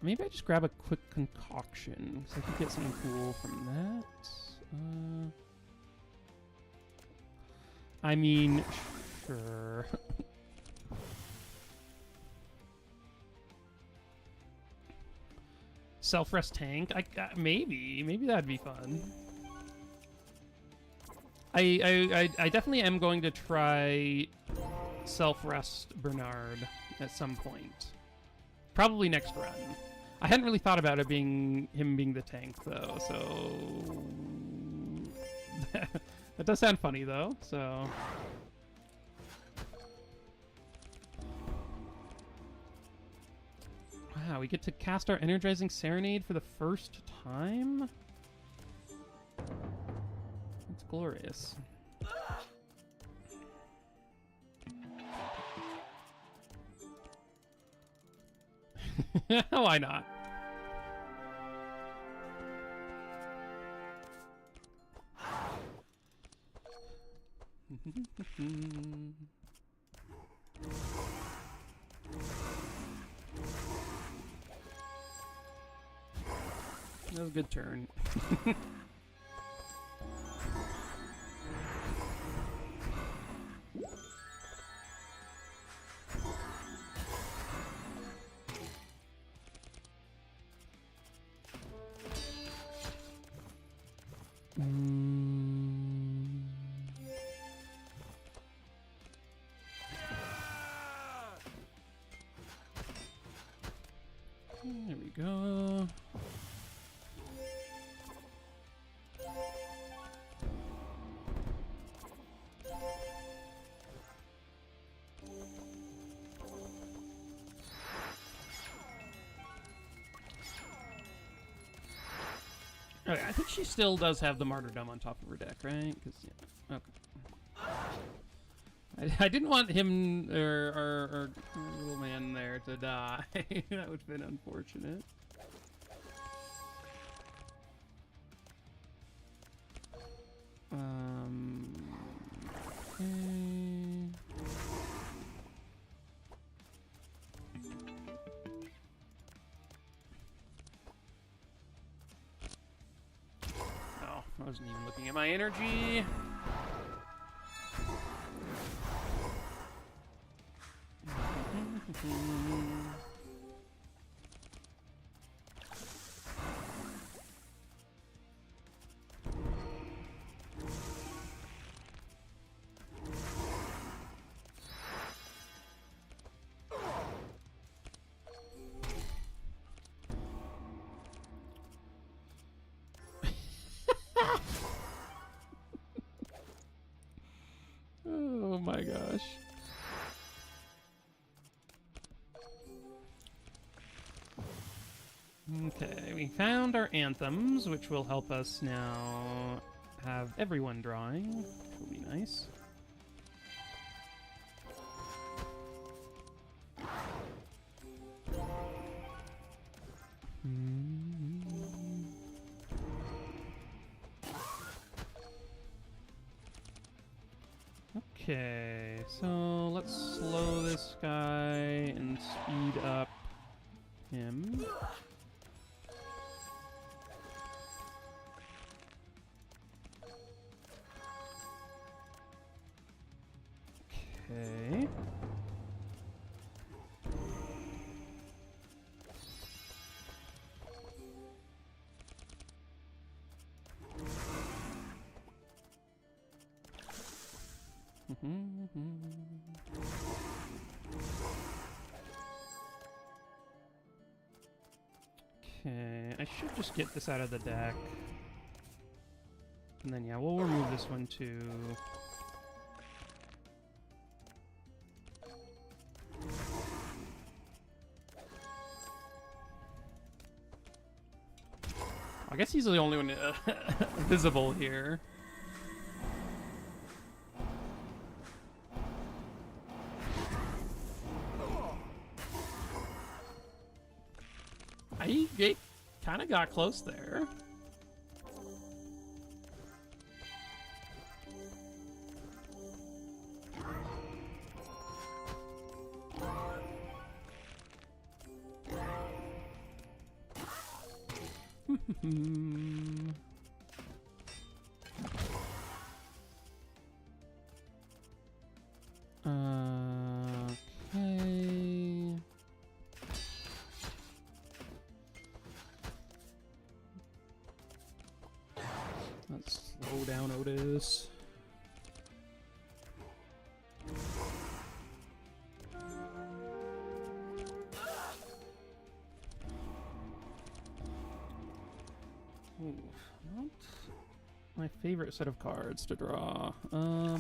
Maybe I just grab a quick concoction, because I could get something cool from that. I mean, sure. Self-rest tank? Maybe that'd be fun. I definitely am going to try self-rest Bernard at some point. Probably next run. I hadn't really thought about it being him being the tank though, so that does sound funny though, so wow, we get to cast our Energizing Serenade for the first time? That's glorious. Why not? That was a good turn. There we go. Okay, I think she still does have the martyrdom on top of her deck, right? Because yeah, okay. I didn't want him or our little man there to die. That would have been unfortunate. Okay. Oh, I wasn't even looking at my energy. Oh my gosh. Okay, we found our anthems, which will help us now have everyone drawing, which will be nice. Okay, so let's slow this guy and speed up him. Okay. Okay, I should just get this out of the deck. And then, yeah, we'll remove this one too. I guess he's the only one visible here. He kind of got close there. Okay. Let's slow down Otis. Ooh, not my favorite set of cards to draw. Oh.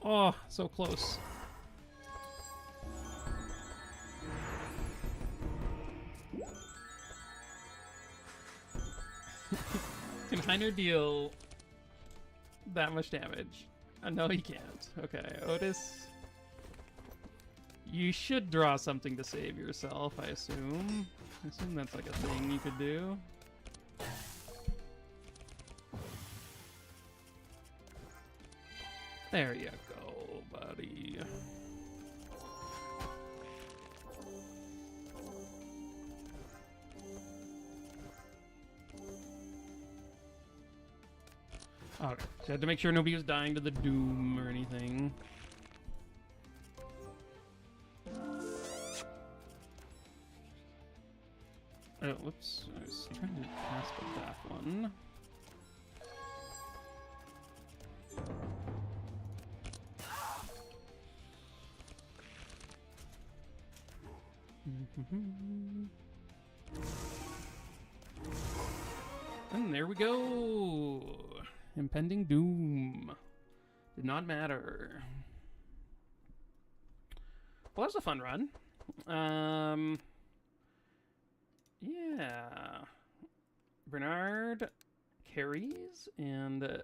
Oh, so close. Can Heiner deal that much damage? No, he can't. Okay, Otis. You should draw something to save yourself, I assume. I assume that's like a thing you could do. There you go, buddy. Okay, so I had to make sure nobody was dying to the doom or anything. Oh, whoops. I was trying to cast that one. And there we go. Impending doom. Did not matter. Well, that was a fun run. Yeah. Bernard carries, and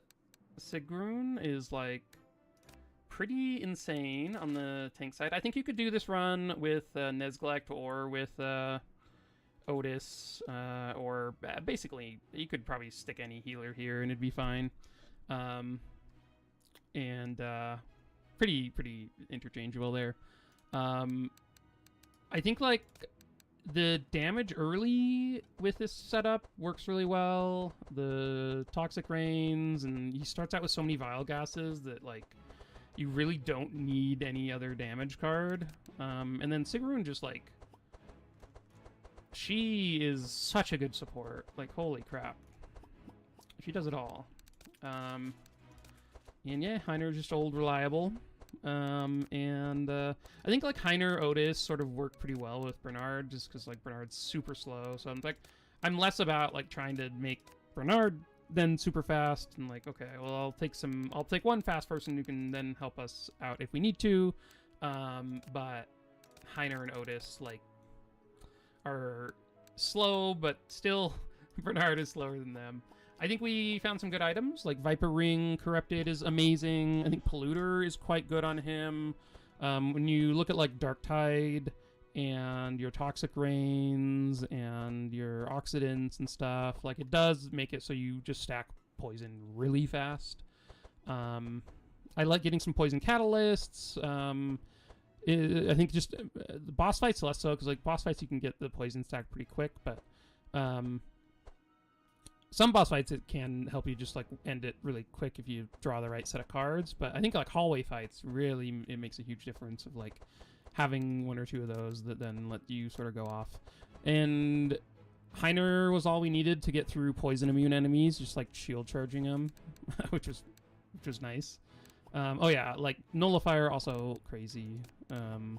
Sigrun is like pretty insane on the tank side. I think you could do this run with Nezglect or with Otis, or basically you could probably stick any healer here and it'd be fine. Pretty interchangeable there. I think like the damage early with this setup works really well. The toxic rains, and he starts out with so many vile gases that like you really don't need any other damage card. And then Sigrun just like, she is such a good support. Like, holy crap. She does it all. And yeah, Heiner's just old reliable. I think like Heiner Otis sort of work pretty well with Bernard, just because like Bernard's super slow. So I'm less about like trying to make Bernard then super fast and like, okay, well I'll take one fast person who can then help us out if we need to. But Heiner and Otis like are slow, but still Bernard is slower than them. I think we found some good items, like Viper Ring Corrupted is amazing. I think Polluter is quite good on him. When you look at like Dark Tide and your Toxic Rains and your Oxidants and stuff, like it does make it so you just stack poison really fast. I like getting some poison catalysts. I think just the boss fights less so, because like boss fights you can get the poison stack pretty quick, but some boss fights it can help you just like end it really quick if you draw the right set of cards. But I think like hallway fights really it makes a huge difference of like having one or two of those that then let you sort of go off. And Heiner was all we needed to get through poison immune enemies, just like shield charging them, which was nice. Oh yeah, like Nullifier also crazy. And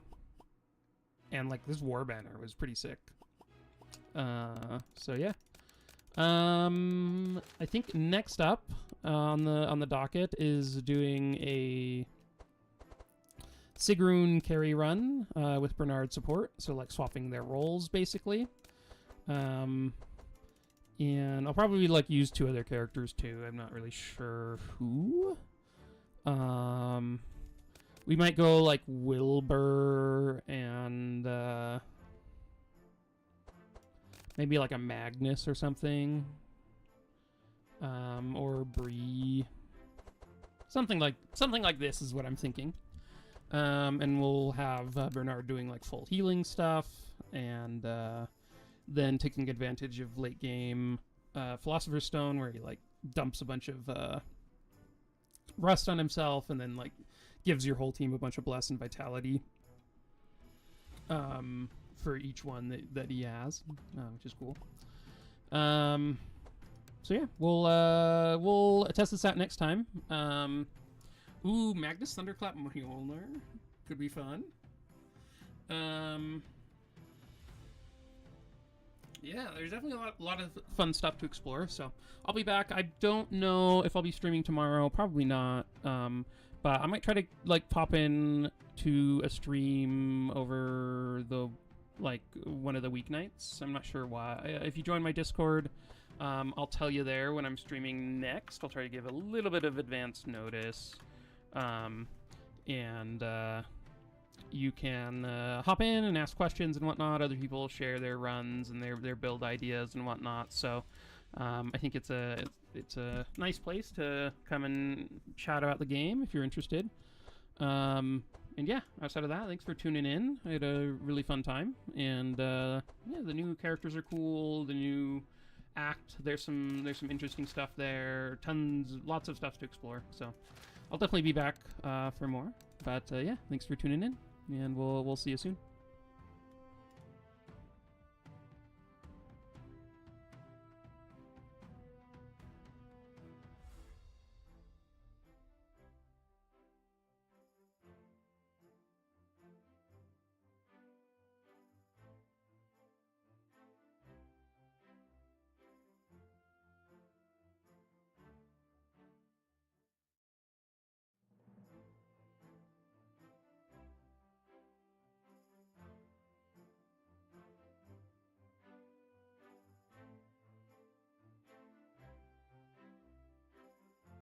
like this War Banner was pretty sick. So yeah. I think next up on the docket is doing a Sigrun carry run with Bernard support, so like swapping their roles basically. And I'll probably like use two other characters too. I'm not really sure who. We might go like Wilbur and maybe like a Magnus or something. Or Bree. Something like this is what I'm thinking. And we'll have Bernard doing like full healing stuff, and then taking advantage of late game Philosopher's Stone, where he like dumps a bunch of rust on himself, and then like gives your whole team a bunch of bless and vitality for each one that he has, which is cool. So yeah, we'll test this out next time. Ooh, Magnus Thunderclap Mjolnir could be fun. Yeah, there's definitely a lot of fun stuff to explore. So I'll be back. I don't know if I'll be streaming tomorrow. Probably not. But I might try to like pop in to a stream over the like one of the weeknights. I'm not sure why. If you join my Discord, I'll tell you there when I'm streaming next. I'll try to give a little bit of advance notice. You can hop in and ask questions and whatnot. Other people share their runs and their build ideas and whatnot. So I think it's it's a nice place to come and chat about the game if you're interested. And yeah, outside of that, thanks for tuning in. I had a really fun time, and yeah, the new characters are cool. The new act, there's some interesting stuff there. Lots of stuff to explore. So I'll definitely be back for more. But yeah, thanks for tuning in, and we'll see you soon.